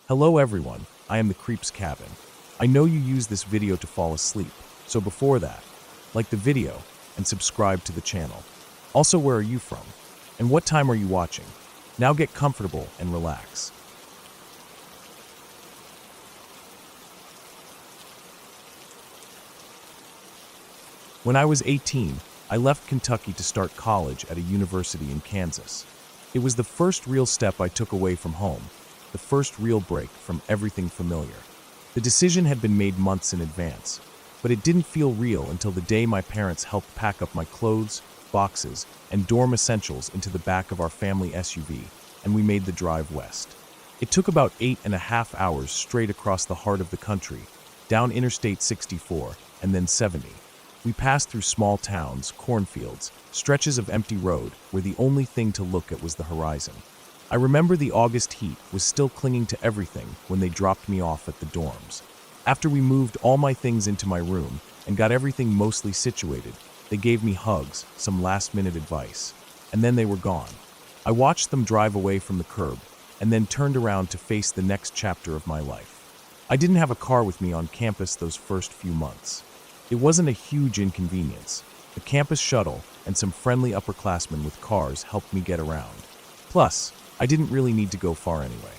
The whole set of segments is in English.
Hello everyone, I am the Creep's Cabin. I know you use this video to fall asleep, so before that, like the video and subscribe to the channel. Also, where are you from? And what time are you watching? Now get comfortable and relax. When I was 18, I left Kentucky to start college at a university in Kansas. It was the first real step I took away from home, the first real break from everything familiar. The decision had been made months in advance, but it didn't feel real until the day my parents helped pack up my clothes, boxes, and dorm essentials into the back of our family SUV, and we made the drive west. It took about 8.5 hours straight across the heart of the country, down Interstate 64, and then 70. We passed through small towns, cornfields, stretches of empty road where the only thing to look at was the horizon. I remember the August heat was still clinging to everything when they dropped me off at the dorms. After we moved all my things into my room and got everything mostly situated, they gave me hugs, some last-minute advice, and then they were gone. I watched them drive away from the curb and then turned around to face the next chapter of my life. I didn't have a car with me on campus those first few months. It wasn't a huge inconvenience. The campus shuttle and some friendly upperclassmen with cars helped me get around. Plus, I didn't really need to go far anyway.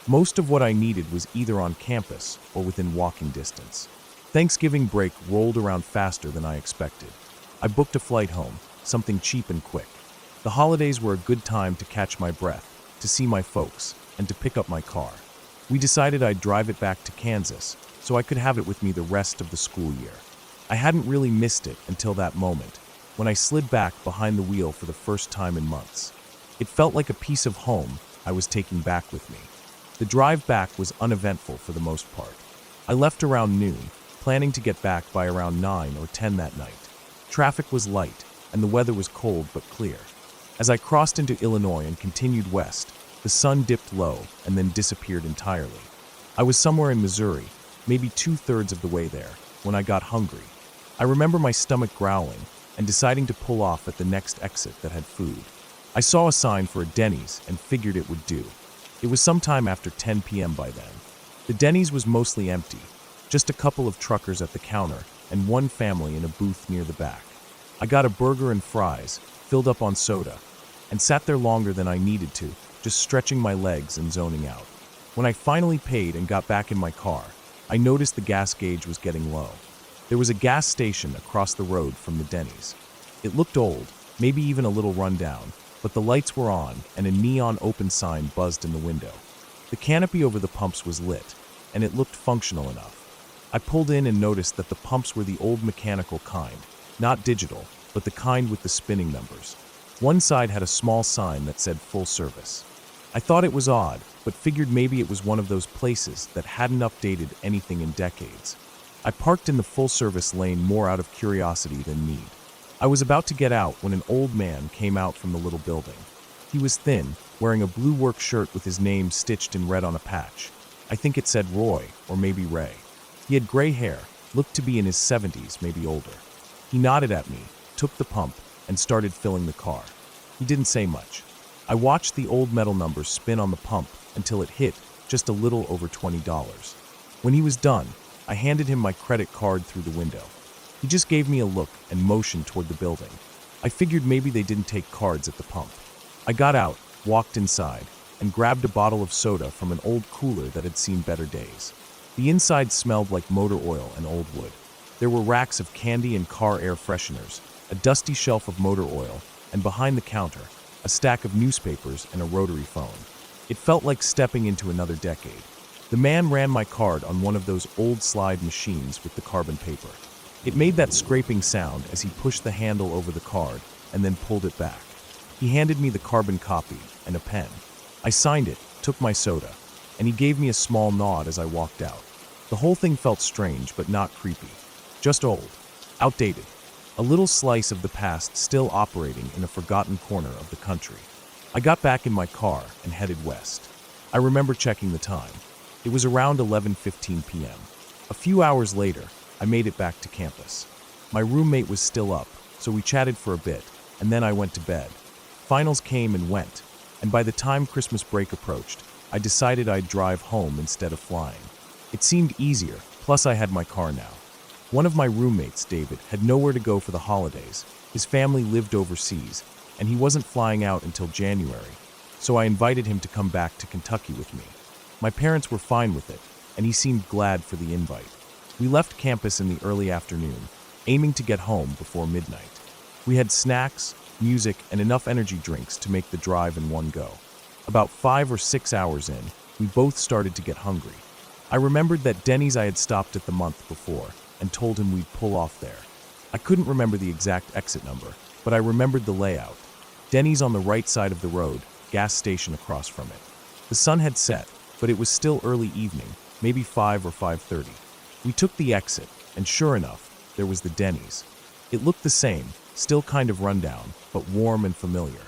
Most of what I needed was either on campus or within walking distance. Thanksgiving break rolled around faster than I expected. I booked a flight home, something cheap and quick. The holidays were a good time to catch my breath, to see my folks, and to pick up my car. We decided I'd drive it back to Kansas so I could have it with me the rest of the school year. I hadn't really missed it until that moment, when I slid back behind the wheel for the first time in months. It felt like a piece of home I was taking back with me. The drive back was uneventful for the most part. I left around noon, planning to get back by around 9 or 10 that night. Traffic was light, and the weather was cold but clear. As I crossed into Illinois and continued west, the sun dipped low and then disappeared entirely. I was somewhere in Missouri, maybe 2/3 of the way there, when I got hungry. I remember my stomach growling and deciding to pull off at the next exit that had food. I saw a sign for a Denny's and figured it would do. It was sometime after 10 p.m. by then. The Denny's was mostly empty, just a couple of truckers at the counter and one family in a booth near the back. I got a burger and fries, filled up on soda, and sat there longer than I needed to, just stretching my legs and zoning out. When I finally paid and got back in my car, I noticed the gas gauge was getting low. There was a gas station across the road from the Denny's. It looked old, maybe even a little run down, but the lights were on and a neon open sign buzzed in the window. The canopy over the pumps was lit, and it looked functional enough. I pulled in and noticed that the pumps were the old mechanical kind, not digital, but the kind with the spinning numbers. One side had a small sign that said full service. I thought it was odd, but figured maybe it was one of those places that hadn't updated anything in decades. I parked in the full-service lane more out of curiosity than need. I was about to get out when an old man came out from the little building. He was thin, wearing a blue work shirt with his name stitched in red on a patch. I think it said Roy, or maybe Ray. He had gray hair, looked to be in his 70s, maybe older. He nodded at me, took the pump, and started filling the car. He didn't say much. I watched the old metal numbers spin on the pump until it hit just a little over $20. When he was done, I handed him my credit card through the window. He just gave me a look and motioned toward the building. I figured maybe they didn't take cards at the pump. I got out, walked inside, and grabbed a bottle of soda from an old cooler that had seen better days. The inside smelled like motor oil and old wood. There were racks of candy and car air fresheners, a dusty shelf of motor oil, and behind the counter, a stack of newspapers and a rotary phone. It felt like stepping into another decade. The man ran my card on one of those old slide machines with the carbon paper. It made that scraping sound as he pushed the handle over the card and then pulled it back. He handed me the carbon copy and a pen. I signed it, took my soda, and he gave me a small nod as I walked out. The whole thing felt strange but not creepy. Just old. Outdated. A little slice of the past still operating in a forgotten corner of the country. I got back in my car and headed west. I remember checking the time. It was around 11:15 p.m. A few hours later, I made it back to campus. My roommate was still up, so we chatted for a bit, and then I went to bed. Finals came and went, and by the time Christmas break approached, I decided I'd drive home instead of flying. It seemed easier, plus I had my car now. One of my roommates, David, had nowhere to go for the holidays. His family lived overseas, and he wasn't flying out until January, so I invited him to come back to Kentucky with me. My parents were fine with it, and he seemed glad for the invite. We left campus in the early afternoon, aiming to get home before midnight. We had snacks, music, and enough energy drinks to make the drive in one go. About 5 or 6 hours in, we both started to get hungry. I remembered that Denny's I had stopped at the month before and told him we'd pull off there. I couldn't remember the exact exit number, but I remembered the layout. Denny's on the right side of the road, gas station across from it. The sun had set, but it was still early evening, maybe 5 or 5:30. We took the exit, and sure enough, there was the Denny's. It looked the same, still kind of rundown, but warm and familiar.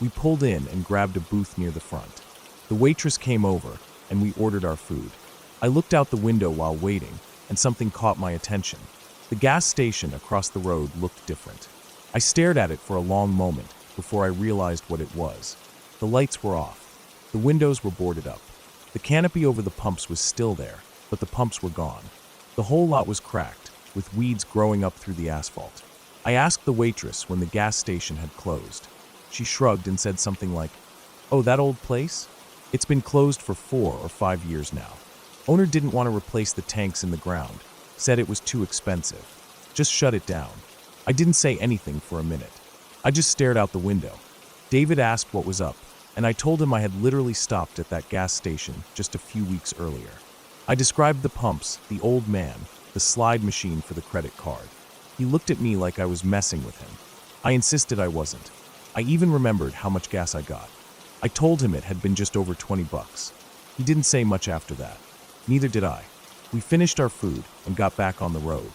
We pulled in and grabbed a booth near the front. The waitress came over, and we ordered our food. I looked out the window while waiting, and something caught my attention. The gas station across the road looked different. I stared at it for a long moment before I realized what it was. The lights were off. The windows were boarded up. The canopy over the pumps was still there, but the pumps were gone. The whole lot was cracked, with weeds growing up through the asphalt. I asked the waitress when the gas station had closed. She shrugged and said something like, "Oh, that old place? It's been closed for 4 or 5 years now. Owner didn't want to replace the tanks in the ground, said it was too expensive. Just shut it down." I didn't say anything for a minute. I just stared out the window. David asked what was up, and I told him I had literally stopped at that gas station just a few weeks earlier. I described the pumps, the old man, the slide machine for the credit card. He looked at me like I was messing with him. I insisted I wasn't. I even remembered how much gas I got. I told him it had been just over $20. He didn't say much after that. Neither did I. We finished our food and got back on the road.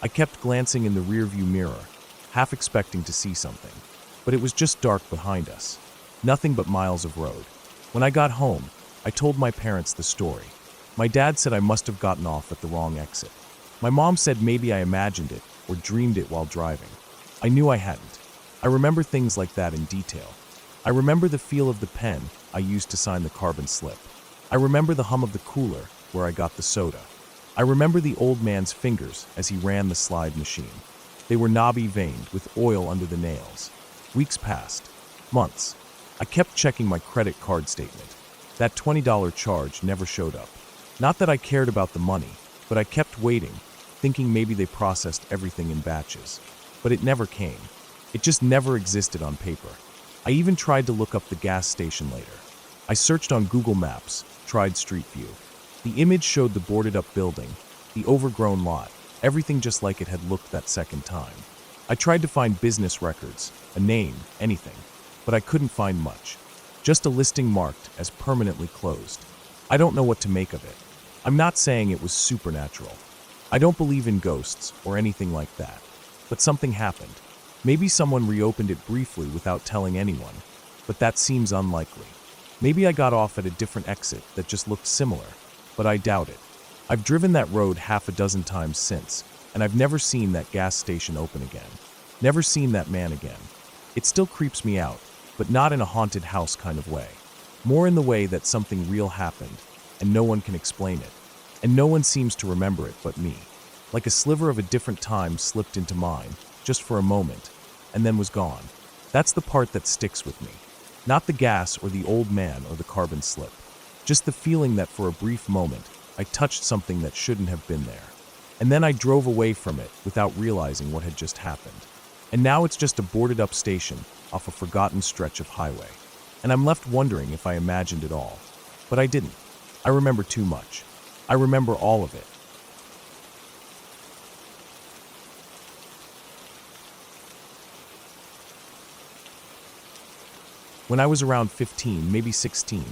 I kept glancing in the rearview mirror, half expecting to see something. But it was just dark behind us. Nothing but miles of road. When I got home, I told my parents the story. My dad said I must have gotten off at the wrong exit. My mom said maybe I imagined it or dreamed it while driving. I knew I hadn't. I remember things like that in detail. I remember the feel of the pen I used to sign the carbon slip. I remember the hum of the cooler where I got the soda. I remember the old man's fingers as he ran the slide machine. They were knobby veined with oil under the nails. Weeks passed. Months. I kept checking my credit card statement. That $20 charge never showed up. Not that I cared about the money, but I kept waiting, thinking maybe they processed everything in batches. But it never came. It just never existed on paper. I even tried to look up the gas station later. I searched on Google Maps, tried Street View. The image showed the boarded-up building, the overgrown lot, everything just like it had looked that second time. I tried to find business records, a name, anything, but I couldn't find much. Just a listing marked as permanently closed. I don't know what to make of it. I'm not saying it was supernatural. I don't believe in ghosts or anything like that. But something happened. Maybe someone reopened it briefly without telling anyone, but that seems unlikely. Maybe I got off at a different exit that just looked similar, but I doubt it. I've driven that road half a dozen times since, and I've never seen that gas station open again. Never seen that man again. It still creeps me out, but not in a haunted house kind of way. More in the way that something real happened, and no one can explain it. And no one seems to remember it but me. Like a sliver of a different time slipped into mine, just for a moment, and then was gone. That's the part that sticks with me. Not the gas or the old man or the carbon slip. Just the feeling that for a brief moment, I touched something that shouldn't have been there. And then I drove away from it without realizing what had just happened. And now it's just a boarded-up station off a forgotten stretch of highway. And I'm left wondering if I imagined it all. But I didn't. I remember too much. I remember all of it. When I was around 15, maybe 16,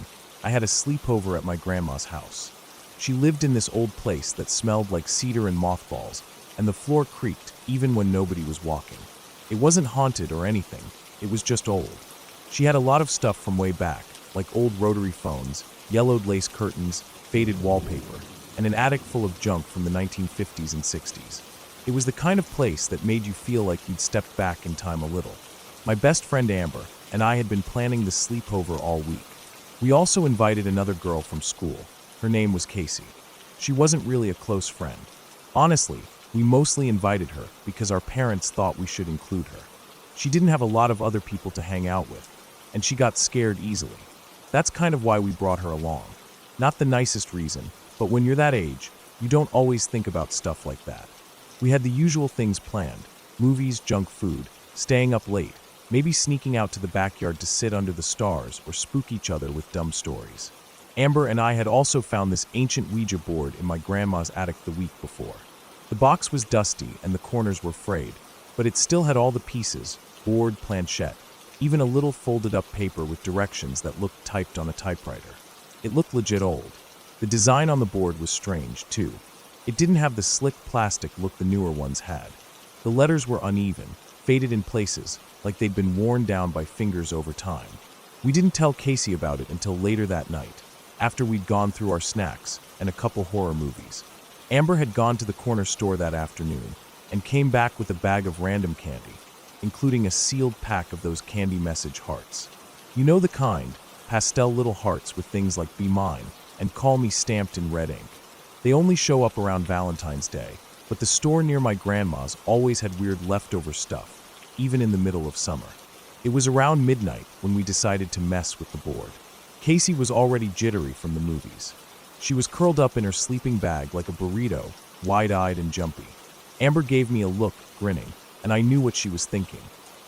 I had a sleepover at my grandma's house. She lived in this old place that smelled like cedar and mothballs, and the floor creaked even when nobody was walking. It wasn't haunted or anything, it was just old. She had a lot of stuff from way back, like old rotary phones, yellowed lace curtains, faded wallpaper, and an attic full of junk from the 1950s and 60s. It was the kind of place that made you feel like you'd stepped back in time a little. My best friend Amber and I had been planning the sleepover all week. We also invited another girl from school. Her name was Casey. She wasn't really a close friend. Honestly, we mostly invited her because our parents thought we should include her. She didn't have a lot of other people to hang out with, and she got scared easily. That's kind of why we brought her along. Not the nicest reason, but when you're that age, you don't always think about stuff like that. We had the usual things planned: movies, junk food, staying up late, maybe sneaking out to the backyard to sit under the stars or spook each other with dumb stories. Amber and I had also found this ancient Ouija board in my grandma's attic the week before. The box was dusty and the corners were frayed, but it still had all the pieces: board, planchette, even a little folded up paper with directions that looked typed on a typewriter. It looked legit old. The design on the board was strange, too. It didn't have the slick plastic look the newer ones had. The letters were uneven, faded in places, like they'd been worn down by fingers over time. We didn't tell Casey about it until later that night, after we'd gone through our snacks and a couple horror movies. Amber had gone to the corner store that afternoon and came back with a bag of random candy, including a sealed pack of those candy message hearts. You know the kind, pastel little hearts with things like "Be Mine" and "Call Me" stamped in red ink. They only show up around Valentine's Day, but the store near my grandma's always had weird leftover stuff, even in the middle of summer. It was around midnight when we decided to mess with the board. Casey was already jittery from the movies. She was curled up in her sleeping bag like a burrito, wide-eyed and jumpy. Amber gave me a look, grinning, and I knew what she was thinking.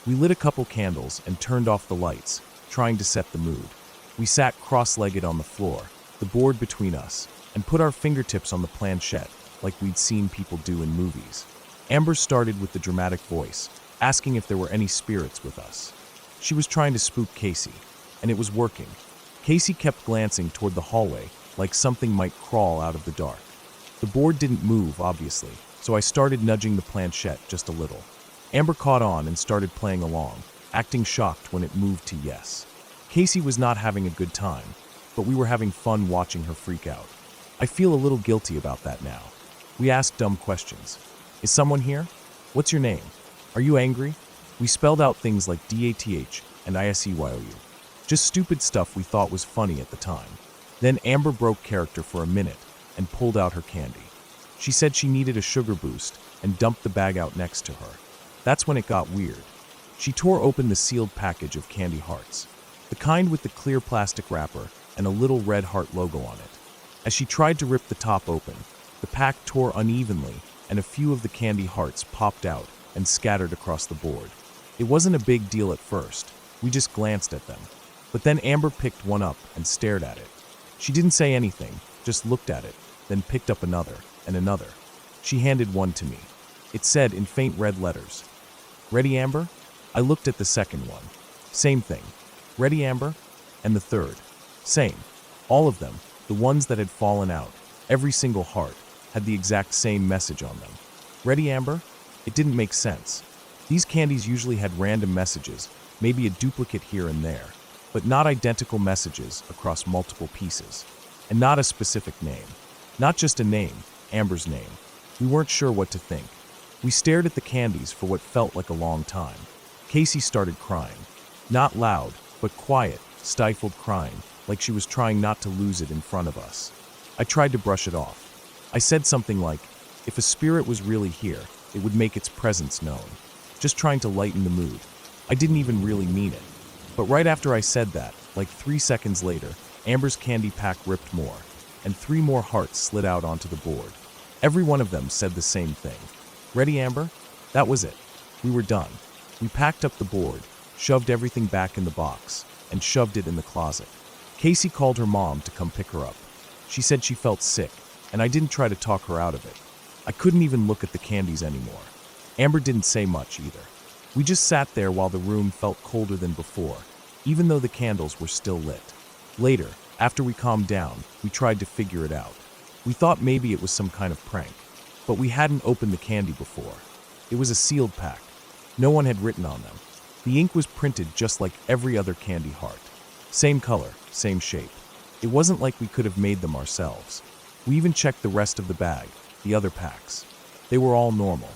We lit a couple candles and turned off the lights, trying to set the mood. We sat cross-legged on the floor, the board between us, and put our fingertips on the planchette like we'd seen people do in movies. Amber started with the dramatic voice, asking if there were any spirits with us. She was trying to spook Casey, and it was working. Casey kept glancing toward the hallway like something might crawl out of the dark. The board didn't move, obviously, so I started nudging the planchette just a little. Amber caught on and started playing along, acting shocked when it moved to yes. Casey was not having a good time, but we were having fun watching her freak out. I feel a little guilty about that now. We asked dumb questions. Is someone here? What's your name? Are you angry? We spelled out things like DATH and ISEYOU. Just stupid stuff we thought was funny at the time. Then Amber broke character for a minute and pulled out her candy. She said she needed a sugar boost and dumped the bag out next to her. That's when it got weird. She tore open the sealed package of candy hearts, the kind with the clear plastic wrapper and a little red heart logo on it. As she tried to rip the top open, the pack tore unevenly and a few of the candy hearts popped out and scattered across the board. It wasn't a big deal at first. We just glanced at them. But then Amber picked one up and stared at it. She didn't say anything, just looked at it, then picked up another and another. She handed one to me. It said in faint red letters, "Ready, Amber?" I looked at the second one. Same thing. "Ready, Amber?" And the third. Same. All of them, the ones that had fallen out, every single heart, had the exact same message on them. "Ready, Amber?" It didn't make sense. These candies usually had random messages, maybe a duplicate here and there, but not identical messages across multiple pieces. And not a specific name. Not just a name, Amber's name. We weren't sure what to think. We stared at the candies for what felt like a long time. Casey started crying. Not loud, but quiet, stifled crying, like she was trying not to lose it in front of us. I tried to brush it off. I said something like, if a spirit was really here, it would make its presence known. Just trying to lighten the mood. I didn't even really mean it. But right after I said that, like 3 seconds later, Amber's candy pack ripped more, and 3 more hearts slid out onto the board. Every one of them said the same thing. "Ready, Amber?" That was it. We were done. We packed up the board, shoved everything back in the box, and shoved it in the closet. Casey called her mom to come pick her up. She said she felt sick, and I didn't try to talk her out of it. I couldn't even look at the candies anymore. Amber didn't say much either. We just sat there while the room felt colder than before, even though the candles were still lit. Later, after we calmed down, we tried to figure it out. We thought maybe it was some kind of prank, but we hadn't opened the candy before. It was a sealed pack. No one had written on them. The ink was printed just like every other candy heart. Same color, same shape. It wasn't like we could have made them ourselves. We even checked the rest of the bag, the other packs. They were all normal.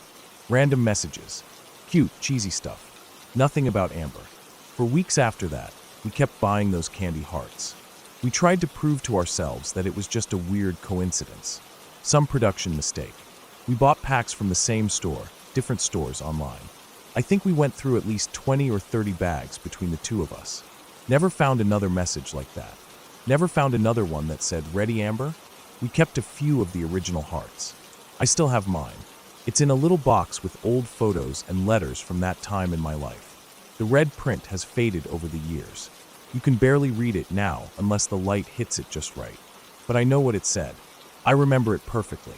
Random messages. Cute, cheesy stuff. Nothing about Amber. For weeks after that, we kept buying those candy hearts. We tried to prove to ourselves that it was just a weird coincidence. Some production mistake. We bought packs from the same store, different stores online. I think we went through at least 20 or 30 bags between the two of us. Never found another message like that. Never found another one that said, "Ready, Amber?" We kept a few of the original hearts. I still have mine. It's in a little box with old photos and letters from that time in my life. The red print has faded over the years. You can barely read it now unless the light hits it just right. But I know what it said. I remember it perfectly.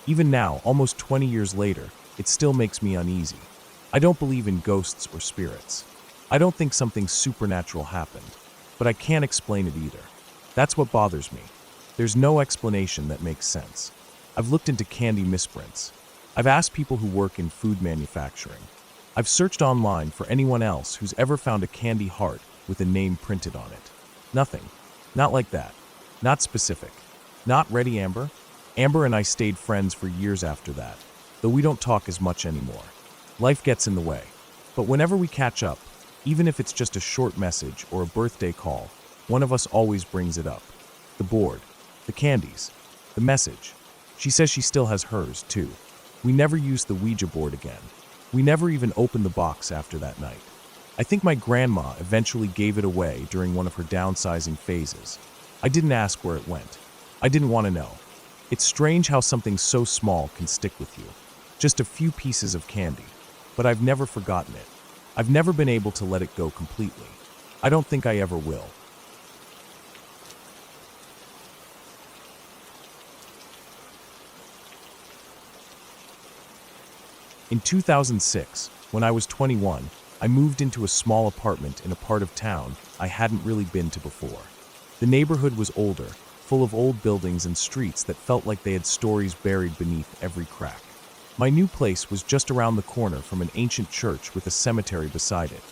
Even now, almost 20 years later, it still makes me uneasy. I don't believe in ghosts or spirits. I don't think something supernatural happened, but I can't explain it either. That's what bothers me. There's no explanation that makes sense. I've looked into candy misprints. I've asked people who work in food manufacturing. I've searched online for anyone else who's ever found a candy heart with a name printed on it. Nothing. Not like that. Not specific. Not Ready, Amber? Amber and I stayed friends for years after that, though we don't talk as much anymore. Life gets in the way. But whenever we catch up, even if it's just a short message or a birthday call, one of us always brings it up. The board, the candies, the message. She says she still has hers, too. We never used the Ouija board again. We never even opened the box after that night. I think my grandma eventually gave it away during one of her downsizing phases. I didn't ask where it went. I didn't want to know. It's strange how something so small can stick with you. Just a few pieces of candy. But I've never forgotten it. I've never been able to let it go completely. I don't think I ever will. In 2006, when I was 21, I moved into a small apartment in a part of town I hadn't really been to before. The neighborhood was older, full of old buildings and streets that felt like they had stories buried beneath every crack. My new place was just around the corner from an ancient church with a cemetery beside it,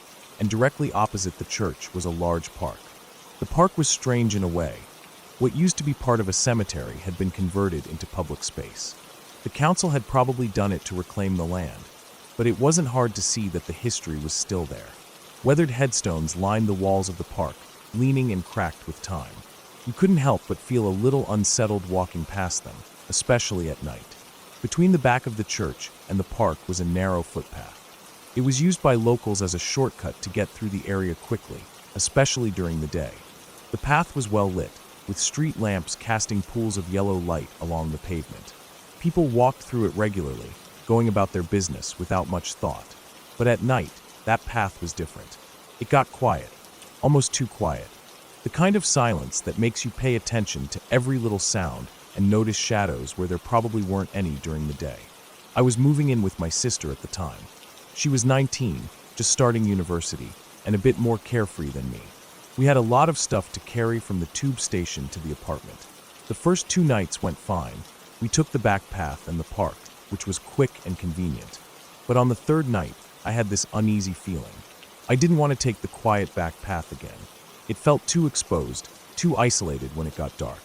and directly opposite the church was a large park. The park was strange in a way. What used to be part of a cemetery had been converted into public space. The council had probably done it to reclaim the land, but it wasn't hard to see that the history was still there. Weathered headstones lined the walls of the park, leaning and cracked with time. You couldn't help but feel a little unsettled walking past them, especially at night. Between the back of the church and the park was a narrow footpath. It was used by locals as a shortcut to get through the area quickly, especially during the day. The path was well lit, with street lamps casting pools of yellow light along the pavement. People walked through it regularly, going about their business without much thought. But at night, that path was different. It got quiet, almost too quiet. The kind of silence that makes you pay attention to every little sound and notice shadows where there probably weren't any during the day. I was moving in with my sister at the time. She was 19, just starting university, and a bit more carefree than me. We had a lot of stuff to carry from the tube station to the apartment. The first 2 nights went fine. We took the back path and the park, which was quick and convenient. But on the 3rd night, I had this uneasy feeling. I didn't want to take the quiet back path again. It felt too exposed, too isolated when it got dark.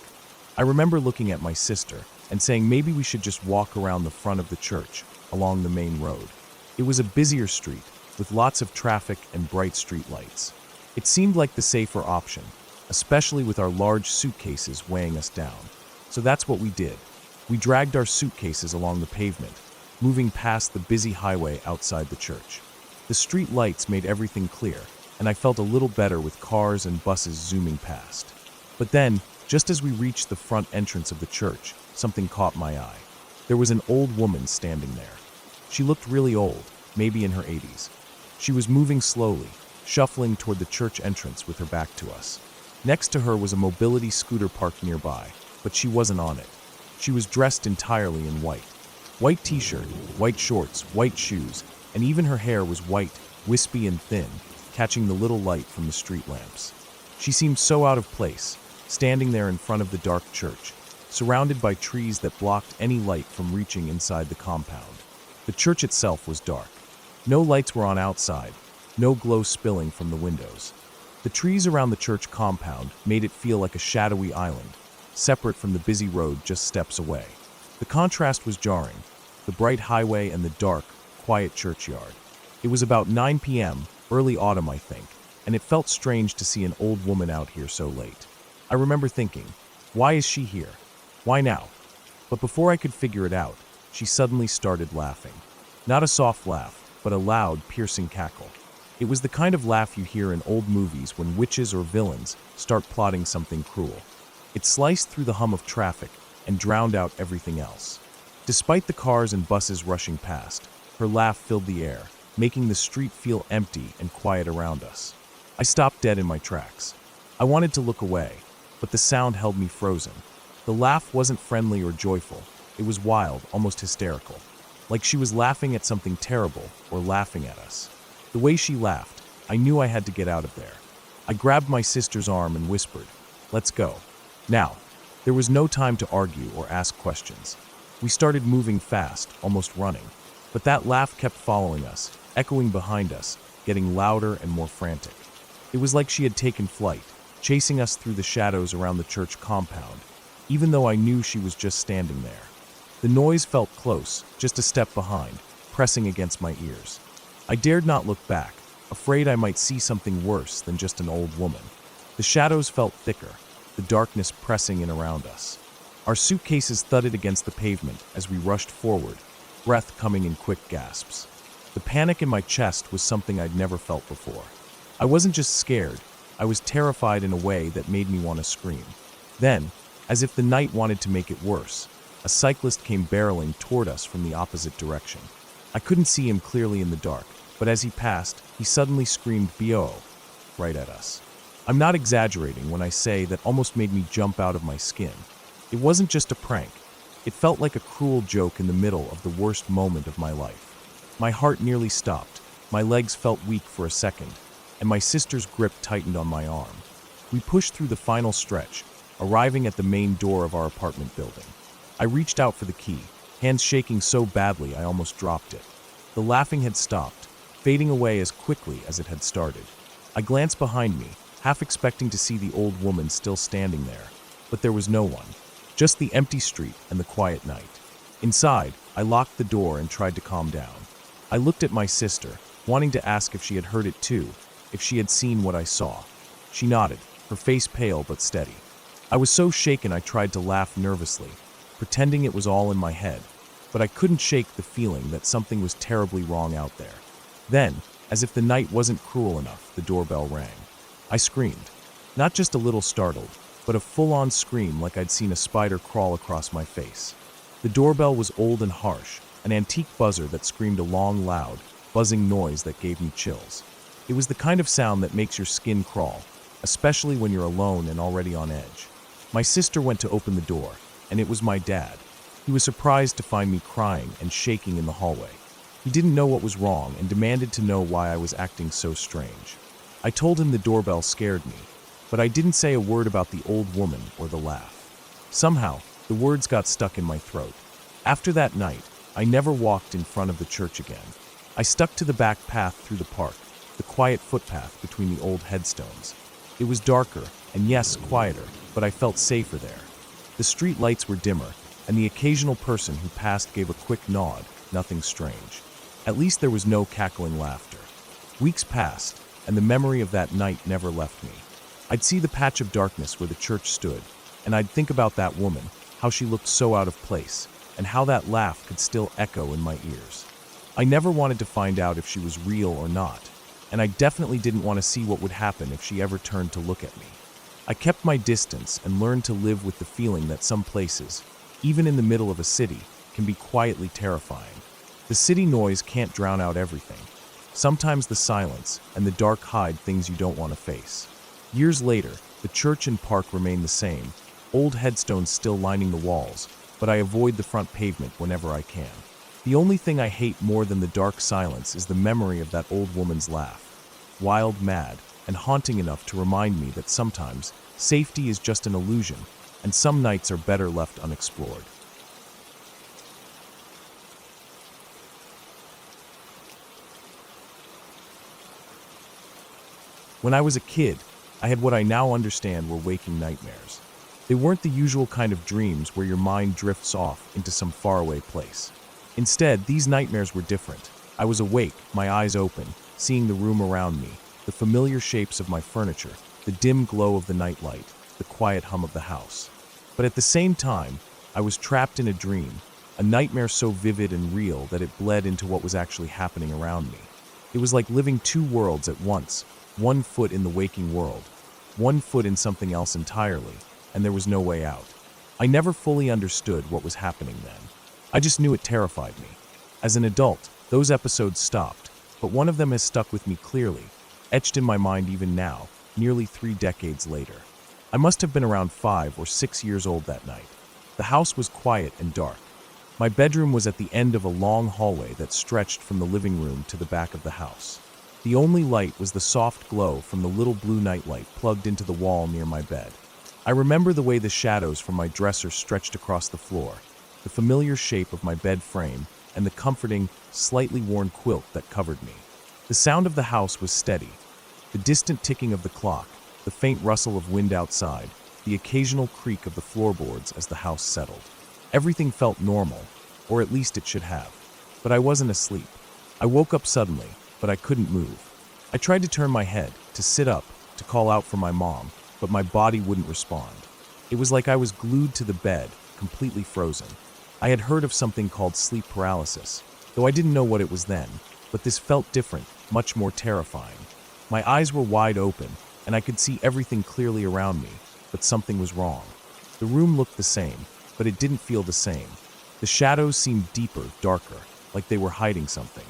I remember looking at my sister and saying maybe we should just walk around the front of the church, along the main road. It was a busier street, with lots of traffic and bright street lights. It seemed like the safer option, especially with our large suitcases weighing us down. So that's what we did. We dragged our suitcases along the pavement, moving past the busy highway outside the church. The street lights made everything clear, and I felt a little better with cars and buses zooming past. But then, just as we reached the front entrance of the church, something caught my eye. There was an old woman standing there. She looked really old, maybe in her 80s. She was moving slowly, shuffling toward the church entrance with her back to us. Next to her was a mobility scooter parked nearby, but she wasn't on it. She was dressed entirely in white. White t-shirt, white shorts, white shoes, and even her hair was white, wispy and thin, catching the little light from the street lamps. She seemed so out of place, standing there in front of the dark church, surrounded by trees that blocked any light from reaching inside the compound. The church itself was dark. No lights were on outside, no glow spilling from the windows. The trees around the church compound made it feel like a shadowy island, separate from the busy road just steps away. The contrast was jarring, the bright highway and the dark, quiet churchyard. It was about 9 p.m., early autumn I think, and it felt strange to see an old woman out here so late. I remember thinking, why is she here? Why now? But before I could figure it out, she suddenly started laughing. Not a soft laugh, but a loud, piercing cackle. It was the kind of laugh you hear in old movies when witches or villains start plotting something cruel. It sliced through the hum of traffic and drowned out everything else. Despite the cars and buses rushing past, her laugh filled the air, making the street feel empty and quiet around us. I stopped dead in my tracks. I wanted to look away, but the sound held me frozen. The laugh wasn't friendly or joyful. It was wild, almost hysterical. Like she was laughing at something terrible or laughing at us. The way she laughed, I knew I had to get out of there. I grabbed my sister's arm and whispered, "Let's go." Now, there was no time to argue or ask questions. We started moving fast, almost running. But that laugh kept following us, echoing behind us, getting louder and more frantic. It was like she had taken flight, chasing us through the shadows around the church compound, even though I knew she was just standing there. The noise felt close, just a step behind, pressing against my ears. I dared not look back, afraid I might see something worse than just an old woman. The shadows felt thicker, the darkness pressing in around us. Our suitcases thudded against the pavement as we rushed forward, breath coming in quick gasps. The panic in my chest was something I'd never felt before. I wasn't just scared, I was terrified in a way that made me want to scream. Then, as if the night wanted to make it worse, a cyclist came barreling toward us from the opposite direction. I couldn't see him clearly in the dark, but as he passed, he suddenly screamed "BO!" right at us. I'm not exaggerating when I say that almost made me jump out of my skin. It wasn't just a prank. It felt like a cruel joke in the middle of the worst moment of my life. My heart nearly stopped, my legs felt weak for a second, and my sister's grip tightened on my arm. We pushed through the final stretch, arriving at the main door of our apartment building. I reached out for the key, hands shaking so badly I almost dropped it. The laughing had stopped, fading away as quickly as it had started. I glanced behind me, half expecting to see the old woman still standing there, but there was no one, just the empty street and the quiet night. Inside, I locked the door and tried to calm down. I looked at my sister, wanting to ask if she had heard it too, if she had seen what I saw. She nodded, her face pale but steady. I was so shaken I tried to laugh nervously, pretending it was all in my head, but I couldn't shake the feeling that something was terribly wrong out there. Then, as if the night wasn't cruel enough, the doorbell rang. I screamed, not just a little startled, but a full-on scream like I'd seen a spider crawl across my face. The doorbell was old and harsh, an antique buzzer that screamed a long, loud, buzzing noise that gave me chills. It was the kind of sound that makes your skin crawl, especially when you're alone and already on edge. My sister went to open the door, and it was my dad. He was surprised to find me crying and shaking in the hallway. He didn't know what was wrong and demanded to know why I was acting so strange. I told him the doorbell scared me, but I didn't say a word about the old woman or the laugh. Somehow, the words got stuck in my throat. After that night, I never walked in front of the church again. I stuck to the back path through the park, the quiet footpath between the old headstones. It was darker, and yes, quieter, but I felt safer there. The street lights were dimmer, and the occasional person who passed gave a quick nod, nothing strange. At least there was no cackling laughter. Weeks passed, and the memory of that night never left me. I'd see the patch of darkness where the church stood, and I'd think about that woman, how she looked so out of place, and how that laugh could still echo in my ears. I never wanted to find out if she was real or not, and I definitely didn't want to see what would happen if she ever turned to look at me. I kept my distance and learned to live with the feeling that some places, even in the middle of a city, can be quietly terrifying. The city noise can't drown out everything. Sometimes the silence and the dark hide things you don't want to face. Years later, the church and park remain the same, old headstones still lining the walls, but I avoid the front pavement whenever I can. The only thing I hate more than the dark silence is the memory of that old woman's laugh. Wild, mad, and haunting enough to remind me that sometimes safety is just an illusion, and some nights are better left unexplored. When I was a kid, I had what I now understand were waking nightmares. They weren't the usual kind of dreams where your mind drifts off into some faraway place. Instead, these nightmares were different. I was awake, my eyes open, seeing the room around me, the familiar shapes of my furniture, the dim glow of the nightlight, the quiet hum of the house. But at the same time, I was trapped in a dream, a nightmare so vivid and real that it bled into what was actually happening around me. It was like living two worlds at once, one foot in the waking world, one foot in something else entirely, and there was no way out. I never fully understood what was happening then. I just knew it terrified me. As an adult, those episodes stopped, but one of them has stuck with me clearly, etched in my mind even now, nearly 3 decades later. I must have been around 5 or 6 years old that night. The house was quiet and dark. My bedroom was at the end of a long hallway that stretched from the living room to the back of the house. The only light was the soft glow from the little blue nightlight plugged into the wall near my bed. I remember the way the shadows from my dresser stretched across the floor, the familiar shape of my bed frame, and the comforting, slightly worn quilt that covered me. The sound of the house was steady. The distant ticking of the clock, the faint rustle of wind outside, the occasional creak of the floorboards as the house settled. Everything felt normal, or at least it should have. But I wasn't asleep. I woke up suddenly, but I couldn't move. I tried to turn my head, to sit up, to call out for my mom, but my body wouldn't respond. It was like I was glued to the bed, completely frozen. I had heard of something called sleep paralysis, though I didn't know what it was then, but this felt different, much more terrifying. My eyes were wide open, and I could see everything clearly around me, but something was wrong. The room looked the same, but it didn't feel the same. The shadows seemed deeper, darker, like they were hiding something.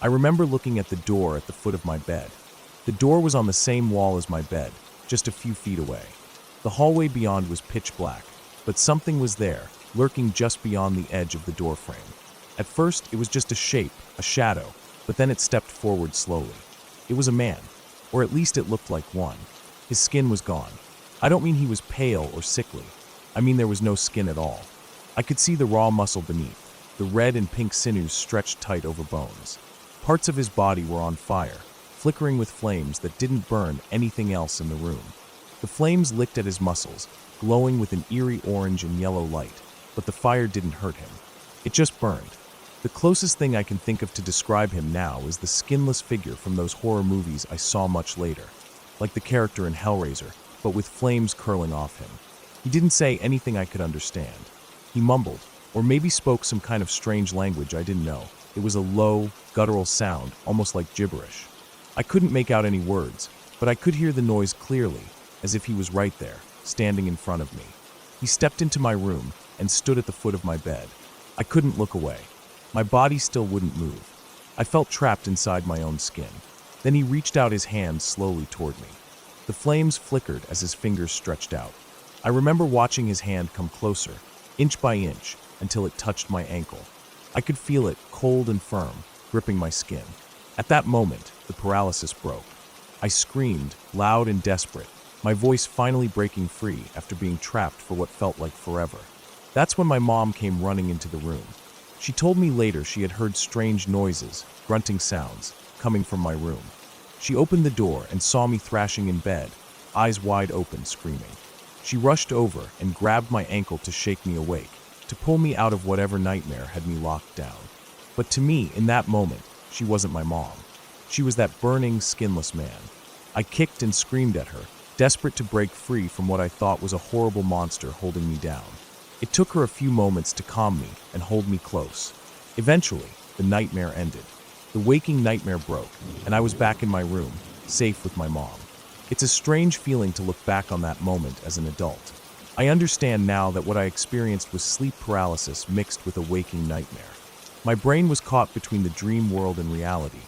I remember looking at the door at the foot of my bed. The door was on the same wall as my bed, just a few feet away. The hallway beyond was pitch black, but something was there, lurking just beyond the edge of the door frame. At first, it was just a shape, a shadow, but then it stepped forward slowly. It was a man, or at least it looked like one. His skin was gone. I don't mean he was pale or sickly. I mean there was no skin at all. I could see the raw muscle beneath, the red and pink sinews stretched tight over bones. Parts of his body were on fire, flickering with flames that didn't burn anything else in the room. The flames licked at his muscles, glowing with an eerie orange and yellow light, but the fire didn't hurt him. It just burned. The closest thing I can think of to describe him now is the skinless figure from those horror movies I saw much later, like the character in Hellraiser, but with flames curling off him. He didn't say anything I could understand. He mumbled, or maybe spoke some kind of strange language I didn't know. It was a low, guttural sound, almost like gibberish. I couldn't make out any words, but I could hear the noise clearly, as if he was right there, standing in front of me. He stepped into my room and stood at the foot of my bed. I couldn't look away. My body still wouldn't move. I felt trapped inside my own skin. Then he reached out his hand slowly toward me. The flames flickered as his fingers stretched out. I remember watching his hand come closer, inch by inch, until it touched my ankle. I could feel it, cold and firm, gripping my skin. At that moment, the paralysis broke. I screamed, loud and desperate, my voice finally breaking free after being trapped for what felt like forever. That's when my mom came running into the room. She told me later she had heard strange noises, grunting sounds, coming from my room. She opened the door and saw me thrashing in bed, eyes wide open, screaming. She rushed over and grabbed my ankle to shake me awake, to pull me out of whatever nightmare had me locked down. But to me, in that moment, she wasn't my mom. She was that burning, skinless man. I kicked and screamed at her, desperate to break free from what I thought was a horrible monster holding me down. It took her a few moments to calm me and hold me close. Eventually, the nightmare ended. The waking nightmare broke, and I was back in my room, safe with my mom. It's a strange feeling to look back on that moment as an adult. I understand now that what I experienced was sleep paralysis mixed with a waking nightmare. My brain was caught between the dream world and reality,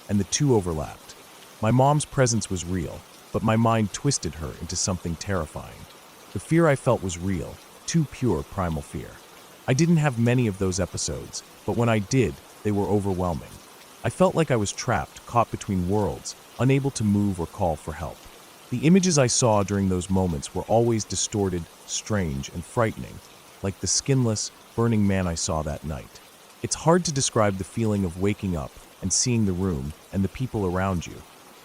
and the two overlapped. My mom's presence was real, but my mind twisted her into something terrifying. The fear I felt was real, too pure primal fear. I didn't have many of those episodes, but when I did, they were overwhelming. I felt like I was trapped, caught between worlds, unable to move or call for help. The images I saw during those moments were always distorted, strange, and frightening, like the skinless, burning man I saw that night. It's hard to describe the feeling of waking up and seeing the room and the people around you,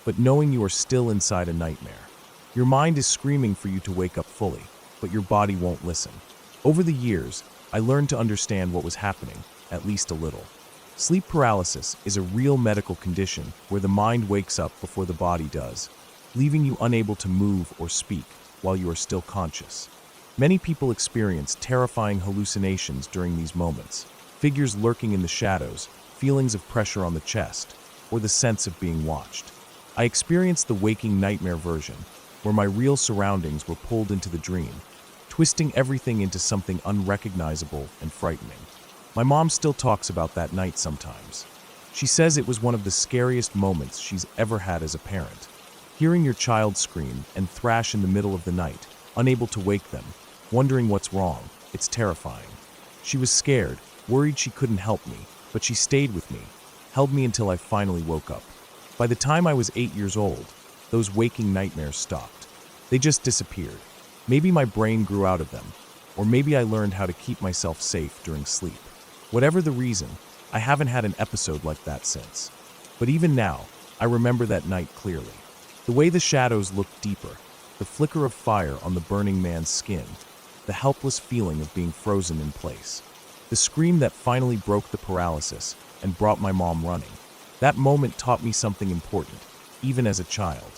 but knowing you are still inside a nightmare. Your mind is screaming for you to wake up fully, but your body won't listen. Over the years, I learned to understand what was happening, at least a little. Sleep paralysis is a real medical condition where the mind wakes up before the body does, leaving you unable to move or speak, while you are still conscious. Many people experience terrifying hallucinations during these moments, figures lurking in the shadows, feelings of pressure on the chest, or the sense of being watched. I experienced the waking nightmare version, where my real surroundings were pulled into the dream, twisting everything into something unrecognizable and frightening. My mom still talks about that night sometimes. She says it was one of the scariest moments she's ever had as a parent. Hearing your child scream and thrash in the middle of the night, unable to wake them, wondering what's wrong, it's terrifying. She was scared, worried she couldn't help me, but she stayed with me, held me until I finally woke up. By the time I was 8 years old, those waking nightmares stopped. They just disappeared. Maybe my brain grew out of them, or maybe I learned how to keep myself safe during sleep. Whatever the reason, I haven't had an episode like that since. But even now, I remember that night clearly. The way the shadows looked deeper, the flicker of fire on the burning man's skin, the helpless feeling of being frozen in place. The scream that finally broke the paralysis and brought my mom running. That moment taught me something important, even as a child.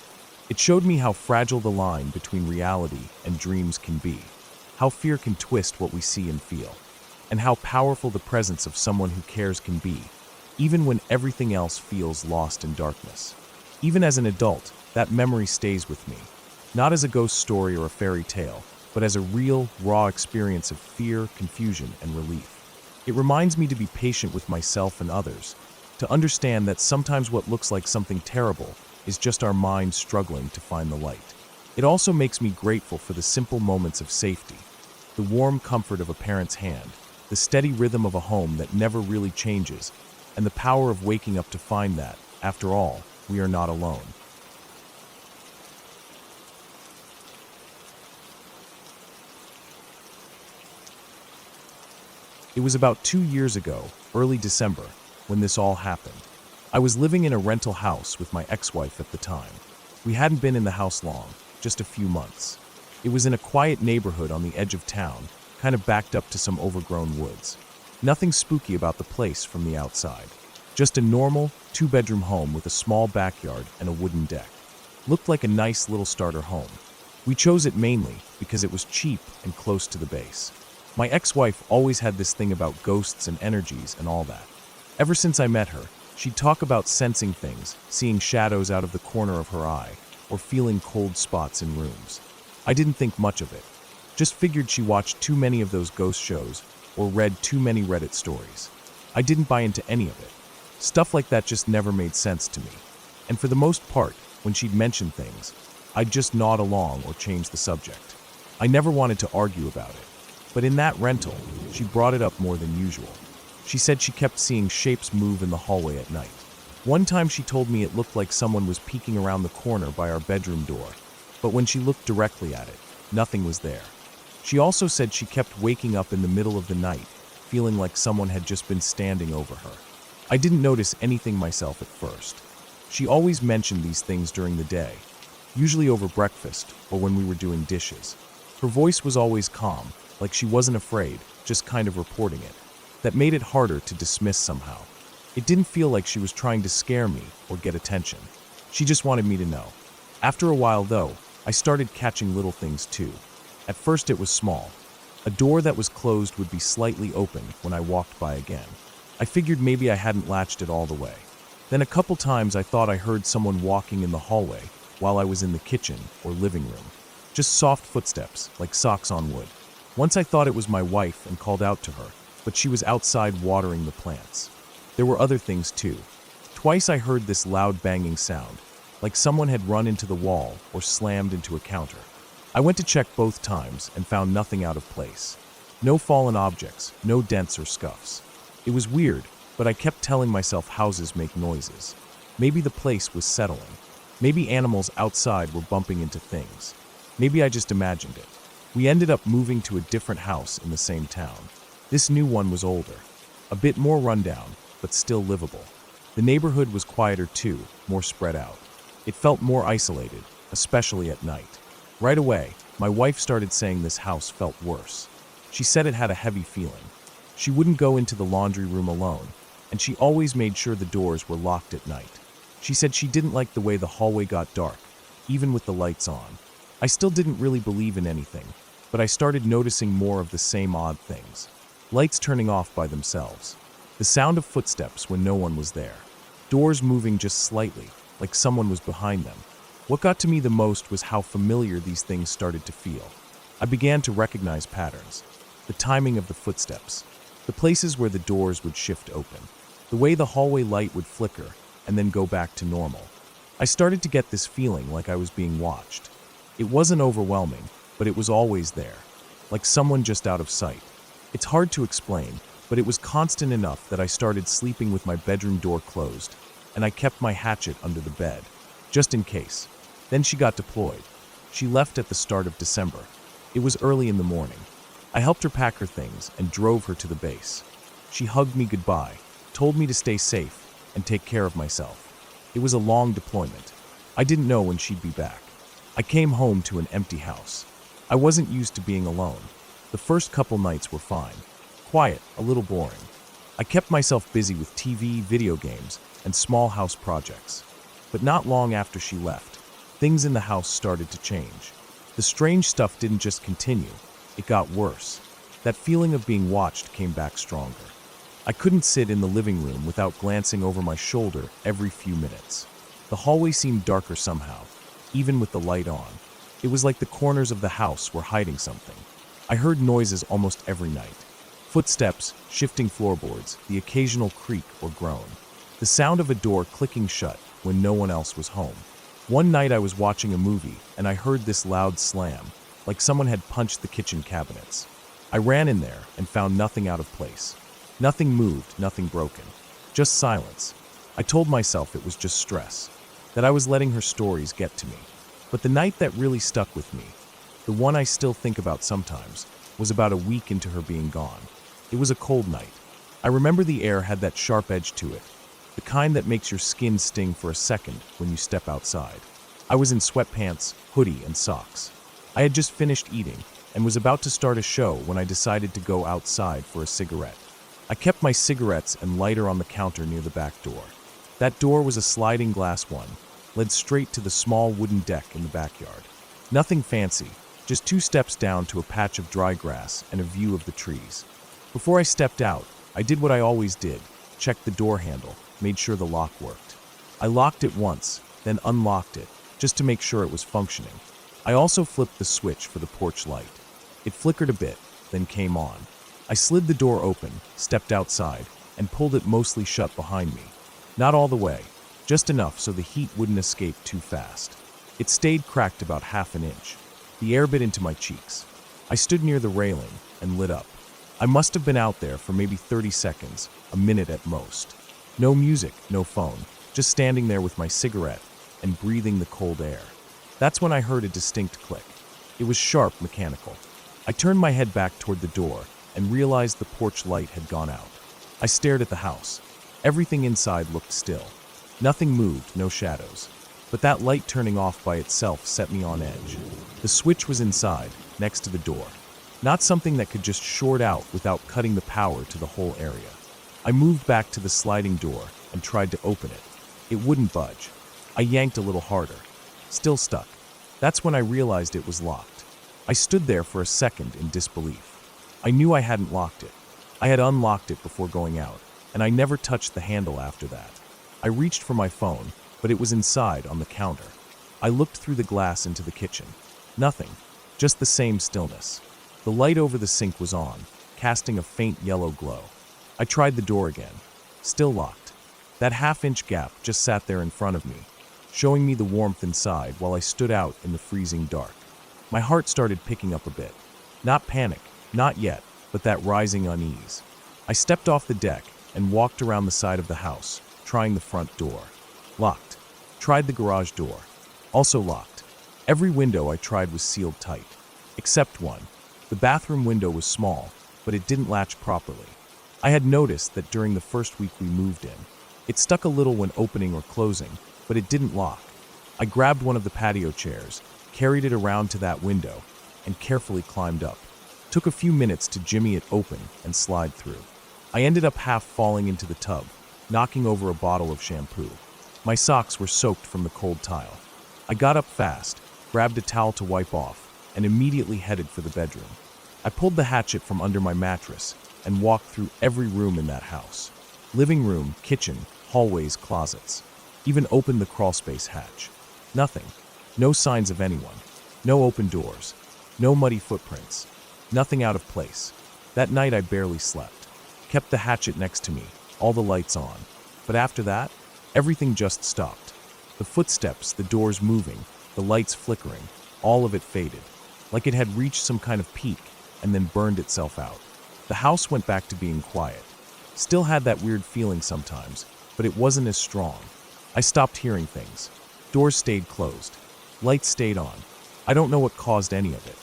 It showed me how fragile the line between reality and dreams can be, how fear can twist what we see and feel, and how powerful the presence of someone who cares can be, even when everything else feels lost in darkness. Even as an adult, that memory stays with me, not as a ghost story or a fairy tale, but as a real, raw experience of fear, confusion, and relief. It reminds me to be patient with myself and others, to understand that sometimes what looks like something terrible is just our mind struggling to find the light. It also makes me grateful for the simple moments of safety, the warm comfort of a parent's hand, the steady rhythm of a home that never really changes, and the power of waking up to find that, after all, we are not alone. It was about 2 years ago, early December, when this all happened. I was living in a rental house with my ex-wife at the time. We hadn't been in the house long, just a few months. It was in a quiet neighborhood on the edge of town, kind of backed up to some overgrown woods. Nothing spooky about the place from the outside. Just a normal, 2-bedroom home with a small backyard and a wooden deck. Looked like a nice little starter home. We chose it mainly because it was cheap and close to the base. My ex-wife always had this thing about ghosts and energies and all that. Ever since I met her, she'd talk about sensing things, seeing shadows out of the corner of her eye, or feeling cold spots in rooms. I didn't think much of it. Just figured she watched too many of those ghost shows or read too many Reddit stories. I didn't buy into any of it. Stuff like that just never made sense to me. And for the most part, when she'd mention things, I'd just nod along or change the subject. I never wanted to argue about it. But in that rental, she brought it up more than usual. She said she kept seeing shapes move in the hallway at night. One time she told me it looked like someone was peeking around the corner by our bedroom door, but when she looked directly at it, nothing was there. She also said she kept waking up in the middle of the night, feeling like someone had just been standing over her. I didn't notice anything myself at first. She always mentioned these things during the day, usually over breakfast or when we were doing dishes. Her voice was always calm, like she wasn't afraid, just kind of reporting it. That made it harder to dismiss somehow. It didn't feel like she was trying to scare me or get attention. She just wanted me to know. After a while, though, I started catching little things too. At first it was small. A door that was closed would be slightly open when I walked by again. I figured maybe I hadn't latched it all the way. Then a couple times I thought I heard someone walking in the hallway while I was in the kitchen or living room. Just soft footsteps, like socks on wood. Once I thought it was my wife and called out to her, but she was outside watering the plants. There were other things too. Twice I heard this loud banging sound, like someone had run into the wall or slammed into a counter. I went to check both times and found nothing out of place. No fallen objects, no dents or scuffs. It was weird, but I kept telling myself houses make noises. Maybe the place was settling. Maybe animals outside were bumping into things. Maybe I just imagined it. We ended up moving to a different house in the same town. This new one was older, a bit more rundown, but still livable. The neighborhood was quieter too, more spread out. It felt more isolated, especially at night. Right away, my wife started saying this house felt worse. She said it had a heavy feeling. She wouldn't go into the laundry room alone, and she always made sure the doors were locked at night. She said she didn't like the way the hallway got dark, even with the lights on. I still didn't really believe in anything, but I started noticing more of the same odd things. Lights turning off by themselves. The sound of footsteps when no one was there. Doors moving just slightly, like someone was behind them. What got to me the most was how familiar these things started to feel. I began to recognize patterns. The timing of the footsteps. The places where the doors would shift open. The way the hallway light would flicker and then go back to normal. I started to get this feeling like I was being watched. It wasn't overwhelming, but it was always there, like someone just out of sight. It's hard to explain, but it was constant enough that I started sleeping with my bedroom door closed, and I kept my hatchet under the bed, just in case. Then she got deployed. She left at the start of December. It was early in the morning. I helped her pack her things and drove her to the base. She hugged me goodbye, told me to stay safe, and take care of myself. It was a long deployment. I didn't know when she'd be back. I came home to an empty house. I wasn't used to being alone. The first couple nights were fine. Quiet, a little boring. I kept myself busy with TV, video games, and small house projects. But not long after she left, things in the house started to change. The strange stuff didn't just continue, it got worse. That feeling of being watched came back stronger. I couldn't sit in the living room without glancing over my shoulder every few minutes. The hallway seemed darker somehow, even with the light on. It was like the corners of the house were hiding something. I heard noises almost every night. Footsteps, shifting floorboards, the occasional creak or groan. The sound of a door clicking shut when no one else was home. One night I was watching a movie and I heard this loud slam, like someone had punched the kitchen cabinets. I ran in there and found nothing out of place. Nothing moved, nothing broken. Just silence. I told myself it was just stress, that I was letting her stories get to me. But the night that really stuck with me, the one I still think about sometimes, was about a week into her being gone. It was a cold night. I remember the air had that sharp edge to it, the kind that makes your skin sting for a second when you step outside. I was in sweatpants, hoodie, and socks. I had just finished eating and was about to start a show when I decided to go outside for a cigarette. I kept my cigarettes and lighter on the counter near the back door. That door was a sliding glass one, led straight to the small wooden deck in the backyard. Nothing fancy, just 2 steps down to a patch of dry grass and a view of the trees. Before I stepped out, I did what I always did, checked the door handle, made sure the lock worked. I locked it once, then unlocked it, just to make sure it was functioning. I also flipped the switch for the porch light. It flickered a bit, then came on. I slid the door open, stepped outside, and pulled it mostly shut behind me. Not all the way, just enough so the heat wouldn't escape too fast. It stayed cracked about half an inch. The air bit into my cheeks. I stood near the railing and lit up. I must have been out there for maybe 30 seconds, a minute at most. No music, no phone, just standing there with my cigarette and breathing the cold air. That's when I heard a distinct click. It was sharp, mechanical. I turned my head back toward the door and realized the porch light had gone out. I stared at the house. Everything inside looked still. Nothing moved, no shadows. But that light turning off by itself set me on edge. The switch was inside, next to the door. Not something that could just short out without cutting the power to the whole area. I moved back to the sliding door and tried to open it. It wouldn't budge. I yanked a little harder. Still stuck. That's when I realized it was locked. I stood there for a second in disbelief. I knew I hadn't locked it. I had unlocked it before going out, and I never touched the handle after that. I reached for my phone, but it was inside on the counter. I looked through the glass into the kitchen. Nothing, just the same stillness. The light over the sink was on, casting a faint yellow glow. I tried the door again. Still locked. That half-inch gap just sat there in front of me, showing me the warmth inside while I stood out in the freezing dark. My heart started picking up a bit. Not panic, not yet, but that rising unease. I stepped off the deck and walked around the side of the house, trying the front door. Locked. Tried the garage door. Also locked. Every window I tried was sealed tight. Except one. The bathroom window was small, but it didn't latch properly. I had noticed that during the first week we moved in. It stuck a little when opening or closing, but it didn't lock. I grabbed one of the patio chairs, carried it around to that window, and carefully climbed up. Took a few minutes to jimmy it open and slide through. I ended up half falling into the tub, knocking over a bottle of shampoo. My socks were soaked from the cold tile. I got up fast, grabbed a towel to wipe off, and immediately headed for the bedroom. I pulled the hatchet from under my mattress and walked through every room in that house. Living room, kitchen, hallways, closets. Even opened the crawlspace hatch. Nothing. No signs of anyone. No open doors. No muddy footprints. Nothing out of place. That night I barely slept. Kept the hatchet next to me, all the lights on. But after that, everything just stopped. The footsteps, the doors moving, the lights flickering, all of it faded. Like it had reached some kind of peak and then burned itself out. The house went back to being quiet. Still had that weird feeling sometimes, but it wasn't as strong. I stopped hearing things. Doors stayed closed. Lights stayed on. I don't know what caused any of it.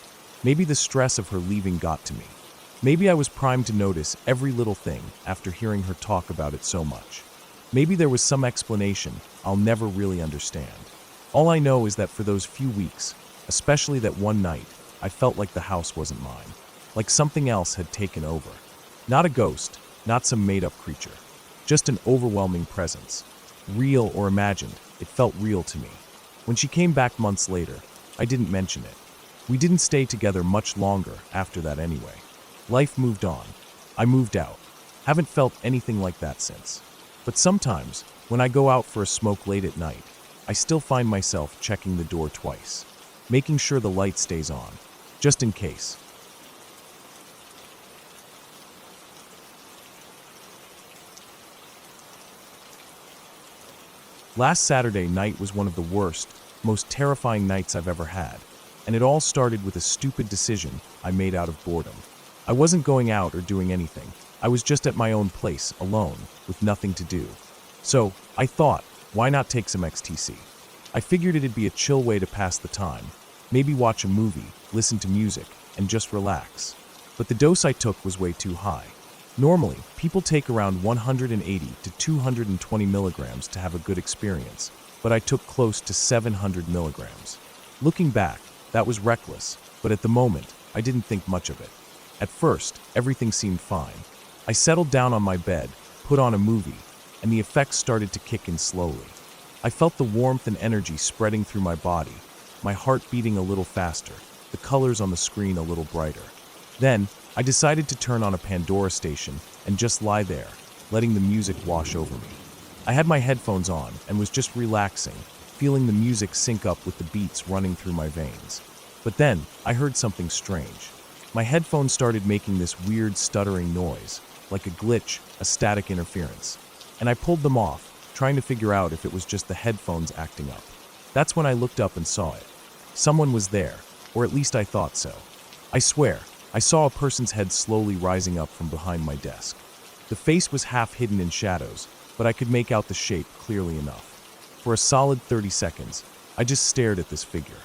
Maybe the stress of her leaving got to me. Maybe I was primed to notice every little thing after hearing her talk about it so much. Maybe there was some explanation I'll never really understand. All I know is that for those few weeks, especially that one night, I felt like the house wasn't mine. Like something else had taken over. Not a ghost, not some made-up creature. Just an overwhelming presence. Real or imagined, it felt real to me. When she came back months later, I didn't mention it. We didn't stay together much longer after that anyway. Life moved on. I moved out. Haven't felt anything like that since. But sometimes, when I go out for a smoke late at night, I still find myself checking the door twice, making sure the light stays on, just in case. Last Saturday night was one of the worst, most terrifying nights I've ever had, and it all started with a stupid decision I made out of boredom. I wasn't going out or doing anything. I was just at my own place, alone, with nothing to do. So, I thought, why not take some XTC? I figured it'd be a chill way to pass the time, maybe watch a movie, listen to music, and just relax. But the dose I took was way too high. Normally, people take around 180 to 220 milligrams to have a good experience, but I took close to 700 milligrams. Looking back, that was reckless, but at the moment, I didn't think much of it. At first, everything seemed fine. I settled down on my bed, put on a movie, and the effects started to kick in slowly. I felt the warmth and energy spreading through my body, my heart beating a little faster, the colors on the screen a little brighter. Then, I decided to turn on a Pandora station and just lie there, letting the music wash over me. I had my headphones on and was just relaxing, feeling the music sync up with the beats running through my veins. But then, I heard something strange. My headphones started making this weird stuttering noise, like a glitch, a static interference. And I pulled them off, trying to figure out if it was just the headphones acting up. That's when I looked up and saw it. Someone was there, or at least I thought so. I swear, I saw a person's head slowly rising up from behind my desk. The face was half hidden in shadows, but I could make out the shape clearly enough. For a solid 30 seconds, I just stared at this figure.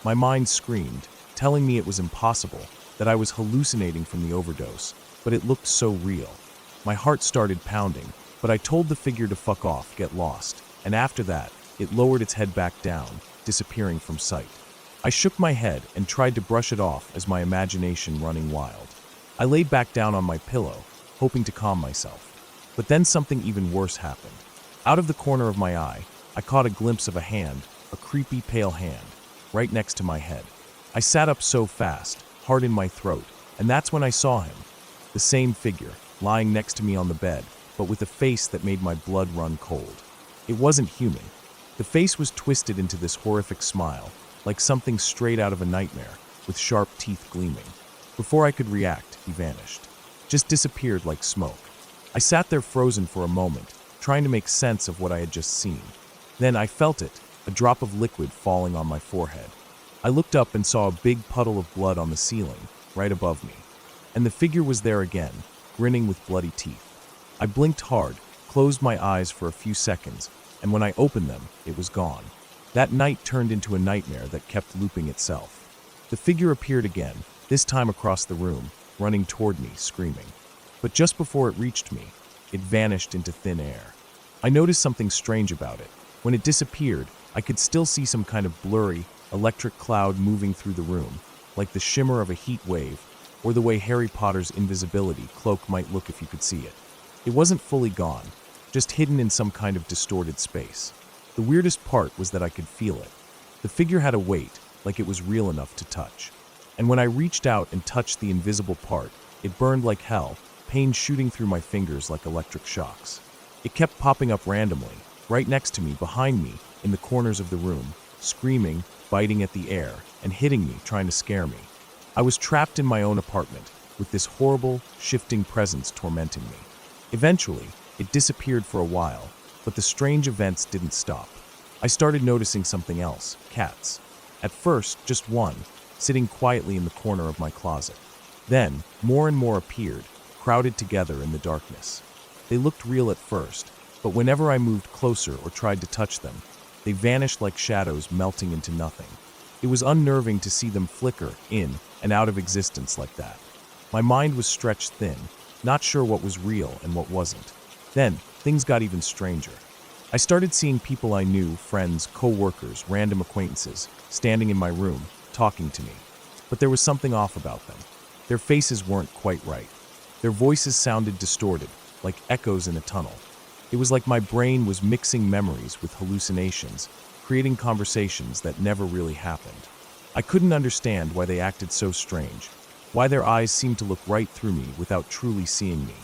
My mind screamed, telling me it was impossible, that I was hallucinating from the overdose, but it looked so real. My heart started pounding, but I told the figure to fuck off, get lost, and after that, it lowered its head back down, disappearing from sight. I shook my head and tried to brush it off as my imagination running wild. I laid back down on my pillow, hoping to calm myself. But then something even worse happened. Out of the corner of my eye, I caught a glimpse of a hand, a creepy pale hand, right next to my head. I sat up so fast, heart in my throat, and that's when I saw him. The same figure, lying next to me on the bed, but with a face that made my blood run cold. It wasn't human. The face was twisted into this horrific smile, like something straight out of a nightmare, with sharp teeth gleaming. Before I could react, he vanished. Just disappeared like smoke. I sat there frozen for a moment, trying to make sense of what I had just seen. Then I felt it, a drop of liquid falling on my forehead. I looked up and saw a big puddle of blood on the ceiling, right above me. And the figure was there again, grinning with bloody teeth. I blinked hard, closed my eyes for a few seconds, and when I opened them, it was gone. That night turned into a nightmare that kept looping itself. The figure appeared again, this time across the room, running toward me, screaming. But just before it reached me, it vanished into thin air. I noticed something strange about it. When it disappeared, I could still see some kind of blurry, electric cloud moving through the room, like the shimmer of a heat wave, or the way Harry Potter's invisibility cloak might look if you could see it. It wasn't fully gone, just hidden in some kind of distorted space. The weirdest part was that I could feel it. The figure had a weight, like it was real enough to touch. And when I reached out and touched the invisible part, it burned like hell, pain shooting through my fingers like electric shocks. It kept popping up randomly, right next to me, behind me, in the corners of the room, screaming, biting at the air, and hitting me, trying to scare me. I was trapped in my own apartment, with this horrible, shifting presence tormenting me. Eventually, it disappeared for a while, but the strange events didn't stop. I started noticing something else: cats. At first, just one, sitting quietly in the corner of my closet. Then, more and more appeared, crowded together in the darkness. They looked real at first, but whenever I moved closer or tried to touch them, they vanished like shadows melting into nothing. It was unnerving to see them flicker in and out of existence like that. My mind was stretched thin, not sure what was real and what wasn't. Then, things got even stranger. I started seeing people I knew, friends, co-workers, random acquaintances, standing in my room, talking to me. But there was something off about them. Their faces weren't quite right. Their voices sounded distorted, like echoes in a tunnel. It was like my brain was mixing memories with hallucinations, creating conversations that never really happened. I couldn't understand why they acted so strange, why their eyes seemed to look right through me without truly seeing me.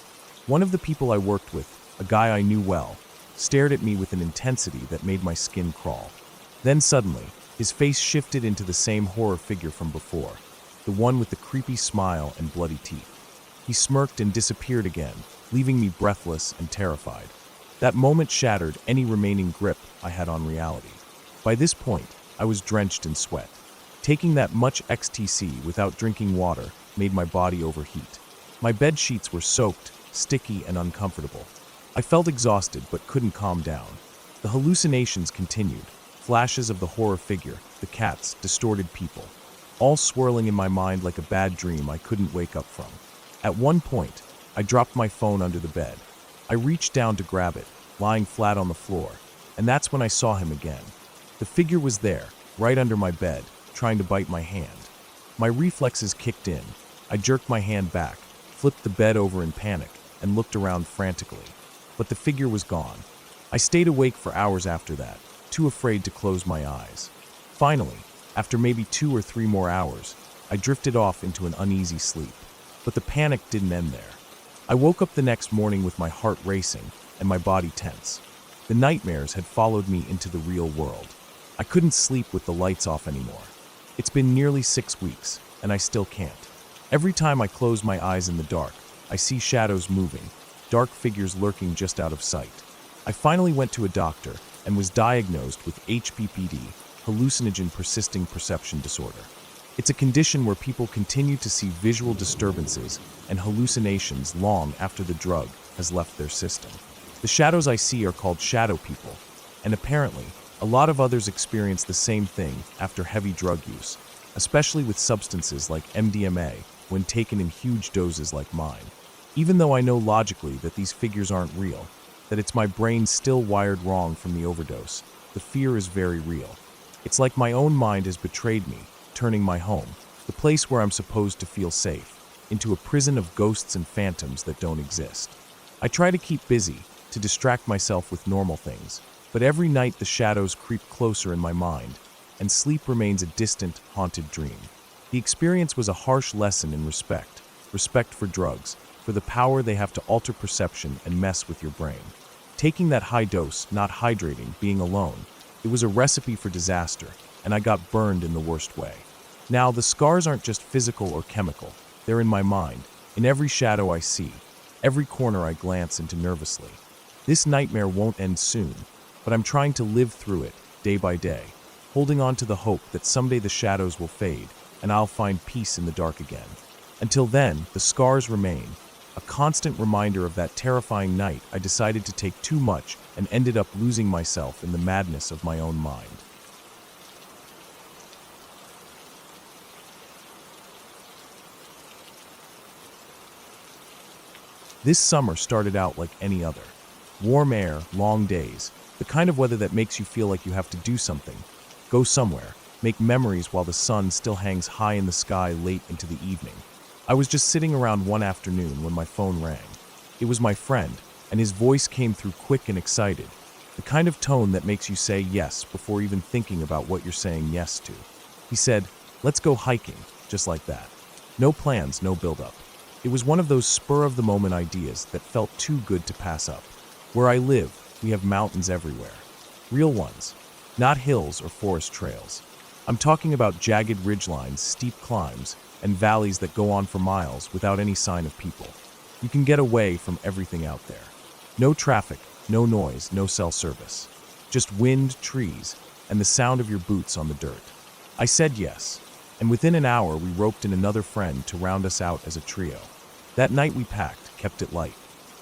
One of the people I worked with, a guy I knew well, stared at me with an intensity that made my skin crawl. Then suddenly, his face shifted into the same horror figure from before, the one with the creepy smile and bloody teeth. He smirked and disappeared again, leaving me breathless and terrified. That moment shattered any remaining grip I had on reality. By this point, I was drenched in sweat. Taking that much XTC without drinking water made my body overheat. My bed sheets were soaked, sticky, and uncomfortable. I felt exhausted but couldn't calm down. The hallucinations continued, flashes of the horror figure, the cats, distorted people, all swirling in my mind like a bad dream I couldn't wake up from. At one point, I dropped my phone under the bed. I reached down to grab it, lying flat on the floor, and that's when I saw him again. The figure was there, right under my bed, trying to bite my hand. My reflexes kicked in. I jerked my hand back, flipped the bed over in panic, and looked around frantically. But the figure was gone. I stayed awake for hours after that, too afraid to close my eyes. Finally, after maybe 2 or 3 more hours, I drifted off into an uneasy sleep. But the panic didn't end there. I woke up the next morning with my heart racing and my body tense. The nightmares had followed me into the real world. I couldn't sleep with the lights off anymore. It's been nearly 6 weeks, and I still can't. Every time I close my eyes in the dark, I see shadows moving, dark figures lurking just out of sight. I finally went to a doctor and was diagnosed with HPPD, hallucinogen persisting perception disorder. It's a condition where people continue to see visual disturbances and hallucinations long after the drug has left their system. The shadows I see are called shadow people, and apparently, a lot of others experience the same thing after heavy drug use, especially with substances like MDMA when taken in huge doses like mine. Even though I know logically that these figures aren't real, that it's my brain still wired wrong from the overdose, the fear is very real. It's like my own mind has betrayed me, turning my home, the place where I'm supposed to feel safe, into a prison of ghosts and phantoms that don't exist. I try to keep busy, to distract myself with normal things, but every night the shadows creep closer in my mind, and sleep remains a distant, haunted dream. The experience was a harsh lesson in respect for drugs, for the power they have to alter perception and mess with your brain. Taking that high dose, not hydrating, being alone, it was a recipe for disaster, and I got burned in the worst way. Now, the scars aren't just physical or chemical, they're in my mind, in every shadow I see, every corner I glance into nervously. This nightmare won't end soon, but I'm trying to live through it, day by day, holding on to the hope that someday the shadows will fade, and I'll find peace in the dark again. Until then, the scars remain, a constant reminder of that terrifying night I decided to take too much and ended up losing myself in the madness of my own mind. This summer started out like any other. Warm air, long days, the kind of weather that makes you feel like you have to do something, go somewhere, make memories while the sun still hangs high in the sky late into the evening. I was just sitting around one afternoon when my phone rang. It was my friend, and his voice came through quick and excited, the kind of tone that makes you say yes before even thinking about what you're saying yes to. He said, "Let's go hiking," just like that. No plans, no build-up. It was one of those spur-of-the-moment ideas that felt too good to pass up. Where I live, we have mountains everywhere. Real ones, not hills or forest trails. I'm talking about jagged ridgelines, steep climbs, and valleys that go on for miles without any sign of people. You can get away from everything out there. No traffic, no noise, no cell service. Just wind, trees, and the sound of your boots on the dirt. I said yes, and within an hour we roped in another friend to round us out as a trio. That night we packed, kept it light.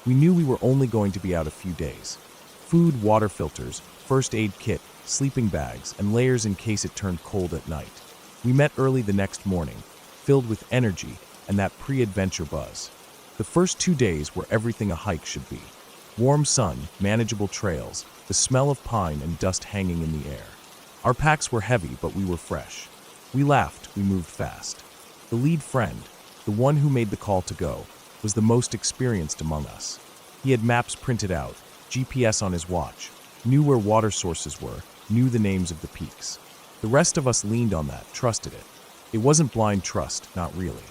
We knew we were only going to be out a few days. Food, water filters, first aid kit, sleeping bags, and layers in case it turned cold at night. We met early the next morning, filled with energy and that pre-adventure buzz. The first 2 days were everything a hike should be. Warm sun, manageable trails, the smell of pine and dust hanging in the air. Our packs were heavy, but we were fresh. We laughed, we moved fast. The lead friend, the one who made the call to go, was the most experienced among us. He had maps printed out, GPS on his watch, knew where water sources were, knew the names of the peaks. The rest of us leaned on that, trusted it. It wasn't blind trust, not really.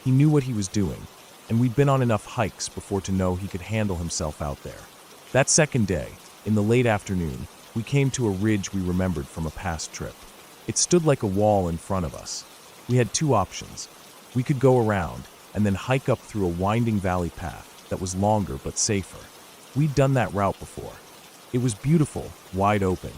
He knew what he was doing, and we'd been on enough hikes before to know he could handle himself out there. That second day, in the late afternoon, we came to a ridge we remembered from a past trip. It stood like a wall in front of us. We had two options. We could go around and then hike up through a winding valley path that was longer but safer. We'd done that route before. It was beautiful, wide open,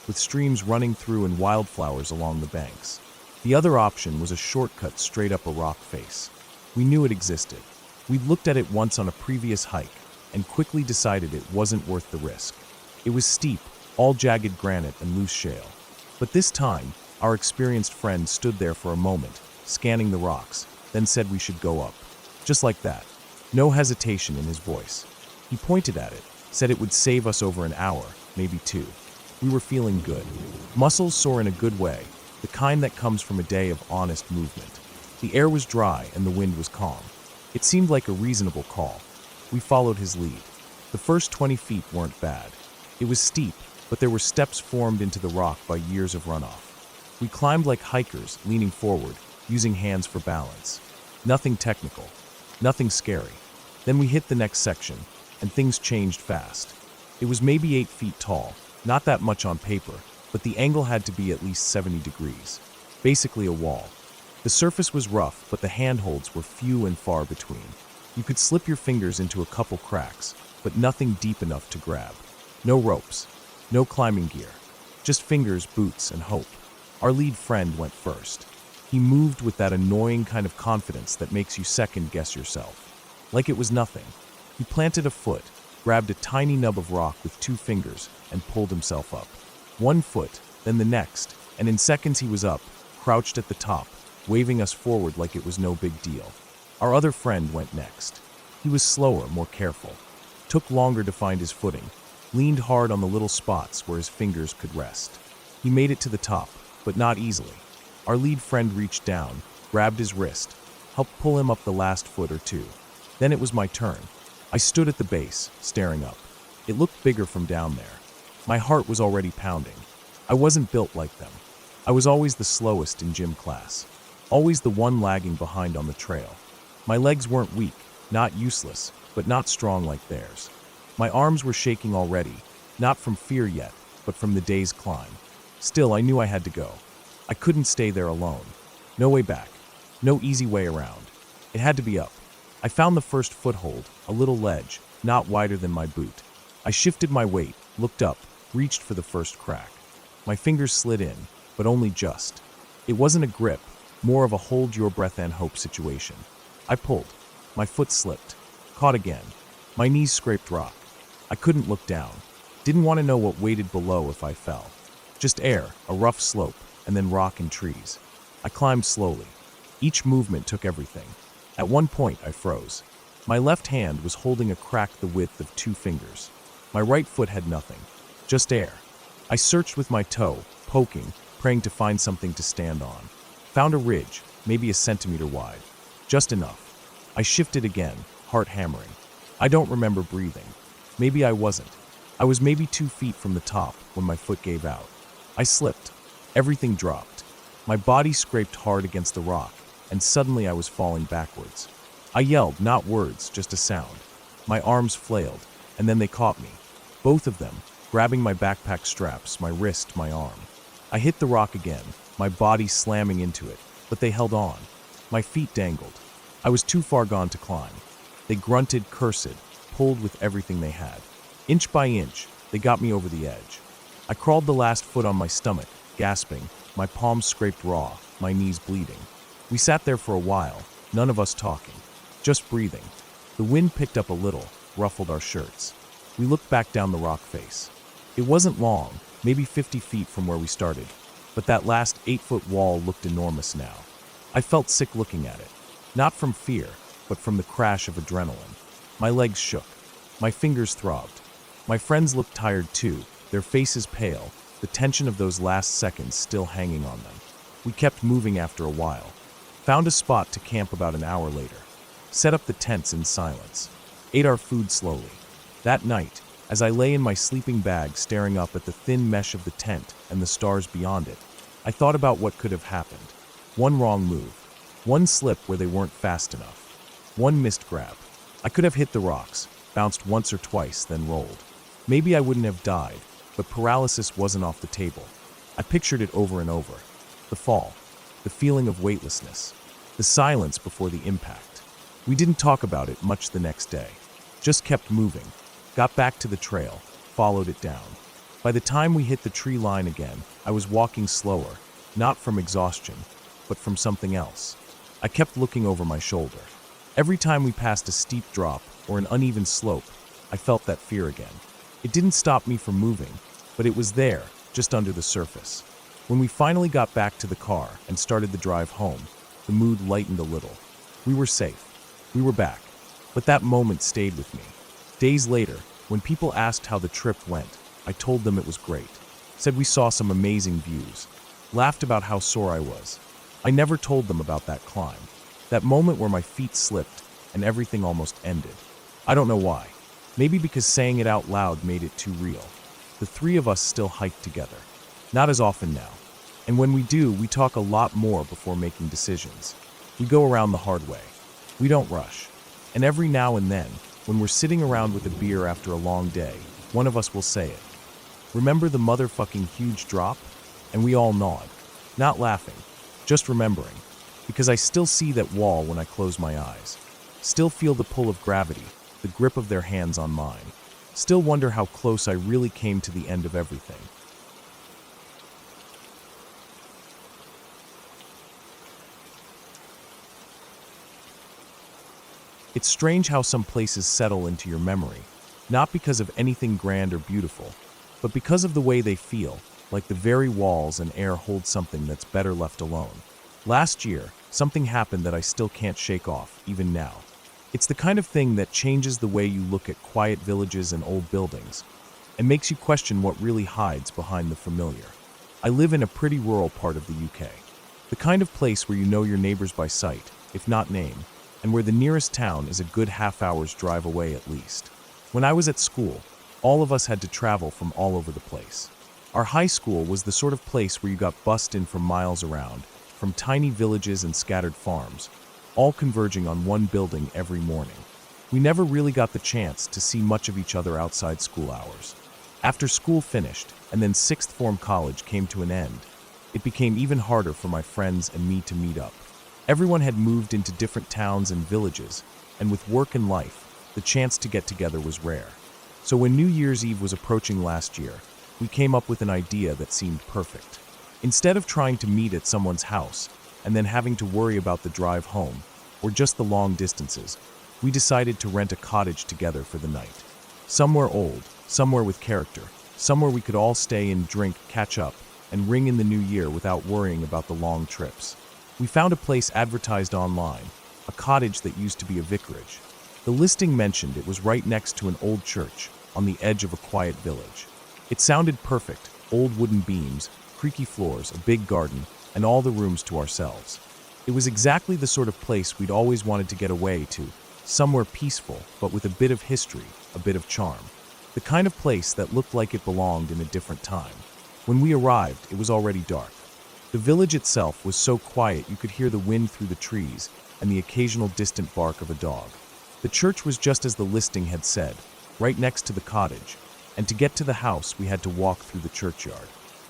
with streams running through and wildflowers along the banks. The other option was a shortcut straight up a rock face. We knew it existed. We'd looked at it once on a previous hike and quickly decided it wasn't worth the risk. It was steep, all jagged granite and loose shale. But this time, our experienced friend stood there for a moment, scanning the rocks, then said we should go up. Just like that. No hesitation in his voice. He pointed at it, said it would save us over an hour, maybe 2. We were feeling good. Muscles sore in a good way, the kind that comes from a day of honest movement. The air was dry and the wind was calm. It seemed like a reasonable call. We followed his lead. The first 20 feet weren't bad. It was steep, but there were steps formed into the rock by years of runoff. We climbed like hikers, leaning forward, using hands for balance. Nothing technical, nothing scary. Then we hit the next section, and things changed fast. It was maybe 8 feet tall, not that much on paper, but the angle had to be at least 70 degrees. Basically a wall. The surface was rough, but the handholds were few and far between. You could slip your fingers into a couple cracks, but nothing deep enough to grab. No ropes, no climbing gear, just fingers, boots, and hope. Our lead friend went first. He moved with that annoying kind of confidence that makes you second-guess yourself. Like it was nothing. He planted a foot, grabbed a tiny nub of rock with 2 fingers, and pulled himself up. 1 foot, then the next, and in seconds he was up, crouched at the top, waving us forward like it was no big deal. Our other friend went next. He was slower, more careful. Took longer to find his footing, leaned hard on the little spots where his fingers could rest. He made it to the top, but not easily. Our lead friend reached down, grabbed his wrist, helped pull him up the last foot or 2. Then it was my turn. I stood at the base, staring up. It looked bigger from down there. My heart was already pounding. I wasn't built like them. I was always the slowest in gym class. Always the one lagging behind on the trail. My legs weren't weak, not useless, but not strong like theirs. My arms were shaking already, not from fear yet, but from the day's climb. Still, I knew I had to go. I couldn't stay there alone. No way back. No easy way around. It had to be up. I found the first foothold, a little ledge, not wider than my boot. I shifted my weight, looked up, reached for the first crack. My fingers slid in, but only just. It wasn't a grip, more of a hold your breath and hope situation. I pulled. My foot slipped. Caught again. My knees scraped rock. I couldn't look down. Didn't want to know what waited below if I fell. Just air, a rough slope, and then rock and trees. I climbed slowly. Each movement took everything. At one point, I froze. My left hand was holding a crack the width of 2 fingers. My right foot had nothing. Just air. I searched with my toe, poking, praying to find something to stand on. Found a ridge, maybe a centimeter wide. Just enough. I shifted again, heart hammering. I don't remember breathing. Maybe I wasn't. I was maybe 2 feet from the top when my foot gave out. I slipped. Everything dropped. My body scraped hard against the rock, and suddenly I was falling backwards. I yelled, not words, just a sound. My arms flailed, and then they caught me. Both of them, grabbing my backpack straps, my wrist, my arm. I hit the rock again, my body slamming into it, but they held on. My feet dangled. I was too far gone to climb. They grunted, cursed, pulled with everything they had. Inch by inch, they got me over the edge. I crawled the last foot on my stomach, gasping, my palms scraped raw, my knees bleeding. We sat there for a while, none of us talking, just breathing. The wind picked up a little, ruffled our shirts. We looked back down the rock face. It wasn't long, maybe 50 feet from where we started, but that last 8-foot wall looked enormous now. I felt sick looking at it, not from fear, but from the crash of adrenaline. My legs shook. My fingers throbbed. My friends looked tired too, their faces pale, the tension of those last seconds still hanging on them. We kept moving after a while. Found a spot to camp about an hour later. Set up the tents in silence. Ate our food slowly. That night, as I lay in my sleeping bag staring up at the thin mesh of the tent and the stars beyond it, I thought about what could have happened. One wrong move. One slip where they weren't fast enough. One missed grab. I could have hit the rocks, bounced once or twice, then rolled. Maybe I wouldn't have died, but paralysis wasn't off the table. I pictured it over and over. The fall, the feeling of weightlessness, the silence before the impact. We didn't talk about it much the next day. Just kept moving. Got back to the trail, followed it down. By the time we hit the tree line again, I was walking slower, not from exhaustion, but from something else. I kept looking over my shoulder. Every time we passed a steep drop or an uneven slope, I felt that fear again. It didn't stop me from moving, but it was there, just under the surface. When we finally got back to the car and started the drive home, the mood lightened a little. We were safe. We were back. But that moment stayed with me. Days later, when people asked how the trip went, I told them it was great. Said we saw some amazing views. Laughed about how sore I was. I never told them about that climb. That moment where my feet slipped and everything almost ended. I don't know why. Maybe because saying it out loud made it too real. The three of us still hike together. Not as often now. And when we do, we talk a lot more before making decisions. We go around the hard way. We don't rush. And every now and then, when we're sitting around with a beer after a long day, one of us will say it. Remember the motherfucking huge drop? And we all nod. Not laughing, just remembering. Because I still see that wall when I close my eyes. Still feel the pull of gravity, the grip of their hands on mine. Still wonder how close I really came to the end of everything. It's strange how some places settle into your memory, not because of anything grand or beautiful, but because of the way they feel, like the very walls and air hold something that's better left alone. Last year, something happened that I still can't shake off, even now. It's the kind of thing that changes the way you look at quiet villages and old buildings, and makes you question what really hides behind the familiar. I live in a pretty rural part of the UK. The kind of place where you know your neighbors by sight, if not name, and where the nearest town is a good half-hour's drive away at least. When I was at school, all of us had to travel from all over the place. Our high school was the sort of place where you got bussed in from miles around, from tiny villages and scattered farms, all converging on one building every morning. We never really got the chance to see much of each other outside school hours. After school finished, and then sixth form college came to an end, it became even harder for my friends and me to meet up. Everyone had moved into different towns and villages, and with work and life, the chance to get together was rare. So when New Year's Eve was approaching last year, we came up with an idea that seemed perfect. Instead of trying to meet at someone's house, and then having to worry about the drive home, or just the long distances, we decided to rent a cottage together for the night. Somewhere old, somewhere with character, somewhere we could all stay and drink, catch up, and ring in the new year without worrying about the long trips. We found a place advertised online, a cottage that used to be a vicarage. The listing mentioned it was right next to an old church, on the edge of a quiet village. It sounded perfect, old wooden beams, creaky floors, a big garden, and all the rooms to ourselves. It was exactly the sort of place we'd always wanted to get away to, somewhere peaceful, but with a bit of history, a bit of charm. The kind of place that looked like it belonged in a different time. When we arrived, it was already dark. The village itself was so quiet you could hear the wind through the trees and the occasional distant bark of a dog. The church was just as the listing had said, right next to the cottage, and to get to the house we had to walk through the churchyard.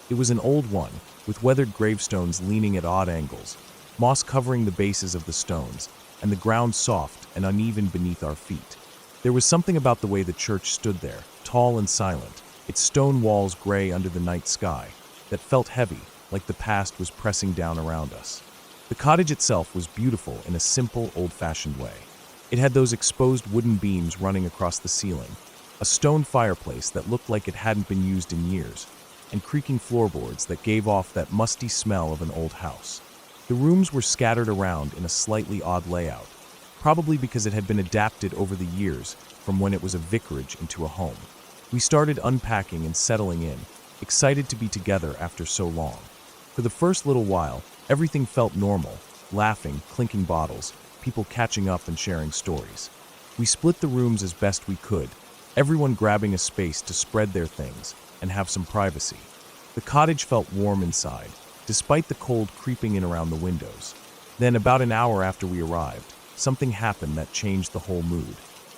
It was an old one, with weathered gravestones leaning at odd angles, moss covering the bases of the stones, and the ground soft and uneven beneath our feet. There was something about the way the church stood there, tall and silent, its stone walls gray under the night sky, that felt heavy, like the past was pressing down around us. The cottage itself was beautiful in a simple, old-fashioned way. It had those exposed wooden beams running across the ceiling, a stone fireplace that looked like it hadn't been used in years, and creaking floorboards that gave off that musty smell of an old house. The rooms were scattered around in a slightly odd layout, probably because it had been adapted over the years from when it was a vicarage into a home. We started unpacking and settling in, excited to be together after so long. For the first little while, everything felt normal, laughing, clinking bottles, people catching up and sharing stories. We split the rooms as best we could, everyone grabbing a space to spread their things and have some privacy. The cottage felt warm inside, despite the cold creeping in around the windows. Then, about an hour after we arrived, something happened that changed the whole mood.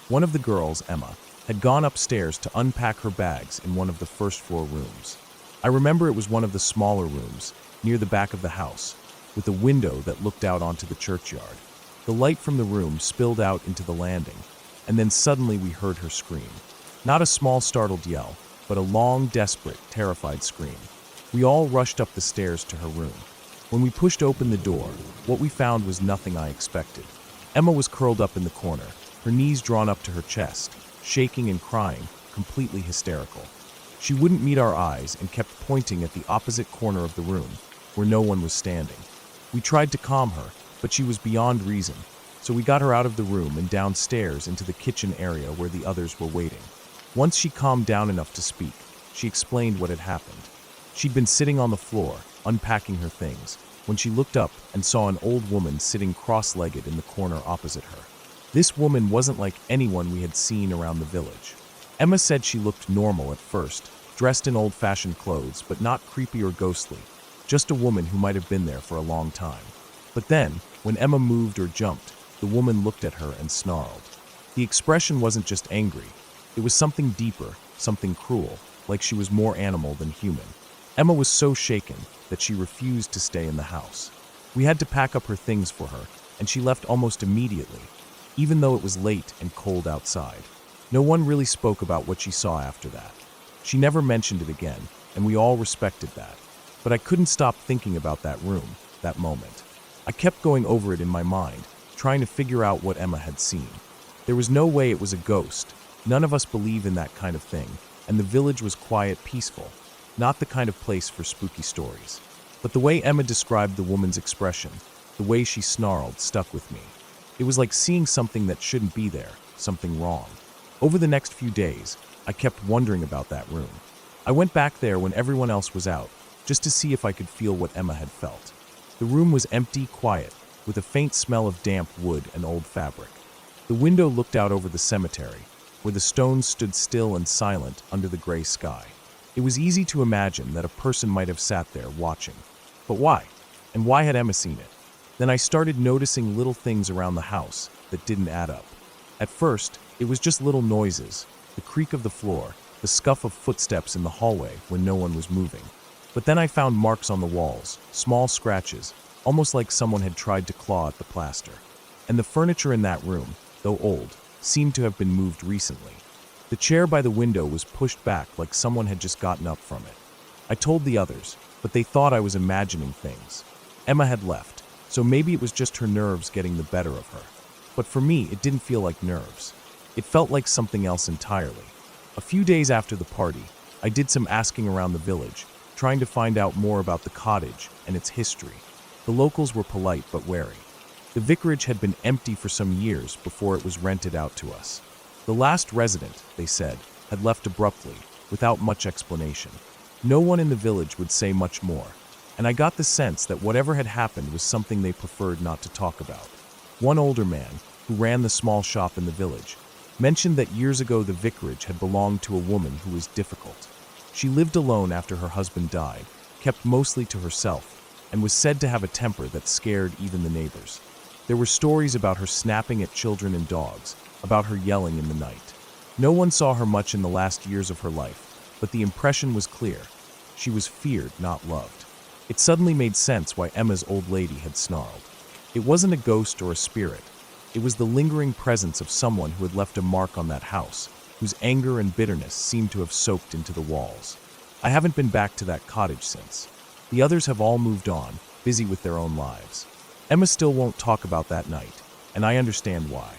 One of the girls, Emma, had gone upstairs to unpack her bags in one of the first-floor rooms. I remember it was one of the smaller rooms, near the back of the house, with a window that looked out onto the churchyard. The light from the room spilled out into the landing, and then suddenly we heard her scream. Not a small startled yell, but a long, desperate, terrified scream. We all rushed up the stairs to her room. When we pushed open the door, what we found was nothing I expected. Emma was curled up in the corner, her knees drawn up to her chest, shaking and crying, completely hysterical. She wouldn't meet our eyes and kept pointing at the opposite corner of the room, where no one was standing. We tried to calm her, but she was beyond reason, so we got her out of the room and downstairs into the kitchen area where the others were waiting. Once she calmed down enough to speak, she explained what had happened. She'd been sitting on the floor, unpacking her things, when she looked up and saw an old woman sitting cross-legged in the corner opposite her. This woman wasn't like anyone we had seen around the village. Emma said she looked normal at first, dressed in old-fashioned clothes, but not creepy or ghostly, just a woman who might have been there for a long time. But then, when Emma moved or jumped, the woman looked at her and snarled. The expression wasn't just angry. It was something deeper, something cruel, like she was more animal than human. Emma was so shaken that she refused to stay in the house. We had to pack up her things for her, and she left almost immediately, even though it was late and cold outside. No one really spoke about what she saw after that. She never mentioned it again, and we all respected that. But I couldn't stop thinking about that room, that moment. I kept going over it in my mind, trying to figure out what Emma had seen. There was no way it was a ghost. None of us believe in that kind of thing, and the village was quiet, peaceful, not the kind of place for spooky stories. But the way Emma described the woman's expression, the way she snarled, stuck with me. It was like seeing something that shouldn't be there, something wrong. Over the next few days, I kept wondering about that room. I went back there when everyone else was out, just to see if I could feel what Emma had felt. The room was empty, quiet, with a faint smell of damp wood and old fabric. The window looked out over the cemetery, where the stones stood still and silent under the gray sky. It was easy to imagine that a person might have sat there watching. But why? And why had Emma seen it? Then I started noticing little things around the house that didn't add up. At first, it was just little noises, the creak of the floor, the scuff of footsteps in the hallway when no one was moving. But then I found marks on the walls, small scratches, almost like someone had tried to claw at the plaster. And the furniture in that room, though old, seemed to have been moved recently. The chair by the window was pushed back like someone had just gotten up from it. I told the others, but they thought I was imagining things. Emma had left, so maybe it was just her nerves getting the better of her. But for me, it didn't feel like nerves. It felt like something else entirely. A few days after the party, I did some asking around the village, trying to find out more about the cottage and its history. The locals were polite but wary. The vicarage had been empty for some years before it was rented out to us. The last resident, they said, had left abruptly, without much explanation. No one in the village would say much more, and I got the sense that whatever had happened was something they preferred not to talk about. One older man, who ran the small shop in the village, mentioned that years ago the vicarage had belonged to a woman who was difficult. She lived alone after her husband died, kept mostly to herself, and was said to have a temper that scared even the neighbors. There were stories about her snapping at children and dogs, about her yelling in the night. No one saw her much in the last years of her life, but the impression was clear. She was feared, not loved. It suddenly made sense why Emma's old lady had snarled. It wasn't a ghost or a spirit. It was the lingering presence of someone who had left a mark on that house, whose anger and bitterness seemed to have soaked into the walls. I haven't been back to that cottage since. The others have all moved on, busy with their own lives. Emma still won't talk about that night, and I understand why.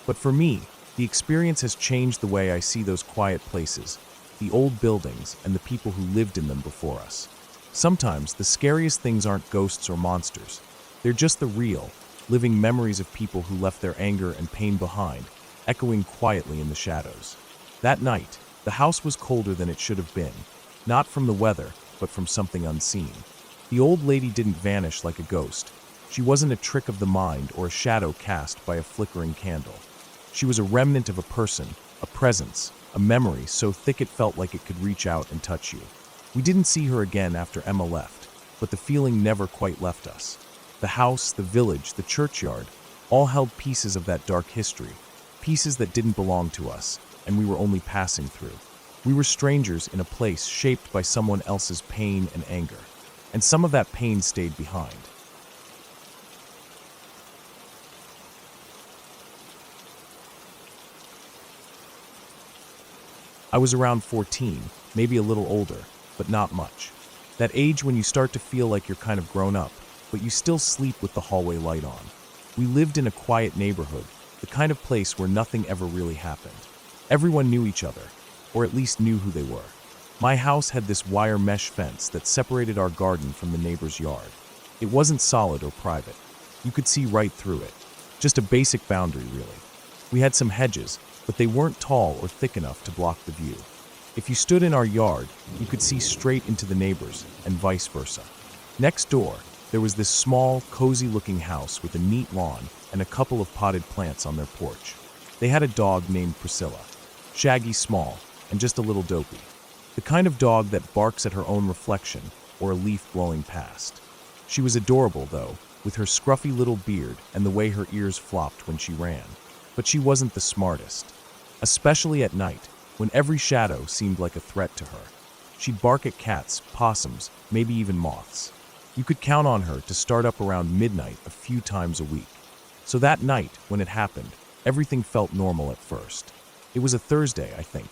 But for me, the experience has changed the way I see those quiet places, the old buildings, and the people who lived in them before us. Sometimes the scariest things aren't ghosts or monsters. They're just the real, living memories of people who left their anger and pain behind, echoing quietly in the shadows. That night, the house was colder than it should have been, not from the weather, but from something unseen. The old lady didn't vanish like a ghost. She wasn't a trick of the mind or a shadow cast by a flickering candle. She was a remnant of a person, a presence, a memory so thick it felt like it could reach out and touch you. We didn't see her again after Emma left, but the feeling never quite left us. The house, the village, the churchyard, all held pieces of that dark history, pieces that didn't belong to us, and we were only passing through. We were strangers in a place shaped by someone else's pain and anger, and some of that pain stayed behind. I was around 14, maybe a little older, but not much. That age when you start to feel like you're kind of grown up, but you still sleep with the hallway light on. We lived in a quiet neighborhood, the kind of place where nothing ever really happened. Everyone knew each other, or at least knew who they were. My house had this wire mesh fence that separated our garden from the neighbor's yard. It wasn't solid or private. You could see right through it. Just a basic boundary, really. We had some hedges, but they weren't tall or thick enough to block the view. If you stood in our yard, you could see straight into the neighbors, and vice versa. Next door, there was this small, cozy-looking house with a neat lawn and a couple of potted plants on their porch. They had a dog named Priscilla, shaggy, small, and just a little dopey. The kind of dog that barks at her own reflection or a leaf blowing past. She was adorable, though, with her scruffy little beard and the way her ears flopped when she ran. But she wasn't the smartest, especially at night, when every shadow seemed like a threat to her. She'd bark at cats, possums, maybe even moths. You could count on her to start up around midnight a few times a week. So that night, when it happened, everything felt normal at first. It was a Thursday, I think.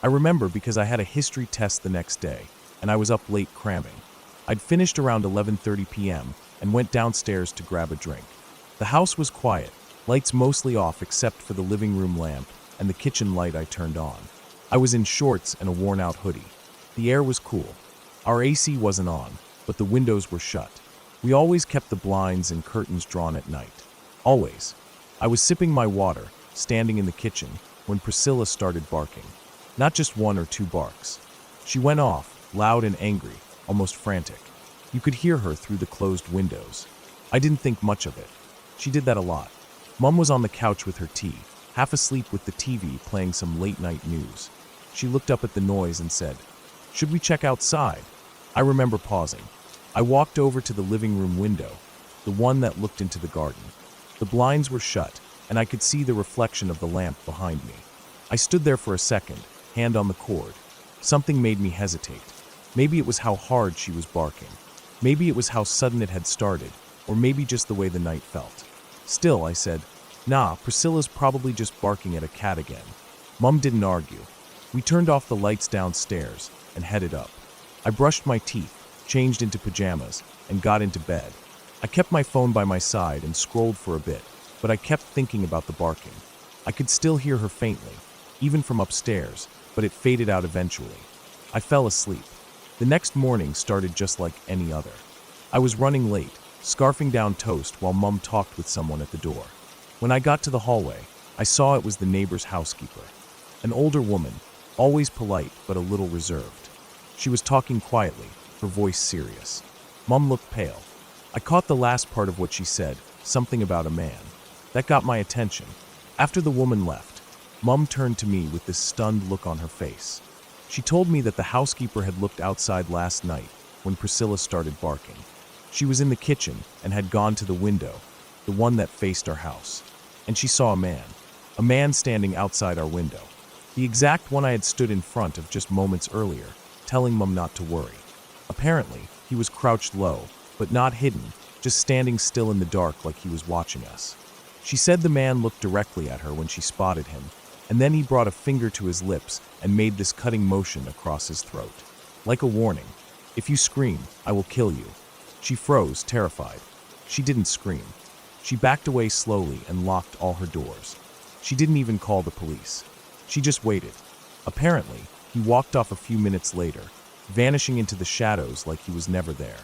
I remember because I had a history test the next day, and I was up late cramming. I'd finished around 11:30 p.m. and went downstairs to grab a drink. The house was quiet, lights mostly off except for the living room lamp and the kitchen light I turned on. I was in shorts and a worn-out hoodie. The air was cool. Our AC wasn't on, but the windows were shut. We always kept the blinds and curtains drawn at night. Always. I was sipping my water, standing in the kitchen, when Priscilla started barking. Not just one or two barks. She went off, loud and angry, almost frantic. You could hear her through the closed windows. I didn't think much of it. She did that a lot. Mom was on the couch with her tea, half asleep with the TV playing some late-night news. She looked up at the noise and said, "Should we check outside?" I remember pausing. I walked over to the living room window, the one that looked into the garden. The blinds were shut, and I could see the reflection of the lamp behind me. I stood there for a second, hand on the cord. Something made me hesitate. Maybe it was how hard she was barking. Maybe it was how sudden it had started, or maybe just the way the night felt. Still, I said, "Nah, Priscilla's probably just barking at a cat again." Mom didn't argue. We turned off the lights downstairs and headed up. I brushed my teeth, changed into pajamas, and got into bed. I kept my phone by my side and scrolled for a bit, but I kept thinking about the barking. I could still hear her faintly, even from upstairs, but it faded out eventually. I fell asleep. The next morning started just like any other. I was running late, scarfing down toast while Mom talked with someone at the door. When I got to the hallway, I saw it was the neighbor's housekeeper. An older woman, always polite but a little reserved. She was talking quietly, her voice serious. Mom looked pale. I caught the last part of what she said, something about a man. That got my attention. After the woman left, Mom turned to me with this stunned look on her face. She told me that the housekeeper had looked outside last night when Priscilla started barking. She was in the kitchen and had gone to the window, the one that faced our house. And she saw a man standing outside our window. The exact one I had stood in front of just moments earlier, telling Mum not to worry. Apparently, he was crouched low, but not hidden, just standing still in the dark like he was watching us. She said the man looked directly at her when she spotted him, and then he brought a finger to his lips and made this cutting motion across his throat. Like a warning. If you scream, I will kill you. She froze, terrified. She didn't scream. She backed away slowly and locked all her doors. She didn't even call the police. She just waited. Apparently, he walked off a few minutes later, vanishing into the shadows like he was never there.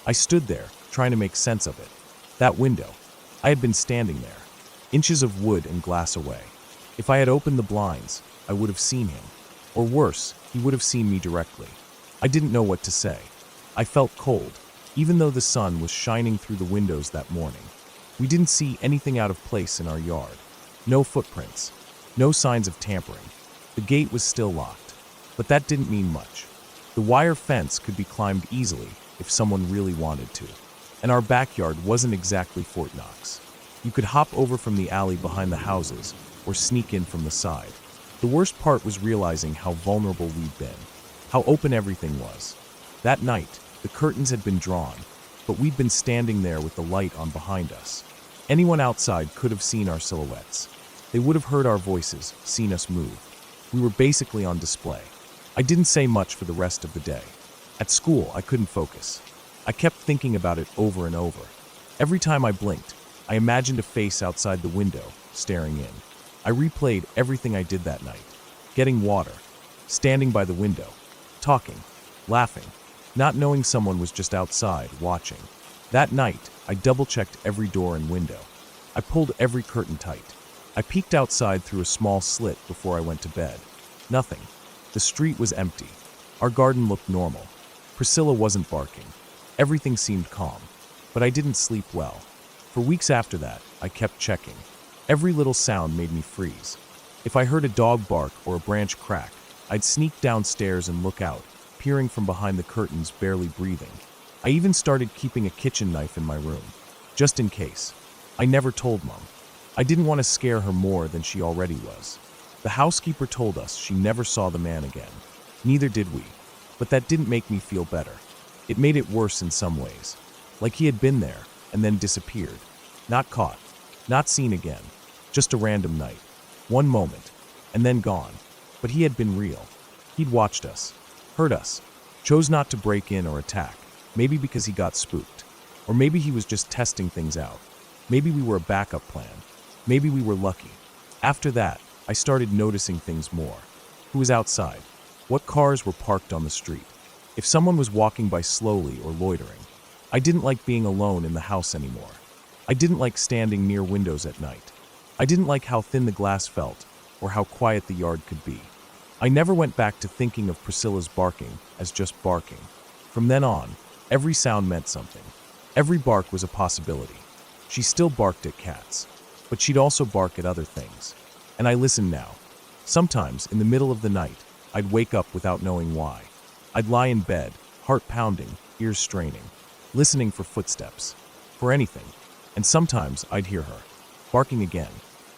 I stood there, trying to make sense of it. That window. I had been standing there, inches of wood and glass away. If I had opened the blinds, I would have seen him. Or worse, he would have seen me directly. I didn't know what to say. I felt cold, even though the sun was shining through the windows that morning. We didn't see anything out of place in our yard. No footprints. No signs of tampering. The gate was still locked. But that didn't mean much. The wire fence could be climbed easily if someone really wanted to. And our backyard wasn't exactly Fort Knox. You could hop over from the alley behind the houses or sneak in from the side. The worst part was realizing how vulnerable we'd been, how open everything was. That night, the curtains had been drawn, but we'd been standing there with the light on behind us. Anyone outside could have seen our silhouettes. They would have heard our voices, seen us move. We were basically on display. I didn't say much for the rest of the day. At school, I couldn't focus. I kept thinking about it over and over. Every time I blinked, I imagined a face outside the window, staring in. I replayed everything I did that night. Getting water, standing by the window, talking, laughing, not knowing someone was just outside, watching. That night, I double-checked every door and window. I pulled every curtain tight. I peeked outside through a small slit before I went to bed. Nothing. The street was empty. Our garden looked normal. Priscilla wasn't barking. Everything seemed calm. But I didn't sleep well. For weeks after that, I kept checking. Every little sound made me freeze. If I heard a dog bark or a branch crack, I'd sneak downstairs and look out, peering from behind the curtains, barely breathing. I even started keeping a kitchen knife in my room, just in case. I never told Mom. I didn't want to scare her more than she already was. The housekeeper told us she never saw the man again. Neither did we. But that didn't make me feel better. It made it worse in some ways. Like he had been there and then disappeared. Not caught. Not seen again. Just a random night. One moment. And then gone. But he had been real. He'd watched us. Heard us. Chose not to break in or attack. Maybe because he got spooked. Or maybe he was just testing things out. Maybe we were a backup plan. Maybe we were lucky. After that, I started noticing things more. Who was outside? What cars were parked on the street? If someone was walking by slowly or loitering. I didn't like being alone in the house anymore. I didn't like standing near windows at night. I didn't like how thin the glass felt or how quiet the yard could be. I never went back to thinking of Priscilla's barking as just barking. From then on, every sound meant something. Every bark was a possibility. She still barked at cats, but she'd also bark at other things. And I listened now. Sometimes, in the middle of the night, I'd wake up without knowing why. I'd lie in bed, heart pounding, ears straining, listening for footsteps, for anything. And sometimes I'd hear her, barking again.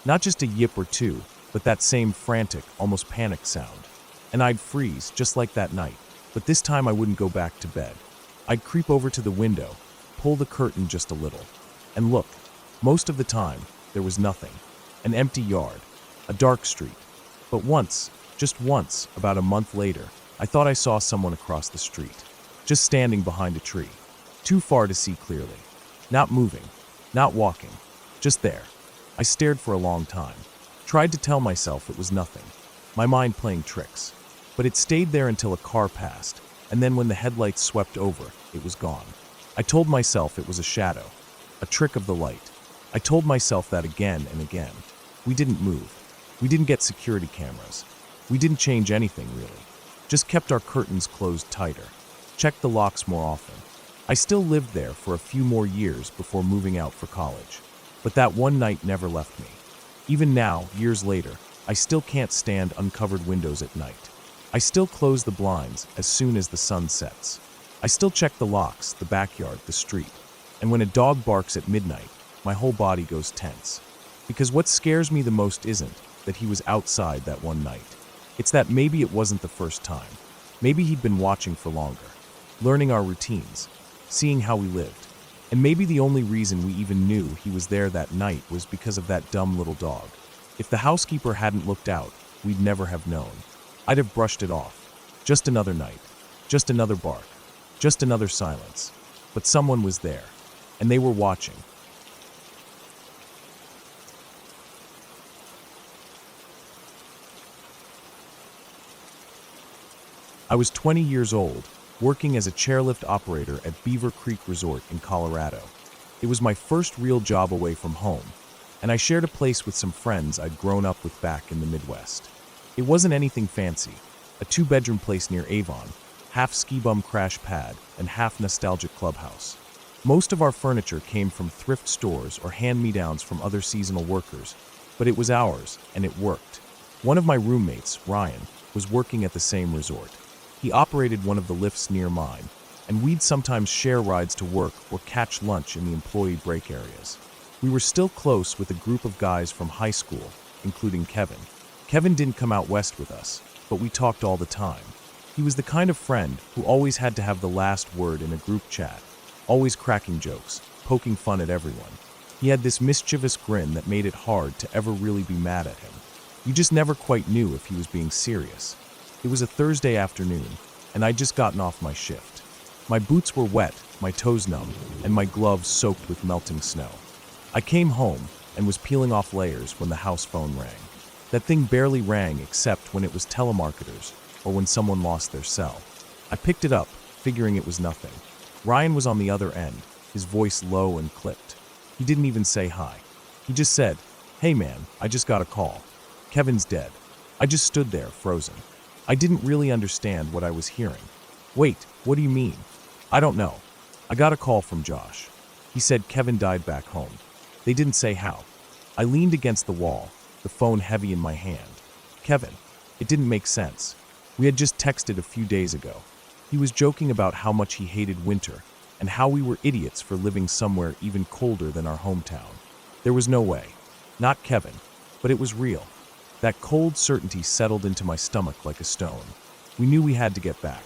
Not just a yip or two, but that same frantic, almost panicked sound. And I'd freeze, just like that night. But this time I wouldn't go back to bed. I'd creep over to the window, pull the curtain just a little, and look. Most of the time, there was nothing. An empty yard, a dark street. But once, just once, about a month later, I thought I saw someone across the street, just standing behind a tree, too far to see clearly. Not moving, not walking, just there. I stared for a long time, tried to tell myself it was nothing, my mind playing tricks. But it stayed there until a car passed, and then when the headlights swept over, it was gone. I told myself it was a shadow, a trick of the light. I told myself that again and again. We didn't move. We didn't get security cameras. We didn't change anything, really. Just kept our curtains closed tighter. Checked the locks more often. I still lived there for a few more years before moving out for college. But that one night never left me. Even now, years later, I still can't stand uncovered windows at night. I still close the blinds as soon as the sun sets. I still check the locks, the backyard, the street. And when a dog barks at midnight, my whole body goes tense. Because what scares me the most isn't that he was outside that one night. It's that maybe it wasn't the first time. Maybe he'd been watching for longer, learning our routines, seeing how we lived. And maybe the only reason we even knew he was there that night was because of that dumb little dog. If the housekeeper hadn't looked out, we'd never have known. I'd have brushed it off. Just another night. Just another bark. Just another silence. But someone was there, and they were watching. I was 20 years old, working as a chairlift operator at Beaver Creek Resort in Colorado. It was my first real job away from home, and I shared a place with some friends I'd grown up with back in the Midwest. It wasn't anything fancy, a 2-bedroom place near Avon, half ski bum crash pad and half nostalgic clubhouse. Most of our furniture came from thrift stores or hand-me-downs from other seasonal workers, but it was ours, and it worked. One of my roommates, Ryan, was working at the same resort. He operated one of the lifts near mine, and we'd sometimes share rides to work or catch lunch in the employee break areas. We were still close with a group of guys from high school, including Kevin. Kevin didn't come out west with us, but we talked all the time. He was the kind of friend who always had to have the last word in a group chat, always cracking jokes, poking fun at everyone. He had this mischievous grin that made it hard to ever really be mad at him. You just never quite knew if he was being serious. It was a Thursday afternoon, and I'd just gotten off my shift. My boots were wet, my toes numb, and my gloves soaked with melting snow. I came home and was peeling off layers when the house phone rang. That thing barely rang except when it was telemarketers or when someone lost their cell. I picked it up, figuring it was nothing. Ryan was on the other end, his voice low and clipped. He didn't even say hi. He just said, "Hey man, I just got a call. Kevin's dead." I just stood there, frozen. I didn't really understand what I was hearing. "Wait, what do you mean?" "I don't know. I got a call from Josh. He said Kevin died back home." They didn't say how. I leaned against the wall, the phone heavy in my hand. Kevin. It didn't make sense. We had just texted a few days ago. He was joking about how much he hated winter and how we were idiots for living somewhere even colder than our hometown. There was no way. Not Kevin, but it was real. That cold certainty settled into my stomach like a stone. We knew we had to get back.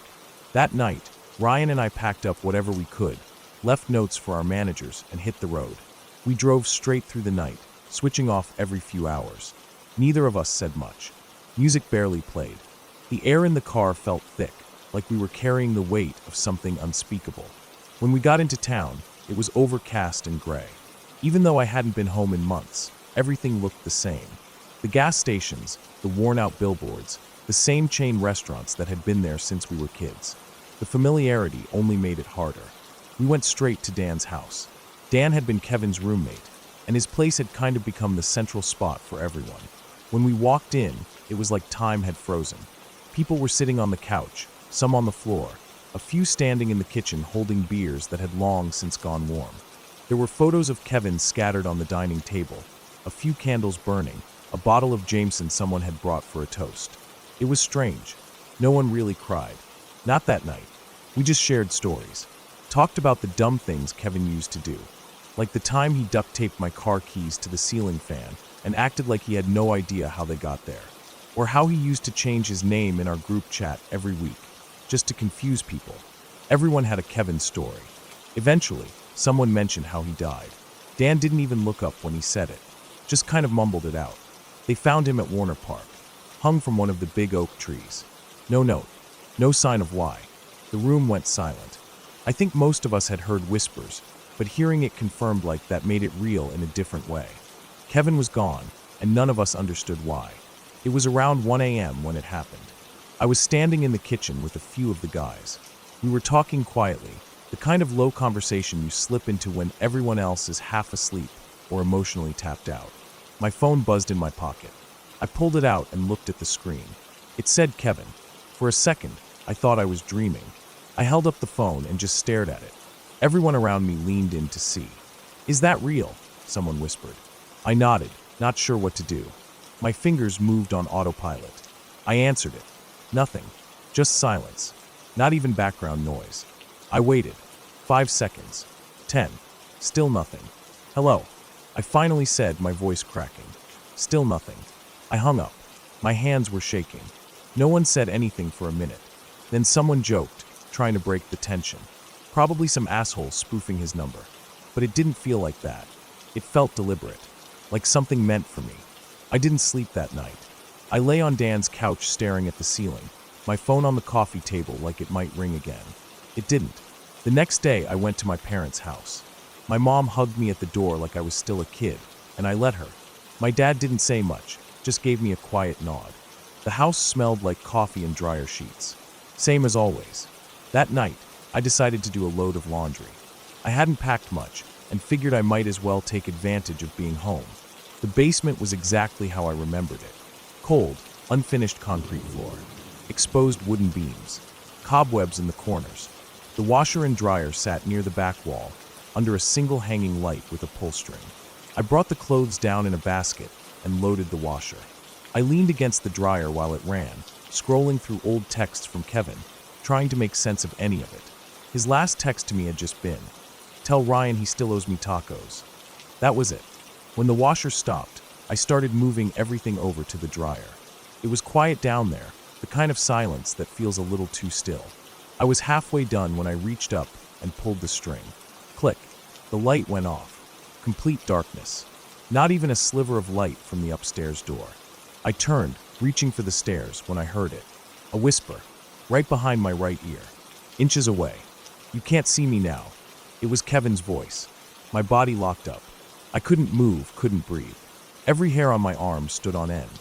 That night, Ryan and I packed up whatever we could, left notes for our managers, and hit the road. We drove straight through the night, switching off every few hours. Neither of us said much. Music barely played. The air in the car felt thick, like we were carrying the weight of something unspeakable. When we got into town, it was overcast and gray. Even though I hadn't been home in months, everything looked the same. The gas stations, the worn-out billboards, the same chain restaurants that had been there since we were kids. The familiarity only made it harder. We went straight to Dan's house. Dan had been Kevin's roommate, and his place had kind of become the central spot for everyone. When we walked in, it was like time had frozen. People were sitting on the couch, some on the floor, a few standing in the kitchen holding beers that had long since gone warm. There were photos of Kevin scattered on the dining table, a few candles burning, a bottle of Jameson someone had brought for a toast. It was strange. No one really cried. Not that night. We just shared stories. Talked about the dumb things Kevin used to do. Like the time he duct taped my car keys to the ceiling fan and acted like he had no idea how they got there. Or how he used to change his name in our group chat every week, just to confuse people. Everyone had a Kevin story. Eventually, someone mentioned how he died. Dan didn't even look up when he said it. Just kind of mumbled it out. They found him at Warner Park, hung from one of the big oak trees. No note, no sign of why. The room went silent. I think most of us had heard whispers, but hearing it confirmed like that made it real in a different way. Kevin was gone, and none of us understood why. It was around 1 a.m. when it happened. I was standing in the kitchen with a few of the guys. We were talking quietly, the kind of low conversation you slip into when everyone else is half asleep or emotionally tapped out. My phone buzzed in my pocket. I pulled it out and looked at the screen. It said Kevin. For a second, I thought I was dreaming. I held up the phone and just stared at it. Everyone around me leaned in to see. "Is that real?" someone whispered. I nodded, not sure what to do. My fingers moved on autopilot. I answered it. Nothing. Just silence. Not even background noise. I waited. 5 seconds. 10. Still nothing. Hello. I finally said, my voice cracking. Still nothing. I hung up. My hands were shaking. No one said anything for a minute. Then someone joked, trying to break the tension. Probably some asshole spoofing his number. But it didn't feel like that. It felt deliberate. Like something meant for me. I didn't sleep that night. I lay on Dan's couch staring at the ceiling, my phone on the coffee table like it might ring again. It didn't. The next day, I went to my parents' house. My mom hugged me at the door like I was still a kid, and I let her. My dad didn't say much, just gave me a quiet nod. The house smelled like coffee and dryer sheets. Same as always. That night, I decided to do a load of laundry. I hadn't packed much, and figured I might as well take advantage of being home. The basement was exactly how I remembered it. Cold, unfinished concrete floor. Exposed wooden beams. Cobwebs in the corners. The washer and dryer sat near the back wall, under a single hanging light with a pull string. I brought the clothes down in a basket and loaded the washer. I leaned against the dryer while it ran, scrolling through old texts from Kevin, trying to make sense of any of it. His last text to me had just been, "Tell Ryan he still owes me tacos." That was it. When the washer stopped, I started moving everything over to the dryer. It was quiet down there, the kind of silence that feels a little too still. I was halfway done when I reached up and pulled the string. Click. The light went off. Complete darkness. Not even a sliver of light from the upstairs door. I turned, reaching for the stairs, when I heard it. A whisper, right behind my right ear. Inches away. "You can't see me now." It was Kevin's voice. My body locked up. I couldn't move, couldn't breathe. Every hair on my arm stood on end.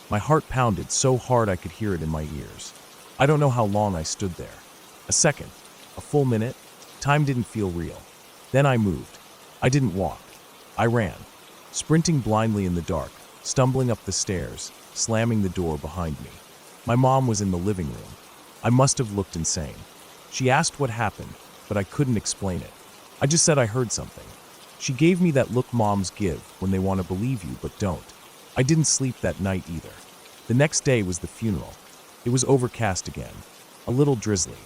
My heart pounded so hard I could hear it in my ears. I don't know how long I stood there. A second. A full minute. Time didn't feel real. Then I moved. I didn't walk. I ran. Sprinting blindly in the dark, stumbling up the stairs, slamming the door behind me. My mom was in the living room. I must have looked insane. She asked what happened, but I couldn't explain it. I just said I heard something. She gave me that look moms give when they want to believe you but don't. I didn't sleep that night either. The next day was the funeral. It was overcast again. A little drizzly.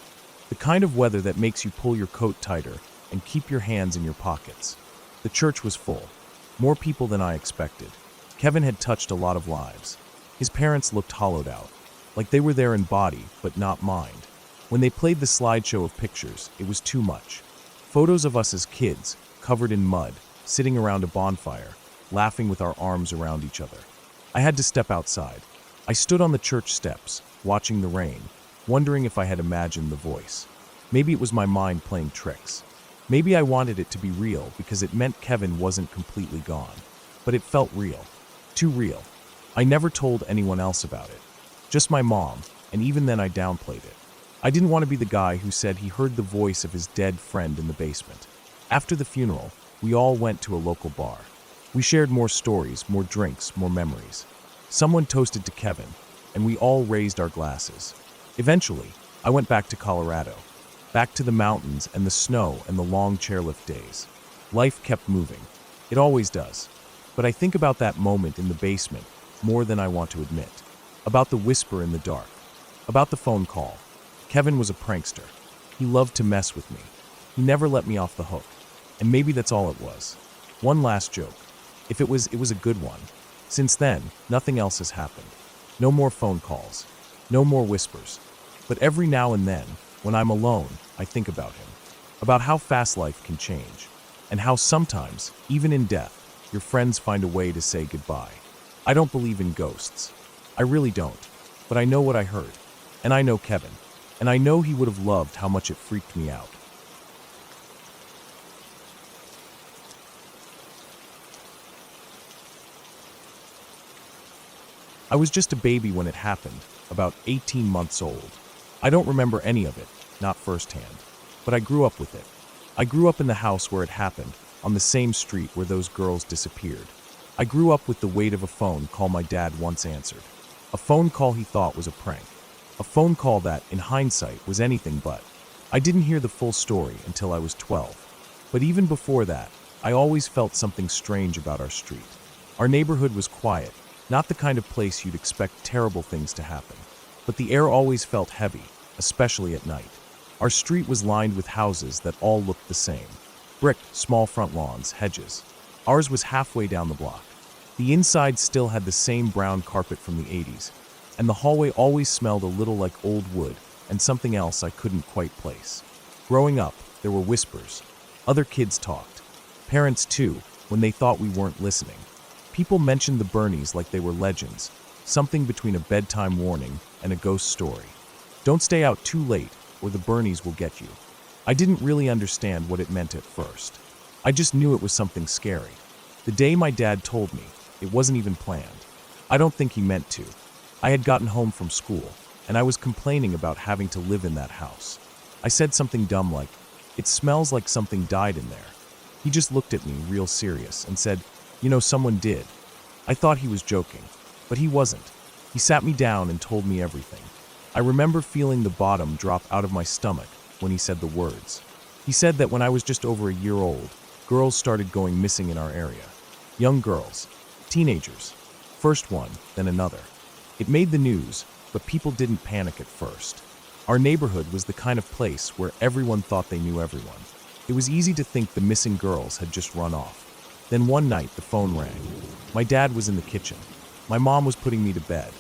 The kind of weather that makes you pull your coat tighter and keep your hands in your pockets. The church was full. More people than I expected. Kevin had touched a lot of lives. His parents looked hollowed out, like they were there in body but not mind. When they played the slideshow of pictures, it was too much. Photos of us as kids, covered in mud, sitting around a bonfire, laughing with our arms around each other. I had to step outside. I stood on the church steps, watching the rain, wondering if I had imagined the voice. Maybe it was my mind playing tricks. Maybe I wanted it to be real because it meant Kevin wasn't completely gone. But it felt real. Too real. I never told anyone else about it. Just my mom, and even then I downplayed it. I didn't want to be the guy who said he heard the voice of his dead friend in the basement. After the funeral, we all went to a local bar. We shared more stories, more drinks, more memories. Someone toasted to Kevin, and we all raised our glasses. Eventually, I went back to Colorado. Back to the mountains and the snow and the long chairlift days. Life kept moving. It always does. But I think about that moment in the basement more than I want to admit. About the whisper in the dark. About the phone call. Kevin was a prankster. He loved to mess with me. He never let me off the hook. And maybe that's all it was. One last joke. If it was a good one. Since then, nothing else has happened. No more phone calls. No more whispers. But every now and then, when I'm alone, I think about him. About how fast life can change. And how sometimes, even in death, your friends find a way to say goodbye. I don't believe in ghosts. I really don't. But I know what I heard. And I know Kevin. And I know he would have loved how much it freaked me out. I was just a baby when it happened, about 18 months old. I don't remember any of it, not firsthand. But I grew up with it. I grew up in the house where it happened, on the same street where those girls disappeared. I grew up with the weight of a phone call my dad once answered. A phone call he thought was a prank. A phone call that, in hindsight, was anything but. I didn't hear the full story until I was 12. But even before that, I always felt something strange about our street. Our neighborhood was quiet, not the kind of place you'd expect terrible things to happen. But the air always felt heavy, especially at night. Our street was lined with houses that all looked the same. Brick, small front lawns, hedges. Ours was halfway down the block. The inside still had the same brown carpet from the 80s, and the hallway always smelled a little like old wood and something else I couldn't quite place. Growing up, there were whispers. Other kids talked. Parents too, when they thought we weren't listening. People mentioned the Bernies like they were legends, something between a bedtime warning and a ghost story. Don't stay out too late, or the Bernies will get you. I didn't really understand what it meant at first. I just knew it was something scary. The day my dad told me, it wasn't even planned. I don't think he meant to. I had gotten home from school, and I was complaining about having to live in that house. I said something dumb like, "It smells like something died in there." He just looked at me real serious and said, "You know, someone did." I thought he was joking, but he wasn't. He sat me down and told me everything. I remember feeling the bottom drop out of my stomach when he said the words. He said that when I was just over a year old, girls started going missing in our area. Young girls, teenagers. First one, then another. It made the news, but people didn't panic at first. Our neighborhood was the kind of place where everyone thought they knew everyone. It was easy to think the missing girls had just run off. Then one night the phone rang. My dad was in the kitchen. My mom was putting me to bed.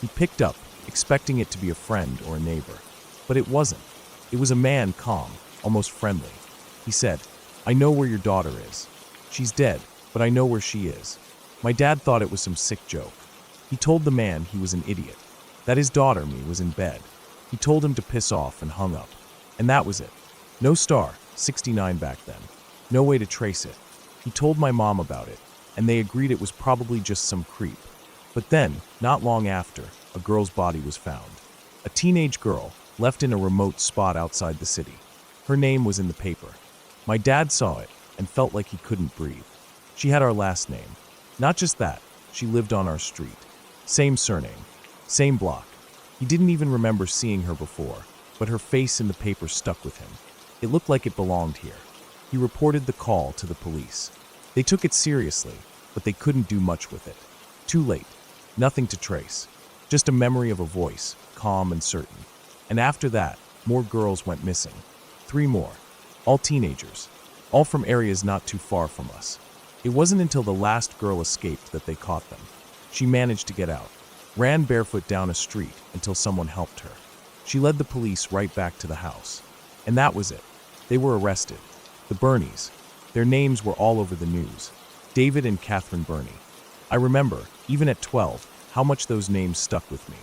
He picked up, expecting it to be a friend or a neighbor. But it wasn't. It was a man, calm, almost friendly. He said, "I know where your daughter is. She's dead, but I know where she is." My dad thought it was some sick joke. He told the man he was an idiot, that his daughter, me, was in bed. He told him to piss off and hung up. And that was it. No star, 69 back then. No way to trace it. He told my mom about it, and they agreed it was probably just some creep. But then, not long after, a girl's body was found. A teenage girl, left in a remote spot outside the city. Her name was in the paper. My dad saw it and felt like he couldn't breathe. She had our last name. Not just that, she lived on our street. Same surname, same block. He didn't even remember seeing her before, but her face in the paper stuck with him. It looked like it belonged here. He reported the call to the police. They took it seriously, but they couldn't do much with it. Too late. Nothing to trace. Just a memory of a voice, calm and certain. And after that, more girls went missing. 3 more. All teenagers. All from areas not too far from us. It wasn't until the last girl escaped that they caught them. She managed to get out. Ran barefoot down a street until someone helped her. She led the police right back to the house. And that was it. They were arrested. The Bernies. Their names were all over the news. David and Catherine Burney. I remember, even at 12, how much those names stuck with me.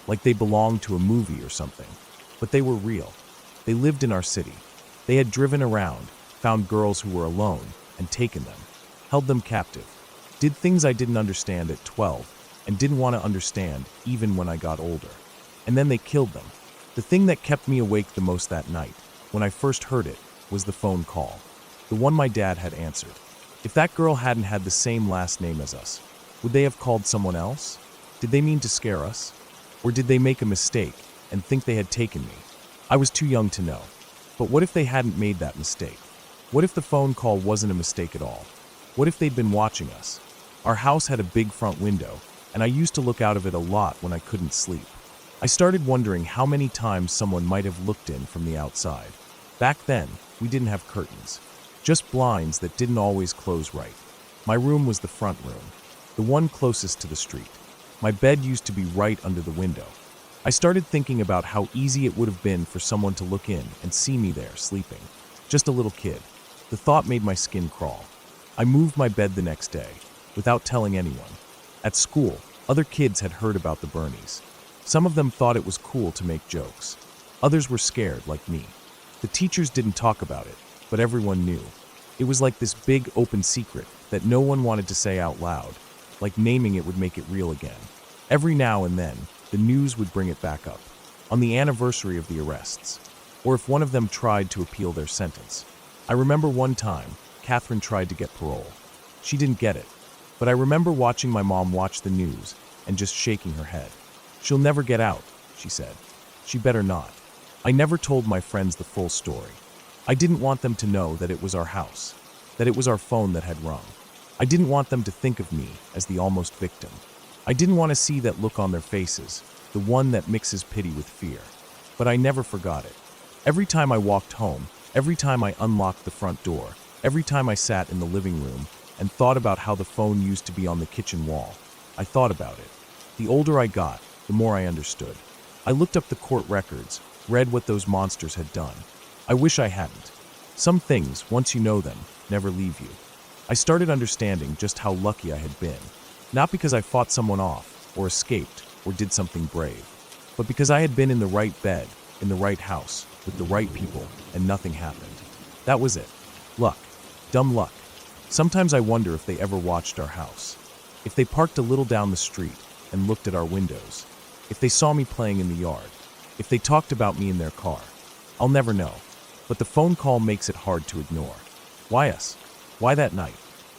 Like they belonged to a movie or something. But they were real. They lived in our city. They had driven around, found girls who were alone, and taken them. Held them captive. Did things I didn't understand at 12, and didn't want to understand even when I got older. And then they killed them. The thing that kept me awake the most that night, when I first heard it, was the phone call. The one my dad had answered. If that girl hadn't had the same last name as us, would they have called someone else? Did they mean to scare us? Or did they make a mistake and think they had taken me? I was too young to know. But what if they hadn't made that mistake? What if the phone call wasn't a mistake at all? What if they'd been watching us? Our house had a big front window, and I used to look out of it a lot when I couldn't sleep. I started wondering how many times someone might have looked in from the outside. Back then, we didn't have curtains. Just blinds that didn't always close right. My room was the front room, the one closest to the street. My bed used to be right under the window. I started thinking about how easy it would have been for someone to look in and see me there sleeping. Just a little kid. The thought made my skin crawl. I moved my bed the next day, without telling anyone. At school, other kids had heard about the Bernies. Some of them thought it was cool to make jokes. Others were scared, like me. The teachers didn't talk about it, but everyone knew. It was like this big open secret that no one wanted to say out loud, like naming it would make it real again. Every now and then, the news would bring it back up, on the anniversary of the arrests, or if one of them tried to appeal their sentence. I remember one time, Catherine tried to get parole. She didn't get it, but I remember watching my mom watch the news and just shaking her head. "She'll never get out," she said. "She better not." I never told my friends the full story. I didn't want them to know that it was our house, that it was our phone that had rung. I didn't want them to think of me as the almost victim. I didn't want to see that look on their faces, the one that mixes pity with fear. But I never forgot it. Every time I walked home, every time I unlocked the front door, every time I sat in the living room and thought about how the phone used to be on the kitchen wall, I thought about it. The older I got, the more I understood. I looked up the court records, read what those monsters had done. I wish I hadn't. Some things, once you know them, never leave you. I started understanding just how lucky I had been. Not because I fought someone off, or escaped, or did something brave, but because I had been in the right bed, in the right house, with the right people, and nothing happened. That was it. Luck. Dumb luck. Sometimes I wonder if they ever watched our house. If they parked a little down the street and looked at our windows. If they saw me playing in the yard. If they talked about me in their car. I'll never know. But the phone call makes it hard to ignore. Why us? Why that night?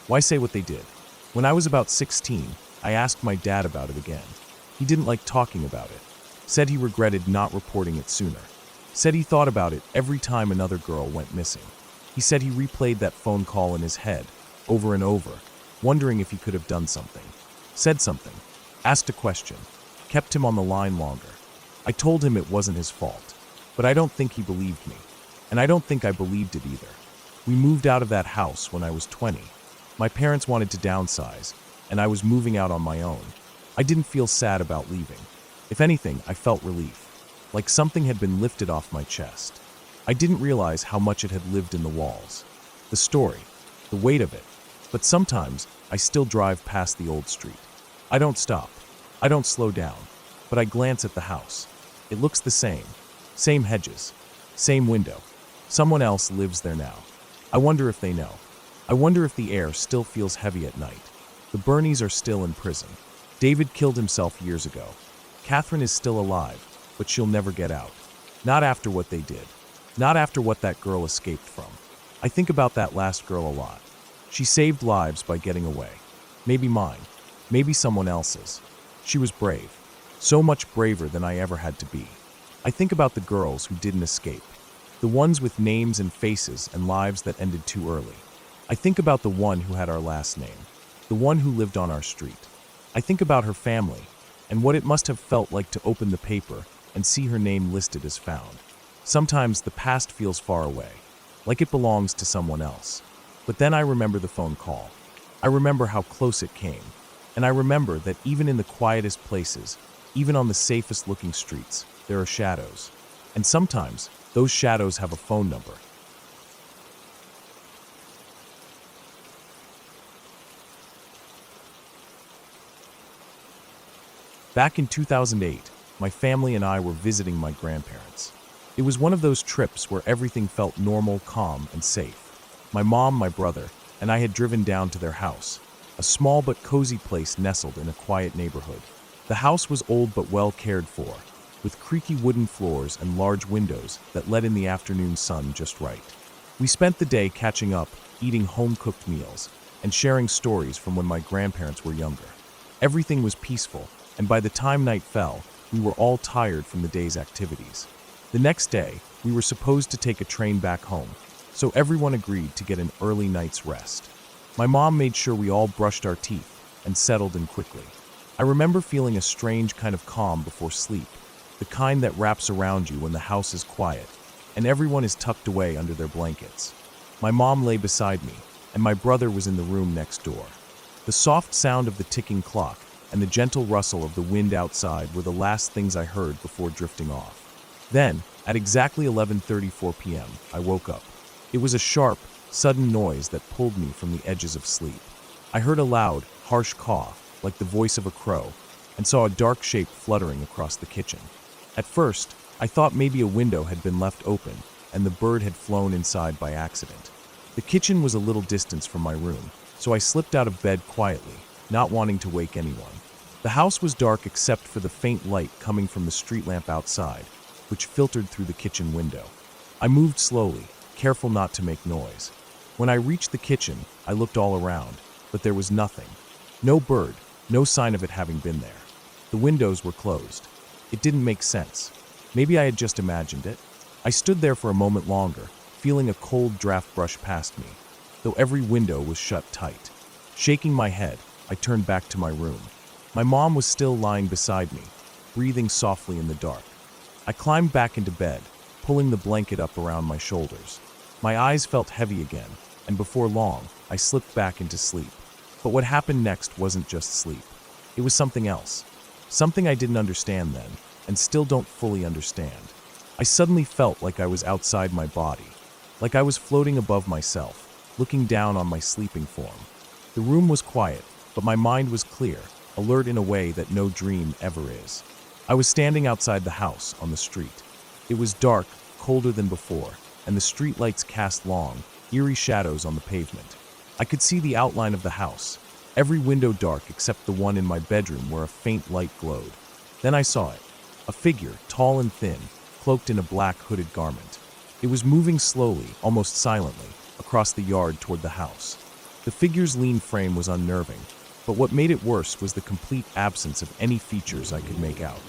Why say what they did? When I was about 16, I asked my dad about it again. He didn't like talking about it. Said he regretted not reporting it sooner. Said he thought about it every time another girl went missing. He said he replayed that phone call in his head, over and over, wondering if he could have done something. Said something. Asked a question. Kept him on the line longer. I told him it wasn't his fault. But I don't think he believed me. And I don't think I believed it either. We moved out of that house when I was 20. My parents wanted to downsize, and I was moving out on my own. I didn't feel sad about leaving. If anything, I felt relief, like something had been lifted off my chest. I didn't realize how much it had lived in the walls. The story, the weight of it. But sometimes, I still drive past the old street. I don't stop. I don't slow down. But I glance at the house. It looks the same. Same hedges. Same window. Someone else lives there now. I wonder if they know. I wonder if the air still feels heavy at night. The Bernies are still in prison. David killed himself years ago. Catherine is still alive, but she'll never get out. Not after what they did. Not after what that girl escaped from. I think about that last girl a lot. She saved lives by getting away. Maybe mine. Maybe someone else's. She was brave. So much braver than I ever had to be. I think about the girls who didn't escape. The ones with names and faces and lives that ended too early. I think about the one who had our last name. The one who lived on our street. I think about her family and what it must have felt like to open the paper and see her name listed as found. Sometimes the past feels far away, like it belongs to someone else. But then I remember the phone call. I remember how close it came. And I remember that even in the quietest places, even on the safest looking streets, there are shadows. And sometimes those shadows have a phone number. Back in 2008, my family and I were visiting my grandparents. It was one of those trips where everything felt normal, calm, and safe. My mom, my brother, and I had driven down to their house, a small but cozy place nestled in a quiet neighborhood. The house was old but well cared for, with creaky wooden floors and large windows that let in the afternoon sun just right. We spent the day catching up, eating home-cooked meals, and sharing stories from when my grandparents were younger. Everything was peaceful, and by the time night fell, we were all tired from the day's activities. The next day, we were supposed to take a train back home, so everyone agreed to get an early night's rest. My mom made sure we all brushed our teeth and settled in quickly. I remember feeling a strange kind of calm before sleep, the kind that wraps around you when the house is quiet and everyone is tucked away under their blankets. My mom lay beside me, and my brother was in the room next door. The soft sound of the ticking clock and the gentle rustle of the wind outside were the last things I heard before drifting off. Then, at exactly 11:34 p.m., I woke up. It was a sharp, sudden noise that pulled me from the edges of sleep. I heard a loud, harsh caw, like the voice of a crow, and saw a dark shape fluttering across the kitchen. At first, I thought maybe a window had been left open and the bird had flown inside by accident. The kitchen was a little distance from my room, so I slipped out of bed quietly, not wanting to wake anyone. The house was dark except for the faint light coming from the street lamp outside, which filtered through the kitchen window. I moved slowly, careful not to make noise. When I reached the kitchen, I looked all around, but there was nothing. No bird, no sign of it having been there. The windows were closed. It didn't make sense. Maybe I had just imagined it. I stood there for a moment longer, feeling a cold draft brush past me, though every window was shut tight. Shaking my head, I turned back to my room. My mom was still lying beside me, breathing softly in the dark. I climbed back into bed, pulling the blanket up around my shoulders. My eyes felt heavy again, and before long, I slipped back into sleep. But what happened next wasn't just sleep. It was something else. Something I didn't understand then, and still don't fully understand. I suddenly felt like I was outside my body, like I was floating above myself, looking down on my sleeping form. The room was quiet, but my mind was clear, alert in a way that no dream ever is. I was standing outside the house, on the street. It was dark, colder than before, and the streetlights cast long, eerie shadows on the pavement. I could see the outline of the house, every window dark except the one in my bedroom where a faint light glowed. Then I saw it, a figure, tall and thin, cloaked in a black hooded garment. It was moving slowly, almost silently, across the yard toward the house. The figure's lean frame was unnerving, but what made it worse was the complete absence of any features I could make out.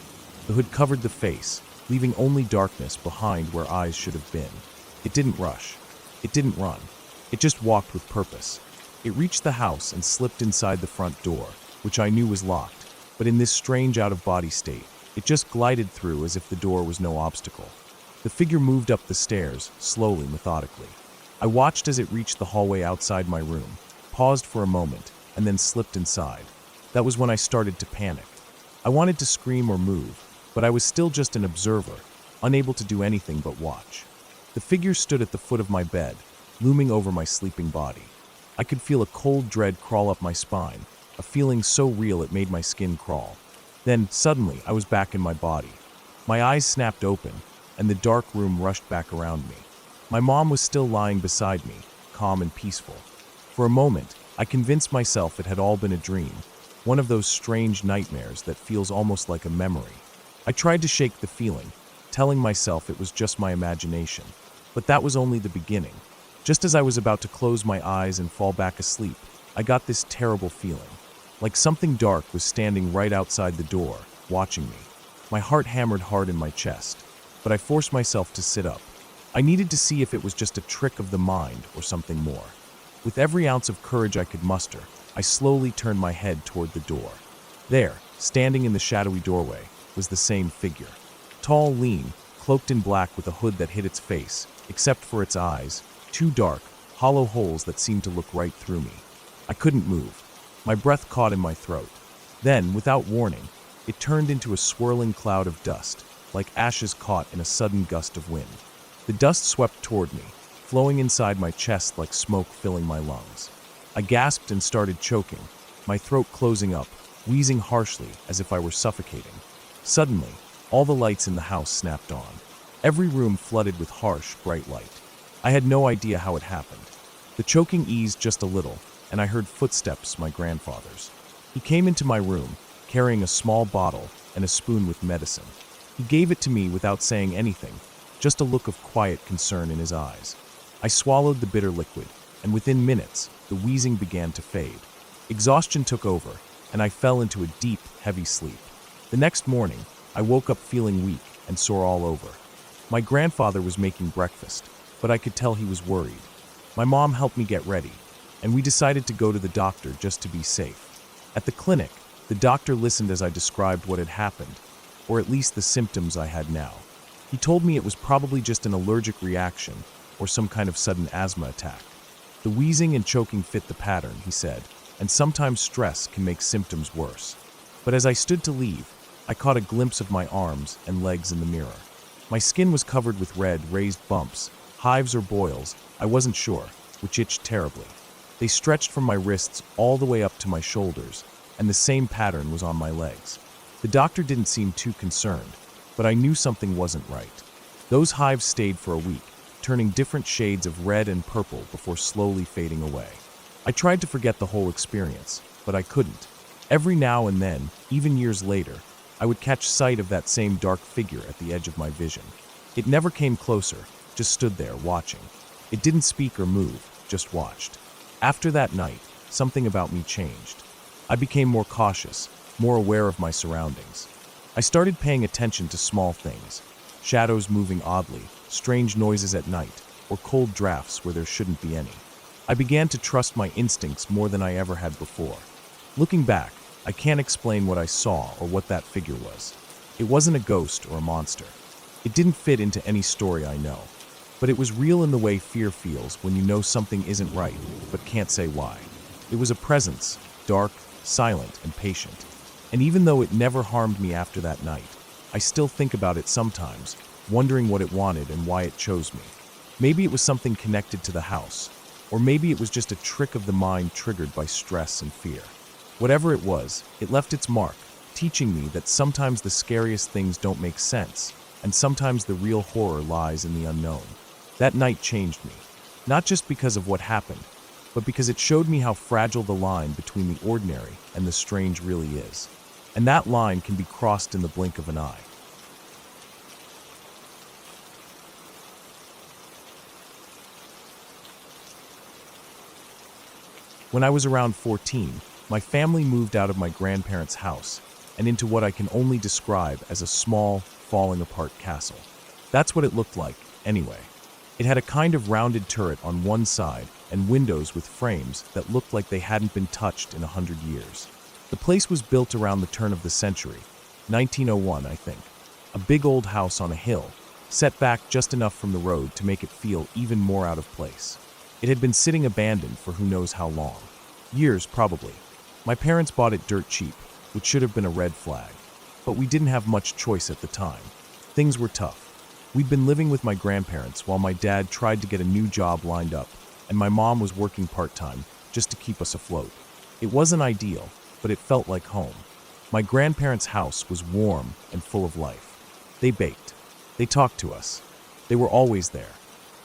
The hood covered the face, leaving only darkness behind where eyes should have been. It didn't rush. It didn't run. It just walked with purpose. It reached the house and slipped inside the front door, which I knew was locked, but in this strange out-of-body state, it just glided through as if the door was no obstacle. The figure moved up the stairs, slowly, methodically. I watched as it reached the hallway outside my room, paused for a moment, and then slipped inside. That was when I started to panic. I wanted to scream or move, but I was still just an observer, unable to do anything but watch. The figure stood at the foot of my bed, looming over my sleeping body. I could feel a cold dread crawl up my spine, a feeling so real it made my skin crawl. Then, suddenly, I was back in my body. My eyes snapped open, and the dark room rushed back around me. My mom was still lying beside me, calm and peaceful. For a moment, I convinced myself it had all been a dream, one of those strange nightmares that feels almost like a memory. I tried to shake the feeling, telling myself it was just my imagination. But that was only the beginning. Just as I was about to close my eyes and fall back asleep, I got this terrible feeling. Like something dark was standing right outside the door, watching me. My heart hammered hard in my chest, but I forced myself to sit up. I needed to see if it was just a trick of the mind or something more. With every ounce of courage I could muster, I slowly turned my head toward the door. There, standing in the shadowy doorway, was the same figure. Tall, lean, cloaked in black with a hood that hid its face, except for its eyes, two dark, hollow holes that seemed to look right through me. I couldn't move. My breath caught in my throat. Then, without warning, it turned into a swirling cloud of dust, like ashes caught in a sudden gust of wind. The dust swept toward me, flowing inside my chest like smoke filling my lungs. I gasped and started choking, my throat closing up, wheezing harshly as if I were suffocating. Suddenly, all the lights in the house snapped on. Every room flooded with harsh, bright light. I had no idea how it happened. The choking eased just a little, and I heard footsteps, my grandfather's. He came into my room, carrying a small bottle and a spoon with medicine. He gave it to me without saying anything, just a look of quiet concern in his eyes. I swallowed the bitter liquid, and within minutes, the wheezing began to fade. Exhaustion took over, and I fell into a deep, heavy sleep. The next morning, I woke up feeling weak and sore all over. My grandfather was making breakfast, but I could tell he was worried. My mom helped me get ready, and we decided to go to the doctor just to be safe. At the clinic, the doctor listened as I described what had happened, or at least the symptoms I had now. He told me it was probably just an allergic reaction or some kind of sudden asthma attack. The wheezing and choking fit the pattern, he said, and sometimes stress can make symptoms worse. But as I stood to leave, I caught a glimpse of my arms and legs in the mirror. My skin was covered with red, raised bumps, hives or boils, I wasn't sure, which itched terribly. They stretched from my wrists all the way up to my shoulders, and the same pattern was on my legs. The doctor didn't seem too concerned, but I knew something wasn't right. Those hives stayed for a week, turning different shades of red and purple before slowly fading away. I tried to forget the whole experience, but I couldn't. Every now and then, even years later, I would catch sight of that same dark figure at the edge of my vision. It never came closer, just stood there watching. It didn't speak or move, just watched. After that night, something about me changed. I became more cautious, more aware of my surroundings. I started paying attention to small things, shadows moving oddly, strange noises at night, or cold drafts where there shouldn't be any. I began to trust my instincts more than I ever had before. Looking back, I can't explain what I saw or what that figure was. It wasn't a ghost or a monster. It didn't fit into any story I know, but it was real in the way fear feels when you know something isn't right, but can't say why. It was a presence, dark, silent, and patient. And even though it never harmed me after that night, I still think about it sometimes, wondering what it wanted and why it chose me. Maybe it was something connected to the house, or maybe it was just a trick of the mind triggered by stress and fear. Whatever it was, it left its mark, teaching me that sometimes the scariest things don't make sense, and sometimes the real horror lies in the unknown. That night changed me, not just because of what happened, but because it showed me how fragile the line between the ordinary and the strange really is. And that line can be crossed in the blink of an eye. When I was around 14, my family moved out of my grandparents' house and into what I can only describe as a small, falling-apart castle. That's what it looked like, anyway. It had a kind of rounded turret on one side and windows with frames that looked like they hadn't been touched in 100 years. The place was built around the turn of the century, 1901, I think. A big old house on a hill, set back just enough from the road to make it feel even more out of place. It had been sitting abandoned for who knows how long. Years, probably. My parents bought it dirt cheap, which should have been a red flag. But we didn't have much choice at the time. Things were tough. We'd been living with my grandparents while my dad tried to get a new job lined up, and my mom was working part-time just to keep us afloat. It wasn't ideal, but it felt like home. My grandparents' house was warm and full of life. They baked. They talked to us. They were always there.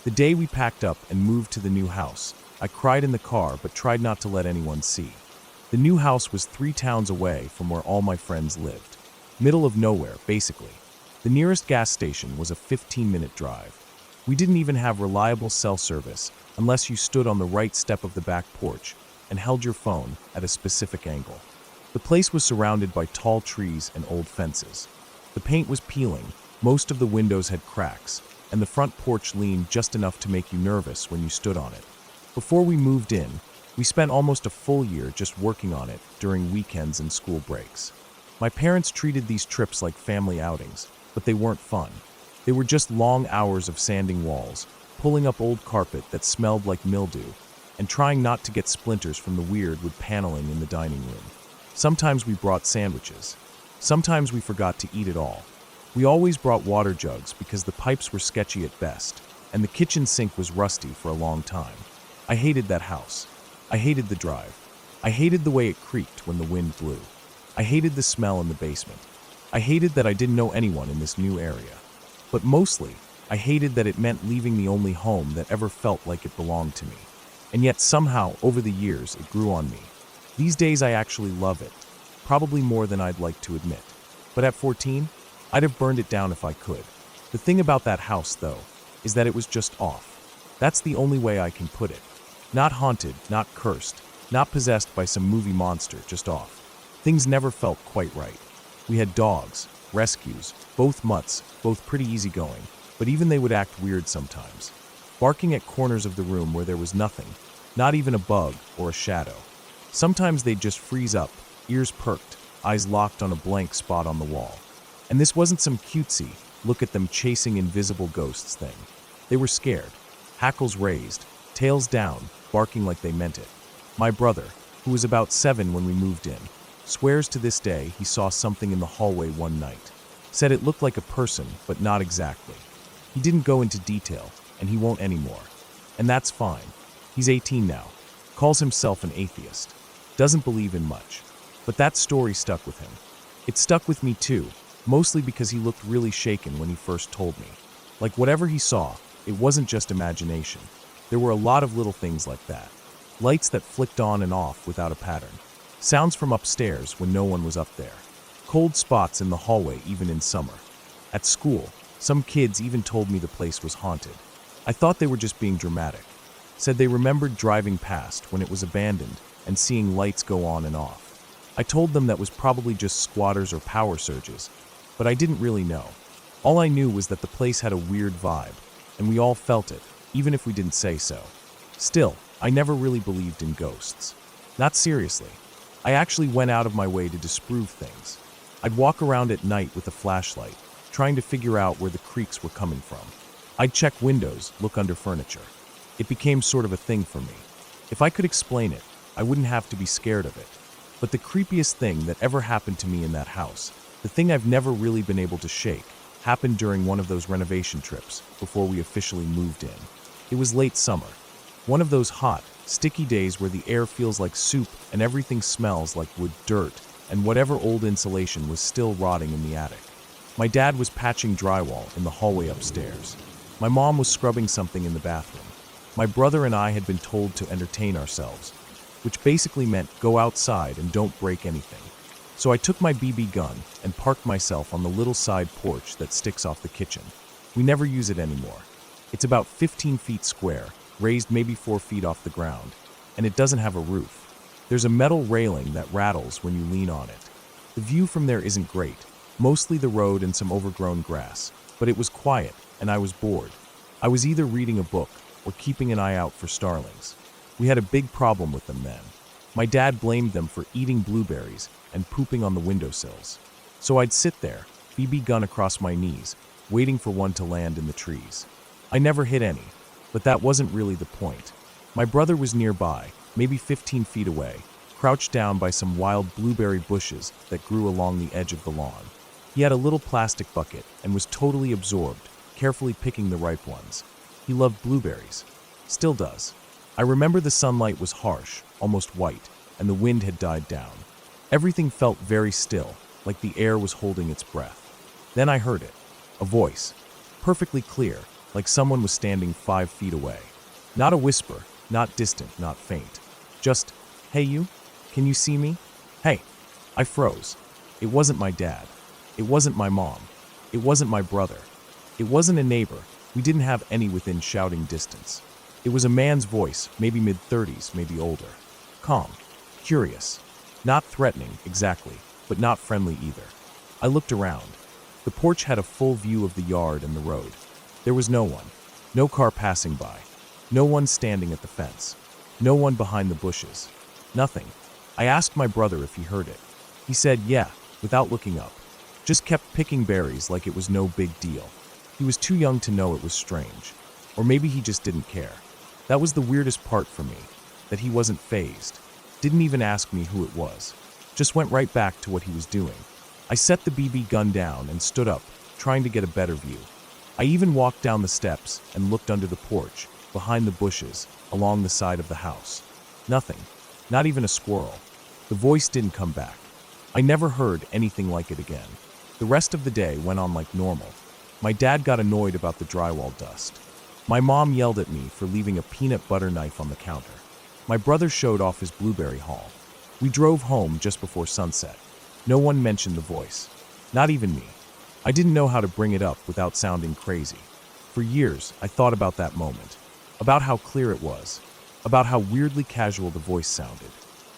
The day we packed up and moved to the new house, I cried in the car but tried not to let anyone see. The new house was 3 towns away from where all my friends lived. Middle of nowhere, basically. The nearest gas station was a 15-minute drive. We didn't even have reliable cell service unless you stood on the right step of the back porch and held your phone at a specific angle. The place was surrounded by tall trees and old fences. The paint was peeling, most of the windows had cracks, and the front porch leaned just enough to make you nervous when you stood on it. Before we moved in, we spent almost a full year just working on it during weekends and school breaks. My parents treated these trips like family outings, but they weren't fun. They were just long hours of sanding walls, pulling up old carpet that smelled like mildew, and trying not to get splinters from the weird wood paneling in the dining room. Sometimes we brought sandwiches. Sometimes we forgot to eat at all. We always brought water jugs because the pipes were sketchy at best, and the kitchen sink was rusty for a long time. I hated that house. I hated the drive. I hated the way it creaked when the wind blew. I hated the smell in the basement. I hated that I didn't know anyone in this new area. But mostly, I hated that it meant leaving the only home that ever felt like it belonged to me. And yet somehow, over the years, it grew on me. These days I actually love it, probably more than I'd like to admit. But at 14, I'd have burned it down if I could. The thing about that house, though, is that it was just off. That's the only way I can put it. Not haunted, not cursed, not possessed by some movie monster, just off. Things never felt quite right. We had dogs, rescues, both mutts, both pretty easygoing, but even they would act weird sometimes. Barking at corners of the room where there was nothing, not even a bug or a shadow. Sometimes they'd just freeze up, ears perked, eyes locked on a blank spot on the wall. And this wasn't some cutesy, look at them chasing invisible ghosts thing. They were scared, hackles raised, tails down, barking like they meant it. My brother, who was about 7 when we moved in, swears to this day he saw something in the hallway one night. Said it looked like a person, but not exactly. He didn't go into detail, and he won't anymore. And that's fine. He's 18 now. Calls himself an atheist. Doesn't believe in much. But that story stuck with him. It stuck with me too, mostly because he looked really shaken when he first told me. Like whatever he saw, it wasn't just imagination. There were a lot of little things like that. Lights that flicked on and off without a pattern. Sounds from upstairs when no one was up there. Cold spots in the hallway even in summer. At school, some kids even told me the place was haunted. I thought they were just being dramatic. Said they remembered driving past when it was abandoned and seeing lights go on and off. I told them that was probably just squatters or power surges, but I didn't really know. All I knew was that the place had a weird vibe, and we all felt it, even if we didn't say so. Still, I never really believed in ghosts. Not seriously. I actually went out of my way to disprove things. I'd walk around at night with a flashlight, trying to figure out where the creaks were coming from. I'd check windows, look under furniture. It became sort of a thing for me. If I could explain it, I wouldn't have to be scared of it. But the creepiest thing that ever happened to me in that house, the thing I've never really been able to shake, happened during one of those renovation trips before we officially moved in. It was late summer. One of those hot, sticky days where the air feels like soup and everything smells like wood dirt, and whatever old insulation was still rotting in the attic. My dad was patching drywall in the hallway upstairs. My mom was scrubbing something in the bathroom. My brother and I had been told to entertain ourselves, which basically meant go outside and don't break anything. So I took my BB gun and parked myself on the little side porch that sticks off the kitchen. We never use it anymore. It's about 15 feet square, raised maybe 4 feet off the ground, and it doesn't have a roof. There's a metal railing that rattles when you lean on it. The view from there isn't great, mostly the road and some overgrown grass, but it was quiet and I was bored. I was either reading a book or keeping an eye out for starlings. We had a big problem with them then. My dad blamed them for eating blueberries and pooping on the windowsills. So I'd sit there, BB gun across my knees, waiting for one to land in the trees. I never hit any, but that wasn't really the point. My brother was nearby, maybe 15 feet away, crouched down by some wild blueberry bushes that grew along the edge of the lawn. He had a little plastic bucket and was totally absorbed, carefully picking the ripe ones. He loved blueberries. Still does. I remember the sunlight was harsh, almost white, and the wind had died down. Everything felt very still, like the air was holding its breath. Then I heard it. A voice. Perfectly clear, like someone was standing 5 feet away. Not a whisper, not distant, not faint. Just, "Hey you? Can you see me? Hey." I froze. It wasn't my dad. It wasn't my mom. It wasn't my brother. It wasn't a neighbor. We didn't have any within shouting distance. It was a man's voice, maybe mid-30s, maybe older. Calm. Curious. Not threatening, exactly, but not friendly either. I looked around. The porch had a full view of the yard and the road. There was no one. No car passing by. No one standing at the fence. No one behind the bushes. Nothing. I asked my brother if he heard it. He said yeah, without looking up. Just kept picking berries like it was no big deal. He was too young to know it was strange. Or maybe he just didn't care. That was the weirdest part for me, that he wasn't fazed. Didn't even ask me who it was. Just went right back to what he was doing. I set the BB gun down and stood up, trying to get a better view. I even walked down the steps and looked under the porch, behind the bushes, along the side of the house. Nothing. Not even a squirrel. The voice didn't come back. I never heard anything like it again. The rest of the day went on like normal. My dad got annoyed about the drywall dust. My mom yelled at me for leaving a peanut butter knife on the counter. My brother showed off his blueberry haul. We drove home just before sunset. No one mentioned the voice. Not even me. I didn't know how to bring it up without sounding crazy. For years, I thought about that moment. About how clear it was. About how weirdly casual the voice sounded.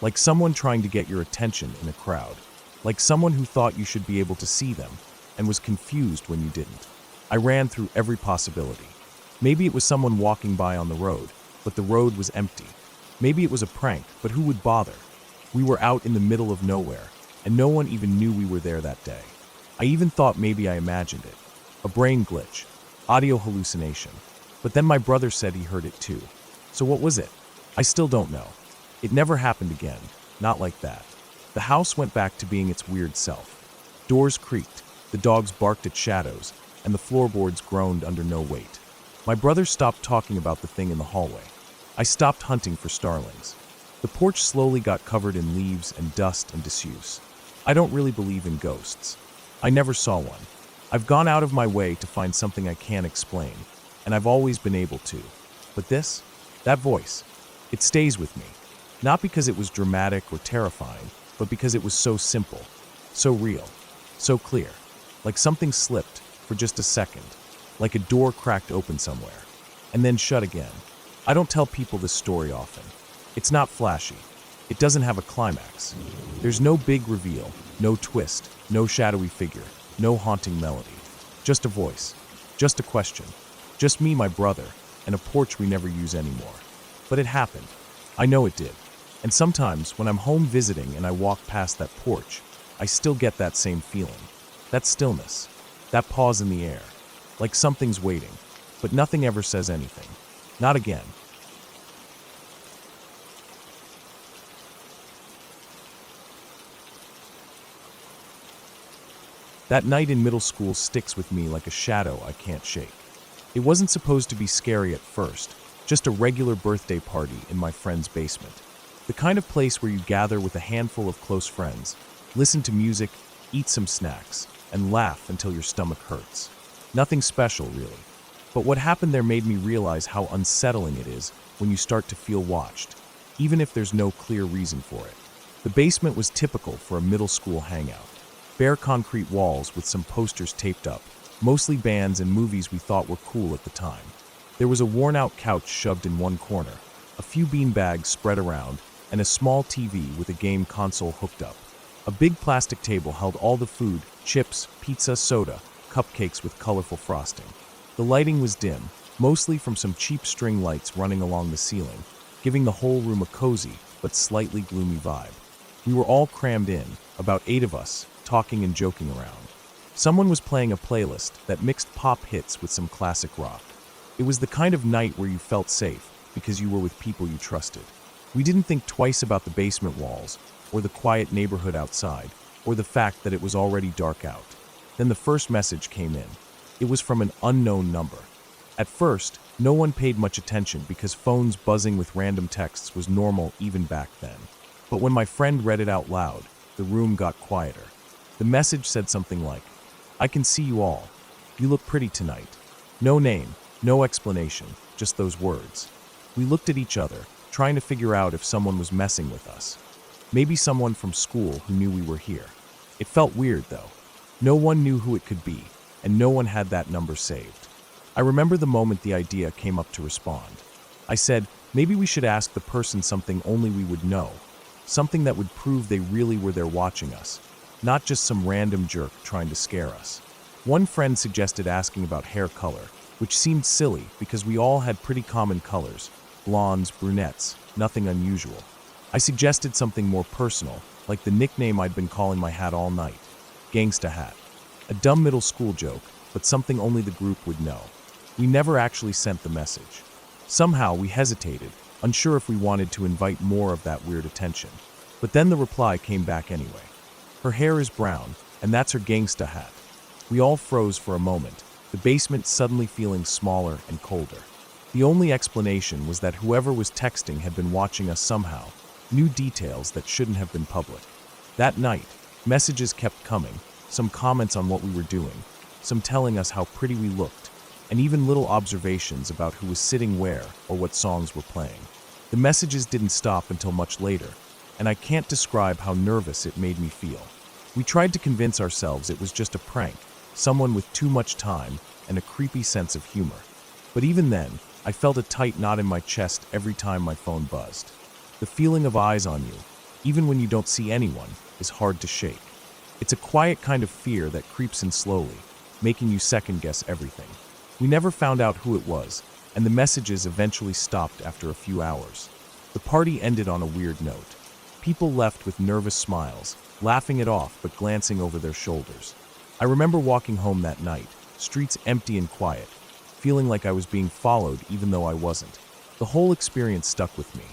Like someone trying to get your attention in a crowd. Like someone who thought you should be able to see them and was confused when you didn't. I ran through every possibility. Maybe it was someone walking by on the road, but the road was empty. Maybe it was a prank, but who would bother? We were out in the middle of nowhere, and no one even knew we were there that day. I even thought maybe I imagined it. A brain glitch. Audio hallucination. But then my brother said he heard it too. So what was it? I still don't know. It never happened again. Not like that. The house went back to being its weird self. Doors creaked, the dogs barked at shadows, and the floorboards groaned under no weight. My brother stopped talking about the thing in the hallway. I stopped hunting for starlings. The porch slowly got covered in leaves and dust and disuse. I don't really believe in ghosts. I never saw one. I've gone out of my way to find something I can't explain, and I've always been able to. But this, that voice, it stays with me. Not because it was dramatic or terrifying, but because it was so simple, so real, so clear. Like something slipped for just a second, like a door cracked open somewhere, and then shut again. I don't tell people this story often. It's not flashy. It doesn't have a climax. There's no big reveal, no twist, no shadowy figure, no haunting melody. Just a voice, just a question, just me, my brother, and a porch we never use anymore. But it happened. I know it did. And sometimes when I'm home visiting and I walk past that porch, I still get that same feeling. That stillness. That pause in the air. Like something's waiting, but nothing ever says anything. Not again. That night in middle school sticks with me like a shadow I can't shake. It wasn't supposed to be scary at first, just a regular birthday party in my friend's basement. The kind of place where you gather with a handful of close friends, listen to music, eat some snacks, and laugh until your stomach hurts. Nothing special, really. But what happened there made me realize how unsettling it is when you start to feel watched, even if there's no clear reason for it. The basement was typical for a middle school hangout. Bare concrete walls with some posters taped up, mostly bands and movies we thought were cool at the time. There was a worn-out couch shoved in one corner, a few beanbags spread around, and a small TV with a game console hooked up. A big plastic table held all the food, chips, pizza, soda, cupcakes with colorful frosting. The lighting was dim, mostly from some cheap string lights running along the ceiling, giving the whole room a cozy but slightly gloomy vibe. We were all crammed in, about 8 of us, talking and joking around. Someone was playing a playlist that mixed pop hits with some classic rock. It was the kind of night where you felt safe because you were with people you trusted. We didn't think twice about the basement walls, or the quiet neighborhood outside, or the fact that it was already dark out. Then the first message came in. It was from an unknown number. At first, no one paid much attention because phones buzzing with random texts was normal even back then. But when my friend read it out loud, the room got quieter. The message said something like, "I can see you all. You look pretty tonight." No name, no explanation, just those words. We looked at each other, trying to figure out if someone was messing with us. Maybe someone from school who knew we were here. It felt weird, though. No one knew who it could be, and no one had that number saved. I remember the moment the idea came up to respond. I said, maybe we should ask the person something only we would know, something that would prove they really were there watching us, not just some random jerk trying to scare us. One friend suggested asking about hair color, which seemed silly because we all had pretty common colors, blondes, brunettes, nothing unusual. I suggested something more personal, like the nickname I'd been calling my hat all night, Gangsta Hat. A dumb middle school joke, but something only the group would know. We never actually sent the message. Somehow we hesitated, unsure if we wanted to invite more of that weird attention. But then the reply came back anyway. Her hair is brown, and that's her gangsta hat. We all froze for a moment, the basement suddenly feeling smaller and colder. The only explanation was that whoever was texting had been watching us somehow, new details that shouldn't have been public. That night, messages kept coming, some comments on what we were doing, some telling us how pretty we looked, and even little observations about who was sitting where or what songs were playing. The messages didn't stop until much later, and I can't describe how nervous it made me feel. We tried to convince ourselves it was just a prank, someone with too much time and a creepy sense of humor. But even then, I felt a tight knot in my chest every time my phone buzzed. The feeling of eyes on you, even when you don't see anyone, is hard to shake. It's a quiet kind of fear that creeps in slowly, making you second-guess everything. We never found out who it was, and the messages eventually stopped after a few hours. The party ended on a weird note. People left with nervous smiles, laughing it off but glancing over their shoulders. I remember walking home that night, streets empty and quiet, feeling like I was being followed even though I wasn't. The whole experience stuck with me.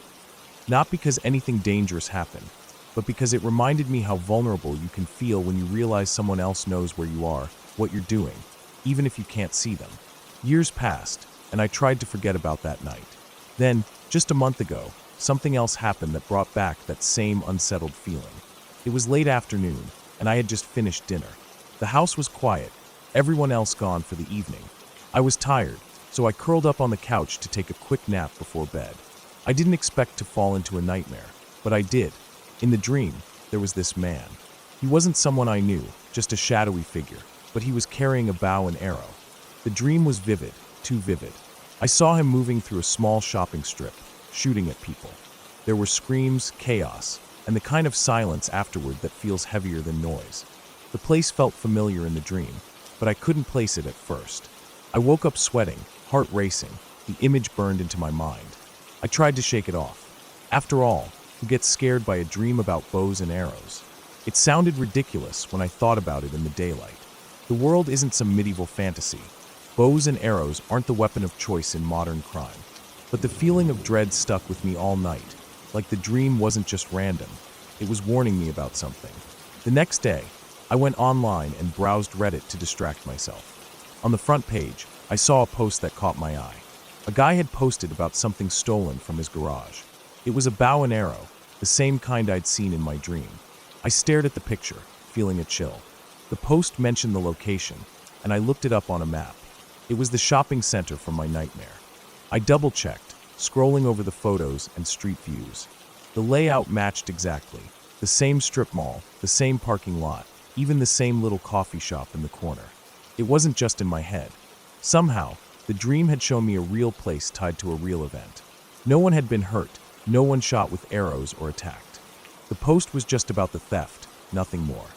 Not because anything dangerous happened, but because it reminded me how vulnerable you can feel when you realize someone else knows where you are, what you're doing, even if you can't see them. Years passed, and I tried to forget about that night. Then, just a month ago, something else happened that brought back that same unsettled feeling. It was late afternoon, and I had just finished dinner. The house was quiet, everyone else gone for the evening. I was tired, so I curled up on the couch to take a quick nap before bed. I didn't expect to fall into a nightmare, but I did. In the dream, there was this man. He wasn't someone I knew, just a shadowy figure, but he was carrying a bow and arrow. The dream was vivid, too vivid. I saw him moving through a small shopping strip, shooting at people. There were screams, chaos, and the kind of silence afterward that feels heavier than noise. The place felt familiar in the dream, but I couldn't place it at first. I woke up sweating, heart racing, the image burned into my mind. I tried to shake it off. After all, who gets scared by a dream about bows and arrows? It sounded ridiculous when I thought about it in the daylight. The world isn't some medieval fantasy. Bows and arrows aren't the weapon of choice in modern crime. But the feeling of dread stuck with me all night, like the dream wasn't just random. It was warning me about something. The next day, I went online and browsed Reddit to distract myself. On the front page, I saw a post that caught my eye. A guy had posted about something stolen from his garage. It was a bow and arrow, the same kind I'd seen in my dream. I stared at the picture, feeling a chill. The post mentioned the location, and I looked it up on a map. It was the shopping center from my nightmare. I double-checked, scrolling over the photos and street views. The layout matched exactly. The same strip mall, the same parking lot, even the same little coffee shop in the corner. It wasn't just in my head. Somehow, the dream had shown me a real place tied to a real event. No one had been hurt, no one shot with arrows or attacked. The post was just about the theft, nothing more.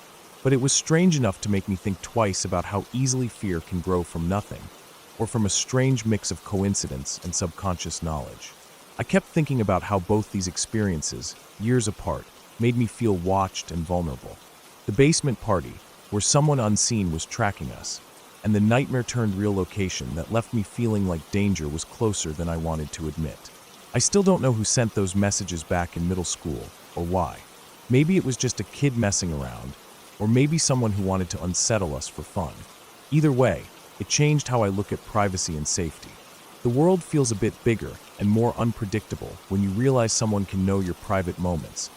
But it was strange enough to make me think twice about how easily fear can grow from nothing, or from a strange mix of coincidence and subconscious knowledge. I kept thinking about how both these experiences, years apart, made me feel watched and vulnerable. The basement party, where someone unseen was tracking us, and the nightmare-turned-real location that left me feeling like danger was closer than I wanted to admit. I still don't know who sent those messages back in middle school, or why. Maybe it was just a kid messing around, or maybe someone who wanted to unsettle us for fun. Either way, it changed how I look at privacy and safety. The world feels a bit bigger and more unpredictable when you realize someone can know your private moments,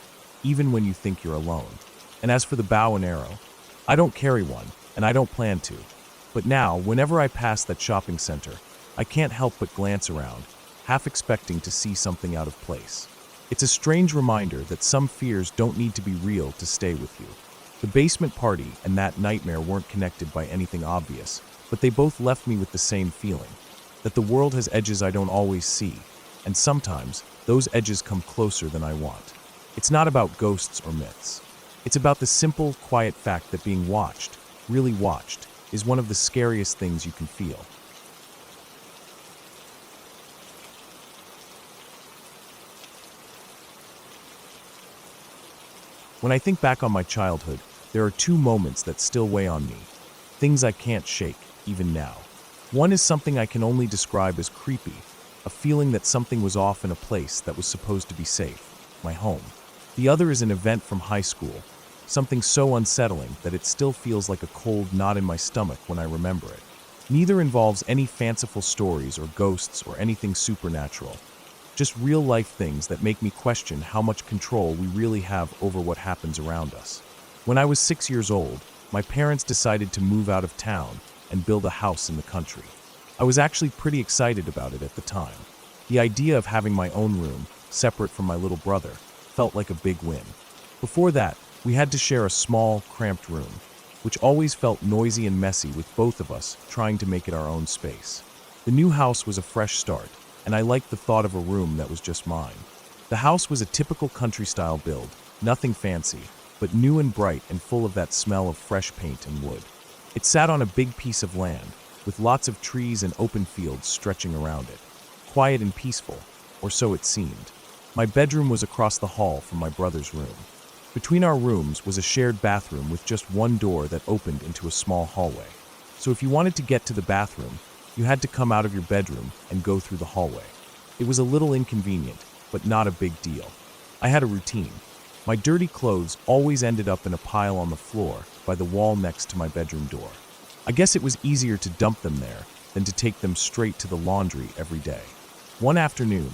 even when you think you're alone. And as for the bow and arrow, I don't carry one, and I don't plan to. But now, whenever I pass that shopping center, I can't help but glance around, half expecting to see something out of place. It's a strange reminder that some fears don't need to be real to stay with you. The basement party and that nightmare weren't connected by anything obvious, but they both left me with the same feeling, that the world has edges I don't always see, and sometimes those edges come closer than I want. It's not about ghosts or myths. It's about the simple, quiet fact that being watched, really watched, is one of the scariest things you can feel. When I think back on my childhood, there are two moments that still weigh on me, things I can't shake, even now. One is something I can only describe as creepy, a feeling that something was off in a place that was supposed to be safe, my home. The other is an event from high school, something so unsettling that it still feels like a cold knot in my stomach when I remember it. Neither involves any fanciful stories or ghosts or anything supernatural, just real-life things that make me question how much control we really have over what happens around us. When I was 6 years old, my parents decided to move out of town and build a house in the country. I was actually pretty excited about it at the time. The idea of having my own room, separate from my little brother, felt like a big win. Before that, we had to share a small, cramped room, which always felt noisy and messy with both of us trying to make it our own space. The new house was a fresh start, and I liked the thought of a room that was just mine. The house was a typical country-style build, nothing fancy, but new and bright and full of that smell of fresh paint and wood. It sat on a big piece of land, with lots of trees and open fields stretching around it. Quiet and peaceful, or so it seemed. My bedroom was across the hall from my brother's room. Between our rooms was a shared bathroom with just one door that opened into a small hallway. So if you wanted to get to the bathroom, you had to come out of your bedroom and go through the hallway. It was a little inconvenient, but not a big deal. I had a routine. My dirty clothes always ended up in a pile on the floor by the wall next to my bedroom door. I guess it was easier to dump them there than to take them straight to the laundry every day. One afternoon,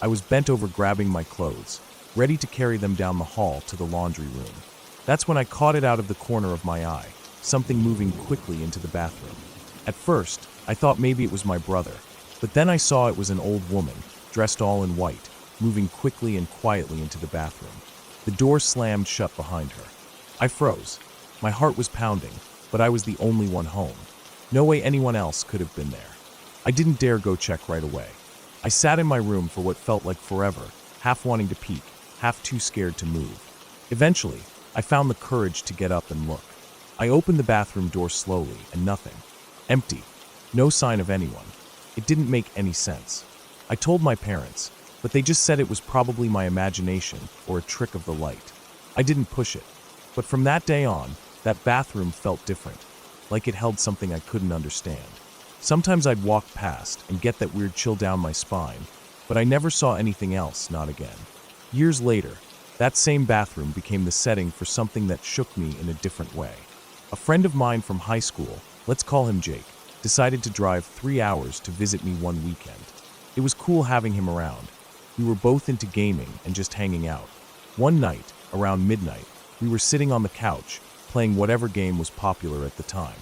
I was bent over grabbing my clothes, ready to carry them down the hall to the laundry room. That's when I caught it out of the corner of my eye, something moving quickly into the bathroom. At first, I thought maybe it was my brother, but then I saw it was an old woman, dressed all in white, moving quickly and quietly into the bathroom. The door slammed shut behind her. I froze. My heart was pounding, but I was the only one home. No way anyone else could have been there. I didn't dare go check right away. I sat in my room for what felt like forever, half wanting to peek, half too scared to move. Eventually, I found the courage to get up and look. I opened the bathroom door slowly, and nothing. Empty. No sign of anyone. It didn't make any sense. I told my parents, but they just said it was probably my imagination or a trick of the light. I didn't push it. But from that day on, that bathroom felt different. like it held something I couldn't understand. Sometimes I'd walk past and get that weird chill down my spine, but I never saw anything else, not again. Years later, that same bathroom became the setting for something that shook me in a different way. A friend of mine from high school, let's call him Jake, decided to drive 3 hours to visit me one weekend. It was cool having him around. We were both into gaming and just hanging out. One night, around midnight, we were sitting on the couch, playing whatever game was popular at the time.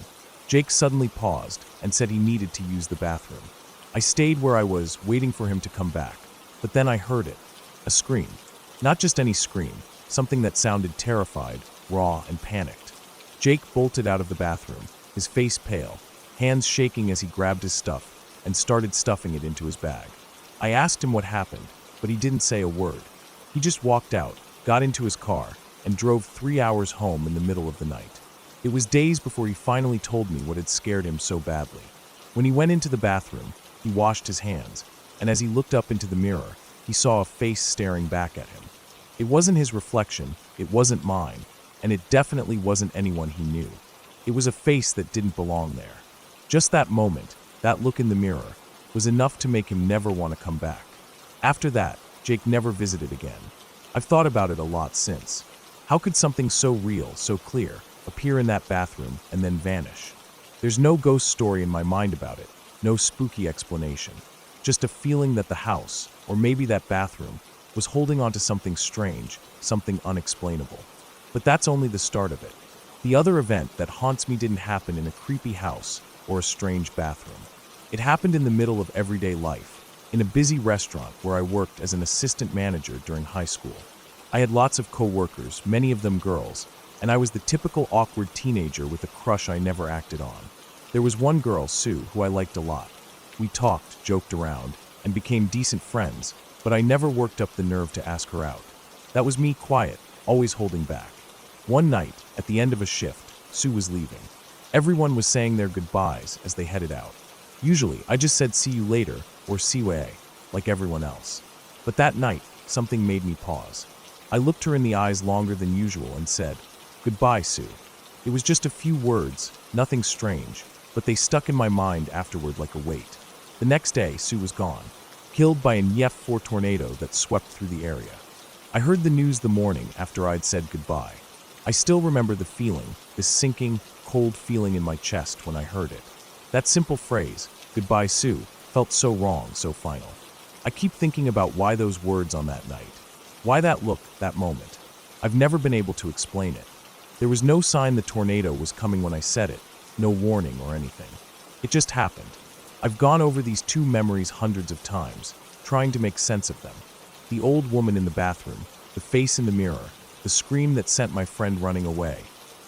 Jake suddenly paused and said he needed to use the bathroom. I stayed where I was, waiting for him to come back, but then I heard it. A scream. Not just any scream, something that sounded terrified, raw, and panicked. Jake bolted out of the bathroom, his face pale, hands shaking as he grabbed his stuff and started stuffing it into his bag. I asked him what happened, but he didn't say a word. He just walked out, got into his car, and drove 3 hours home in the middle of the night. It was days before he finally told me what had scared him so badly. When he went into the bathroom, he washed his hands, and as he looked up into the mirror, he saw a face staring back at him. It wasn't his reflection, it wasn't mine, and it definitely wasn't anyone he knew. It was a face that didn't belong there. Just that moment, that look in the mirror, was enough to make him never want to come back. After that, Jake never visited again. I've thought about it a lot since. How could something so real, so clear, appear in that bathroom and then vanish? There's no ghost story in my mind about it, no spooky explanation. Just a feeling that the house, or maybe that bathroom, was holding on to something strange, something unexplainable. But that's only the start of it. The other event that haunts me didn't happen in a creepy house or a strange bathroom. It happened in the middle of everyday life, in a busy restaurant where I worked as an assistant manager during high school. I had lots of co-workers, many of them girls, and I was the typical awkward teenager with a crush I never acted on. There was one girl, Sue, who I liked a lot. We talked, joked around, and became decent friends, but I never worked up the nerve to ask her out. That was me, quiet, always holding back. One night, at the end of a shift, Sue was leaving. Everyone was saying their goodbyes as they headed out. Usually, I just said see you later, or see you, like everyone else. But that night, something made me pause. I looked her in the eyes longer than usual and said, "Goodbye, Sue." It was just a few words, nothing strange, but they stuck in my mind afterward like a weight. The next day, Sue was gone, killed by an EF4 tornado that swept through the area. I heard the news the morning after I'd said goodbye. I still remember the feeling, this sinking, cold feeling in my chest when I heard it. That simple phrase, "Goodbye, Sue," felt so wrong, so final. I keep thinking about why those words on that night. Why that look, that moment. I've never been able to explain it. There was no sign the tornado was coming when I said it, no warning or anything. It just happened. I've gone over these two memories hundreds of times, trying to make sense of them. The old woman in the bathroom, the face in the mirror, the scream that sent my friend running away,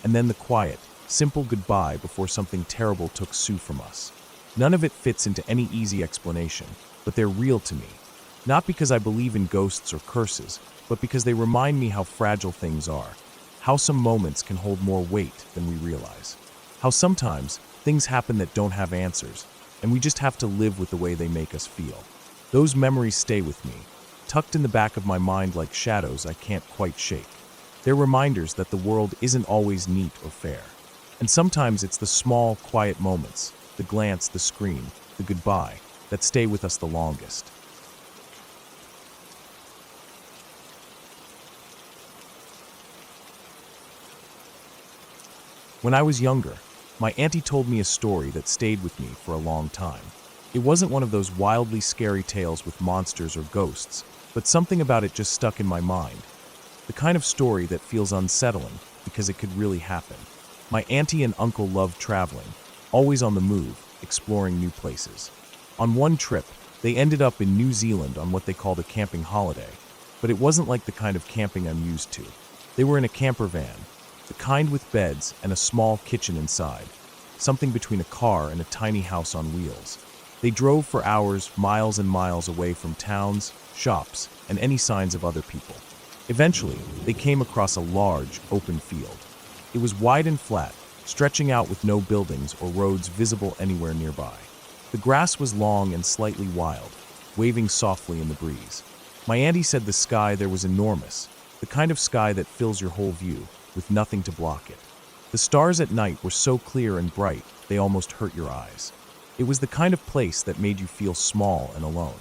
and then the quiet, simple goodbye before something terrible took Sue from us. None of it fits into any easy explanation, but they're real to me. Not because I believe in ghosts or curses, but because they remind me how fragile things are, how some moments can hold more weight than we realize, how sometimes things happen that don't have answers, and we just have to live with the way they make us feel. Those memories stay with me, tucked in the back of my mind like shadows I can't quite shake. They're reminders that the world isn't always neat or fair. And sometimes it's the small, quiet moments, the glance, the scream, the goodbye, that stay with us the longest. When I was younger, my auntie told me a story that stayed with me for a long time. It wasn't one of those wildly scary tales with monsters or ghosts, but something about it just stuck in my mind. The kind of story that feels unsettling because it could really happen. My auntie and uncle loved traveling, always on the move, exploring new places. On one trip, they ended up in New Zealand on what they called a camping holiday, but it wasn't like the kind of camping I'm used to. They were in a camper van, the kind with beds and a small kitchen inside, something between a car and a tiny house on wheels. They drove for hours, miles and miles away from towns, shops, and any signs of other people. Eventually, they came across a large, open field. It was wide and flat, stretching out with no buildings or roads visible anywhere nearby. The grass was long and slightly wild, waving softly in the breeze. My auntie said the sky there was enormous, the kind of sky that fills your whole view, with nothing to block it. The stars at night were so clear and bright, they almost hurt your eyes. It was the kind of place that made you feel small and alone.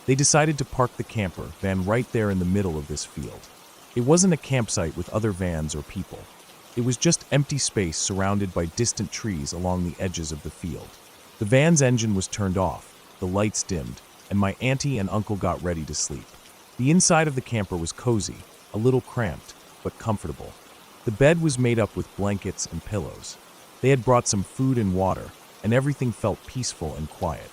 They decided to park the camper van right there in the middle of this field. It wasn't a campsite with other vans or people. It was just empty space surrounded by distant trees along the edges of the field. The van's engine was turned off, the lights dimmed, and my auntie and uncle got ready to sleep. The inside of the camper was cozy, a little cramped, but comfortable. The bed was made up with blankets and pillows. They had brought some food and water, and everything felt peaceful and quiet.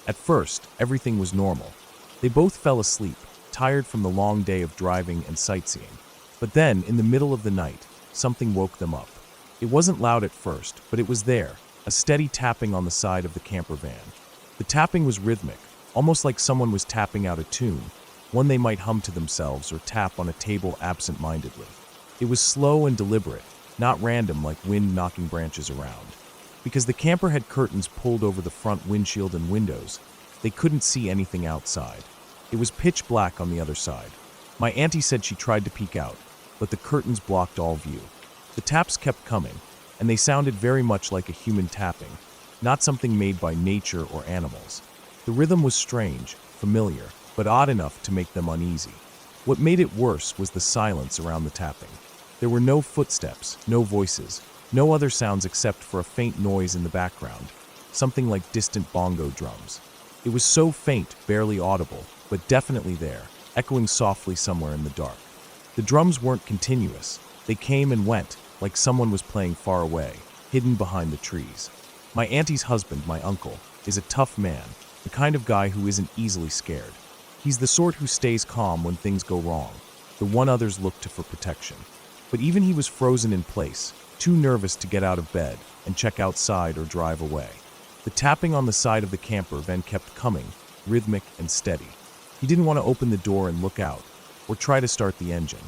At first, everything was normal. They both fell asleep, tired from the long day of driving and sightseeing. But then, in the middle of the night, something woke them up. It wasn't loud at first, but it was there, a steady tapping on the side of the camper van. The tapping was rhythmic, almost like someone was tapping out a tune, one they might hum to themselves or tap on a table absent-mindedly. It was slow and deliberate, not random like wind knocking branches around. Because the camper had curtains pulled over the front windshield and windows, they couldn't see anything outside. It was pitch black on the other side. My auntie said she tried to peek out, but the curtains blocked all view. The taps kept coming, and they sounded very much like a human tapping, not something made by nature or animals. The rhythm was strange, familiar, but odd enough to make them uneasy. What made it worse was the silence around the tapping. There were no footsteps, no voices, no other sounds except for a faint noise in the background, something like distant bongo drums. It was so faint, barely audible, but definitely there, echoing softly somewhere in the dark. The drums weren't continuous. They came and went, like someone was playing far away, hidden behind the trees. My auntie's husband, my uncle, is a tough man, the kind of guy who isn't easily scared. He's the sort who stays calm when things go wrong, the one others look to for protection. But even he was frozen in place, too nervous to get out of bed and check outside or drive away. The tapping on the side of the camper van kept coming, rhythmic and steady. He didn't want to open the door and look out, or try to start the engine.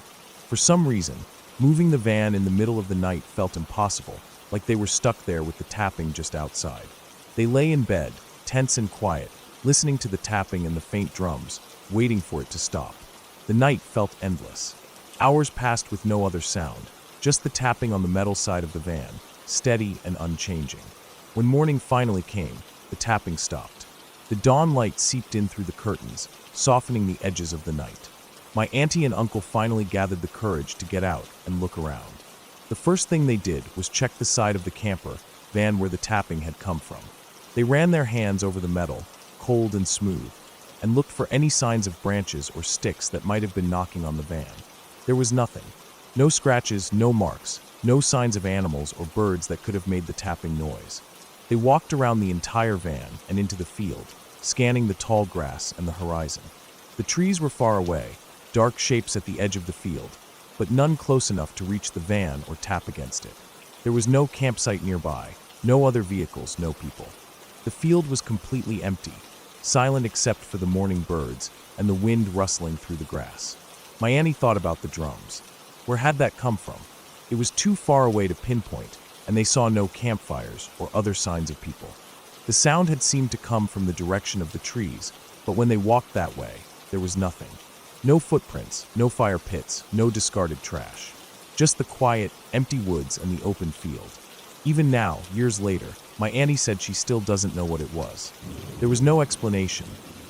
For some reason, moving the van in the middle of the night felt impossible, like they were stuck there with the tapping just outside. They lay in bed, tense and quiet, listening to the tapping and the faint drums, waiting for it to stop. The night felt endless. Hours passed with no other sound, just the tapping on the metal side of the van, steady and unchanging. When morning finally came, the tapping stopped. The dawn light seeped in through the curtains, softening the edges of the night. My auntie and uncle finally gathered the courage to get out and look around. The first thing they did was check the side of the camper van where the tapping had come from. They ran their hands over the metal, cold and smooth, and looked for any signs of branches or sticks that might have been knocking on the van. There was nothing. No scratches, no marks, no signs of animals or birds that could have made the tapping noise. They walked around the entire van and into the field, scanning the tall grass and the horizon. The trees were far away, dark shapes at the edge of the field, but none close enough to reach the van or tap against it. There was no campsite nearby, no other vehicles, no people. The field was completely empty, silent except for the morning birds and the wind rustling through the grass. My auntie thought about the drums. Where had that come from? It was too far away to pinpoint, and they saw no campfires or other signs of people. The sound had seemed to come from the direction of the trees, but when they walked that way, there was nothing. No footprints, no fire pits, no discarded trash. Just the quiet, empty woods and the open field. Even now, years later, my auntie said she still doesn't know what it was. There was no explanation.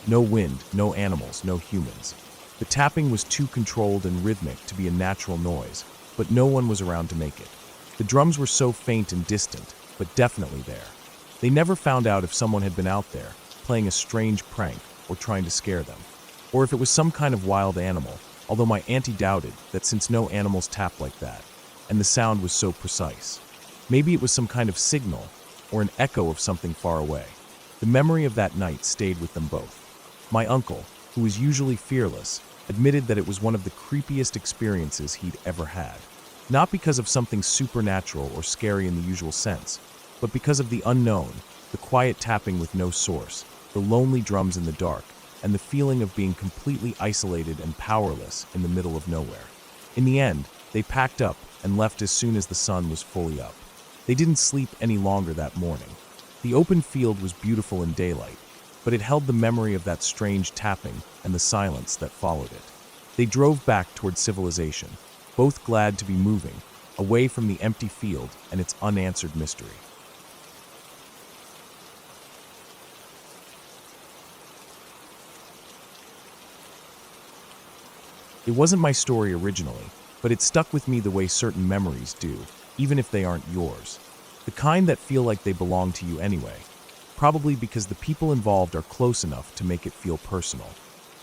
No wind, no animals, no humans. The tapping was too controlled and rhythmic to be a natural noise, but no one was around to make it. The drums were so faint and distant, but definitely there. They never found out if someone had been out there, playing a strange prank or trying to scare them, or if it was some kind of wild animal, although my auntie doubted that since no animals tap like that, and the sound was so precise. Maybe it was some kind of signal, or an echo of something far away. The memory of that night stayed with them both. My uncle, who was usually fearless, admitted that it was one of the creepiest experiences he'd ever had. Not because of something supernatural or scary in the usual sense, but because of the unknown, the quiet tapping with no source, the lonely drums in the dark, and the feeling of being completely isolated and powerless in the middle of nowhere. In the end, they packed up and left as soon as the sun was fully up. They didn't sleep any longer that morning. The open field was beautiful in daylight, but it held the memory of that strange tapping and the silence that followed it. They drove back toward civilization, both glad to be moving, away from the empty field and its unanswered mystery. It wasn't my story originally, but it stuck with me the way certain memories do, even if they aren't yours. The kind that feel like they belong to you anyway, probably because the people involved are close enough to make it feel personal.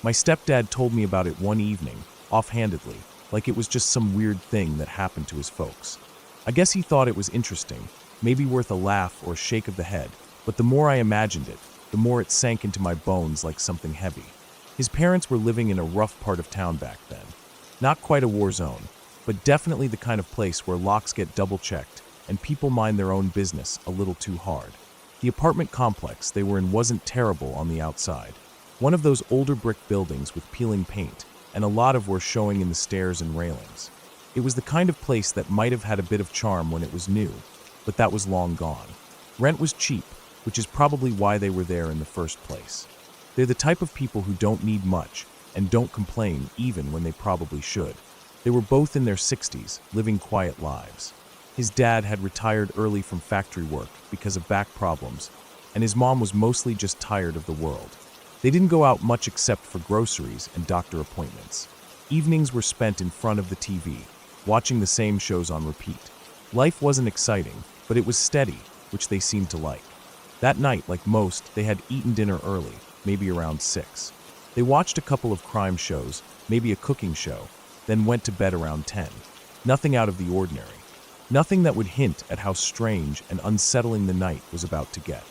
My stepdad told me about it one evening, offhandedly, like it was just some weird thing that happened to his folks. I guess he thought it was interesting, maybe worth a laugh or a shake of the head, but the more I imagined it, the more it sank into my bones like something heavy. His parents were living in a rough part of town back then. Not quite a war zone, but definitely the kind of place where locks get double-checked and people mind their own business a little too hard. The apartment complex they were in wasn't terrible on the outside. One of those older brick buildings with peeling paint, and a lot of were showing in the stairs and railings. It was the kind of place that might have had a bit of charm when it was new, but that was long gone. Rent was cheap, which is probably why they were there in the first place. They're the type of people who don't need much and don't complain even when they probably should. They were both in their 60s, living quiet lives. His dad had retired early from factory work because of back problems, and his mom was mostly just tired of the world. They didn't go out much except for groceries and doctor appointments. Evenings were spent in front of the TV, watching the same shows on repeat. Life wasn't exciting, but it was steady, which they seemed to like. That night, like most, they had eaten dinner early, maybe around 6. They watched a couple of crime shows, maybe a cooking show, then went to bed around 10. Nothing out of the ordinary. Nothing that would hint at how strange and unsettling the night was about to get.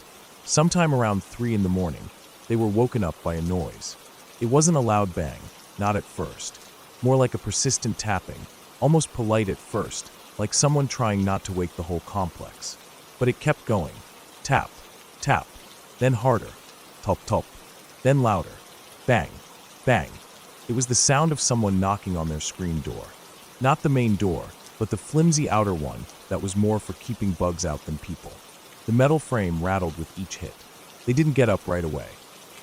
Sometime around 3 in the morning, they were woken up by a noise. It wasn't a loud bang, not at first. More like a persistent tapping, almost polite at first, like someone trying not to wake the whole complex. But it kept going. Tap, tap, then harder. Top, top, then louder. Bang, bang. It was the sound of someone knocking on their screen door. Not the main door, but the flimsy outer one that was more for keeping bugs out than people. The metal frame rattled with each hit. They didn't get up right away.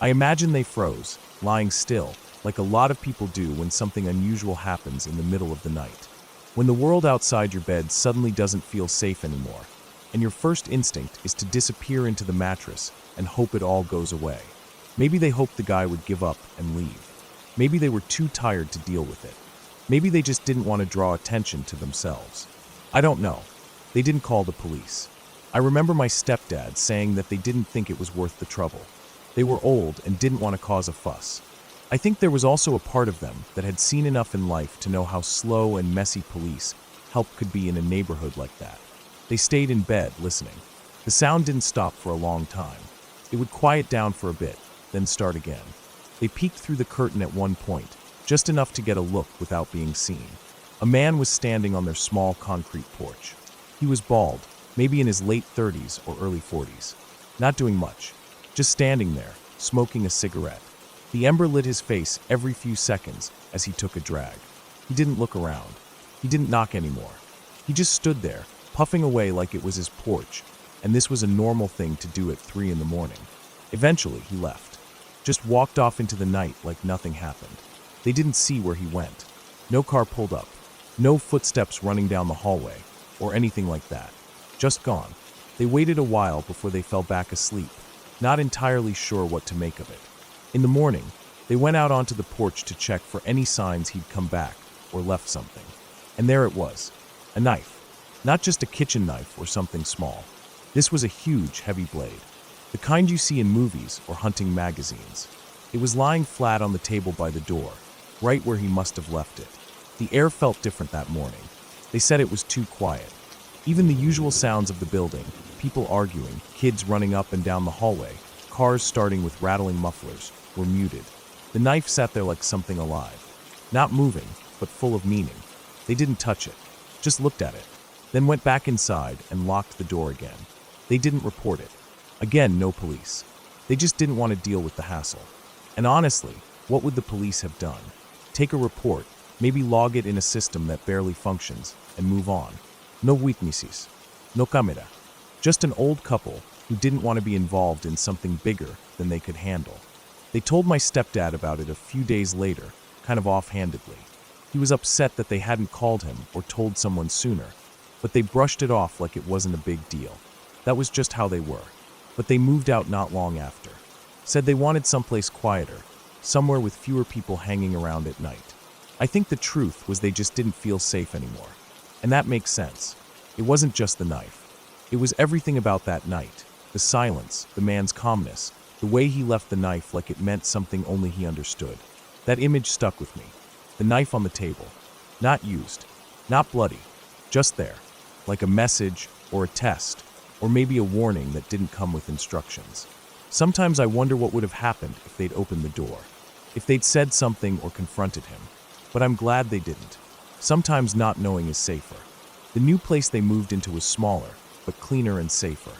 I imagine they froze, lying still, like a lot of people do when something unusual happens in the middle of the night. When the world outside your bed suddenly doesn't feel safe anymore, and your first instinct is to disappear into the mattress and hope it all goes away. Maybe they hoped the guy would give up and leave. Maybe they were too tired to deal with it. Maybe they just didn't want to draw attention to themselves. I don't know. They didn't call the police. I remember my stepdad saying that they didn't think it was worth the trouble. They were old and didn't want to cause a fuss. I think there was also a part of them that had seen enough in life to know how slow and messy police help could be in a neighborhood like that. They stayed in bed listening. The sound didn't stop for a long time. It would quiet down for a bit, then start again. They peeked through the curtain at one point, just enough to get a look without being seen. A man was standing on their small concrete porch. He was bald, maybe in his late 30s or early 40s. Not doing much, just standing there, smoking a cigarette. The ember lit his face every few seconds as he took a drag. He didn't look around. He didn't knock anymore. He just stood there, puffing away like it was his porch, and this was a normal thing to do at 3 in the morning. Eventually, he left. Just walked off into the night like nothing happened. They didn't see where he went. No car pulled up. No footsteps running down the hallway, or anything like that. Just gone. They waited a while before they fell back asleep, not entirely sure what to make of it. In the morning, they went out onto the porch to check for any signs he'd come back or left something. And there it was, a knife. Not just a kitchen knife or something small. This was a huge, heavy blade, the kind you see in movies or hunting magazines. It was lying flat on the table by the door, right where he must have left it. The air felt different that morning. They said it was too quiet. Even the usual sounds of the building, people arguing, kids running up and down the hallway, cars starting with rattling mufflers, were muted. The knife sat there like something alive. Not moving, but full of meaning. They didn't touch it, just looked at it, then went back inside and locked the door again. They didn't report it. Again, no police. They just didn't want to deal with the hassle. And honestly, what would the police have done? Take a report, maybe log it in a system that barely functions, and move on. No witnesses. No camera. Just an old couple who didn't want to be involved in something bigger than they could handle. They told my stepdad about it a few days later, kind of offhandedly. He was upset that they hadn't called him or told someone sooner, but they brushed it off like it wasn't a big deal. That was just how they were. But they moved out not long after. Said they wanted someplace quieter, somewhere with fewer people hanging around at night. I think the truth was they just didn't feel safe anymore. And that makes sense. It wasn't just the knife. It was everything about that night. The silence, the man's calmness, the way he left the knife like it meant something only he understood. That image stuck with me. The knife on the table. Not used. Not bloody. Just there. Like a message, or a test, or maybe a warning that didn't come with instructions. Sometimes I wonder what would have happened if they'd opened the door. If they'd said something or confronted him. But I'm glad they didn't. Sometimes not knowing is safer. The new place they moved into was smaller, but cleaner and safer.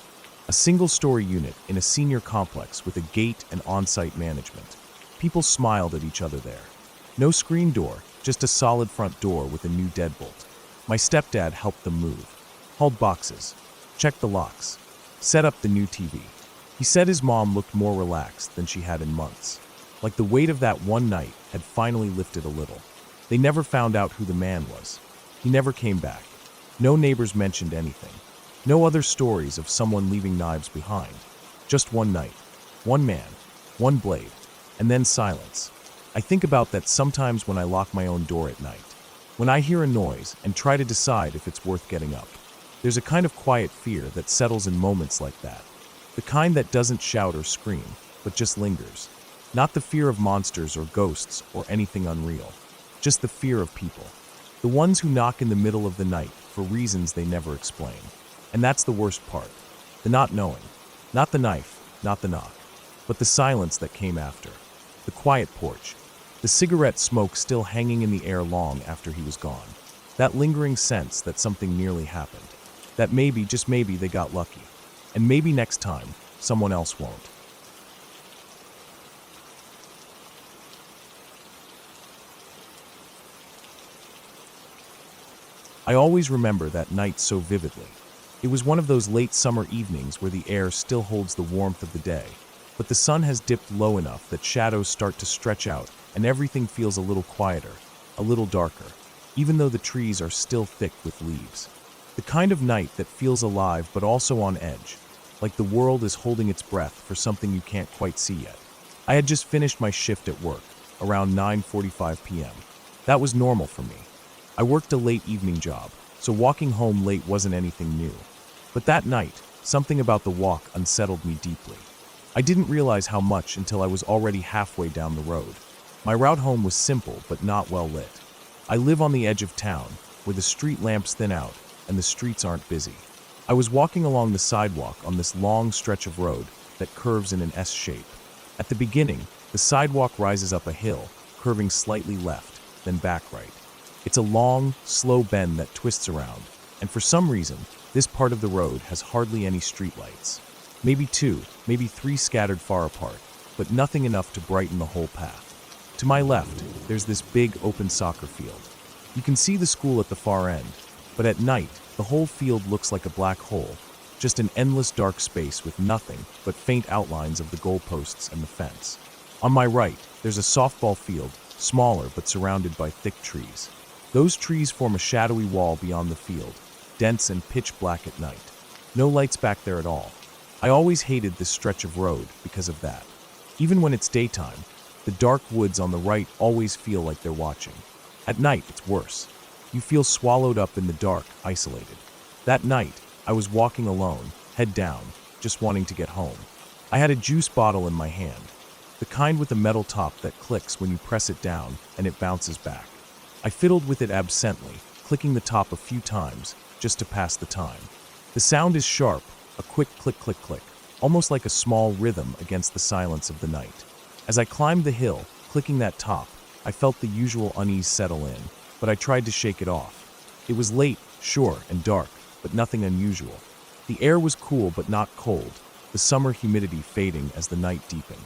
A single-story unit in a senior complex with a gate and on-site management. People smiled at each other there. No screen door, just a solid front door with a new deadbolt. My stepdad helped them move. Hauled boxes. Checked the locks. Set up the new TV. He said his mom looked more relaxed than she had in months. Like the weight of that one night had finally lifted a little. They never found out who the man was. He never came back. No neighbors mentioned anything. No other stories of someone leaving knives behind. Just one night. One man. One blade. And then silence. I think about that sometimes when I lock my own door at night. When I hear a noise and try to decide if it's worth getting up. There's a kind of quiet fear that settles in moments like that. The kind that doesn't shout or scream, but just lingers. Not the fear of monsters or ghosts or anything unreal. Just the fear of people. The ones who knock in the middle of the night for reasons they never explain. And that's the worst part. The not knowing. Not the knife, not the knock. But the silence that came after. The quiet porch. The cigarette smoke still hanging in the air long after he was gone. That lingering sense that something nearly happened. That maybe, just maybe, they got lucky. And maybe next time, someone else won't. I always remember that night so vividly. It was one of those late summer evenings where the air still holds the warmth of the day, but the sun has dipped low enough that shadows start to stretch out and everything feels a little quieter, a little darker, even though the trees are still thick with leaves. The kind of night that feels alive but also on edge, like the world is holding its breath for something you can't quite see yet. I had just finished my shift at work, around 9:45 p.m. That was normal for me. I worked a late evening job, so walking home late wasn't anything new. But that night, something about the walk unsettled me deeply. I didn't realize how much until I was already halfway down the road. My route home was simple but not well lit. I live on the edge of town, where the street lamps thin out and the streets aren't busy. I was walking along the sidewalk on this long stretch of road that curves in an S shape. At the beginning, the sidewalk rises up a hill, curving slightly left, then back right. It's a long, slow bend that twists around, and for some reason, this part of the road has hardly any streetlights. Maybe 2, maybe 3 scattered far apart, but nothing enough to brighten the whole path. To my left, there's this big open soccer field. You can see the school at the far end, but at night, the whole field looks like a black hole, just an endless dark space with nothing but faint outlines of the goalposts and the fence. On my right, there's a softball field, smaller but surrounded by thick trees. Those trees form a shadowy wall beyond the field, dense and pitch black at night. No lights back there at all. I always hated this stretch of road because of that. Even when it's daytime, the dark woods on the right always feel like they're watching. At night, it's worse. You feel swallowed up in the dark, isolated. That night, I was walking alone, head down, just wanting to get home. I had a juice bottle in my hand, the kind with a metal top that clicks when you press it down and it bounces back. I fiddled with it absently, clicking the top a few times, just to pass the time. The sound is sharp, a quick click click click, almost like a small rhythm against the silence of the night. As I climbed the hill, clicking that top, I felt the usual unease settle in, but I tried to shake it off. It was late, sure, and dark, but nothing unusual. The air was cool but not cold, the summer humidity fading as the night deepened.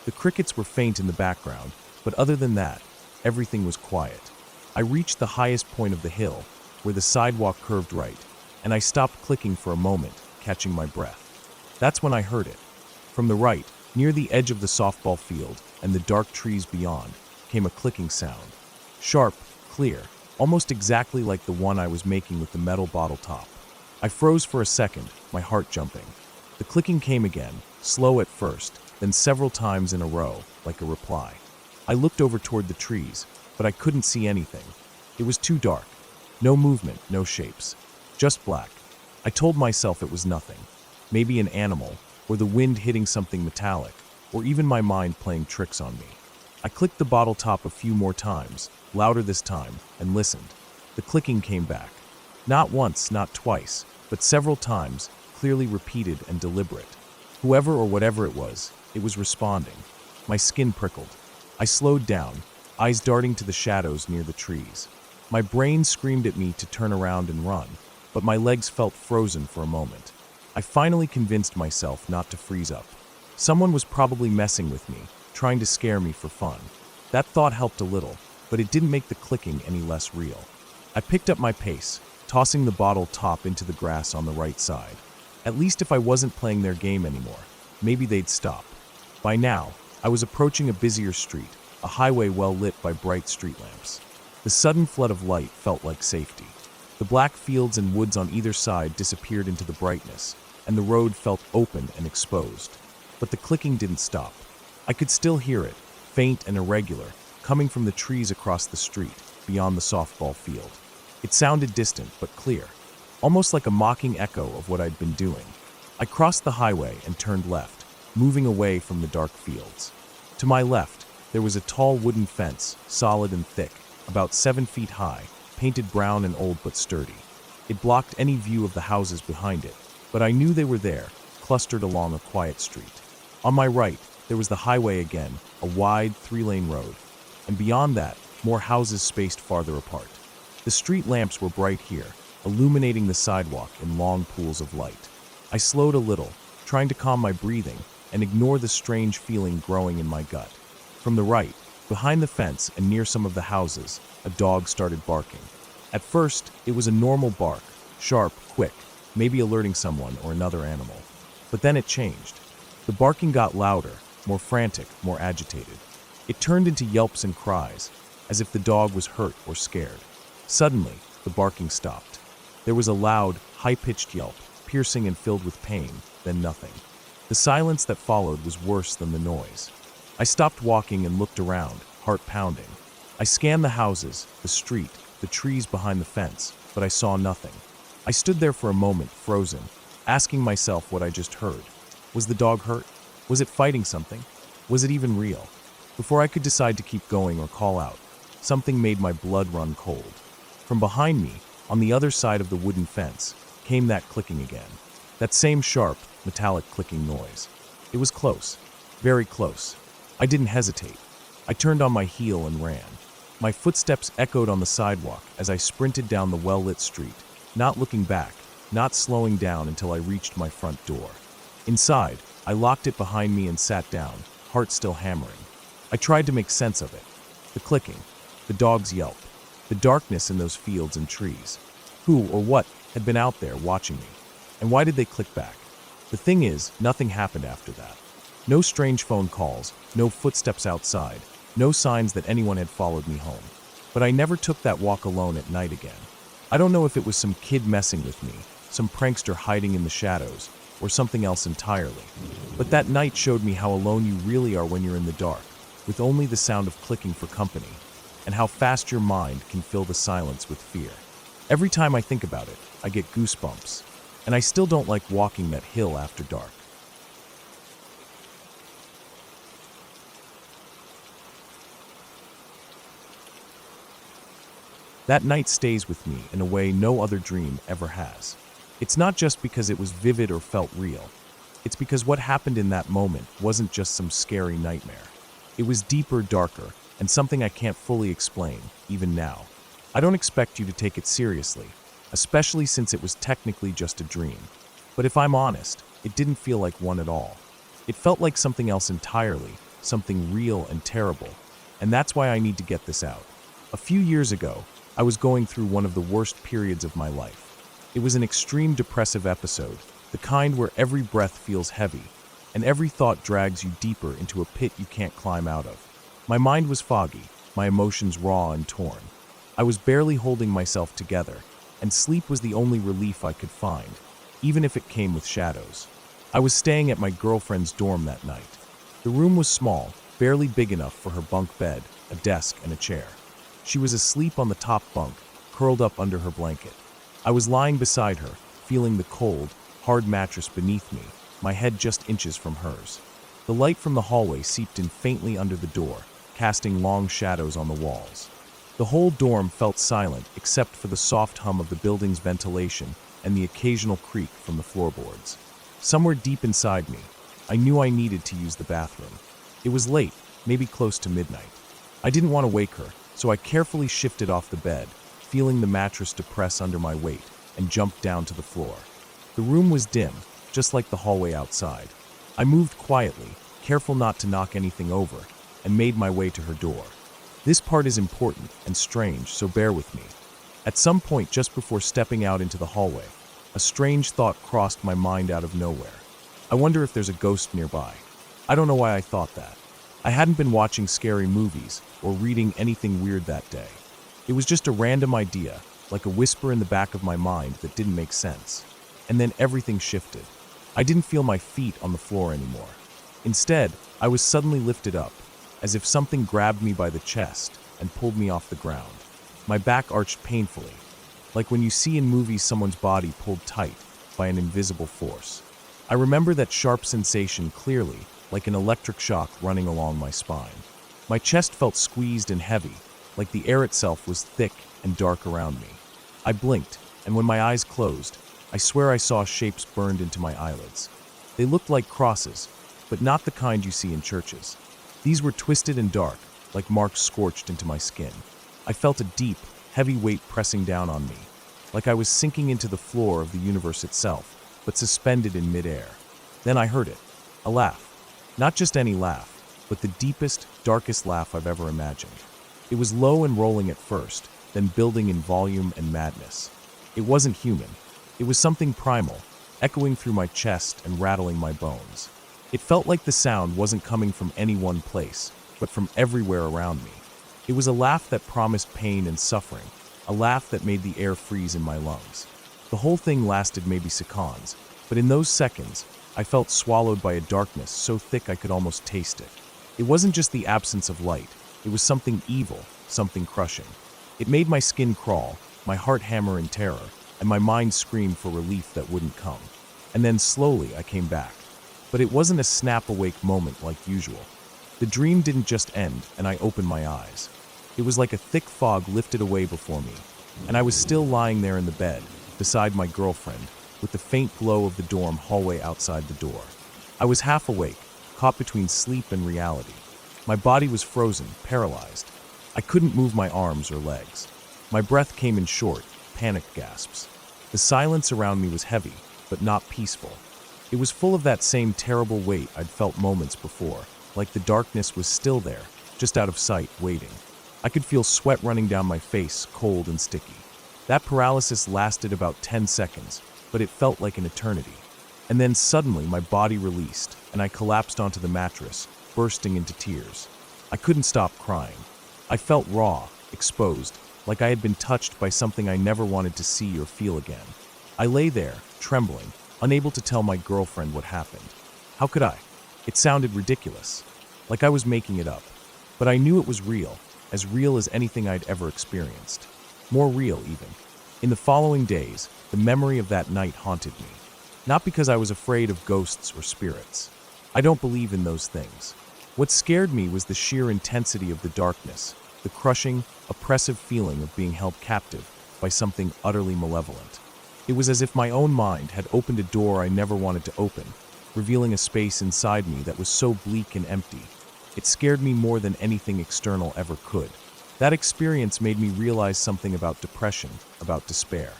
The crickets were faint in the background, but other than that, everything was quiet. I reached the highest point of the hill, where the sidewalk curved right, and I stopped clicking for a moment, catching my breath. That's when I heard it. From the right, near the edge of the softball field and the dark trees beyond, came a clicking sound. Sharp, clear, almost exactly like the one I was making with the metal bottle top. I froze for a second, my heart jumping. The clicking came again, slow at first, then several times in a row, like a reply. I looked over toward the trees, but I couldn't see anything. It was too dark. No movement, no shapes. Just black. I told myself it was nothing. Maybe an animal, or the wind hitting something metallic, or even my mind playing tricks on me. I clicked the bottle top a few more times, louder this time, and listened. The clicking came back. Not once, not twice, but several times, clearly repeated and deliberate. Whoever or whatever it was responding. My skin prickled. I slowed down, eyes darting to the shadows near the trees. My brain screamed at me to turn around and run, but my legs felt frozen for a moment. I finally convinced myself not to freeze up. Someone was probably messing with me, trying to scare me for fun. That thought helped a little, but it didn't make the clicking any less real. I picked up my pace, tossing the bottle top into the grass on the right side. At least if I wasn't playing their game anymore, maybe they'd stop. By now, I was approaching a busier street, a highway well lit by bright street lamps. The sudden flood of light felt like safety. The black fields and woods on either side disappeared into the brightness, and the road felt open and exposed. But the clicking didn't stop. I could still hear it, faint and irregular, coming from the trees across the street, beyond the softball field. It sounded distant but clear, almost like a mocking echo of what I'd been doing. I crossed the highway and turned left, moving away from the dark fields. To my left, there was a tall wooden fence, solid and thick, about 7 feet high, painted brown and old but sturdy. It blocked any view of the houses behind it, but I knew they were there, clustered along a quiet street. On my right, there was the highway again, a wide 3-lane road, and beyond that, more houses spaced farther apart. The street lamps were bright here, illuminating the sidewalk in long pools of light. I slowed a little, trying to calm my breathing and ignore the strange feeling growing in my gut. From the right, behind the fence and near some of the houses, a dog started barking. At first, it was a normal bark, sharp, quick, maybe alerting someone or another animal. But then it changed. The barking got louder, more frantic, more agitated. It turned into yelps and cries, as if the dog was hurt or scared. Suddenly, the barking stopped. There was a loud, high-pitched yelp, piercing and filled with pain, then nothing. The silence that followed was worse than the noise. I stopped walking and looked around, heart pounding. I scanned the houses, the street, the trees behind the fence, but I saw nothing. I stood there for a moment, frozen, asking myself what I just heard. Was the dog hurt? Was it fighting something? Was it even real? Before I could decide to keep going or call out, something made my blood run cold. From behind me, on the other side of the wooden fence, came that clicking again. That same sharp, metallic clicking noise. It was close, very close. I didn't hesitate. I turned on my heel and ran. My footsteps echoed on the sidewalk as I sprinted down the well-lit street, not looking back, not slowing down until I reached my front door. Inside, I locked it behind me and sat down, heart still hammering. I tried to make sense of it. The clicking, the dog's yelp, the darkness in those fields and trees. Who or what had been out there watching me? And why did they click back? The thing is, nothing happened after that. No strange phone calls, no footsteps outside, no signs that anyone had followed me home. But I never took that walk alone at night again. I don't know if it was some kid messing with me, some prankster hiding in the shadows, or something else entirely. But that night showed me how alone you really are when you're in the dark, with only the sound of clicking for company, and how fast your mind can fill the silence with fear. Every time I think about it, I get goosebumps, and I still don't like walking that hill after dark. That night stays with me in a way no other dream ever has. It's not just because it was vivid or felt real. It's because what happened in that moment wasn't just some scary nightmare. It was deeper, darker, and something I can't fully explain, even now. I don't expect you to take it seriously, especially since it was technically just a dream. But if I'm honest, it didn't feel like one at all. It felt like something else entirely, something real and terrible. And that's why I need to get this out. A few years ago, I was going through one of the worst periods of my life. It was an extreme depressive episode, the kind where every breath feels heavy, and every thought drags you deeper into a pit you can't climb out of. My mind was foggy, my emotions raw and torn. I was barely holding myself together, and sleep was the only relief I could find, even if it came with shadows. I was staying at my girlfriend's dorm that night. The room was small, barely big enough for her bunk bed, a desk, and a chair. She was asleep on the top bunk, curled up under her blanket. I was lying beside her, feeling the cold, hard mattress beneath me, my head just inches from hers. The light from the hallway seeped in faintly under the door, casting long shadows on the walls. The whole dorm felt silent except for the soft hum of the building's ventilation and the occasional creak from the floorboards. Somewhere deep inside me, I knew I needed to use the bathroom. It was late, maybe close to midnight. I didn't want to wake her, so I carefully shifted off the bed, feeling the mattress depress under my weight, and jumped down to the floor. The room was dim, just like the hallway outside. I moved quietly, careful not to knock anything over, and made my way to her door. This part is important and strange, so bear with me. At some point just before stepping out into the hallway, a strange thought crossed my mind out of nowhere. I wonder if there's a ghost nearby. I don't know why I thought that. I hadn't been watching scary movies or reading anything weird that day. It was just a random idea, like a whisper in the back of my mind that didn't make sense. And then everything shifted. I didn't feel my feet on the floor anymore. Instead, I was suddenly lifted up, as if something grabbed me by the chest and pulled me off the ground. My back arched painfully, like when you see in movies someone's body pulled tight by an invisible force. I remember that sharp sensation clearly, like an electric shock running along my spine. My chest felt squeezed and heavy, like the air itself was thick and dark around me. I blinked, and when my eyes closed, I swear I saw shapes burned into my eyelids. They looked like crosses, but not the kind you see in churches. These were twisted and dark, like marks scorched into my skin. I felt a deep, heavy weight pressing down on me, like I was sinking into the floor of the universe itself, but suspended in midair. Then I heard it, a laugh. Not just any laugh, but the deepest, darkest laugh I've ever imagined. It was low and rolling at first, then building in volume and madness. It wasn't human. It was something primal, echoing through my chest and rattling my bones. It felt like the sound wasn't coming from any one place, but from everywhere around me. It was a laugh that promised pain and suffering, a laugh that made the air freeze in my lungs. The whole thing lasted maybe seconds, but in those seconds, I felt swallowed by a darkness so thick I could almost taste it. It wasn't just the absence of light, it was something evil, something crushing. It made my skin crawl, my heart hammer in terror, and my mind scream for relief that wouldn't come. And then slowly I came back. But it wasn't a snap-awake moment like usual. The dream didn't just end, and I opened my eyes. It was like a thick fog lifted away before me, and I was still lying there in the bed, beside my girlfriend, with the faint glow of the dorm hallway outside the door. I was half awake, caught between sleep and reality. My body was frozen, paralyzed. I couldn't move my arms or legs. My breath came in short, panicked gasps. The silence around me was heavy, but not peaceful. It was full of that same terrible weight I'd felt moments before, like the darkness was still there, just out of sight, waiting. I could feel sweat running down my face, cold and sticky. That paralysis lasted about 10 seconds, but it felt like an eternity. And then suddenly my body released, and I collapsed onto the mattress, bursting into tears. I couldn't stop crying. I felt raw, exposed, like I had been touched by something I never wanted to see or feel again. I lay there, trembling, unable to tell my girlfriend what happened. How could I? It sounded ridiculous, like I was making it up. But I knew it was real as anything I'd ever experienced. More real, even. In the following days, the memory of that night haunted me. Not because I was afraid of ghosts or spirits. I don't believe in those things. What scared me was the sheer intensity of the darkness, the crushing, oppressive feeling of being held captive by something utterly malevolent. It was as if my own mind had opened a door I never wanted to open, revealing a space inside me that was so bleak and empty. It scared me more than anything external ever could. That experience made me realize something about depression, about despair.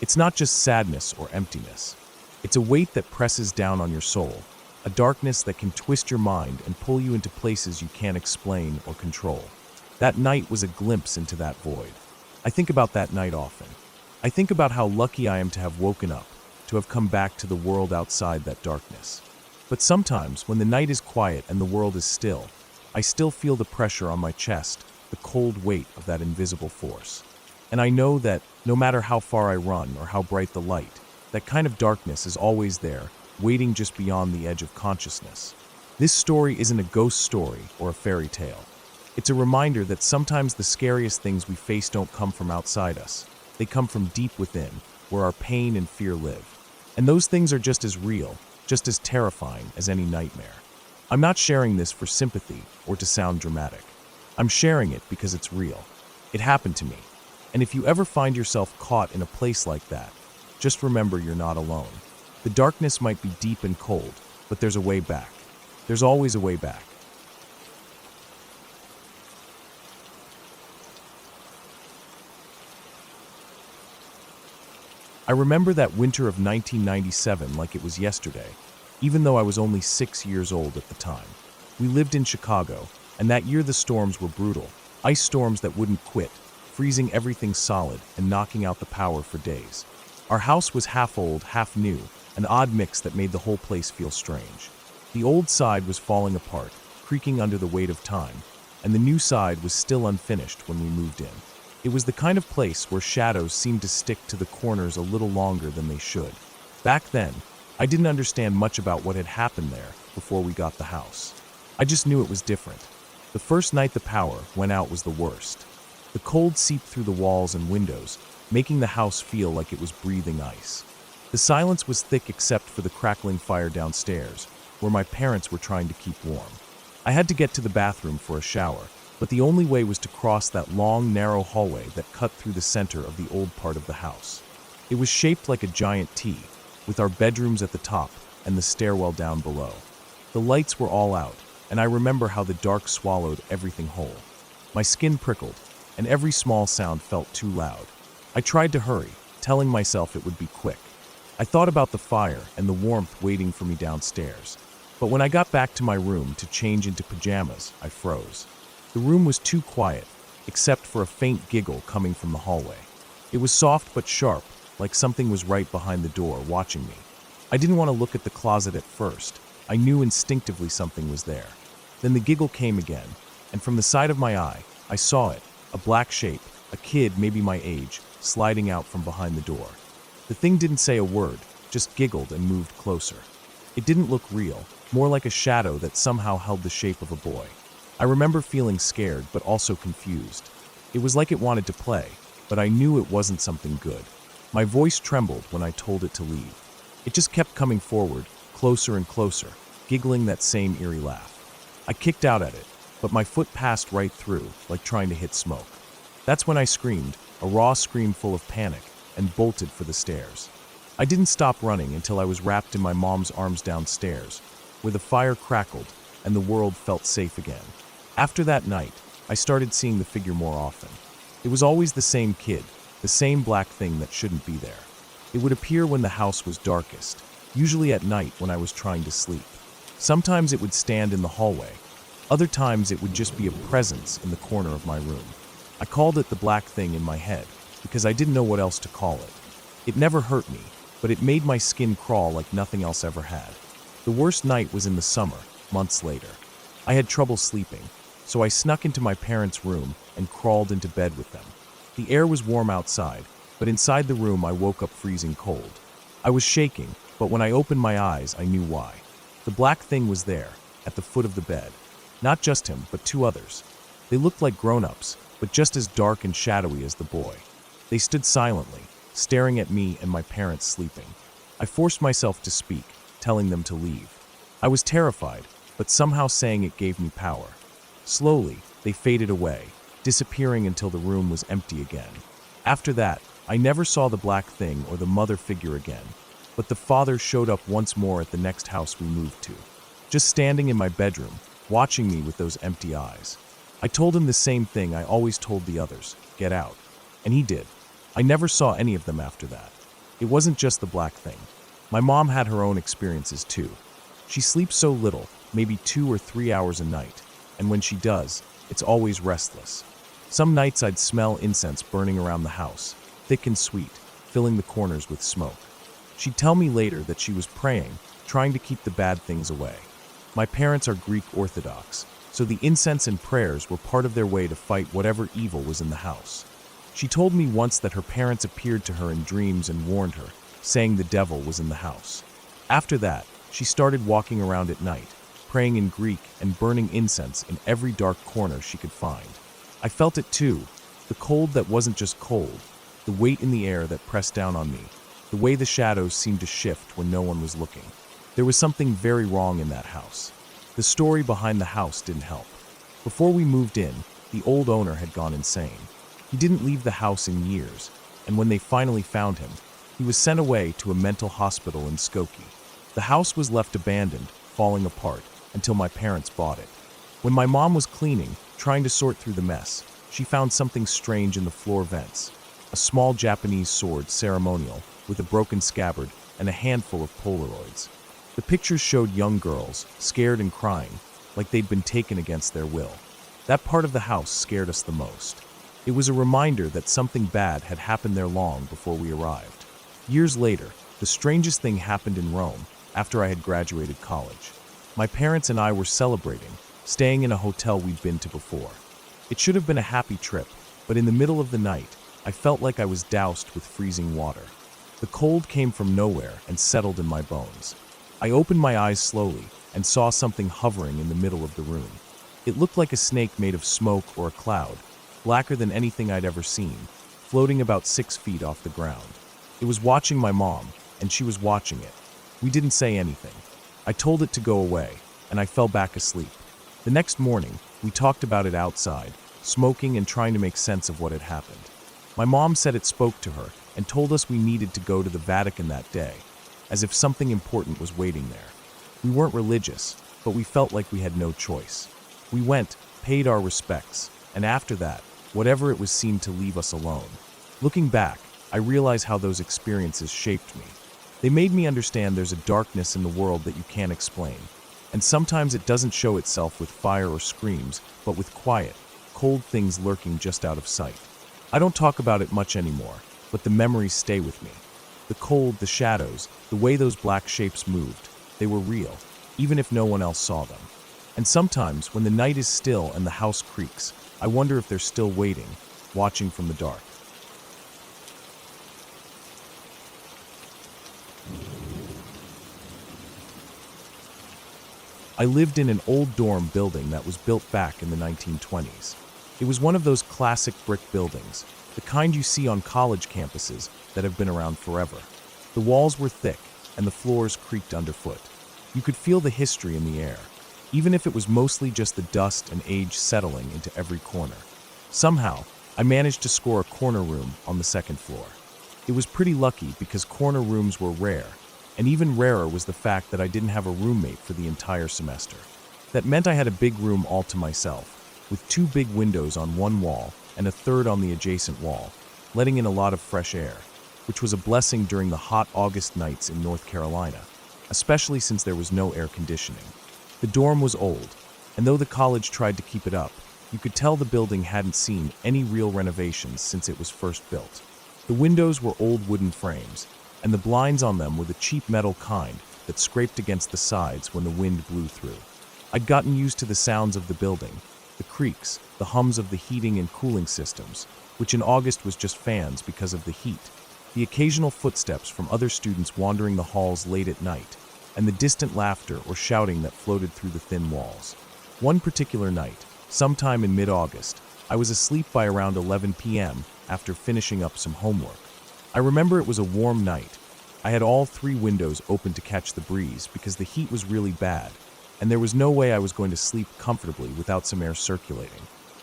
It's not just sadness or emptiness. It's a weight that presses down on your soul, a darkness that can twist your mind and pull you into places you can't explain or control. That night was a glimpse into that void. I think about that night often. I think about how lucky I am to have woken up, to have come back to the world outside that darkness. But sometimes, when the night is quiet and the world is still, I still feel the pressure on my chest, the cold weight of that invisible force. And I know that no matter how far I run or how bright the light, that kind of darkness is always there, waiting just beyond the edge of consciousness. This story isn't a ghost story or a fairy tale. It's a reminder that sometimes the scariest things we face don't come from outside us. They come from deep within, where our pain and fear live. And those things are just as real, just as terrifying as any nightmare. I'm not sharing this for sympathy or to sound dramatic. I'm sharing it because it's real. It happened to me. And if you ever find yourself caught in a place like that, just remember you're not alone. The darkness might be deep and cold, but there's a way back. There's always a way back. I remember that winter of 1997 like it was yesterday, even though I was only 6 years old at the time. We lived in Chicago, and that year the storms were brutal. Ice storms that wouldn't quit, freezing everything solid and knocking out the power for days. Our house was half old, half new, an odd mix that made the whole place feel strange. The old side was falling apart, creaking under the weight of time, and the new side was still unfinished when we moved in. It was the kind of place where shadows seemed to stick to the corners a little longer than they should. Back then, I didn't understand much about what had happened there before we got the house. I just knew it was different. The first night the power went out was the worst. The cold seeped through the walls and windows, making the house feel like it was breathing ice. The silence was thick except for the crackling fire downstairs, where my parents were trying to keep warm. I had to get to the bathroom for a shower, but the only way was to cross that long, narrow hallway that cut through the center of the old part of the house. It was shaped like a giant T, with our bedrooms at the top and the stairwell down below. The lights were all out, and I remember how the dark swallowed everything whole. My skin prickled, and every small sound felt too loud. I tried to hurry, telling myself it would be quick. I thought about the fire and the warmth waiting for me downstairs. But when I got back to my room to change into pajamas, I froze. The room was too quiet, except for a faint giggle coming from the hallway. It was soft but sharp, like something was right behind the door watching me. I didn't want to look at the closet at first. I knew instinctively something was there. Then the giggle came again, and from the side of my eye, I saw it, a black shape, a kid maybe my age, sliding out from behind the door. The thing didn't say a word, just giggled and moved closer. It didn't look real, more like a shadow that somehow held the shape of a boy. I remember feeling scared but also confused. It was like it wanted to play, but I knew it wasn't something good. My voice trembled when I told it to leave. It just kept coming forward, closer and closer, giggling that same eerie laugh. I kicked out at it, but my foot passed right through, like trying to hit smoke. That's when I screamed, a raw scream full of panic, and bolted for the stairs. I didn't stop running until I was wrapped in my mom's arms downstairs, where the fire crackled and the world felt safe again. After that night, I started seeing the figure more often. It was always the same kid, the same black thing that shouldn't be there. It would appear when the house was darkest, usually at night when I was trying to sleep. Sometimes it would stand in the hallway. Other times it would just be a presence in the corner of my room. I called it the black thing in my head because I didn't know what else to call it. It never hurt me, but it made my skin crawl like nothing else ever had. The worst night was in the summer, months later. I had trouble sleeping, so I snuck into my parents' room and crawled into bed with them. The air was warm outside, but inside the room I woke up freezing cold. I was shaking, but when I opened my eyes, I knew why. The black thing was there, at the foot of the bed. Not just him, but two others. They looked like grown-ups, but just as dark and shadowy as the boy. They stood silently, staring at me and my parents sleeping. I forced myself to speak, telling them to leave. I was terrified, but somehow saying it gave me power. Slowly, they faded away, disappearing until the room was empty again. After that, I never saw the black thing or the mother figure again, but the father showed up once more at the next house we moved to, just standing in my bedroom, watching me with those empty eyes. I told him the same thing I always told the others, get out. And he did. I never saw any of them after that. It wasn't just the black thing. My mom had her own experiences too. She sleeps so little, maybe 2 or 3 hours a night, and when she does, it's always restless. Some nights I'd smell incense burning around the house, thick and sweet, filling the corners with smoke. She'd tell me later that she was praying, trying to keep the bad things away. My parents are Greek Orthodox, so the incense and prayers were part of their way to fight whatever evil was in the house. She told me once that her parents appeared to her in dreams and warned her, saying the devil was in the house. After that, she started walking around at night, praying in Greek and burning incense in every dark corner she could find. I felt it too, the cold that wasn't just cold, the weight in the air that pressed down on me, the way the shadows seemed to shift when no one was looking. There was something very wrong in that house. The story behind the house didn't help. Before we moved in, the old owner had gone insane. He didn't leave the house in years, and when they finally found him, he was sent away to a mental hospital in Skokie. The house was left abandoned, falling apart, until my parents bought it. When my mom was cleaning, trying to sort through the mess, she found something strange in the floor vents. A small Japanese sword, ceremonial, with a broken scabbard and a handful of Polaroids. The pictures showed young girls, scared and crying, like they'd been taken against their will. That part of the house scared us the most. It was a reminder that something bad had happened there long before we arrived. Years later, the strangest thing happened in Rome after I had graduated college. My parents and I were celebrating, staying in a hotel we'd been to before. It should have been a happy trip, but in the middle of the night, I felt like I was doused with freezing water. The cold came from nowhere and settled in my bones. I opened my eyes slowly and saw something hovering in the middle of the room. It looked like a snake made of smoke or a cloud, blacker than anything I'd ever seen, floating about 6 feet off the ground. It was watching my mom, and she was watching it. We didn't say anything. I told it to go away, and I fell back asleep. The next morning, we talked about it outside, smoking and trying to make sense of what had happened. My mom said it spoke to her and told us we needed to go to the Vatican that day, as if something important was waiting there. We weren't religious, but we felt like we had no choice. We went, paid our respects, and after that, whatever it was seemed to leave us alone. Looking back, I realize how those experiences shaped me. They made me understand there's a darkness in the world that you can't explain, and sometimes it doesn't show itself with fire or screams, but with quiet, cold things lurking just out of sight. I don't talk about it much anymore, but the memories stay with me. The cold, the shadows, the way those black shapes moved, they were real, even if no one else saw them. And sometimes, when the night is still and the house creaks, I wonder if they're still waiting, watching from the dark. I lived in an old dorm building that was built back in the 1920s. It was one of those classic brick buildings, the kind you see on college campuses that have been around forever. The walls were thick, and the floors creaked underfoot. You could feel the history in the air, even if it was mostly just the dust and age settling into every corner. Somehow, I managed to score a corner room on the second floor. It was pretty lucky because corner rooms were rare, and even rarer was the fact that I didn't have a roommate for the entire semester. That meant I had a big room all to myself, with 2 big windows on one wall and a third on the adjacent wall, letting in a lot of fresh air, which was a blessing during the hot August nights in North Carolina, especially since there was no air conditioning. The dorm was old, and though the college tried to keep it up, you could tell the building hadn't seen any real renovations since it was first built. The windows were old wooden frames, and the blinds on them were the cheap metal kind that scraped against the sides when the wind blew through. I'd gotten used to the sounds of the building, the creaks, the hums of the heating and cooling systems, which in August was just fans because of the heat, the occasional footsteps from other students wandering the halls late at night, and the distant laughter or shouting that floated through the thin walls. One particular night, sometime in mid-August, I was asleep by around 11 p.m. after finishing up some homework. I remember it was a warm night. I had all 3 windows open to catch the breeze because the heat was really bad, and there was no way I was going to sleep comfortably without some air circulating.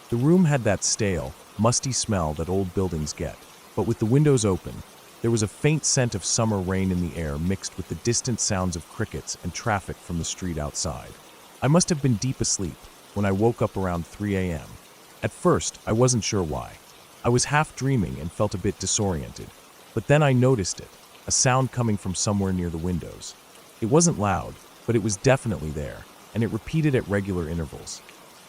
The room had that stale, musty smell that old buildings get, but with the windows open, there was a faint scent of summer rain in the air mixed with the distant sounds of crickets and traffic from the street outside. I must have been deep asleep when I woke up around 3 a.m. At first, I wasn't sure why. I was half dreaming and felt a bit disoriented, but then I noticed it, a sound coming from somewhere near the windows. It wasn't loud, but it was definitely there, and it repeated at regular intervals.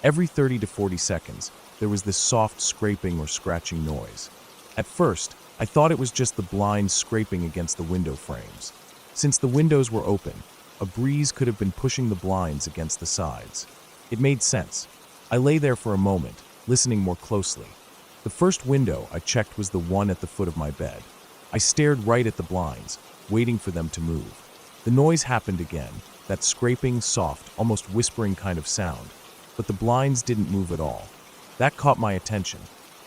Every 30 to 40 seconds, there was this soft scraping or scratching noise. At first, I thought it was just the blinds scraping against the window frames. Since the windows were open, a breeze could have been pushing the blinds against the sides. It made sense. I lay there for a moment, listening more closely. The first window I checked was the one at the foot of my bed. I stared right at the blinds, waiting for them to move. The noise happened again, that scraping, soft, almost whispering kind of sound, but the blinds didn't move at all. That caught my attention.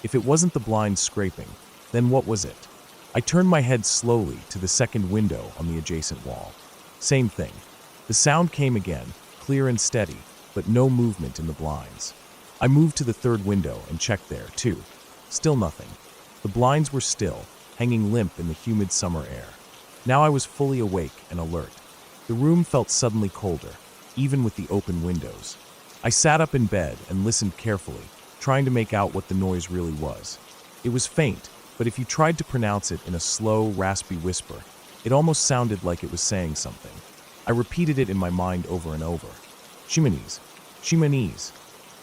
If it wasn't the blinds scraping, then what was it? I turned my head slowly to the second window on the adjacent wall. Same thing. The sound came again, clear and steady, but no movement in the blinds. I moved to the third window and checked there, too. Still nothing. The blinds were still, hanging limp in the humid summer air. Now I was fully awake and alert. The room felt suddenly colder, even with the open windows. I sat up in bed and listened carefully, trying to make out what the noise really was. It was faint, but if you tried to pronounce it in a slow, raspy whisper, it almost sounded like it was saying something. I repeated it in my mind over and over. Shimanese. Shimanese.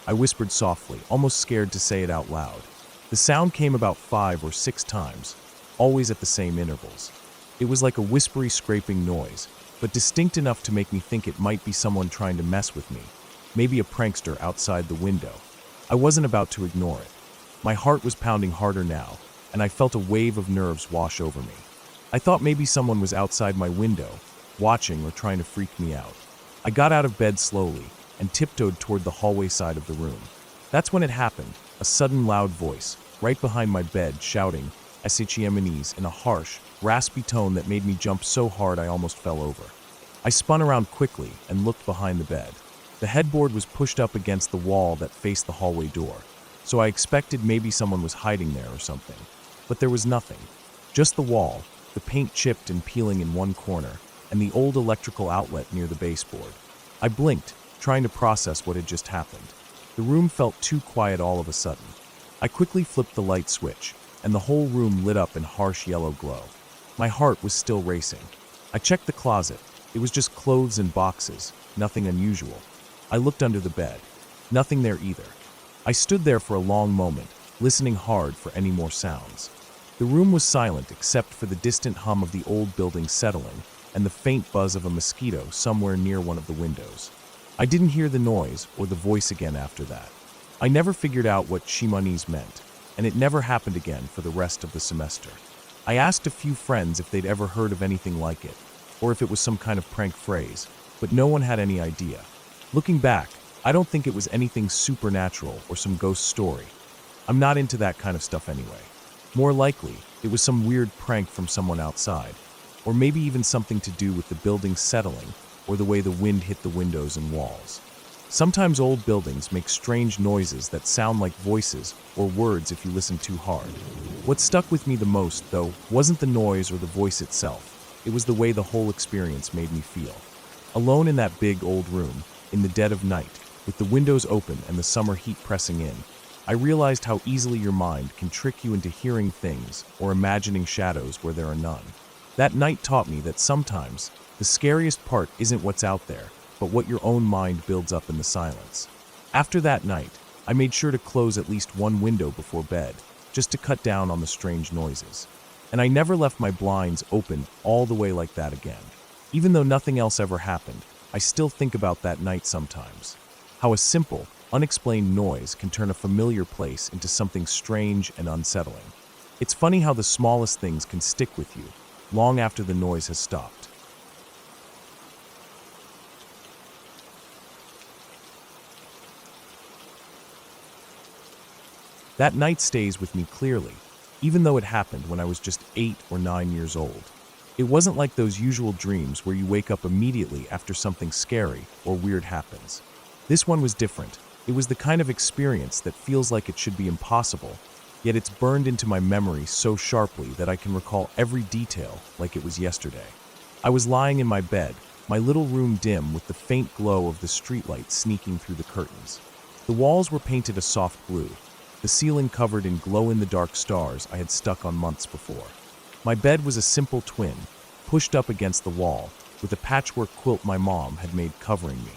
I whispered softly, almost scared to say it out loud. The sound came about 5 or 6 times, always at the same intervals. It was like a whispery, scraping noise, but distinct enough to make me think it might be someone trying to mess with me, maybe a prankster outside the window. I wasn't about to ignore it. My heart was pounding harder now, and I felt a wave of nerves wash over me. I thought maybe someone was outside my window, watching or trying to freak me out. I got out of bed slowly and tiptoed toward the hallway side of the room. That's when it happened, a sudden loud voice, right behind my bed, shouting, "Shimanese," in a harsh, raspy tone that made me jump so hard I almost fell over. I spun around quickly and looked behind the bed. The headboard was pushed up against the wall that faced the hallway door, so I expected maybe someone was hiding there or something. But there was nothing. Just the wall, the paint chipped and peeling in one corner, and the old electrical outlet near the baseboard. I blinked, trying to process what had just happened. The room felt too quiet all of a sudden. I quickly flipped the light switch, and the whole room lit up in harsh yellow glow. My heart was still racing. I checked the closet. It was just clothes and boxes, nothing unusual. I looked under the bed. Nothing there either. I stood there for a long moment, listening hard for any more sounds. The room was silent except for the distant hum of the old building settling and the faint buzz of a mosquito somewhere near one of the windows. I didn't hear the noise or the voice again after that. I never figured out what Shimanese meant, and it never happened again for the rest of the semester. I asked a few friends if they'd ever heard of anything like it, or if it was some kind of prank phrase, but no one had any idea. Looking back, I don't think it was anything supernatural or some ghost story. I'm not into that kind of stuff anyway. More likely, it was some weird prank from someone outside, or maybe even something to do with the building settling or the way the wind hit the windows and walls. Sometimes old buildings make strange noises that sound like voices or words if you listen too hard. What stuck with me the most, though, wasn't the noise or the voice itself. It was the way the whole experience made me feel. Alone in that big old room, in the dead of night, with the windows open and the summer heat pressing in, I realized how easily your mind can trick you into hearing things or imagining shadows where there are none. That night taught me that sometimes the scariest part isn't what's out there, but what your own mind builds up in the silence. After that night, I made sure to close at least one window before bed, just to cut down on the strange noises. And I never left my blinds open all the way like that again. Even though nothing else ever happened, I still think about that night sometimes. How a simple, unexplained noise can turn a familiar place into something strange and unsettling. It's funny how the smallest things can stick with you, long after the noise has stopped. That night stays with me clearly, even though it happened when I was just 8 or 9 years old. It wasn't like those usual dreams where you wake up immediately after something scary or weird happens. This one was different. It was the kind of experience that feels like it should be impossible, yet it's burned into my memory so sharply that I can recall every detail like it was yesterday. I was lying in my bed, my little room dim with the faint glow of the streetlight sneaking through the curtains. The walls were painted a soft blue, the ceiling covered in glow-in-the-dark stars I had stuck on months before. My bed was a simple twin, pushed up against the wall, with a patchwork quilt my mom had made covering me.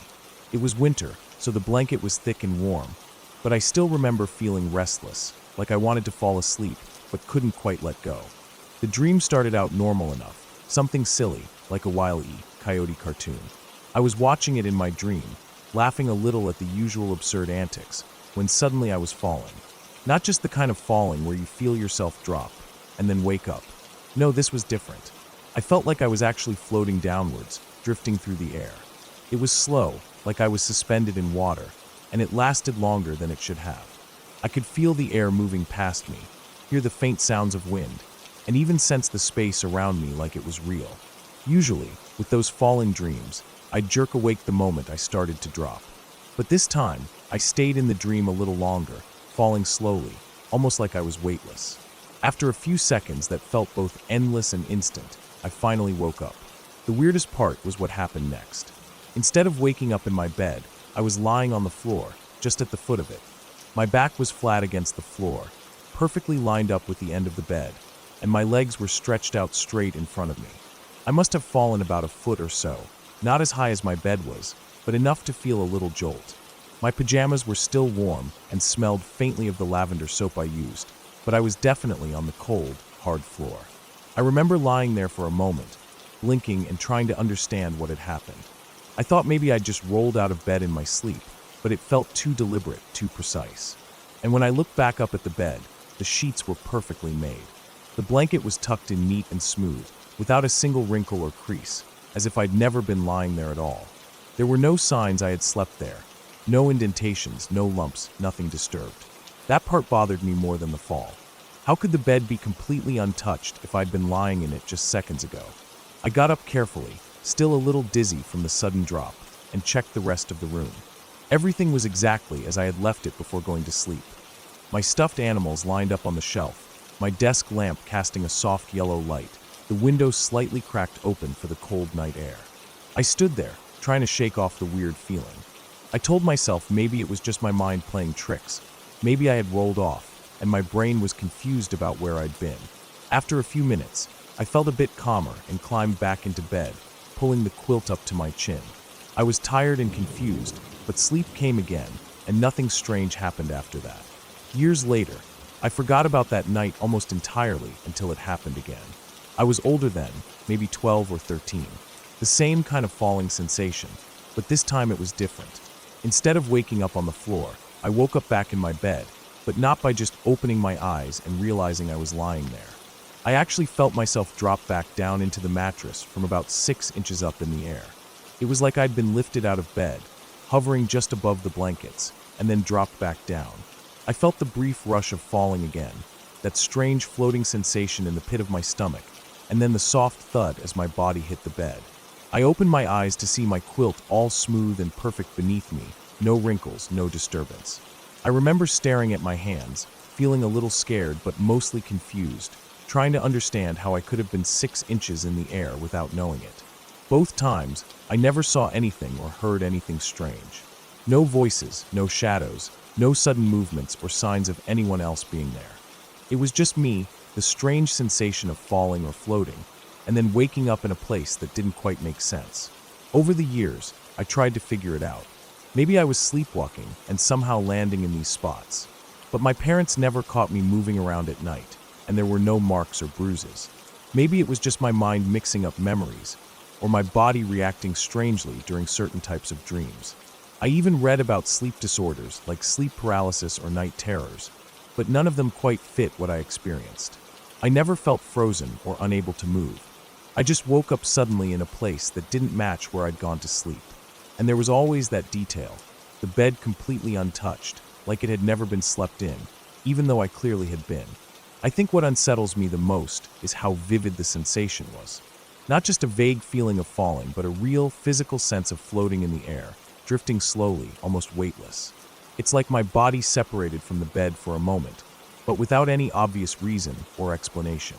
It was winter, so the blanket was thick and warm, but I still remember feeling restless, like I wanted to fall asleep, but couldn't quite let go. The dream started out normal enough, something silly, like a Wile E. Coyote cartoon. I was watching it in my dream, laughing a little at the usual absurd antics, when suddenly I was falling. Not just the kind of falling where you feel yourself drop and then wake up. No, this was different. I felt like I was actually floating downwards, drifting through the air. It was slow, like I was suspended in water, and it lasted longer than it should have. I could feel the air moving past me, hear the faint sounds of wind, and even sense the space around me like it was real. Usually, with those falling dreams, I'd jerk awake the moment I started to drop. But this time, I stayed in the dream a little longer, falling slowly, almost like I was weightless. After a few seconds that felt both endless and instant, I finally woke up. The weirdest part was what happened next. Instead of waking up in my bed, I was lying on the floor, just at the foot of it. My back was flat against the floor, perfectly lined up with the end of the bed, and my legs were stretched out straight in front of me. I must have fallen about a foot or so, not as high as my bed was, but enough to feel a little jolt. My pajamas were still warm and smelled faintly of the lavender soap I used, but I was definitely on the cold, hard floor. I remember lying there for a moment, blinking and trying to understand what had happened. I thought maybe I'd just rolled out of bed in my sleep, but it felt too deliberate, too precise. And when I looked back up at the bed, the sheets were perfectly made. The blanket was tucked in neat and smooth, without a single wrinkle or crease, as if I'd never been lying there at all. There were no signs I had slept there. No indentations, no lumps, nothing disturbed. That part bothered me more than the fall. How could the bed be completely untouched if I'd been lying in it just seconds ago? I got up carefully, still a little dizzy from the sudden drop, and checked the rest of the room. Everything was exactly as I had left it before going to sleep. My stuffed animals lined up on the shelf, my desk lamp casting a soft yellow light, the window slightly cracked open for the cold night air. I stood there, trying to shake off the weird feeling. I told myself maybe it was just my mind playing tricks. Maybe I had rolled off, and my brain was confused about where I'd been. After a few minutes, I felt a bit calmer and climbed back into bed, pulling the quilt up to my chin. I was tired and confused, but sleep came again, and nothing strange happened after that. Years later, I forgot about that night almost entirely until it happened again. I was older then, maybe 12 or 13. The same kind of falling sensation, but this time it was different. Instead of waking up on the floor, I woke up back in my bed, but not by just opening my eyes and realizing I was lying there. I actually felt myself drop back down into the mattress from about 6 inches up in the air. It was like I'd been lifted out of bed, hovering just above the blankets, and then dropped back down. I felt the brief rush of falling again, that strange floating sensation in the pit of my stomach, and then the soft thud as my body hit the bed. I opened my eyes to see my quilt all smooth and perfect beneath me, no wrinkles, no disturbance. I remember staring at my hands, feeling a little scared but mostly confused, trying to understand how I could have been 6 inches in the air without knowing it. Both times, I never saw anything or heard anything strange. No voices, no shadows, no sudden movements or signs of anyone else being there. It was just me, the strange sensation of falling or floating, and then waking up in a place that didn't quite make sense. Over the years, I tried to figure it out. Maybe I was sleepwalking and somehow landing in these spots. But my parents never caught me moving around at night, and there were no marks or bruises. Maybe it was just my mind mixing up memories, or my body reacting strangely during certain types of dreams. I even read about sleep disorders like sleep paralysis or night terrors, but none of them quite fit what I experienced. I never felt frozen or unable to move. I just woke up suddenly in a place that didn't match where I'd gone to sleep. And there was always that detail, the bed completely untouched, like it had never been slept in, even though I clearly had been. I think what unsettles me the most is how vivid the sensation was. Not just a vague feeling of falling, but a real, physical sense of floating in the air, drifting slowly, almost weightless. It's like my body separated from the bed for a moment, but without any obvious reason or explanation.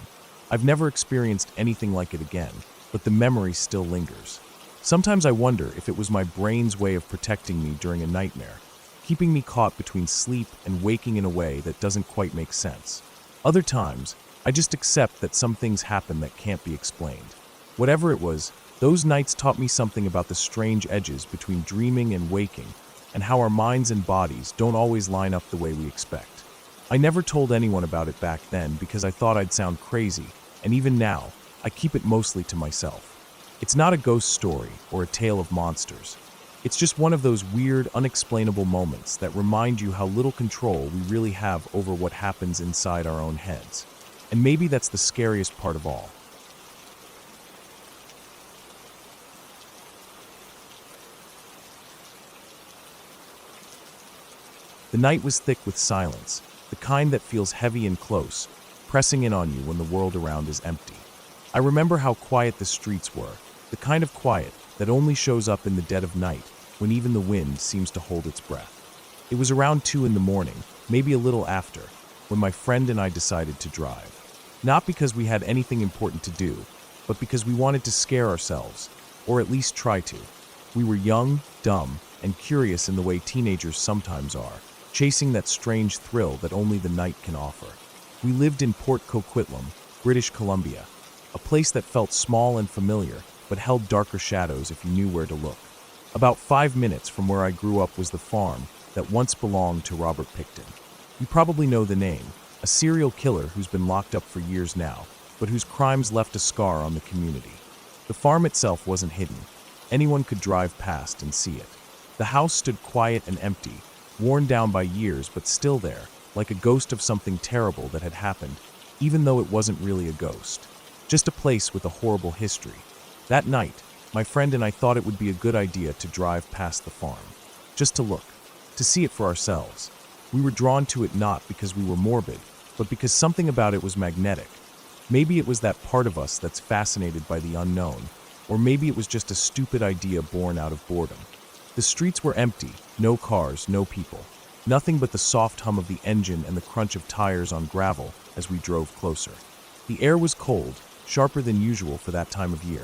I've never experienced anything like it again, but the memory still lingers. Sometimes I wonder if it was my brain's way of protecting me during a nightmare, keeping me caught between sleep and waking in a way that doesn't quite make sense. Other times, I just accept that some things happen that can't be explained. Whatever it was, those nights taught me something about the strange edges between dreaming and waking, and how our minds and bodies don't always line up the way we expect. I never told anyone about it back then because I thought I'd sound crazy, and even now, I keep it mostly to myself. It's not a ghost story or a tale of monsters. It's just one of those weird, unexplainable moments that remind you how little control we really have over what happens inside our own heads. And maybe that's the scariest part of all. The night was thick with silence, the kind that feels heavy and close, pressing in on you when the world around is empty. I remember how quiet the streets were, the kind of quiet that only shows up in the dead of night when even the wind seems to hold its breath. It was around 2 in the morning, maybe a little after, when my friend and I decided to drive. Not because we had anything important to do, but because we wanted to scare ourselves, or at least try to. We were young, dumb, and curious in the way teenagers sometimes are, chasing that strange thrill that only the night can offer. We lived in Port Coquitlam, British Columbia, a place that felt small and familiar, but held darker shadows if you knew where to look. About 5 minutes from where I grew up was the farm that once belonged to Robert Pickton. You probably know the name, a serial killer who's been locked up for years now, but whose crimes left a scar on the community. The farm itself wasn't hidden. Anyone could drive past and see it. The house stood quiet and empty, worn down by years but still there, like a ghost of something terrible that had happened, even though it wasn't really a ghost. Just a place with a horrible history. That night, my friend and I thought it would be a good idea to drive past the farm. Just to look, to see it for ourselves. We were drawn to it not because we were morbid, but because something about it was magnetic. Maybe it was that part of us that's fascinated by the unknown, or maybe it was just a stupid idea born out of boredom. The streets were empty, no cars, no people. Nothing but the soft hum of the engine and the crunch of tires on gravel as we drove closer. The air was cold, sharper than usual for that time of year,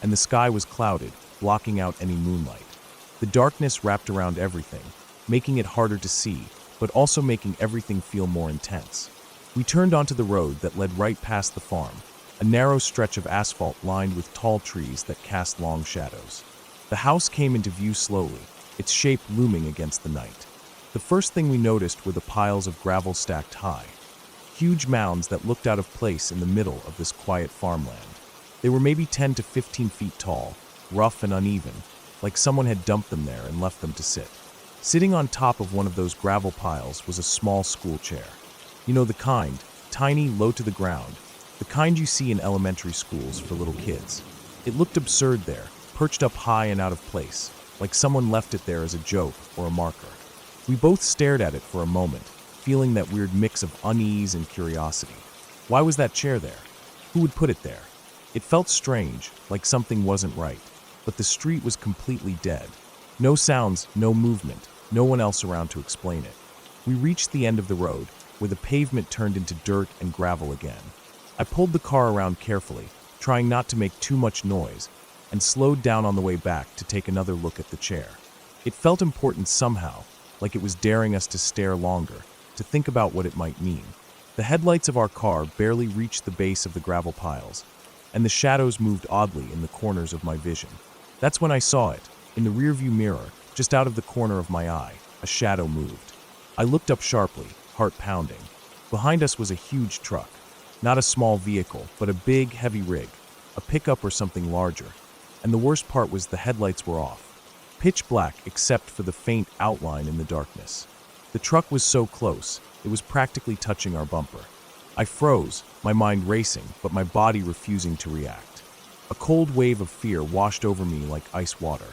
and the sky was clouded, blocking out any moonlight. The darkness wrapped around everything, making it harder to see, but also making everything feel more intense. We turned onto the road that led right past the farm, a narrow stretch of asphalt lined with tall trees that cast long shadows. The house came into view slowly, its shape looming against the night. The first thing we noticed were the piles of gravel stacked high, huge mounds that looked out of place in the middle of this quiet farmland. They were maybe 10 to 15 feet tall, rough and uneven, like someone had dumped them there and left them to sit. Sitting on top of one of those gravel piles was a small school chair. You know, the kind, tiny, low to the ground, the kind you see in elementary schools for little kids. It looked absurd there, perched up high and out of place, like someone left it there as a joke or a marker. We both stared at it for a moment, feeling that weird mix of unease and curiosity. Why was that chair there? Who would put it there? It felt strange, like something wasn't right, but the street was completely dead. No sounds, no movement, no one else around to explain it. We reached the end of the road, where the pavement turned into dirt and gravel again. I pulled the car around carefully, trying not to make too much noise, and slowed down on the way back to take another look at the chair. It felt important somehow, like it was daring us to stare longer, to think about what it might mean. The headlights of our car barely reached the base of the gravel piles, and the shadows moved oddly in the corners of my vision. That's when I saw it. In the rearview mirror, just out of the corner of my eye, a shadow moved. I looked up sharply, heart pounding. Behind us was a huge truck. Not a small vehicle, but a big, heavy rig, a pickup or something larger. And the worst part was the headlights were off. Pitch black except for the faint outline in the darkness. The truck was so close, it was practically touching our bumper. I froze, my mind racing, but my body refusing to react. A cold wave of fear washed over me like ice water.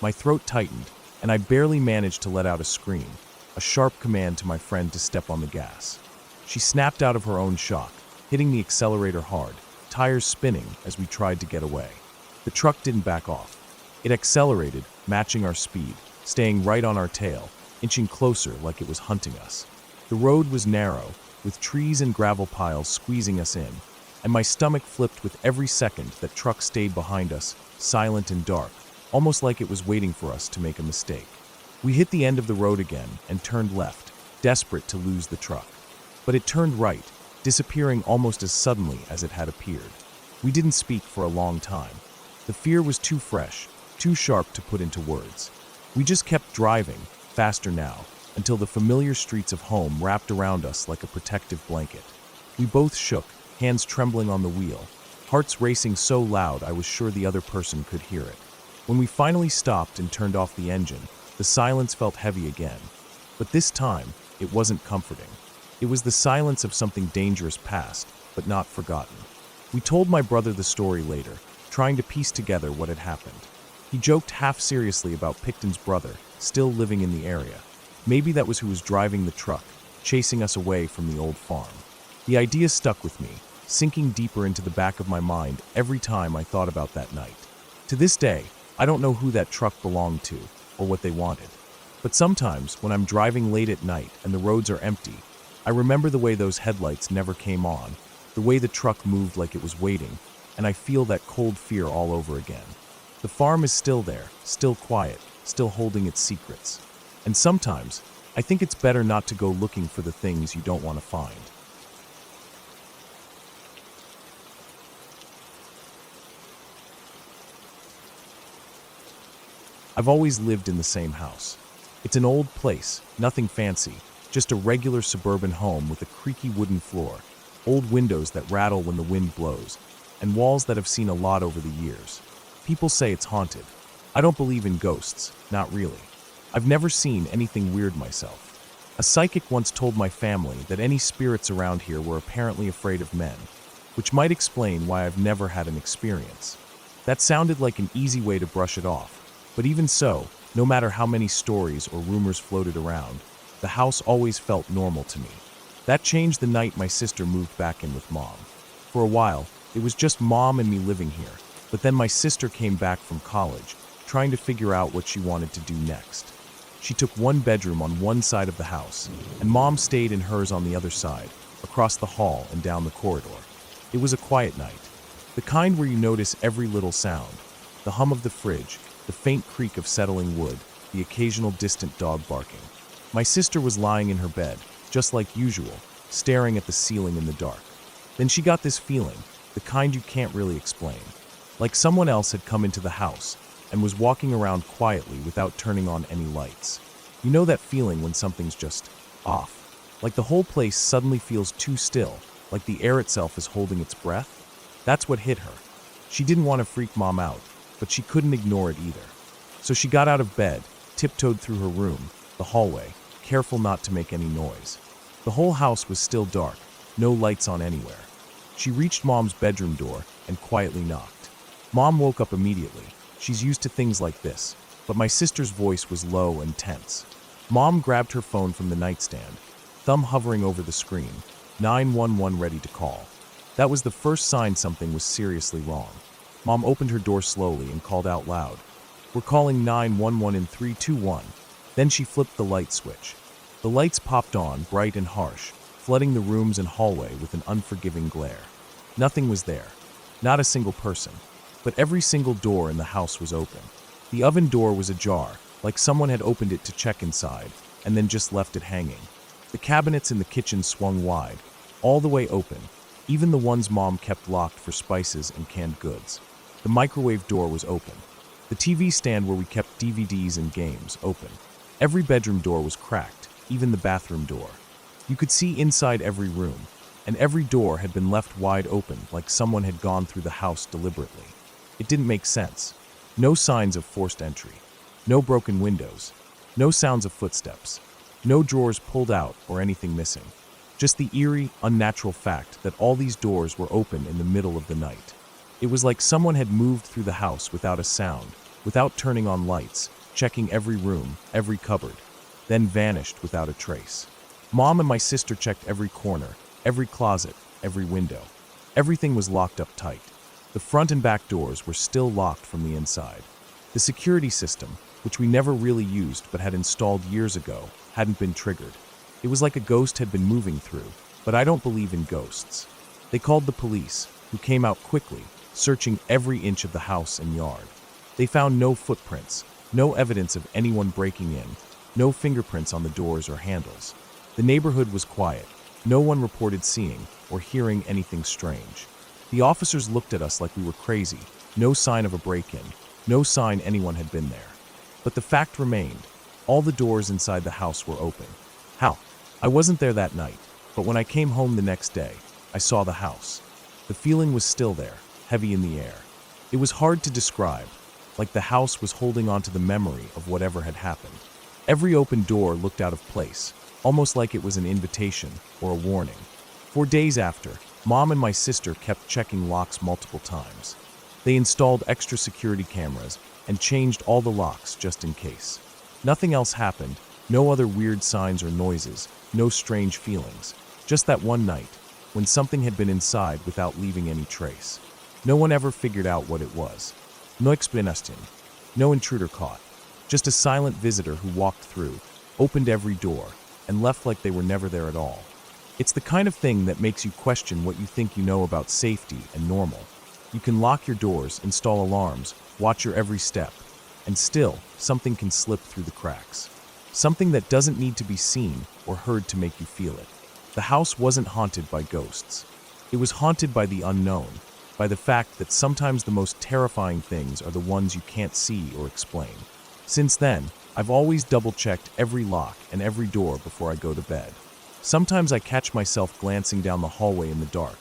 My throat tightened, and I barely managed to let out a scream, a sharp command to my friend to step on the gas. She snapped out of her own shock, hitting the accelerator hard, tires spinning as we tried to get away. The truck didn't back off. It accelerated, matching our speed, staying right on our tail, inching closer like it was hunting us. The road was narrow, with trees and gravel piles squeezing us in, and my stomach flipped with every second that truck stayed behind us, silent and dark, almost like it was waiting for us to make a mistake. We hit the end of the road again and turned left, desperate to lose the truck. But it turned right, disappearing almost as suddenly as it had appeared. We didn't speak for a long time. The fear was too fresh, too sharp to put into words. We just kept driving, faster now, until the familiar streets of home wrapped around us like a protective blanket. We both shook, hands trembling on the wheel, hearts racing so loud I was sure the other person could hear it. When we finally stopped and turned off the engine, the silence felt heavy again. But this time, it wasn't comforting. It was the silence of something dangerous past, but not forgotten. We told my brother the story later, trying to piece together what had happened. He joked half-seriously about Picton's brother, still living in the area. Maybe that was who was driving the truck, chasing us away from the old farm. The idea stuck with me, sinking deeper into the back of my mind every time I thought about that night. To this day, I don't know who that truck belonged to or what they wanted. But sometimes, when I'm driving late at night and the roads are empty, I remember the way those headlights never came on, the way the truck moved like it was waiting, and I feel that cold fear all over again. The farm is still there, still quiet, still holding its secrets. And sometimes, I think it's better not to go looking for the things you don't want to find. I've always lived in the same house. It's an old place, nothing fancy, just a regular suburban home with a creaky wooden floor, old windows that rattle when the wind blows, and walls that have seen a lot over the years. People say it's haunted. I don't believe in ghosts, not really. I've never seen anything weird myself. A psychic once told my family that any spirits around here were apparently afraid of men, which might explain why I've never had an experience. That sounded like an easy way to brush it off. But even so, no matter how many stories or rumors floated around, the house always felt normal to me. That changed the night my sister moved back in with Mom. For a while, it was just Mom and me living here, but then my sister came back from college, trying to figure out what she wanted to do next. She took one bedroom on one side of the house, and Mom stayed in hers on the other side, across the hall and down the corridor. It was a quiet night, the kind where you notice every little sound, the hum of the fridge, the faint creak of settling wood, the occasional distant dog barking. My sister was lying in her bed, just like usual, staring at the ceiling in the dark. Then she got this feeling, the kind you can't really explain. Like someone else had come into the house and was walking around quietly without turning on any lights. You know that feeling when something's just off? Like the whole place suddenly feels too still, like the air itself is holding its breath? That's what hit her. She didn't want to freak Mom out, but she couldn't ignore it either. So she got out of bed, tiptoed through her room, the hallway, careful not to make any noise. The whole house was still dark, no lights on anywhere. She reached Mom's bedroom door and quietly knocked. Mom woke up immediately. She's used to things like this, but my sister's voice was low and tense. Mom grabbed her phone from the nightstand, thumb hovering over the screen, 911 ready to call. That was the first sign something was seriously wrong. Mom opened her door slowly and called out loud, "We're calling 911 in 3, 2, 1. Then she flipped the light switch. The lights popped on, bright and harsh, flooding the rooms and hallway with an unforgiving glare. Nothing was there, not a single person, but every single door in the house was open. The oven door was ajar, like someone had opened it to check inside, and then just left it hanging. The cabinets in the kitchen swung wide, all the way open, even the ones Mom kept locked for spices and canned goods. The microwave door was open. The TV stand where we kept DVDs and games open. Every bedroom door was cracked, even the bathroom door. You could see inside every room, and every door had been left wide open like someone had gone through the house deliberately. It didn't make sense. No signs of forced entry. No broken windows. No sounds of footsteps. No drawers pulled out or anything missing. Just the eerie, unnatural fact that all these doors were open in the middle of the night. It was like someone had moved through the house without a sound, without turning on lights, checking every room, every cupboard, then vanished without a trace. Mom and my sister checked every corner, every closet, every window. Everything was locked up tight. The front and back doors were still locked from the inside. The security system, which we never really used but had installed years ago, hadn't been triggered. It was like a ghost had been moving through, but I don't believe in ghosts. They called the police, who came out quickly, searching every inch of the house and yard. They found no footprints, no evidence of anyone breaking in, no fingerprints on the doors or handles. The neighborhood was quiet. No one reported seeing or hearing anything strange. The officers looked at us like we were crazy. No sign of a break-in, no sign anyone had been there. But the fact remained. All the doors inside the house were open. How? I wasn't there that night, but when I came home the next day, I saw the house. The feeling was still there, heavy in the air. It was hard to describe, like the house was holding on to the memory of whatever had happened. Every open door looked out of place, almost like it was an invitation or a warning. For days after, Mom and my sister kept checking locks multiple times. They installed extra security cameras and changed all the locks just in case. Nothing else happened, no other weird signs or noises, no strange feelings. Just that one night, when something had been inside without leaving any trace. No one ever figured out what it was. No explicación. No intruder caught. Just a silent visitor who walked through, opened every door, and left like they were never there at all. It's the kind of thing that makes you question what you think you know about safety and normal. You can lock your doors, install alarms, watch your every step, and still, something can slip through the cracks. Something that doesn't need to be seen or heard to make you feel it. The house wasn't haunted by ghosts. It was haunted by the unknown, by the fact that sometimes the most terrifying things are the ones you can't see or explain. Since then, I've always double-checked every lock and every door before I go to bed. Sometimes I catch myself glancing down the hallway in the dark,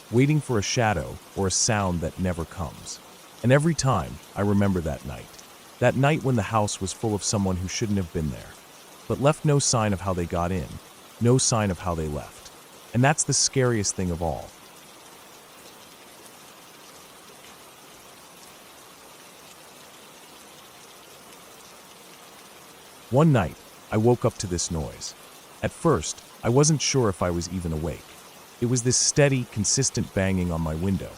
waiting for a shadow or a sound that never comes. And every time, I remember that night. That night when the house was full of someone who shouldn't have been there, but left no sign of how they got in, no sign of how they left. And that's the scariest thing of all. One night, I woke up to this noise. At first, I wasn't sure if I was even awake. It was this steady, consistent banging on my window.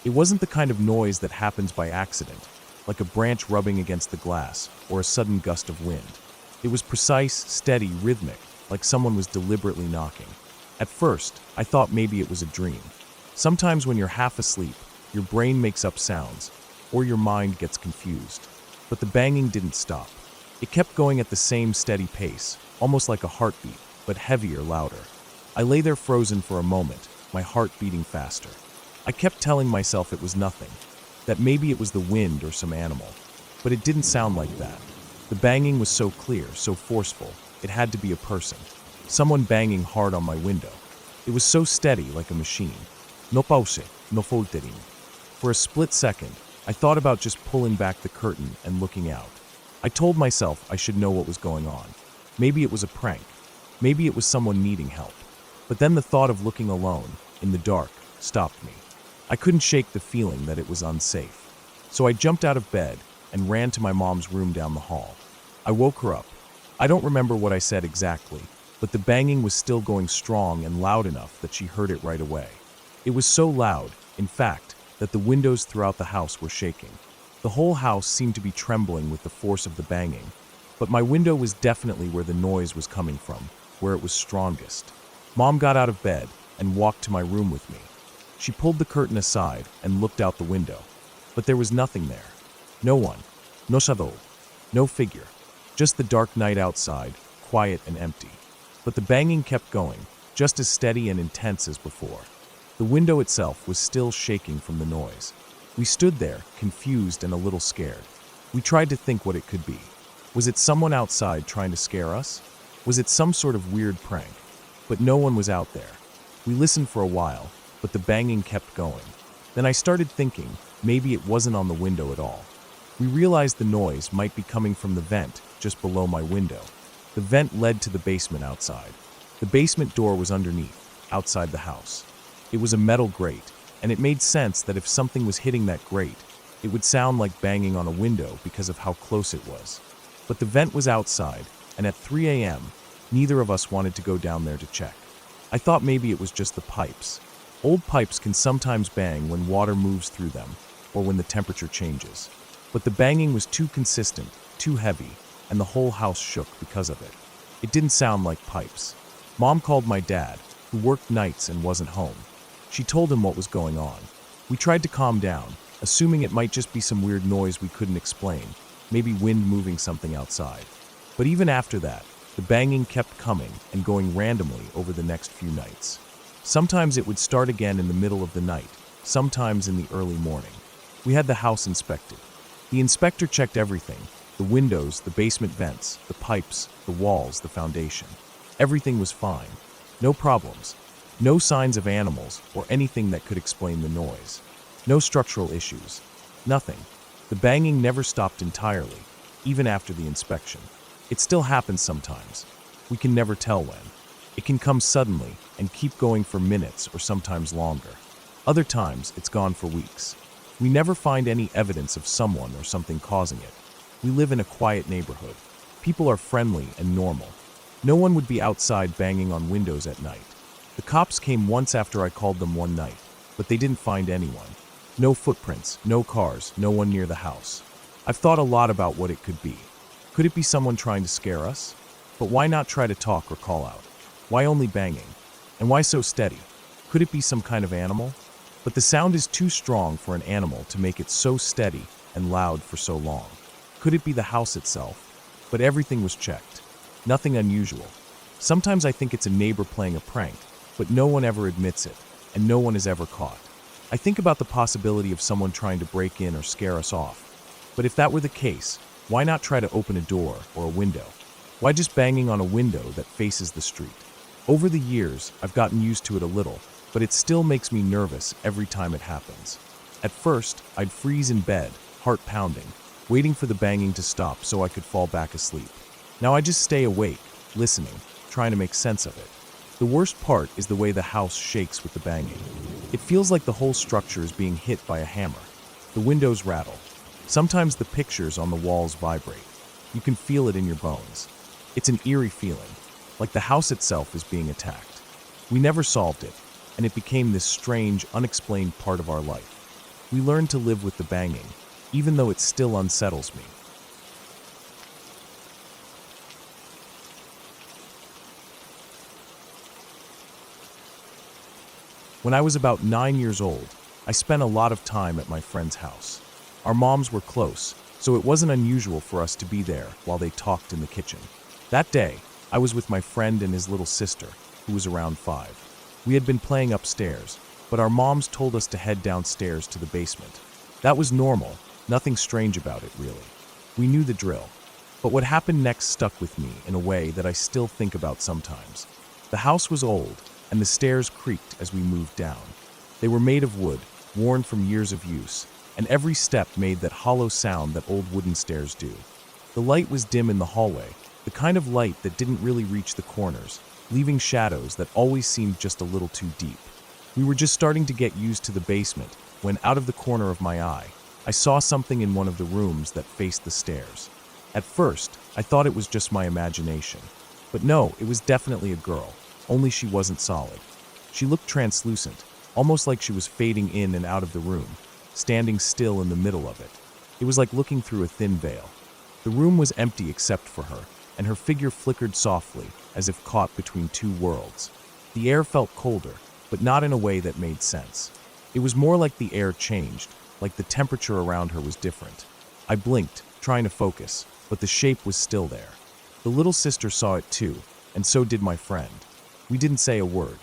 It wasn't the kind of noise that happens by accident, like a branch rubbing against the glass or a sudden gust of wind. It was precise, steady, rhythmic, like someone was deliberately knocking. At first, I thought maybe it was a dream. Sometimes when you're half asleep, your brain makes up sounds, or your mind gets confused. But the banging didn't stop. It kept going at the same steady pace, almost like a heartbeat, but heavier, louder. I lay there frozen for a moment, my heart beating faster. I kept telling myself it was nothing, that maybe it was the wind or some animal. But it didn't sound like that. The banging was so clear, so forceful, it had to be a person. Someone banging hard on my window. It was so steady, like a machine. No pause, no foltering. For a split second, I thought about just pulling back the curtain and looking out. I told myself I should know what was going on. Maybe it was a prank. Maybe it was someone needing help. But then the thought of looking alone, in the dark, stopped me. I couldn't shake the feeling that it was unsafe. So I jumped out of bed and ran to my mom's room down the hall. I woke her up. I don't remember what I said exactly, but the banging was still going strong and loud enough that she heard it right away. It was so loud, in fact, that the windows throughout the house were shaking. The whole house seemed to be trembling with the force of the banging, but my window was definitely where the noise was coming from, where it was strongest. Mom got out of bed and walked to my room with me. She pulled the curtain aside and looked out the window, but there was nothing there. No one. No shadow. No figure. Just the dark night outside, quiet and empty. But the banging kept going, just as steady and intense as before. The window itself was still shaking from the noise. We stood there, confused and a little scared. We tried to think what it could be. Was it someone outside trying to scare us? Was it some sort of weird prank? But no one was out there. We listened for a while, but the banging kept going. Then I started thinking maybe it wasn't on the window at all. We realized the noise might be coming from the vent just below my window. The vent led to the basement outside. The basement door was underneath, outside the house. It was a metal grate, and it made sense that if something was hitting that grate, it would sound like banging on a window because of how close it was. But the vent was outside, and at 3 a.m., neither of us wanted to go down there to check. I thought maybe it was just the pipes. Old pipes can sometimes bang when water moves through them, or when the temperature changes. But the banging was too consistent, too heavy, and the whole house shook because of it. It didn't sound like pipes. Mom called my dad, who worked nights and wasn't home. She told him what was going on. We tried to calm down, assuming it might just be some weird noise we couldn't explain, maybe wind moving something outside. But even after that, the banging kept coming and going randomly over the next few nights. Sometimes it would start again in the middle of the night, sometimes in the early morning. We had the house inspected. The inspector checked everything: the windows, the basement vents, the pipes, the walls, the foundation. Everything was fine. No problems. No signs of animals or anything that could explain the noise. No structural issues. Nothing. The banging never stopped entirely, even after the inspection. It still happens sometimes. We can never tell when. It can come suddenly and keep going for minutes or sometimes longer. Other times, it's gone for weeks. We never find any evidence of someone or something causing it. We live in a quiet neighborhood. People are friendly and normal. No one would be outside banging on windows at night. The cops came once after I called them one night, but they didn't find anyone. No footprints, no cars, no one near the house. I've thought a lot about what it could be. Could it be someone trying to scare us? But why not try to talk or call out? Why only banging? And why so steady? Could it be some kind of animal? But the sound is too strong for an animal to make it so steady and loud for so long. Could it be the house itself? But everything was checked. Nothing unusual. Sometimes I think it's a neighbor playing a prank, but no one ever admits it, and no one is ever caught. I think about the possibility of someone trying to break in or scare us off. But if that were the case, why not try to open a door or a window? Why just banging on a window that faces the street? Over the years, I've gotten used to it a little, but it still makes me nervous every time it happens. At first, I'd freeze in bed, heart pounding, waiting for the banging to stop so I could fall back asleep. Now I just stay awake, listening, trying to make sense of it. The worst part is the way the house shakes with the banging. It feels like the whole structure is being hit by a hammer. The windows rattle. Sometimes the pictures on the walls vibrate. You can feel it in your bones. It's an eerie feeling, like the house itself is being attacked. We never solved it, and it became this strange, unexplained part of our life. We learned to live with the banging, even though it still unsettles me. When I was about 9 years old, I spent a lot of time at my friend's house. Our moms were close, so it wasn't unusual for us to be there while they talked in the kitchen. That day, I was with my friend and his little sister, who was around 5. We had been playing upstairs, but our moms told us to head downstairs to the basement. That was normal, nothing strange about it, really. We knew the drill. But what happened next stuck with me in a way that I still think about sometimes. The house was old, and the stairs creaked as we moved down. They were made of wood, worn from years of use, and every step made that hollow sound that old wooden stairs do. The light was dim in the hallway, the kind of light that didn't really reach the corners, leaving shadows that always seemed just a little too deep. We were just starting to get used to the basement when, out of the corner of my eye, I saw something in one of the rooms that faced the stairs. At first, I thought it was just my imagination. But no, it was definitely a girl, only she wasn't solid. She looked translucent, almost like she was fading in and out of the room, standing still in the middle of it. It was like looking through a thin veil. The room was empty except for her, and her figure flickered softly, as if caught between two worlds. The air felt colder, but not in a way that made sense. It was more like the air changed, like the temperature around her was different. I blinked, trying to focus, but the shape was still there. The little sister saw it too, and so did my friend. We didn't say a word.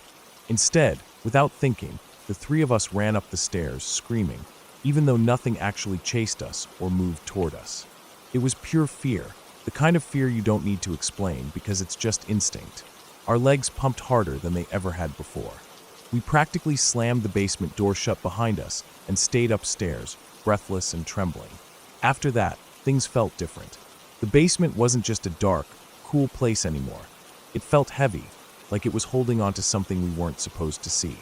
Instead, without thinking, the three of us ran up the stairs, screaming, even though nothing actually chased us or moved toward us. It was pure fear, the kind of fear you don't need to explain because it's just instinct. Our legs pumped harder than they ever had before. We practically slammed the basement door shut behind us and stayed upstairs, breathless and trembling. After that, things felt different. The basement wasn't just a dark, cool place anymore. It felt heavy, like it was holding on to something we weren't supposed to see.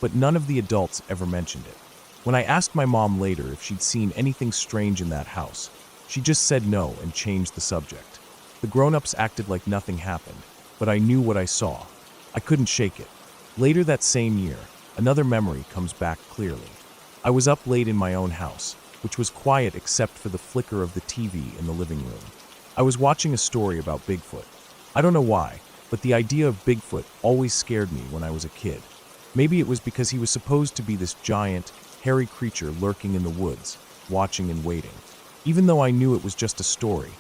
But none of the adults ever mentioned it. When I asked my mom later if she'd seen anything strange in that house, she just said no and changed the subject. The grown-ups acted like nothing happened, but I knew what I saw. I couldn't shake it. Later that same year, another memory comes back clearly. I was up late in my own house, which was quiet except for the flicker of the TV in the living room. I was watching a story about Bigfoot. I don't know why, but the idea of Bigfoot always scared me when I was a kid. Maybe it was because he was supposed to be this giant, hairy creature lurking in the woods, watching and waiting. Even though I knew it was just a story,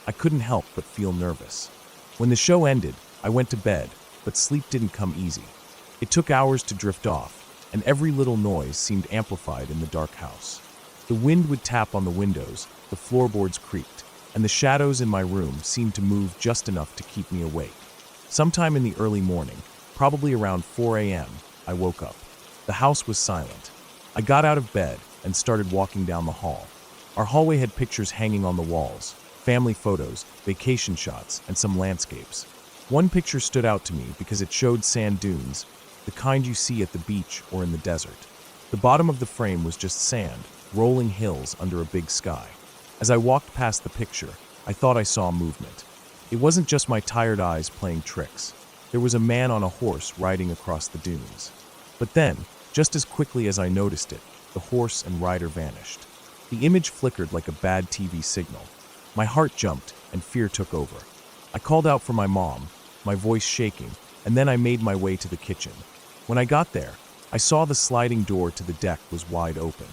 I couldn't help but feel nervous. When the show ended, I went to bed, but sleep didn't come easy. It took hours to drift off, and every little noise seemed amplified in the dark house. The wind would tap on the windows, the floorboards creaked, and the shadows in my room seemed to move just enough to keep me awake. Sometime in the early morning, probably around 4 a.m., I woke up. The house was silent. I got out of bed and started walking down the hall. Our hallway had pictures hanging on the walls, family photos, vacation shots, and some landscapes. One picture stood out to me because it showed sand dunes, the kind you see at the beach or in the desert. The bottom of the frame was just sand, rolling hills under a big sky. As I walked past the picture, I thought I saw movement. It wasn't just my tired eyes playing tricks. There was a man on a horse riding across the dunes. But then, just as quickly as I noticed it, the horse and rider vanished. The image flickered like a bad TV signal. My heart jumped and fear took over. I called out for my mom, my voice shaking, and then I made my way to the kitchen. When I got there, I saw the sliding door to the deck was wide open.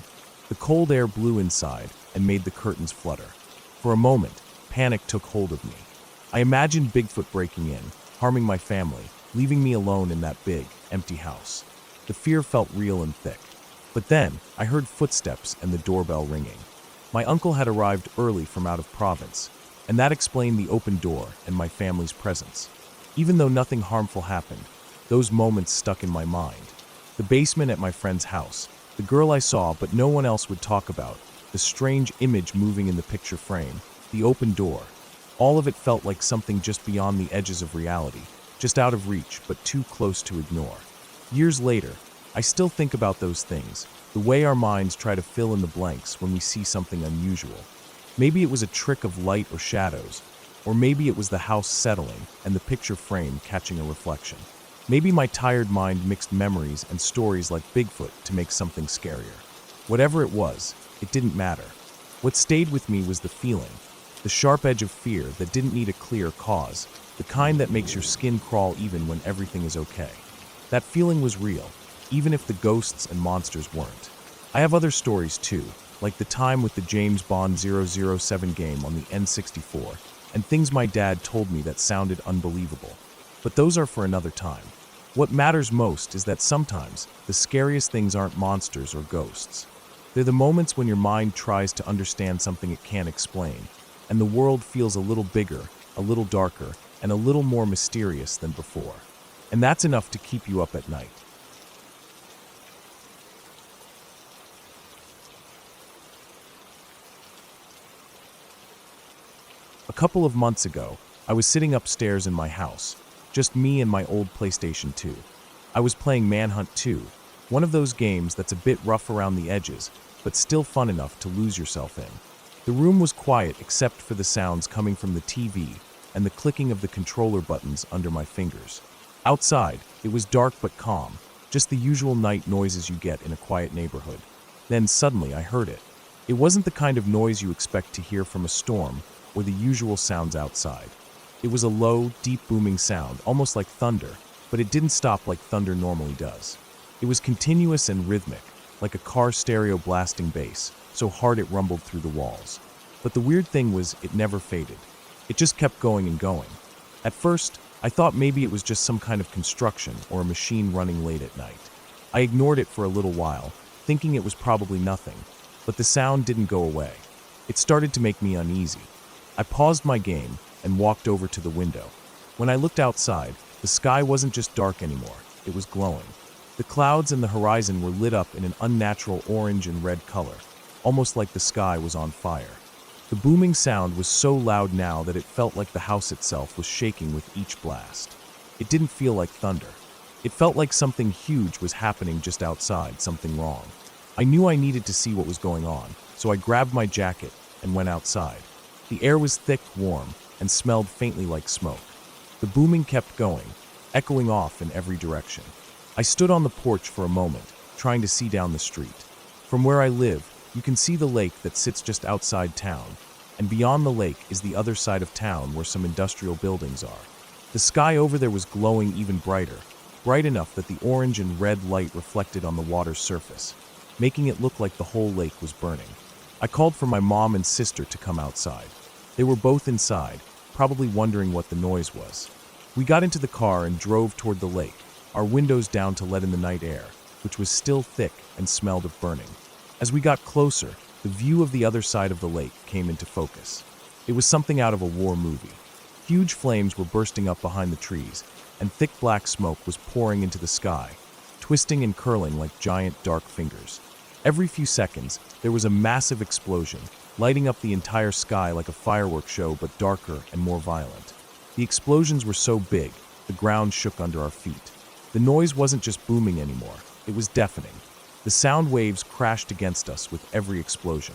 The cold air blew inside and made the curtains flutter. For a moment, panic took hold of me. I imagined Bigfoot breaking in, harming my family, leaving me alone in that big, empty house. The fear felt real and thick. But then, I heard footsteps and the doorbell ringing. My uncle had arrived early from out of province, and that explained the open door and my family's presence. Even though nothing harmful happened, those moments stuck in my mind. The basement at my friend's house, the girl I saw but no one else would talk about, the strange image moving in the picture frame, the open door. All of it felt like something just beyond the edges of reality, just out of reach but too close to ignore. Years later, I still think about those things, the way our minds try to fill in the blanks when we see something unusual. Maybe it was a trick of light or shadows, or maybe it was the house settling and the picture frame catching a reflection. Maybe my tired mind mixed memories and stories like Bigfoot to make something scarier. Whatever it was, it didn't matter. What stayed with me was the feeling, the sharp edge of fear that didn't need a clear cause, the kind that makes your skin crawl even when everything is okay. That feeling was real, even if the ghosts and monsters weren't. I have other stories too, like the time with the James Bond 007 game on the N64, and things my dad told me that sounded unbelievable. But those are for another time. What matters most is that sometimes the scariest things aren't monsters or ghosts. They're the moments when your mind tries to understand something it can't explain, and the world feels a little bigger, a little darker, and a little more mysterious than before. And that's enough to keep you up at night. A couple of months ago, I was sitting upstairs in my house, just me and my old PlayStation 2. I was playing Manhunt 2, one of those games that's a bit rough around the edges, but still fun enough to lose yourself in. The room was quiet except for the sounds coming from the TV and the clicking of the controller buttons under my fingers. Outside, it was dark but calm, just the usual night noises you get in a quiet neighborhood. Then suddenly I heard it. It wasn't the kind of noise you expect to hear from a storm or the usual sounds outside. It was a low, deep booming sound, almost like thunder, but it didn't stop like thunder normally does. It was continuous and rhythmic, like a car stereo blasting bass, so hard it rumbled through the walls. But the weird thing was it never faded. It just kept going and going. At first, I thought maybe it was just some kind of construction or a machine running late at night. I ignored it for a little while, thinking it was probably nothing, but the sound didn't go away. It started to make me uneasy. I paused my game and walked over to the window. When I looked outside, the sky wasn't just dark anymore, it was glowing. The clouds and the horizon were lit up in an unnatural orange and red color, almost like the sky was on fire. The booming sound was so loud now that it felt like the house itself was shaking with each blast. It didn't feel like thunder. It felt like something huge was happening just outside, something wrong. I knew I needed to see what was going on, so I grabbed my jacket and went outside. The air was thick, warm, and smelled faintly like smoke. The booming kept going, echoing off in every direction. I stood on the porch for a moment, trying to see down the street. From where I live, you can see the lake that sits just outside town, and beyond the lake is the other side of town where some industrial buildings are. The sky over there was glowing even brighter, bright enough that the orange and red light reflected on the water's surface, making it look like the whole lake was burning. I called for my mom and sister to come outside. They were both inside, probably wondering what the noise was. We got into the car and drove toward the lake, our windows down to let in the night air, which was still thick and smelled of burning. As we got closer, the view of the other side of the lake came into focus. It was something out of a war movie. Huge flames were bursting up behind the trees, and thick black smoke was pouring into the sky, twisting and curling like giant dark fingers. Every few seconds, there was a massive explosion, lighting up the entire sky like a fireworks show but darker and more violent. The explosions were so big, the ground shook under our feet. The noise wasn't just booming anymore, it was deafening. The sound waves crashed against us with every explosion.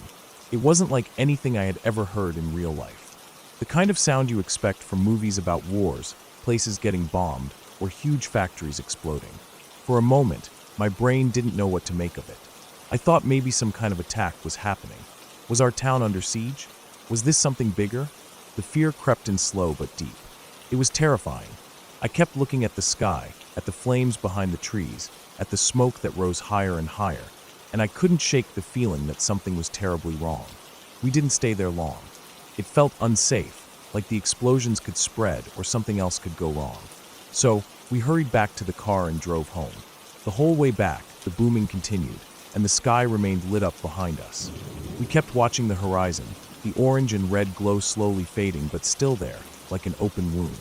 It wasn't like anything I had ever heard in real life. The kind of sound you expect from movies about wars, places getting bombed, or huge factories exploding. For a moment, my brain didn't know what to make of it. I thought maybe some kind of attack was happening. Was our town under siege? Was this something bigger? The fear crept in slow but deep. It was terrifying. I kept looking at the sky, at the flames behind the trees, at the smoke that rose higher and higher, and I couldn't shake the feeling that something was terribly wrong. We didn't stay there long. It felt unsafe, like the explosions could spread or something else could go wrong. So, we hurried back to the car and drove home. The whole way back, the booming continued, and the sky remained lit up behind us. We kept watching the horizon, the orange and red glow slowly fading but still there, like an open wound.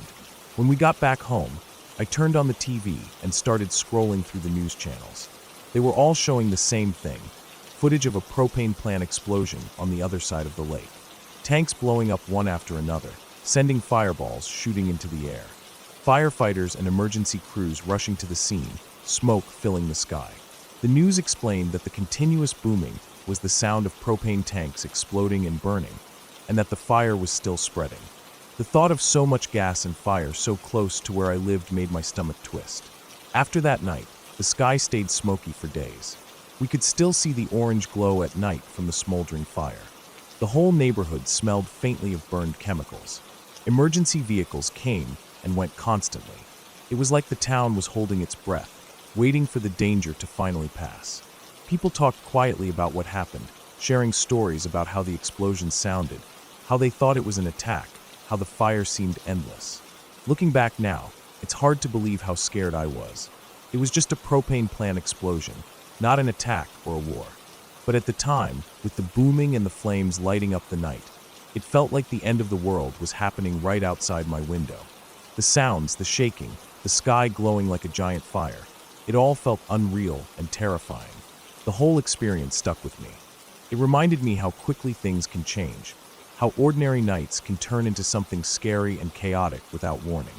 When we got back home, I turned on the TV and started scrolling through the news channels. They were all showing the same thing, footage of a propane plant explosion on the other side of the lake. Tanks blowing up one after another, sending fireballs shooting into the air. Firefighters and emergency crews rushing to the scene, smoke filling the sky. The news explained that the continuous booming was the sound of propane tanks exploding and burning, and that the fire was still spreading. The thought of so much gas and fire so close to where I lived made my stomach twist. After that night, the sky stayed smoky for days. We could still see the orange glow at night from the smoldering fire. The whole neighborhood smelled faintly of burned chemicals. Emergency vehicles came and went constantly. It was like the town was holding its breath, waiting for the danger to finally pass. People talked quietly about what happened, sharing stories about how the explosion sounded, how they thought it was an attack, how the fire seemed endless. Looking back now, it's hard to believe how scared I was. It was just a propane plant explosion, not an attack or a war. But at the time, with the booming and the flames lighting up the night, it felt like the end of the world was happening right outside my window. The sounds, the shaking, the sky glowing like a giant fire, it all felt unreal and terrifying. The whole experience stuck with me. It reminded me how quickly things can change, how ordinary nights can turn into something scary and chaotic without warning.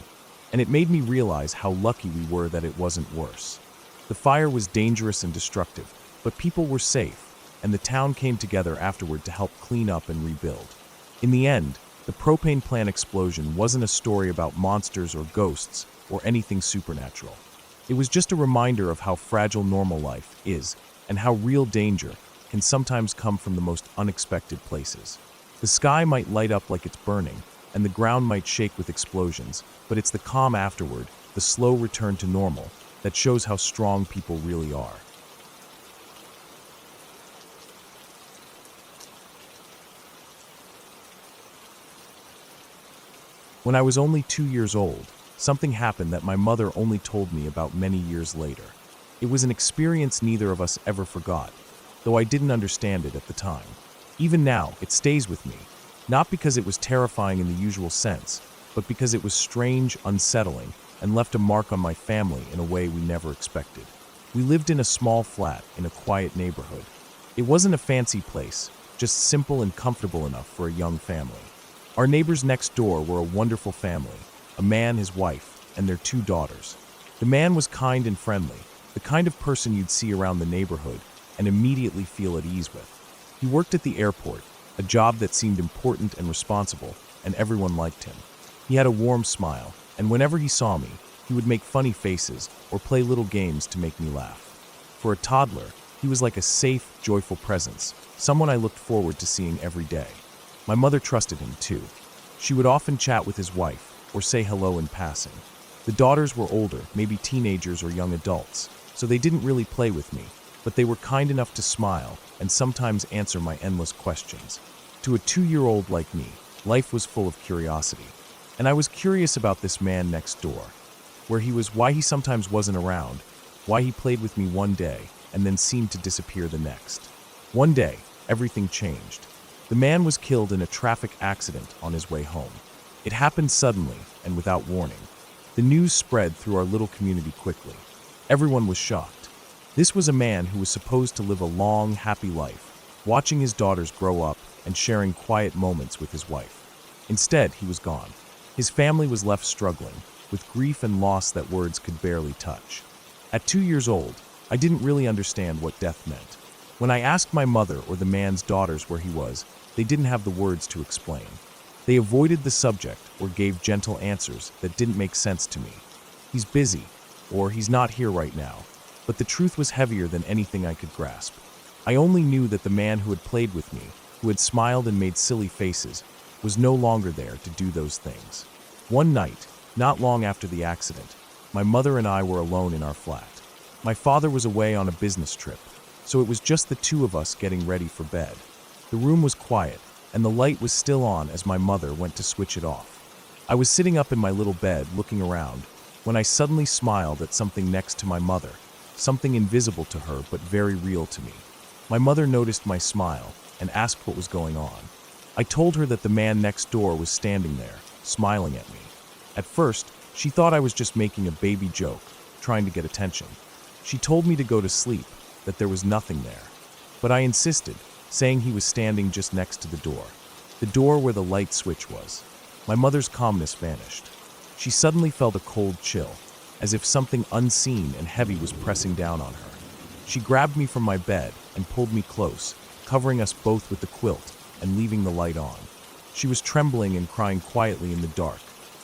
And it made me realize how lucky we were that it wasn't worse. The fire was dangerous and destructive, but people were safe, and the town came together afterward to help clean up and rebuild. In the end, the propane plant explosion wasn't a story about monsters or ghosts or anything supernatural. It was just a reminder of how fragile normal life is and how real danger can sometimes come from the most unexpected places. The sky might light up like it's burning, and the ground might shake with explosions, but it's the calm afterward, the slow return to normal, that shows how strong people really are. When I was only 2 years old, something happened that my mother only told me about many years later. It was an experience neither of us ever forgot, though I didn't understand it at the time. Even now, it stays with me, not because it was terrifying in the usual sense, but because it was strange, unsettling, and left a mark on my family in a way we never expected. We lived in a small flat in a quiet neighborhood. It wasn't a fancy place, just simple and comfortable enough for a young family. Our neighbors next door were a wonderful family, a man, his wife, and their 2 daughters. The man was kind and friendly, the kind of person you'd see around the neighborhood and immediately feel at ease with. He worked at the airport, a job that seemed important and responsible, and everyone liked him. He had a warm smile, and whenever he saw me, he would make funny faces or play little games to make me laugh. For a toddler, he was like a safe, joyful presence, someone I looked forward to seeing every day. My mother trusted him, too. She would often chat with his wife or say hello in passing. The daughters were older, maybe teenagers or young adults, so they didn't really play with me, but they were kind enough to smile and sometimes answer my endless questions. To a 2-year-old like me, life was full of curiosity, and I was curious about this man next door, where he was, why he sometimes wasn't around, why he played with me one day and then seemed to disappear the next. One day, everything changed. The man was killed in a traffic accident on his way home. It happened suddenly and without warning. The news spread through our little community quickly. Everyone was shocked. This was a man who was supposed to live a long, happy life, watching his daughters grow up and sharing quiet moments with his wife. Instead, he was gone. His family was left struggling, with grief and loss that words could barely touch. At 2 years old, I didn't really understand what death meant. When I asked my mother or the man's daughters where he was, they didn't have the words to explain. They avoided the subject or gave gentle answers that didn't make sense to me. He's busy, or he's not here right now. But the truth was heavier than anything I could grasp. I only knew that the man who had played with me, who had smiled and made silly faces, was no longer there to do those things. One night, not long after the accident, my mother and I were alone in our flat. My father was away on a business trip, so it was just the two of us getting ready for bed. The room was quiet, and the light was still on as my mother went to switch it off. I was sitting up in my little bed looking around when I suddenly smiled at something next to my mother, something invisible to her but very real to me. My mother noticed my smile and asked what was going on. I told her that the man next door was standing there, smiling at me. At first, she thought I was just making a baby joke, trying to get attention. She told me to go to sleep, that there was nothing there. But I insisted, saying he was standing just next to the door where the light switch was. My mother's calmness vanished. She suddenly felt a cold chill, as if something unseen and heavy was pressing down on her. She grabbed me from my bed and pulled me close, covering us both with the quilt and leaving the light on. She was trembling and crying quietly in the dark,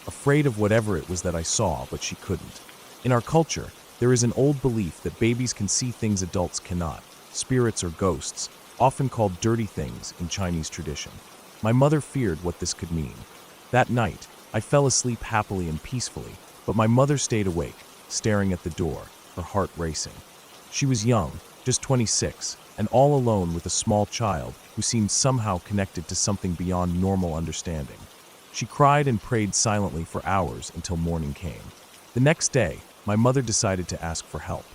afraid of whatever it was that I saw, but she couldn't. In our culture, there is an old belief that babies can see things adults cannot, spirits or ghosts, often called dirty things in Chinese tradition. My mother feared what this could mean. That night, I fell asleep happily and peacefully, but my mother stayed awake, staring at the door, her heart racing. She was young, just 26, and all alone with a small child who seemed somehow connected to something beyond normal understanding. She cried and prayed silently for hours until morning came. The next day, my mother decided to ask for help.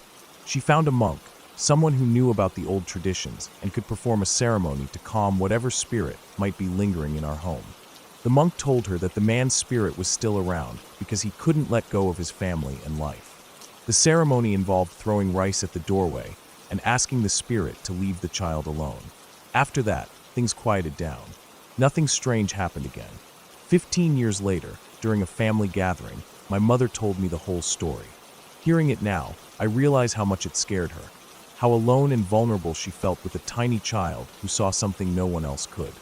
She found a monk, someone who knew about the old traditions and could perform a ceremony to calm whatever spirit might be lingering in our home. The monk told her that the man's spirit was still around because he couldn't let go of his family and life. The ceremony involved throwing rice at the doorway and asking the spirit to leave the child alone. After that, things quieted down. Nothing strange happened again. 15 years later, during a family gathering, my mother told me the whole story. Hearing it now, I realize how much it scared her, how alone and vulnerable she felt with a tiny child who saw something no one else could.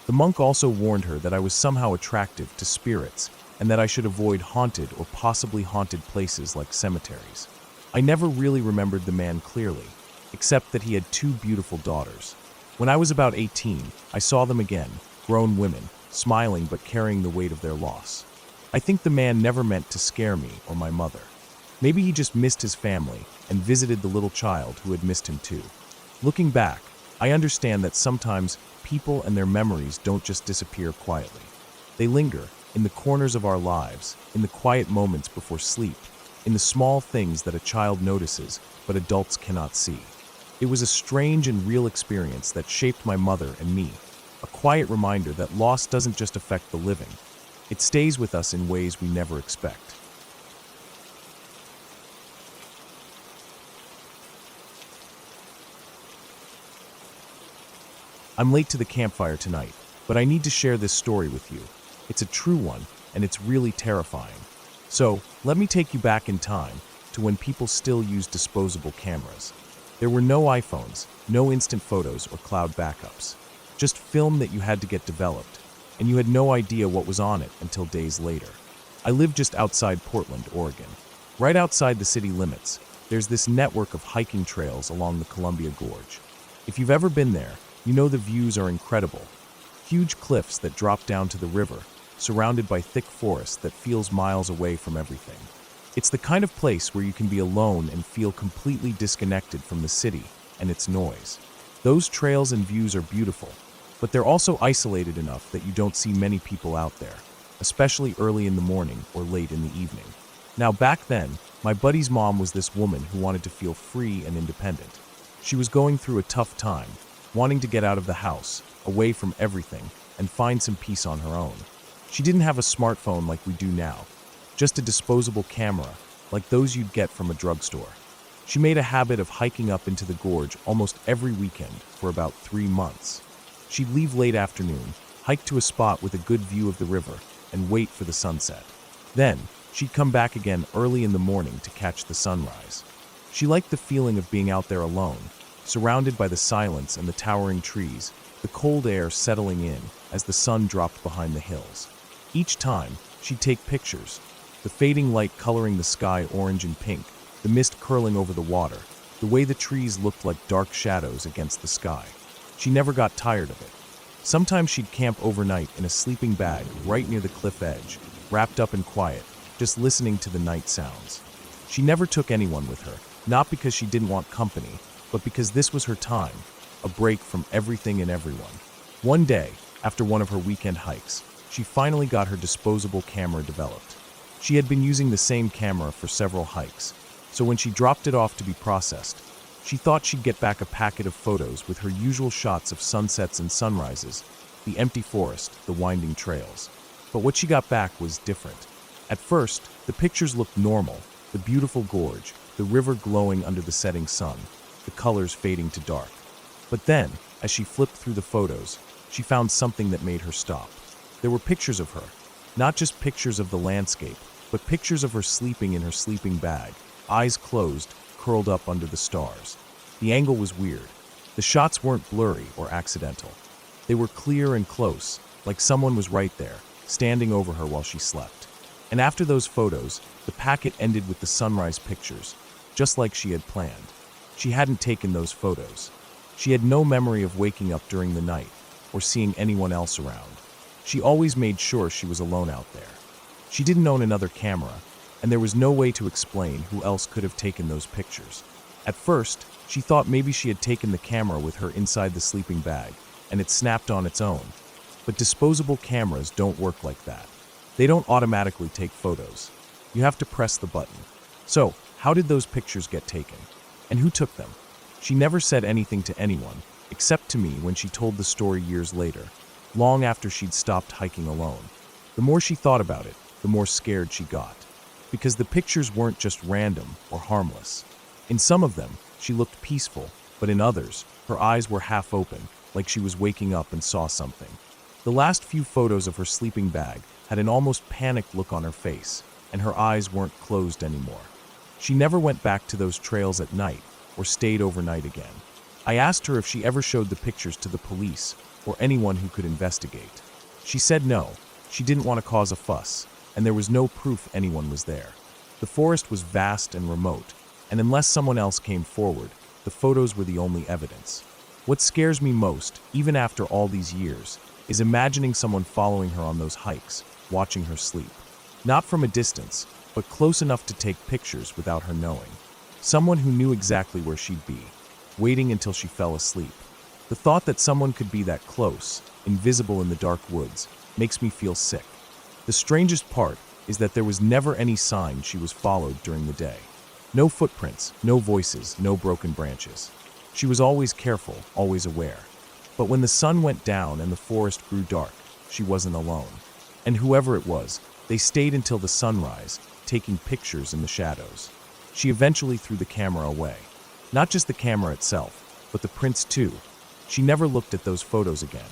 The monk also warned her that I was somehow attractive to spirits and that I should avoid haunted or possibly haunted places like cemeteries. I never really remembered the man clearly, except that he had 2 beautiful daughters. When I was about 18, I saw them again, grown women, smiling but carrying the weight of their loss. I think the man never meant to scare me or my mother. Maybe he just missed his family and visited the little child who had missed him too. Looking back, I understand that sometimes people and their memories don't just disappear quietly. They linger in the corners of our lives, in the quiet moments before sleep, in the small things that a child notices but adults cannot see. It was a strange and real experience that shaped my mother and me, a quiet reminder that loss doesn't just affect the living. It stays with us in ways we never expect. I'm late to the campfire tonight, but I need to share this story with you. It's a true one, and it's really terrifying. So, let me take you back in time to when people still used disposable cameras. There were no iPhones, no instant photos or cloud backups. Just film that you had to get developed, and you had no idea what was on it until days later. I live just outside Portland, Oregon. Right outside the city limits, there's this network of hiking trails along the Columbia Gorge. If you've ever been there, you know the views are incredible. Huge cliffs that drop down to the river, surrounded by thick forest that feels miles away from everything. It's the kind of place where you can be alone and feel completely disconnected from the city and its noise. Those trails and views are beautiful, but they're also isolated enough that you don't see many people out there, especially early in the morning or late in the evening. Now back then, my buddy's mom was this woman who wanted to feel free and independent. She was going through a tough time, wanting to get out of the house, away from everything, and find some peace on her own. She didn't have a smartphone like we do now, just a disposable camera, like those you'd get from a drugstore. She made a habit of hiking up into the gorge almost every weekend for about 3 months. She'd leave late afternoon, hike to a spot with a good view of the river, and wait for the sunset. Then, she'd come back again early in the morning to catch the sunrise. She liked the feeling of being out there alone, surrounded by the silence and the towering trees, the cold air settling in as the sun dropped behind the hills. Each time, she'd take pictures, the fading light coloring the sky orange and pink, the mist curling over the water, the way the trees looked like dark shadows against the sky. She never got tired of it. Sometimes she'd camp overnight in a sleeping bag right near the cliff edge, wrapped up in quiet, just listening to the night sounds. She never took anyone with her, not because she didn't want company, but because this was her time, a break from everything and everyone. One day, after one of her weekend hikes, she finally got her disposable camera developed. She had been using the same camera for several hikes, so when she dropped it off to be processed, she thought she'd get back a packet of photos with her usual shots of sunsets and sunrises, the empty forest, the winding trails. But what she got back was different. At first, the pictures looked normal, the beautiful gorge, the river glowing under the setting sun, the colors fading to dark. But then, as she flipped through the photos, she found something that made her stop. There were pictures of her, not just pictures of the landscape, but pictures of her sleeping in her sleeping bag, eyes closed, curled up under the stars. The angle was weird. The shots weren't blurry or accidental. They were clear and close, like someone was right there, standing over her while she slept. And after those photos, the packet ended with the sunrise pictures, just like she had planned. She hadn't taken those photos. She had no memory of waking up during the night or seeing anyone else around. She always made sure she was alone out there. She didn't own another camera, and there was no way to explain who else could have taken those pictures. At first, she thought maybe she had taken the camera with her inside the sleeping bag, and it snapped on its own. But disposable cameras don't work like that. They don't automatically take photos. You have to press the button. So, how did those pictures get taken? And who took them? She never said anything to anyone, except to me when she told the story years later, long after she'd stopped hiking alone. The more she thought about it, the more scared she got. Because the pictures weren't just random or harmless. In some of them, she looked peaceful, but in others, her eyes were half open, like she was waking up and saw something. The last few photos of her sleeping bag had an almost panicked look on her face, and her eyes weren't closed anymore. She never went back to those trails at night or stayed overnight again. I asked her if she ever showed the pictures to the police or anyone who could investigate. She said no, she didn't want to cause a fuss, and there was no proof anyone was there. The forest was vast and remote, and unless someone else came forward, the photos were the only evidence. What scares me most, even after all these years, is imagining someone following her on those hikes, watching her sleep. Not from a distance, but close enough to take pictures without her knowing. Someone who knew exactly where she'd be, waiting until she fell asleep. The thought that someone could be that close, invisible in the dark woods, makes me feel sick. The strangest part is that there was never any sign she was followed during the day. No footprints, no voices, no broken branches. She was always careful, always aware. But when the sun went down and the forest grew dark, she wasn't alone. And whoever it was, they stayed until the sunrise, taking pictures in the shadows. She eventually threw the camera away. Not just the camera itself, but the prints too. She never looked at those photos again.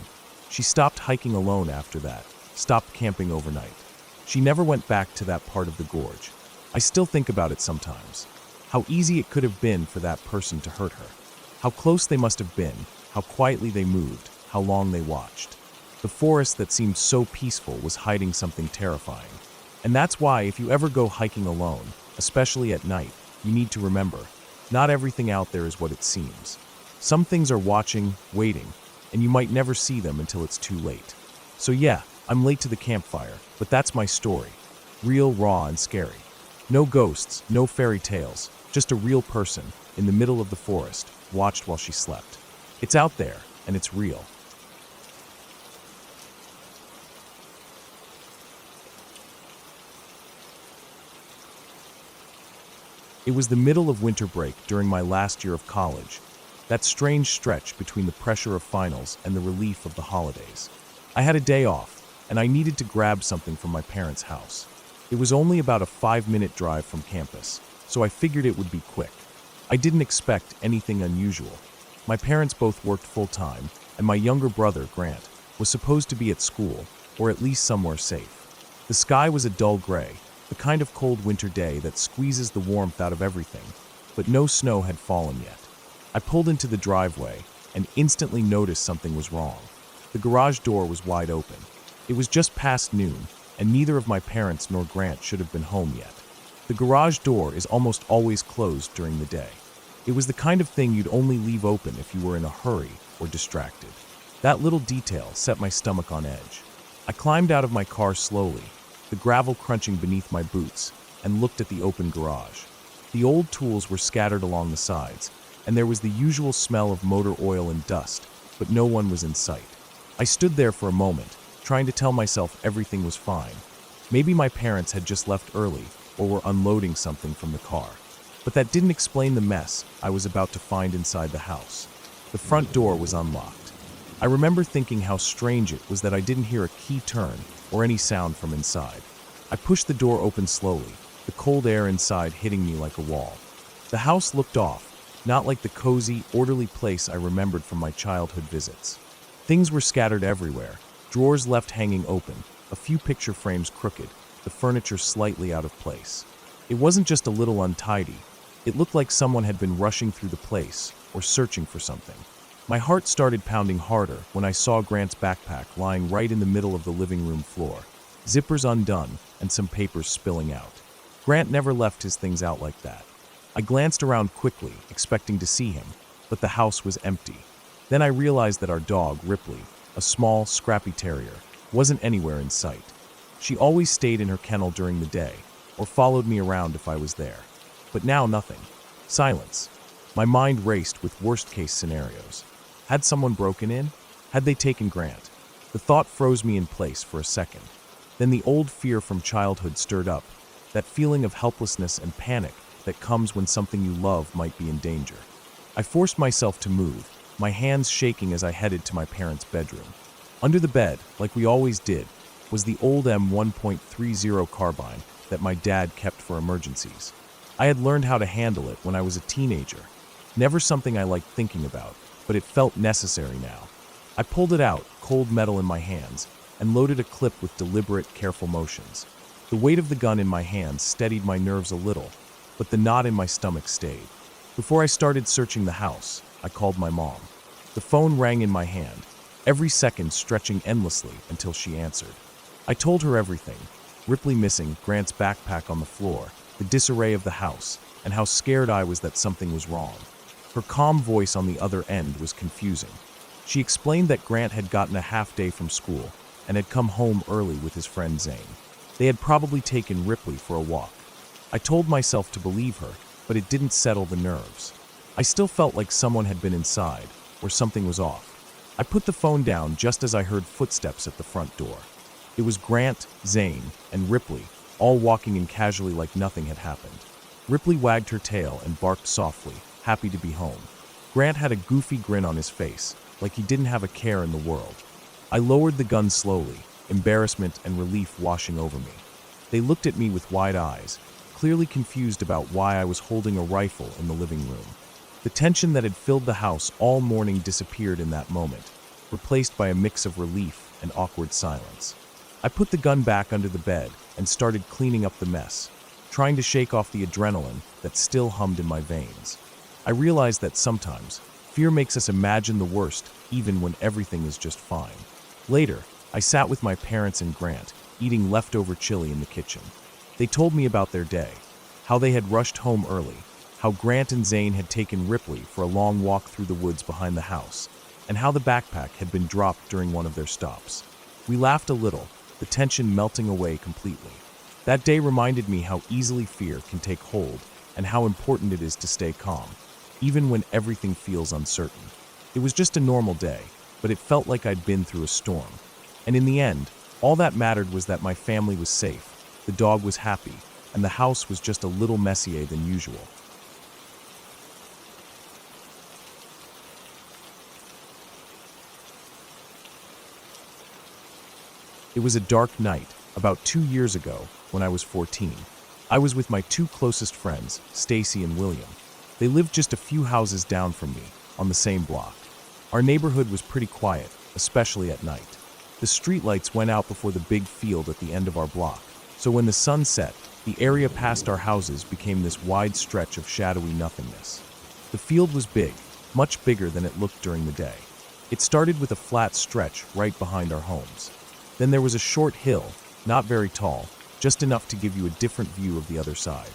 She stopped hiking alone after that, stopped camping overnight. She never went back to that part of the gorge. I still think about it sometimes. How easy it could have been for that person to hurt her. How close they must have been, how quietly they moved, how long they watched. The forest that seemed so peaceful was hiding something terrifying. And that's why if you ever go hiking alone, especially at night, you need to remember, not everything out there is what it seems. Some things are watching, waiting, and you might never see them until it's too late. So yeah, I'm late to the campfire, but that's my story. Real, raw, and scary. No ghosts, no fairy tales, just a real person in the middle of the forest, watched while she slept. It's out there, and it's real. It was the middle of winter break during my last year of college, that strange stretch between the pressure of finals and the relief of the holidays. I had a day off, and I needed to grab something from my parents' house. It was only about a 5-minute drive from campus, so I figured it would be quick. I didn't expect anything unusual. My parents both worked full-time, and my younger brother, Grant, was supposed to be at school, or at least somewhere safe. The sky was a dull gray, the kind of cold winter day that squeezes the warmth out of everything, but no snow had fallen yet. I pulled into the driveway and instantly noticed something was wrong. The garage door was wide open. It was just past noon, and neither of my parents nor Grant should have been home yet. The garage door is almost always closed during the day. It was the kind of thing you'd only leave open if you were in a hurry or distracted. That little detail set my stomach on edge. I climbed out of my car slowly, the gravel crunching beneath my boots, and looked at the open garage. The old tools were scattered along the sides, and there was the usual smell of motor oil and dust, but no one was in sight. I stood there for a moment, trying to tell myself everything was fine. Maybe my parents had just left early or were unloading something from the car. But that didn't explain the mess I was about to find inside the house. The front door was unlocked. I remember thinking how strange it was that I didn't hear a key turn or any sound from inside. I pushed the door open slowly, the cold air inside hitting me like a wall. The house looked off, not like the cozy, orderly place I remembered from my childhood visits. Things were scattered everywhere, drawers left hanging open, a few picture frames crooked, the furniture slightly out of place. It wasn't just a little untidy. It looked like someone had been rushing through the place or searching for something. My heart started pounding harder when I saw Grant's backpack lying right in the middle of the living room floor, zippers undone and some papers spilling out. Grant never left his things out like that. I glanced around quickly, expecting to see him, but the house was empty. Then I realized that our dog, Ripley, a small, scrappy terrier, wasn't anywhere in sight. She always stayed in her kennel during the day, or followed me around if I was there. But now nothing. Silence. My mind raced with worst-case scenarios. Had someone broken in? Had they taken Grant? The thought froze me in place for a second. Then the old fear from childhood stirred up, that feeling of helplessness and panic that comes when something you love might be in danger. I forced myself to move, my hands shaking as I headed to my parents' bedroom. Under the bed, like we always did, was the old M1.30 carbine that my dad kept for emergencies. I had learned how to handle it when I was a teenager. Never something I liked thinking about, but it felt necessary now. I pulled it out, cold metal in my hands, and loaded a clip with deliberate, careful motions. The weight of the gun in my hands steadied my nerves a little, but the knot in my stomach stayed. Before I started searching the house, I called my mom. The phone rang in my hand, every second stretching endlessly until she answered. I told her everything: Ripley missing, Grant's backpack on the floor, the disarray of the house, and how scared I was that something was wrong. Her calm voice on the other end was confusing. She explained that Grant had gotten a half-day from school and had come home early with his friend Zane. They had probably taken Ripley for a walk. I told myself to believe her, but it didn't settle the nerves. I still felt like someone had been inside, or something was off. I put the phone down just as I heard footsteps at the front door. It was Grant, Zane, and Ripley, all walking in casually like nothing had happened. Ripley wagged her tail and barked softly, happy to be home. Grant had a goofy grin on his face, like he didn't have a care in the world. I lowered the gun slowly, embarrassment and relief washing over me. They looked at me with wide eyes, clearly confused about why I was holding a rifle in the living room. The tension that had filled the house all morning disappeared in that moment, replaced by a mix of relief and awkward silence. I put the gun back under the bed and started cleaning up the mess, trying to shake off the adrenaline that still hummed in my veins. I realized that sometimes fear makes us imagine the worst even when everything is just fine. Later, I sat with my parents and Grant, eating leftover chili in the kitchen. They told me about their day, how they had rushed home early, how Grant and Zane had taken Ripley for a long walk through the woods behind the house, and how the backpack had been dropped during one of their stops. We laughed a little, the tension melting away completely. That day reminded me how easily fear can take hold and how important it is to stay calm, even when everything feels uncertain. It was just a normal day, but it felt like I'd been through a storm. And in the end, all that mattered was that my family was safe, the dog was happy, and the house was just a little messier than usual. It was a dark night, about 2 years ago, when I was 14. I was with my two closest friends, Stacy and William. They lived just a few houses down from me, on the same block. Our neighborhood was pretty quiet, especially at night. The streetlights went out before the big field at the end of our block, so when the sun set, the area past our houses became this wide stretch of shadowy nothingness. The field was big, much bigger than it looked during the day. It started with a flat stretch right behind our homes. Then there was a short hill, not very tall, just enough to give you a different view of the other side.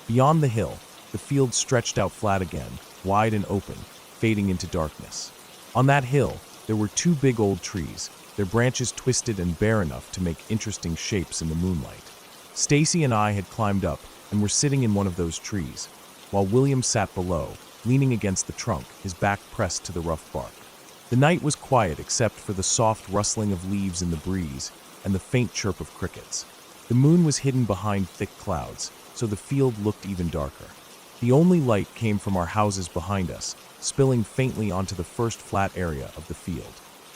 Beyond the hill, the field stretched out flat again, wide and open, fading into darkness. On that hill, there were two big old trees, their branches twisted and bare enough to make interesting shapes in the moonlight. Stacy and I had climbed up and were sitting in one of those trees, while William sat below, leaning against the trunk, his back pressed to the rough bark. The night was quiet except for the soft rustling of leaves in the breeze and the faint chirp of crickets. The moon was hidden behind thick clouds, so the field looked even darker. The only light came from our houses behind us, spilling faintly onto the first flat area of the field.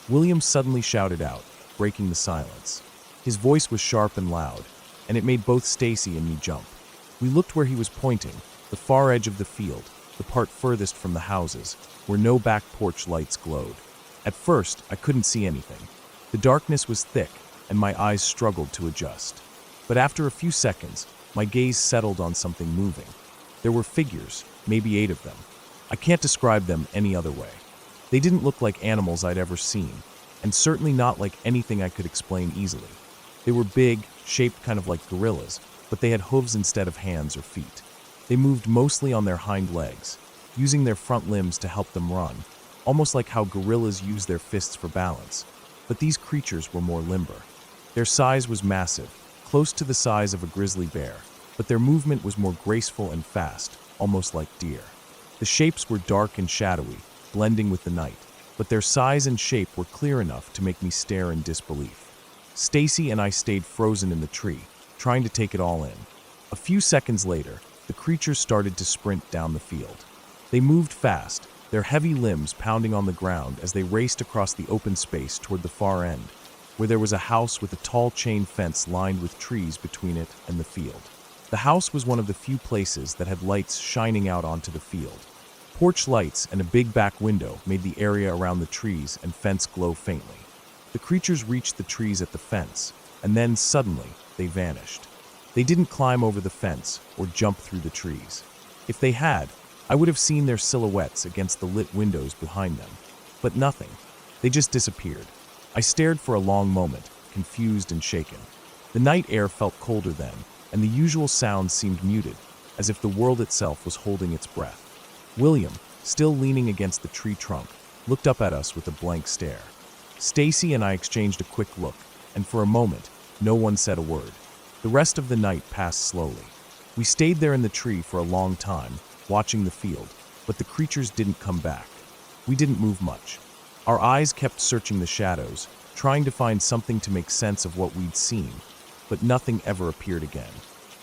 William suddenly shouted out, breaking the silence. His voice was sharp and loud, and it made both Stacy and me jump. We looked where he was pointing, the far edge of the field, the part furthest from the houses, where no back porch lights glowed. At first, I couldn't see anything. The darkness was thick, and my eyes struggled to adjust. But after a few seconds, my gaze settled on something moving. There were figures, maybe 8 of them. I can't describe them any other way. They didn't look like animals I'd ever seen, and certainly not like anything I could explain easily. They were big, shaped kind of like gorillas, but they had hooves instead of hands or feet. They moved mostly on their hind legs, using their front limbs to help them run, almost like how gorillas use their fists for balance. But these creatures were more limber. Their size was massive, close to the size of a grizzly bear, but their movement was more graceful and fast, almost like deer. The shapes were dark and shadowy, blending with the night, but their size and shape were clear enough to make me stare in disbelief. Stacy and I stayed frozen in the tree, trying to take it all in. A few seconds later, the creatures started to sprint down the field. They moved fast, their heavy limbs pounding on the ground as they raced across the open space toward the far end, where there was a house with a tall chain fence lined with trees between it and the field. The house was one of the few places that had lights shining out onto the field. Porch lights and a big back window made the area around the trees and fence glow faintly. The creatures reached the trees at the fence, and then suddenly they vanished. They didn't climb over the fence or jump through the trees. If they had, I would have seen their silhouettes against the lit windows behind them. But nothing. They just disappeared. I stared for a long moment, confused and shaken. The night air felt colder then, and the usual sounds seemed muted, as if the world itself was holding its breath. William, still leaning against the tree trunk, looked up at us with a blank stare. Stacy and I exchanged a quick look, and for a moment, no one said a word. The rest of the night passed slowly. We stayed there in the tree for a long time, watching the field, but the creatures didn't come back. We didn't move much. Our eyes kept searching the shadows, trying to find something to make sense of what we'd seen, but nothing ever appeared again.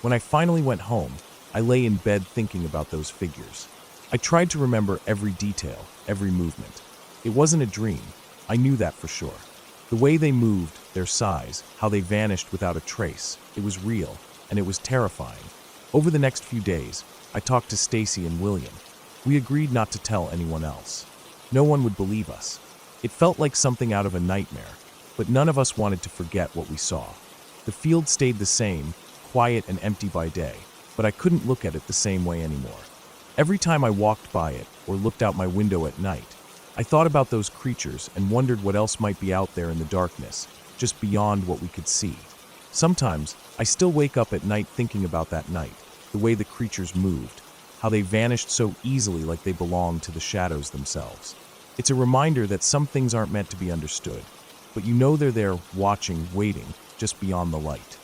When I finally went home, I lay in bed thinking about those figures. I tried to remember every detail, every movement. It wasn't a dream. I knew that for sure. The way they moved, their size, how they vanished without a trace, it was real, and it was terrifying. Over the next few days, I talked to Stacy and William. We agreed not to tell anyone else. No one would believe us. It felt like something out of a nightmare, but none of us wanted to forget what we saw. The field stayed the same, quiet and empty by day, but I couldn't look at it the same way anymore. Every time I walked by it or looked out my window at night, I thought about those creatures and wondered what else might be out there in the darkness, just beyond what we could see. Sometimes, I still wake up at night thinking about that night, the way the creatures moved, how they vanished so easily like they belonged to the shadows themselves. It's a reminder that some things aren't meant to be understood, but you know they're there, watching, waiting, just beyond the light.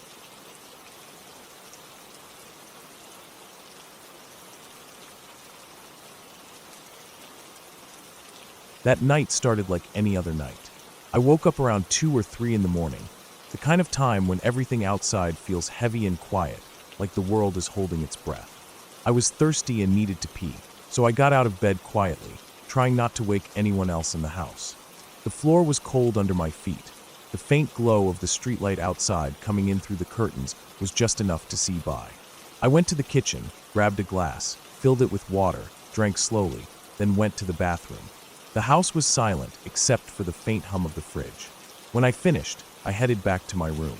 That night started like any other night. I woke up around 2 or 3 in the morning, the kind of time when everything outside feels heavy and quiet, like the world is holding its breath. I was thirsty and needed to pee, so I got out of bed quietly, trying not to wake anyone else in the house. The floor was cold under my feet. The faint glow of the streetlight outside coming in through the curtains was just enough to see by. I went to the kitchen, grabbed a glass, filled it with water, drank slowly, then went to the bathroom. The house was silent except for the faint hum of the fridge. When I finished, I headed back to my room.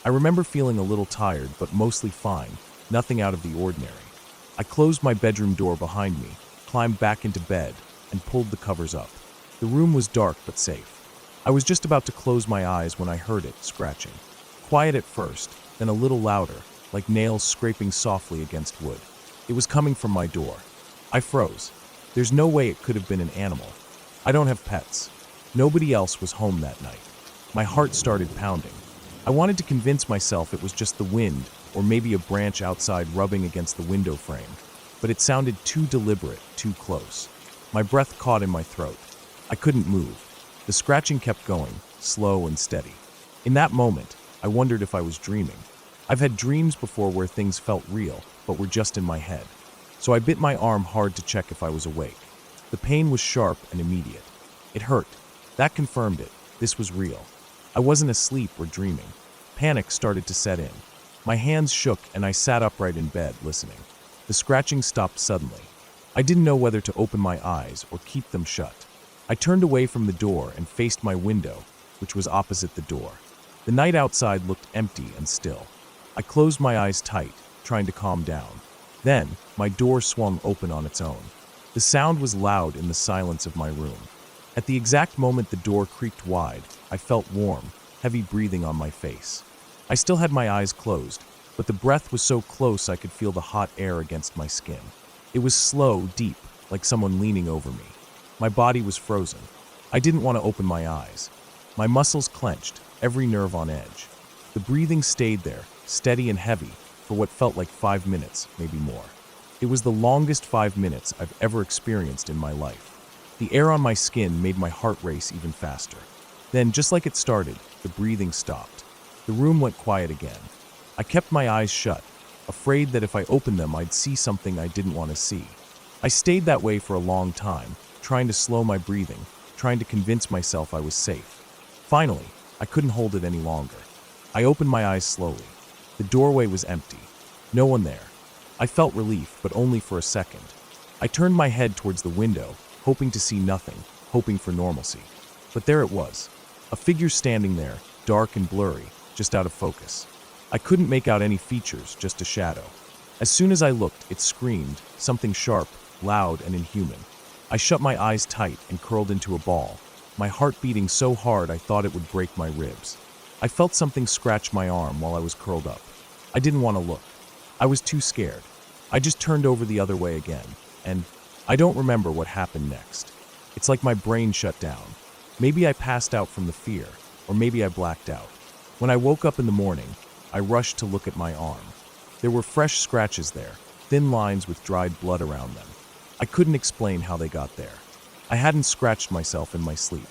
I remember feeling a little tired, but mostly fine, nothing out of the ordinary. I closed my bedroom door behind me, climbed back into bed, and pulled the covers up. The room was dark but safe. I was just about to close my eyes when I heard it scratching. Quiet at first, then a little louder, like nails scraping softly against wood. It was coming from my door. I froze. There's no way it could have been an animal. I don't have pets. Nobody else was home that night. My heart started pounding. I wanted to convince myself it was just the wind, or maybe a branch outside rubbing against the window frame, but it sounded too deliberate, too close. My breath caught in my throat. I couldn't move. The scratching kept going, slow and steady. In that moment, I wondered if I was dreaming. I've had dreams before where things felt real, but were just in my head. So I bit my arm hard to check if I was awake. The pain was sharp and immediate. It hurt. That confirmed it. This was real. I wasn't asleep or dreaming. Panic started to set in. My hands shook and I sat upright in bed, listening. The scratching stopped suddenly. I didn't know whether to open my eyes or keep them shut. I turned away from the door and faced my window, which was opposite the door. The night outside looked empty and still. I closed my eyes tight, trying to calm down. Then, my door swung open on its own. The sound was loud in the silence of my room. At the exact moment the door creaked wide, I felt warm, heavy breathing on my face. I still had my eyes closed, but the breath was so close I could feel the hot air against my skin. It was slow, deep, like someone leaning over me. My body was frozen. I didn't want to open my eyes. My muscles clenched, every nerve on edge. The breathing stayed there, steady and heavy, for what felt like 5 minutes, maybe more. It was the longest 5 minutes I've ever experienced in my life. The air on my skin made my heart race even faster. Then, just like it started, the breathing stopped. The room went quiet again. I kept my eyes shut, afraid that if I opened them I'd see something I didn't want to see. I stayed that way for a long time, trying to slow my breathing, trying to convince myself I was safe. Finally, I couldn't hold it any longer. I opened my eyes slowly. The doorway was empty. No one there. I felt relief, but only for a second. I turned my head towards the window, hoping to see nothing, hoping for normalcy. But there it was. A figure standing there, dark and blurry, just out of focus. I couldn't make out any features, just a shadow. As soon as I looked, it screamed, something sharp, loud, and inhuman. I shut my eyes tight and curled into a ball, my heart beating so hard I thought it would break my ribs. I felt something scratch my arm while I was curled up. I didn't want to look. I was too scared. I just turned over the other way again, and I don't remember what happened next. It's like my brain shut down. Maybe I passed out from the fear, or maybe I blacked out. When I woke up in the morning, I rushed to look at my arm. There were fresh scratches there, thin lines with dried blood around them. I couldn't explain how they got there. I hadn't scratched myself in my sleep.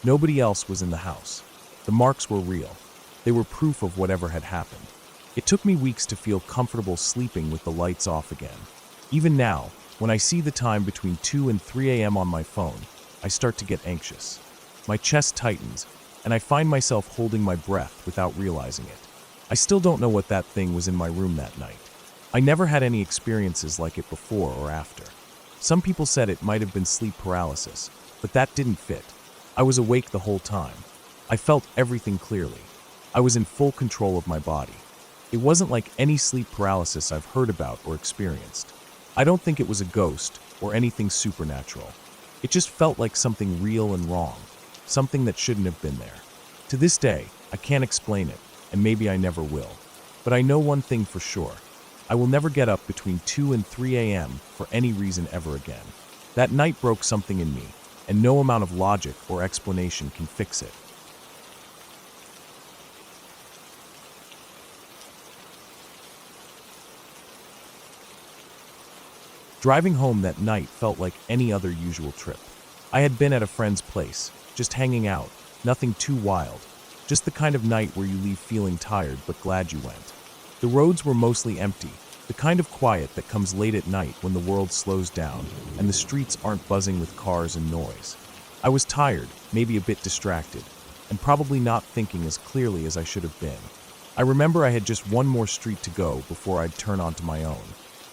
Nobody else was in the house. The marks were real. They were proof of whatever had happened. It took me weeks to feel comfortable sleeping with the lights off again. Even now, when I see the time between 2 and 3 a.m. on my phone, I start to get anxious. My chest tightens, and I find myself holding my breath without realizing it. I still don't know what that thing was in my room that night. I never had any experiences like it before or after. Some people said it might have been sleep paralysis, but that didn't fit. I was awake the whole time. I felt everything clearly. I was in full control of my body. It wasn't like any sleep paralysis I've heard about or experienced. I don't think it was a ghost or anything supernatural. It just felt like something real and wrong, something that shouldn't have been there. To this day, I can't explain it, and maybe I never will. But I know one thing for sure. I will never get up between 2 and 3 a.m. for any reason ever again. That night broke something in me, and no amount of logic or explanation can fix it. Driving home that night felt like any other usual trip. I had been at a friend's place, just hanging out, nothing too wild, just the kind of night where you leave feeling tired but glad you went. The roads were mostly empty, the kind of quiet that comes late at night when the world slows down and the streets aren't buzzing with cars and noise. I was tired, maybe a bit distracted, and probably not thinking as clearly as I should have been. I remember I had just one more street to go before I'd turn onto my own.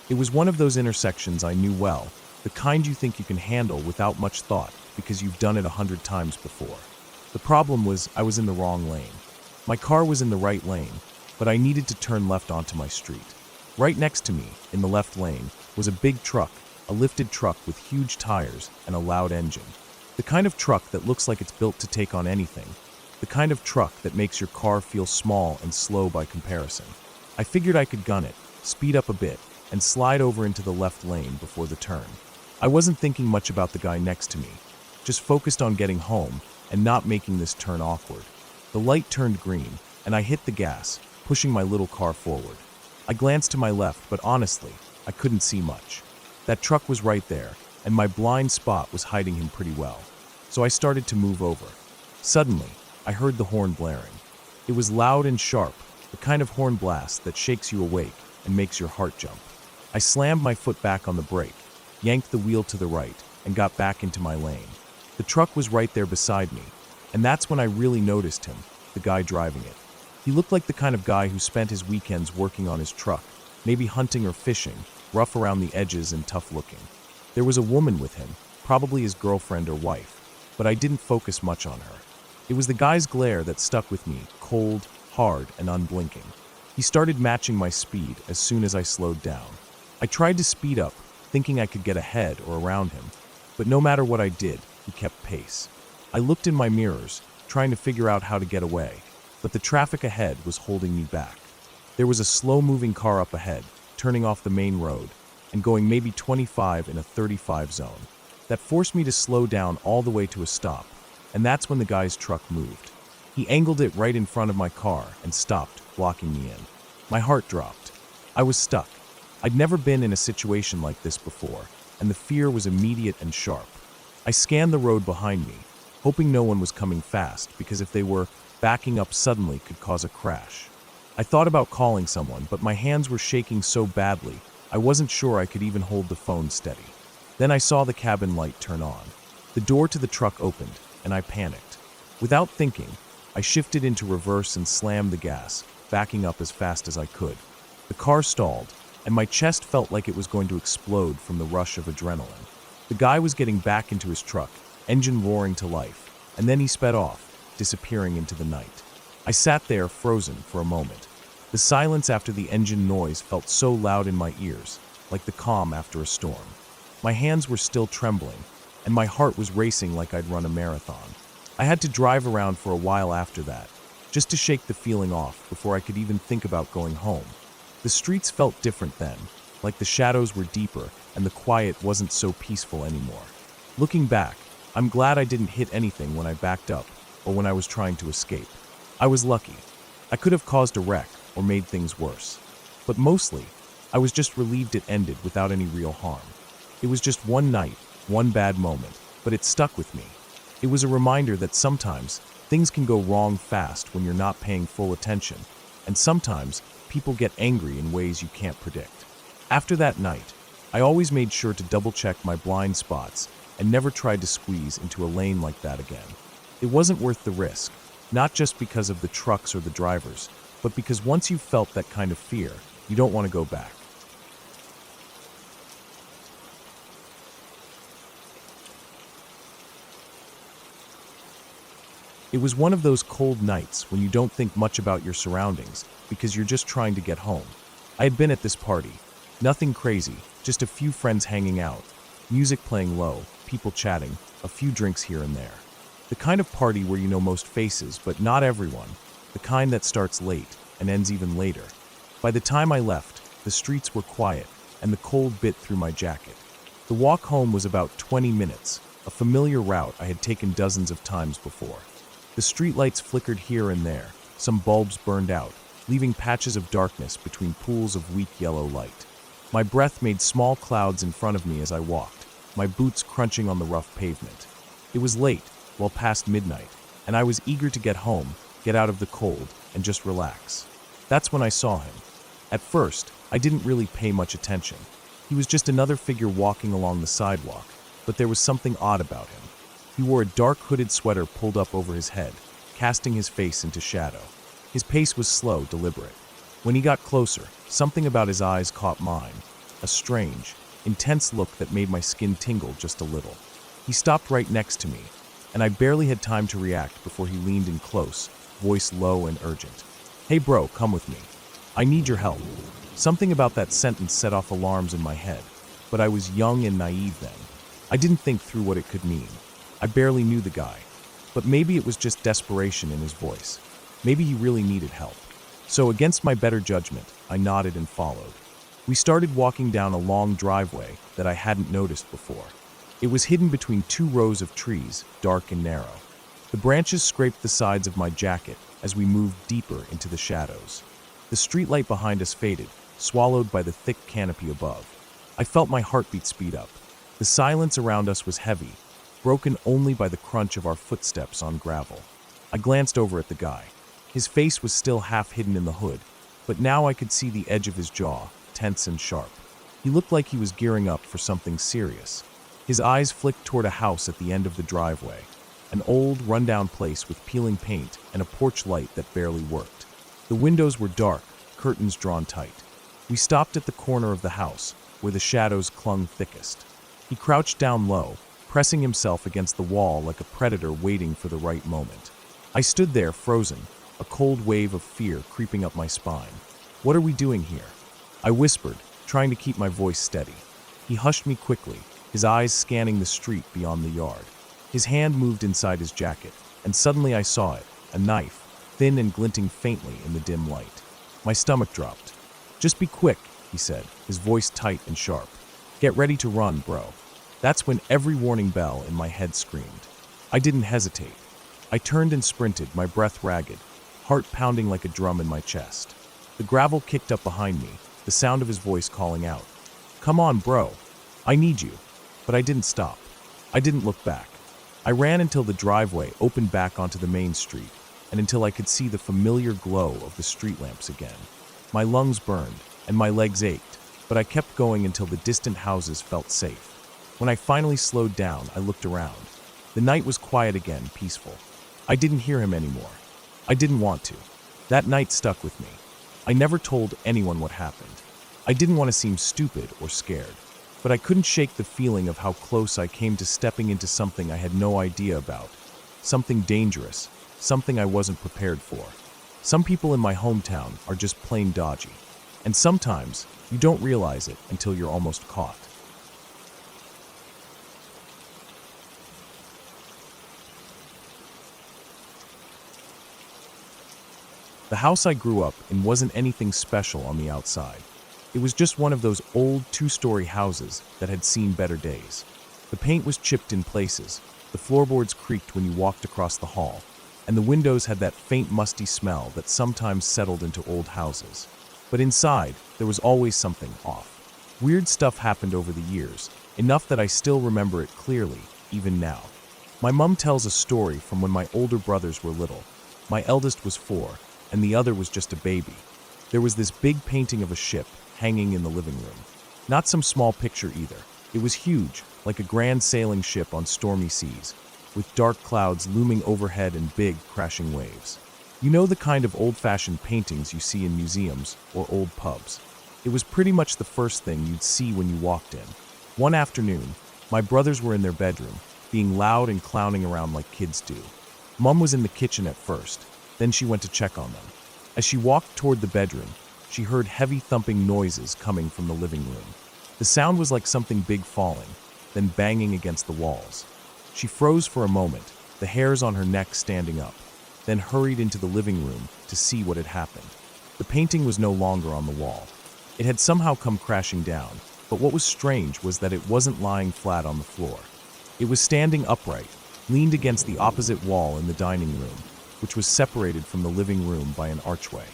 It was one of those intersections I knew well, The kind you think you can handle without much thought because you've done it 100 times before. The problem was I was in the wrong lane. My car was in the right lane, but I needed to turn left onto my street. Right next to me, in the left lane, was a big truck, a lifted truck with huge tires and a loud engine. The kind of truck that looks like it's built to take on anything. The kind of truck that makes your car feel small and slow by comparison. I figured I could gun it, speed up a bit, and slide over into the left lane before the turn. I wasn't thinking much about the guy next to me, just focused on getting home and not making this turn awkward. The light turned green, and I hit the gas, pushing my little car forward. I glanced to my left, but honestly, I couldn't see much. That truck was right there, and my blind spot was hiding him pretty well. So I started to move over. Suddenly, I heard the horn blaring. It was loud and sharp, the kind of horn blast that shakes you awake and makes your heart jump. I slammed my foot back on the brake, yanked the wheel to the right, and got back into my lane. The truck was right there beside me, and that's when I really noticed him, the guy driving it. He looked like the kind of guy who spent his weekends working on his truck, maybe hunting or fishing, rough around the edges and tough looking. There was a woman with him, probably his girlfriend or wife, but I didn't focus much on her. It was the guy's glare that stuck with me, cold, hard, and unblinking. He started matching my speed as soon as I slowed down. I tried to speed up, thinking I could get ahead or around him, but no matter what I did, he kept pace. I looked in my mirrors, trying to figure out how to get away, but the traffic ahead was holding me back. There was a slow-moving car up ahead, turning off the main road, and going maybe 25 in a 35 zone. That forced me to slow down all the way to a stop, and that's when the guy's truck moved. He angled it right in front of my car and stopped, blocking me in. My heart dropped. I was stuck. I'd never been in a situation like this before, and the fear was immediate and sharp. I scanned the road behind me, hoping no one was coming fast, because if they were, backing up suddenly could cause a crash. I thought about calling someone, but my hands were shaking so badly, I wasn't sure I could even hold the phone steady. Then I saw the cabin light turn on. The door to the truck opened, and I panicked. Without thinking, I shifted into reverse and slammed the gas, backing up as fast as I could. The car stalled, and my chest felt like it was going to explode from the rush of adrenaline. The guy was getting back into his truck, engine roaring to life, and then he sped off, disappearing into the night. I sat there frozen for a moment. The silence after the engine noise felt so loud in my ears, like the calm after a storm. My hands were still trembling, and my heart was racing like I'd run a marathon. I had to drive around for a while after that, just to shake the feeling off before I could even think about going home. The streets felt different then, like the shadows were deeper and the quiet wasn't so peaceful anymore. Looking back, I'm glad I didn't hit anything when I backed up or when I was trying to escape. I was lucky. I could have caused a wreck or made things worse. But mostly, I was just relieved it ended without any real harm. It was just one night, one bad moment, but it stuck with me. It was a reminder that sometimes things can go wrong fast when you're not paying full attention, and sometimes people get angry in ways you can't predict. After that night, I always made sure to double-check my blind spots and never tried to squeeze into a lane like that again. It wasn't worth the risk, not just because of the trucks or the drivers, but because once you've felt that kind of fear, you don't want to go back. It was one of those cold nights when you don't think much about your surroundings because you're just trying to get home. I had been at this party. Nothing crazy, just a few friends hanging out, music playing low, people chatting, a few drinks here and there. The kind of party where you know most faces, but not everyone. The kind that starts late and ends even later. By the time I left, the streets were quiet and the cold bit through my jacket. The walk home was about 20 minutes, a familiar route I had taken dozens of times before. The streetlights flickered here and there, some bulbs burned out, leaving patches of darkness between pools of weak yellow light. My breath made small clouds in front of me as I walked, my boots crunching on the rough pavement. It was late, well past midnight, and I was eager to get home, get out of the cold, and just relax. That's when I saw him. At first, I didn't really pay much attention. He was just another figure walking along the sidewalk, but there was something odd about him. He wore a dark hooded sweater pulled up over his head, casting his face into shadow. His pace was slow, deliberate. When he got closer, something about his eyes caught mine, a strange, intense look that made my skin tingle just a little. He stopped right next to me, and I barely had time to react before he leaned in close, voice low and urgent. "Hey bro, come with me. I need your help." Something about that sentence set off alarms in my head, but I was young and naive then. I didn't think through what it could mean. I barely knew the guy, but maybe it was just desperation in his voice. Maybe he really needed help. So against my better judgment, I nodded and followed. We started walking down a long driveway that I hadn't noticed before. It was hidden between two rows of trees, dark and narrow. The branches scraped the sides of my jacket as we moved deeper into the shadows. The streetlight behind us faded, swallowed by the thick canopy above. I felt my heartbeat speed up. The silence around us was heavy, broken only by the crunch of our footsteps on gravel. I glanced over at the guy. His face was still half hidden in the hood, but now I could see the edge of his jaw, tense and sharp. He looked like he was gearing up for something serious. His eyes flicked toward a house at the end of the driveway, an old, rundown place with peeling paint and a porch light that barely worked. The windows were dark, curtains drawn tight. We stopped at the corner of the house, where the shadows clung thickest. He crouched down low, pressing himself against the wall like a predator waiting for the right moment. I stood there, frozen, a cold wave of fear creeping up my spine. "What are we doing here?" I whispered, trying to keep my voice steady. He hushed me quickly, his eyes scanning the street beyond the yard. His hand moved inside his jacket, and suddenly I saw it, a knife, thin and glinting faintly in the dim light. My stomach dropped. "Just be quick," he said, his voice tight and sharp. "Get ready to run, bro." That's when every warning bell in my head screamed. I didn't hesitate. I turned and sprinted, my breath ragged, heart pounding like a drum in my chest. The gravel kicked up behind me, the sound of his voice calling out. "Come on, bro. I need you." But I didn't stop. I didn't look back. I ran until the driveway opened back onto the main street, and until I could see the familiar glow of the street lamps again. My lungs burned, and my legs ached, but I kept going until the distant houses felt safe. When I finally slowed down, I looked around. The night was quiet again, peaceful. I didn't hear him anymore. I didn't want to. That night stuck with me. I never told anyone what happened. I didn't want to seem stupid or scared, but I couldn't shake the feeling of how close I came to stepping into something I had no idea about. Something dangerous, something I wasn't prepared for. Some people in my hometown are just plain dodgy, and sometimes you don't realize it until you're almost caught. The house I grew up in wasn't anything special on the outside. It was just one of those old two-story houses that had seen better days. The paint was chipped in places, the floorboards creaked when you walked across the hall, and the windows had that faint musty smell that sometimes settled into old houses. But inside, there was always something off. Weird stuff happened over the years, enough that I still remember it clearly, even now. My mom tells a story from when my older brothers were little. My eldest was 4, and the other was just a baby. There was this big painting of a ship hanging in the living room. Not some small picture either. It was huge, like a grand sailing ship on stormy seas, with dark clouds looming overhead and big, crashing waves. You know the kind of old-fashioned paintings you see in museums or old pubs. It was pretty much the first thing you'd see when you walked in. One afternoon, my brothers were in their bedroom, being loud and clowning around like kids do. Mom was in the kitchen at first, then she went to check on them. As she walked toward the bedroom, she heard heavy thumping noises coming from the living room. The sound was like something big falling, then banging against the walls. She froze for a moment, the hairs on her neck standing up, then hurried into the living room to see what had happened. The painting was no longer on the wall. It had somehow come crashing down, but what was strange was that it wasn't lying flat on the floor. It was standing upright, leaned against the opposite wall in the dining room, which was separated from the living room by an archway.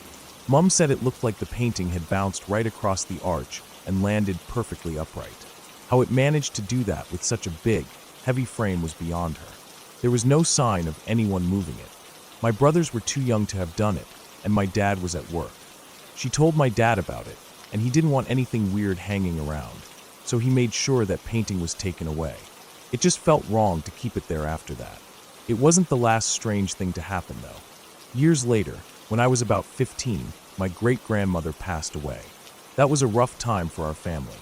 Mom said it looked like the painting had bounced right across the arch and landed perfectly upright. How it managed to do that with such a big, heavy frame was beyond her. There was no sign of anyone moving it. My brothers were too young to have done it, and my dad was at work. She told my dad about it, and he didn't want anything weird hanging around, so he made sure that painting was taken away. It just felt wrong to keep it there after that. It wasn't the last strange thing to happen, though. Years later, when I was about 15, my great-grandmother passed away. That was a rough time for our family.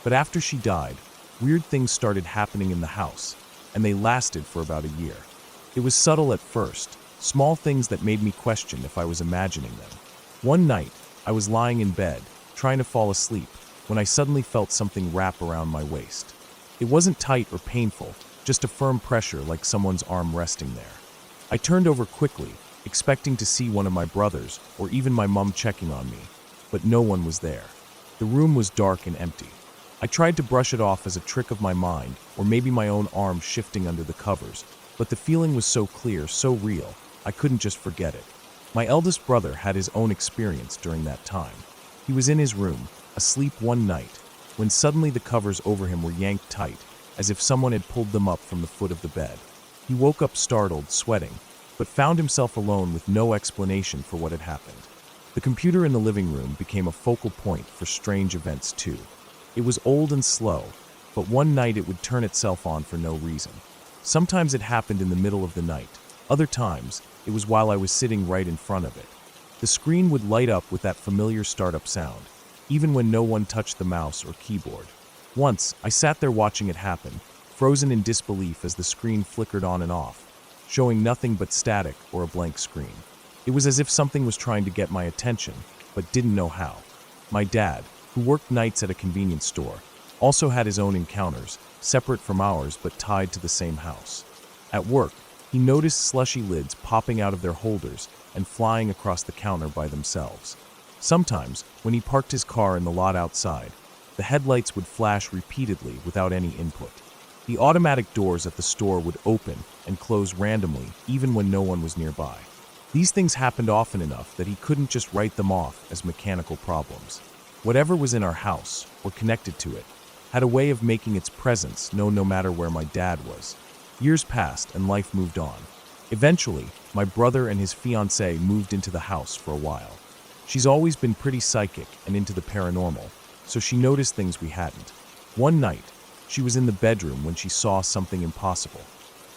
But after she died, weird things started happening in the house, and they lasted for about a year. It was subtle at first, small things that made me question if I was imagining them. One night, I was lying in bed, trying to fall asleep, when I suddenly felt something wrap around my waist. It wasn't tight or painful, just a firm pressure like someone's arm resting there. I turned over quickly, expecting to see one of my brothers or even my mom checking on me, but no one was there. The room was dark and empty. I tried to brush it off as a trick of my mind, or maybe my own arm shifting under the covers, but the feeling was so clear, so real, I couldn't just forget it. My eldest brother had his own experience during that time. He was in his room, asleep one night, when suddenly the covers over him were yanked tight, as if someone had pulled them up from the foot of the bed. He woke up startled, sweating, but found himself alone with no explanation for what had happened. The computer in the living room became a focal point for strange events too. It was old and slow, but one night it would turn itself on for no reason. Sometimes it happened in the middle of the night. Other times, it was while I was sitting right in front of it. The screen would light up with that familiar startup sound, even when no one touched the mouse or keyboard. Once, I sat there watching it happen, frozen in disbelief as the screen flickered on and off, showing nothing but static or a blank screen. It was as if something was trying to get my attention, but didn't know how. My dad, who worked nights at a convenience store, also had his own encounters, separate from ours but tied to the same house. At work, he noticed slushy lids popping out of their holders and flying across the counter by themselves. Sometimes, when he parked his car in the lot outside, the headlights would flash repeatedly without any input. The automatic doors at the store would open and close randomly, even when no one was nearby. These things happened often enough that he couldn't just write them off as mechanical problems. Whatever was in our house, or connected to it, had a way of making its presence known no matter where my dad was. Years passed and life moved on. Eventually, my brother and his fiancée moved into the house for a while. She's always been pretty psychic and into the paranormal, so she noticed things we hadn't. One night, she was in the bedroom when she saw something impossible.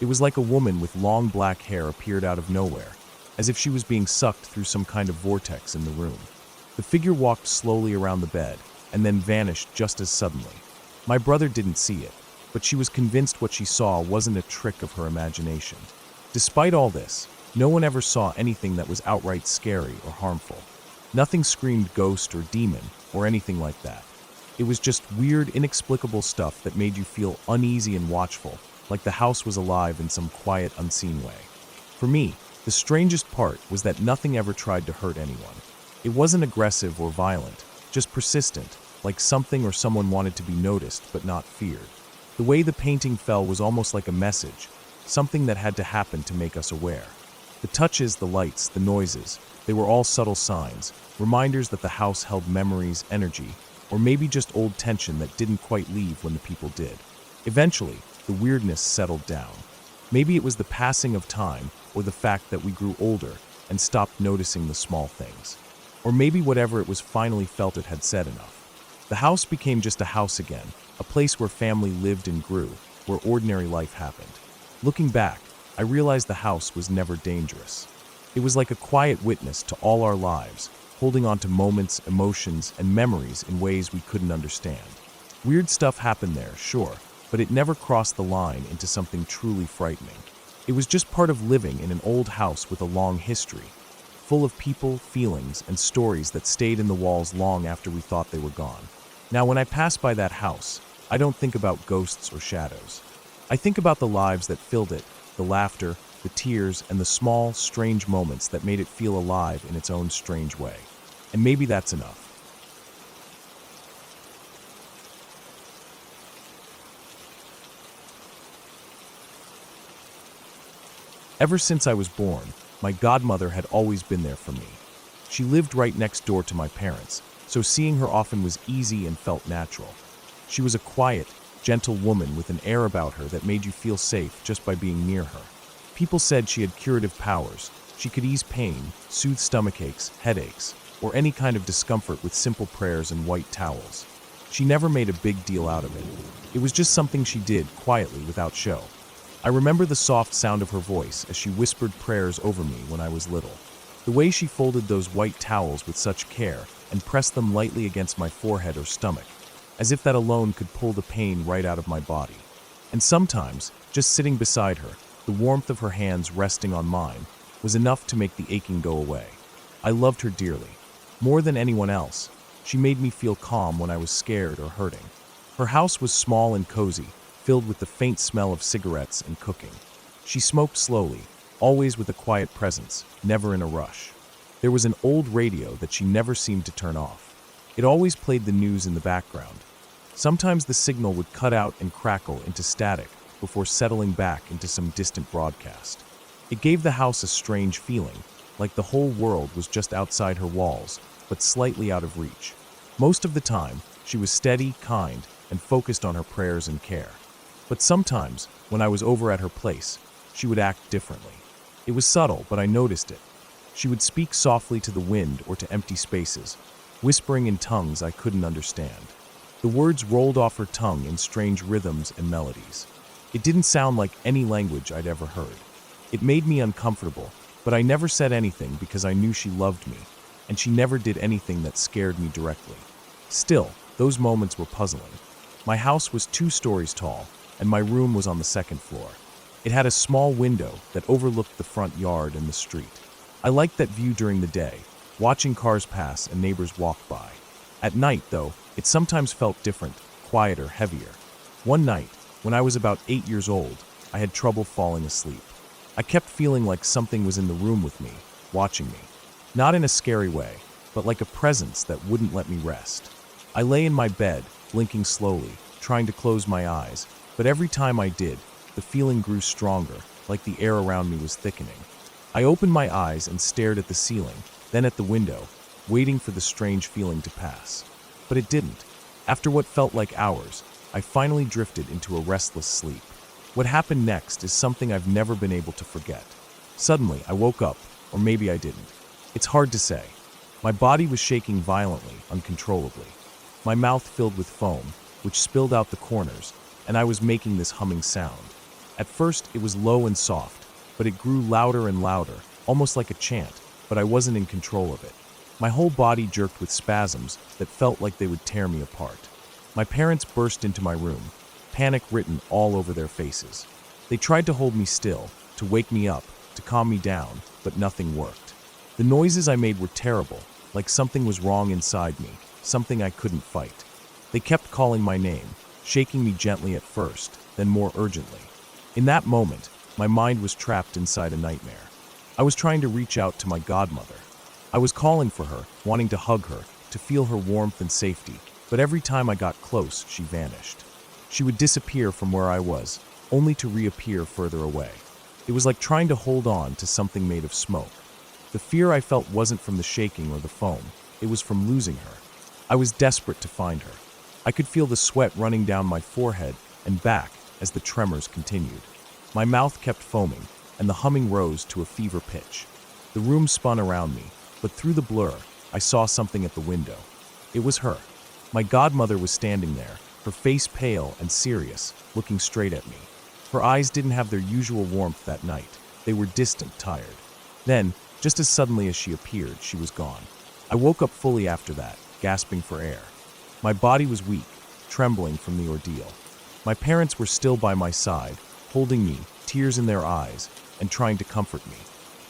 It was like a woman with long black hair appeared out of nowhere, as if she was being sucked through some kind of vortex in the room. The figure walked slowly around the bed and then vanished just as suddenly. My brother didn't see it, but she was convinced what she saw wasn't a trick of her imagination. Despite all this, no one ever saw anything that was outright scary or harmful. Nothing screamed ghost or demon or anything like that. It was just weird, inexplicable stuff that made you feel uneasy and watchful, like the house was alive in some quiet, unseen way. For me, the strangest part was that nothing ever tried to hurt anyone. It wasn't aggressive or violent, just persistent, like something or someone wanted to be noticed but not feared. The way the painting fell was almost like a message, something that had to happen to make us aware. The touches, the lights, the noises, they were all subtle signs, reminders that the house held memories, energy, or maybe just old tension that didn't quite leave when the people did. Eventually, the weirdness settled down. Maybe it was the passing of time or the fact that we grew older and stopped noticing the small things. Or maybe whatever it was finally felt it had said enough. The house became just a house again, a place where family lived and grew, where ordinary life happened. Looking back, I realized the house was never dangerous. It was like a quiet witness to all our lives, holding on to moments, emotions, and memories in ways we couldn't understand. Weird stuff happened there, sure, but it never crossed the line into something truly frightening. It was just part of living in an old house with a long history, full of people, feelings, and stories that stayed in the walls long after we thought they were gone. Now, when I pass by that house, I don't think about ghosts or shadows. I think about the lives that filled it, the laughter, the tears, and the small, strange moments that made it feel alive in its own strange way. And maybe that's enough. Ever since I was born, my godmother had always been there for me. She lived right next door to my parents, so seeing her often was easy and felt natural. She was a quiet, gentle woman with an air about her that made you feel safe just by being near her. People said she had curative powers. She could ease pain, soothe stomachaches, headaches, or any kind of discomfort with simple prayers and white towels. She never made a big deal out of it. It was just something she did quietly without show. I remember the soft sound of her voice as she whispered prayers over me when I was little. The way she folded those white towels with such care and pressed them lightly against my forehead or stomach. as if that alone could pull the pain right out of my body. And sometimes, just sitting beside her, the warmth of her hands resting on mine, was enough to make the aching go away. I loved her dearly. More than anyone else, she made me feel calm when I was scared or hurting. Her house was small and cozy, filled with the faint smell of cigarettes and cooking. She smoked slowly, always with a quiet presence, never in a rush. There was an old radio that she never seemed to turn off. It always played the news in the background. Sometimes the signal would cut out and crackle into static before settling back into some distant broadcast. It gave the house a strange feeling, like the whole world was just outside her walls, but slightly out of reach. Most of the time, she was steady, kind, and focused on her prayers and care. But sometimes, when I was over at her place, she would act differently. It was subtle, but I noticed it. She would speak softly to the wind or to empty spaces, whispering in tongues I couldn't understand. The words rolled off her tongue in strange rhythms and melodies. It didn't sound like any language I'd ever heard. It made me uncomfortable, but I never said anything because I knew she loved me, and she never did anything that scared me directly. Still, those moments were puzzling. My house was 2 stories tall, and my room was on the 2nd floor. It had a small window that overlooked the front yard and the street. I liked that view during the day, watching cars pass and neighbors walk by. At night, though, it sometimes felt different, quieter, heavier. One night, when I was about 8 years old, I had trouble falling asleep. I kept feeling like something was in the room with me, watching me. Not in a scary way, but like a presence that wouldn't let me rest. I lay in my bed, blinking slowly, trying to close my eyes, but every time I did, the feeling grew stronger, like the air around me was thickening. I opened my eyes and stared at the ceiling, then at the window, waiting for the strange feeling to pass. But it didn't. After what felt like hours, I finally drifted into a restless sleep. What happened next is something I've never been able to forget. Suddenly, I woke up, or maybe I didn't. It's hard to say. My body was shaking violently, uncontrollably. My mouth filled with foam, which spilled out the corners, and I was making this humming sound. At first, it was low and soft, but it grew louder and louder, almost like a chant, but I wasn't in control of it. My whole body jerked with spasms that felt like they would tear me apart. My parents burst into my room, panic written all over their faces. They tried to hold me still, to wake me up, to calm me down, but nothing worked. The noises I made were terrible, like something was wrong inside me, something I couldn't fight. They kept calling my name, shaking me gently at first, then more urgently. In that moment, my mind was trapped inside a nightmare. I was trying to reach out to my godmother. I was calling for her, wanting to hug her, to feel her warmth and safety, but every time I got close, she vanished. She would disappear from where I was, only to reappear further away. It was like trying to hold on to something made of smoke. The fear I felt wasn't from the shaking or the foam, it was from losing her. I was desperate to find her. I could feel the sweat running down my forehead and back as the tremors continued. My mouth kept foaming, and the humming rose to a fever pitch. The room spun around me, but through the blur, I saw something at the window. It was her. My godmother was standing there, her face pale and serious, looking straight at me. Her eyes didn't have their usual warmth that night. They were distant, tired. Then, just as suddenly as she appeared, she was gone. I woke up fully after that, gasping for air. My body was weak, trembling from the ordeal. My parents were still by my side, holding me, tears in their eyes, and trying to comfort me.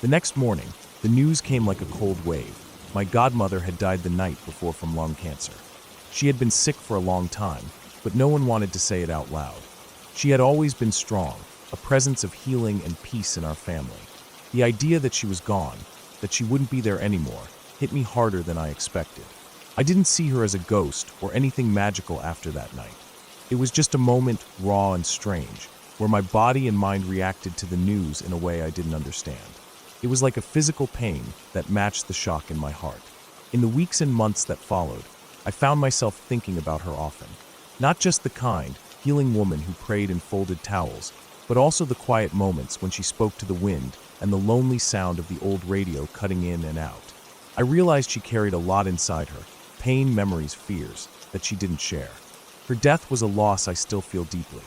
The next morning, the news came like a cold wave. My godmother had died the night before from lung cancer. She had been sick for a long time, but no one wanted to say it out loud. She had always been strong, a presence of healing and peace in our family. The idea that she was gone, that she wouldn't be there anymore, hit me harder than I expected. I didn't see her as a ghost or anything magical after that night. It was just a moment, raw and strange, where my body and mind reacted to the news in a way I didn't understand. It was like a physical pain that matched the shock in my heart. In the weeks and months that followed, I found myself thinking about her often. Not just the kind, healing woman who prayed in folded towels, but also the quiet moments when she spoke to the wind and the lonely sound of the old radio cutting in and out. I realized she carried a lot inside her, pain, memories, fears, that she didn't share. Her death was a loss I still feel deeply.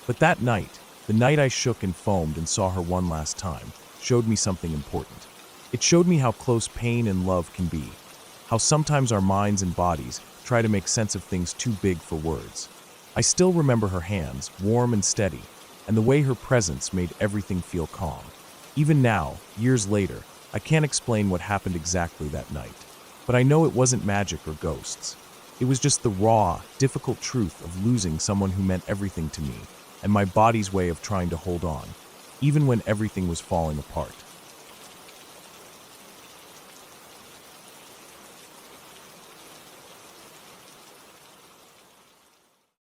But that night, the night I shook and foamed and saw her one last time, showed me something important. It showed me how close pain and love can be, how sometimes our minds and bodies try to make sense of things too big for words. I still remember her hands, warm and steady, and the way her presence made everything feel calm. Even now, years later, I can't explain what happened exactly that night, but I know it wasn't magic or ghosts. It was just the raw, difficult truth of losing someone who meant everything to me, and my body's way of trying to hold on, even when everything was falling apart.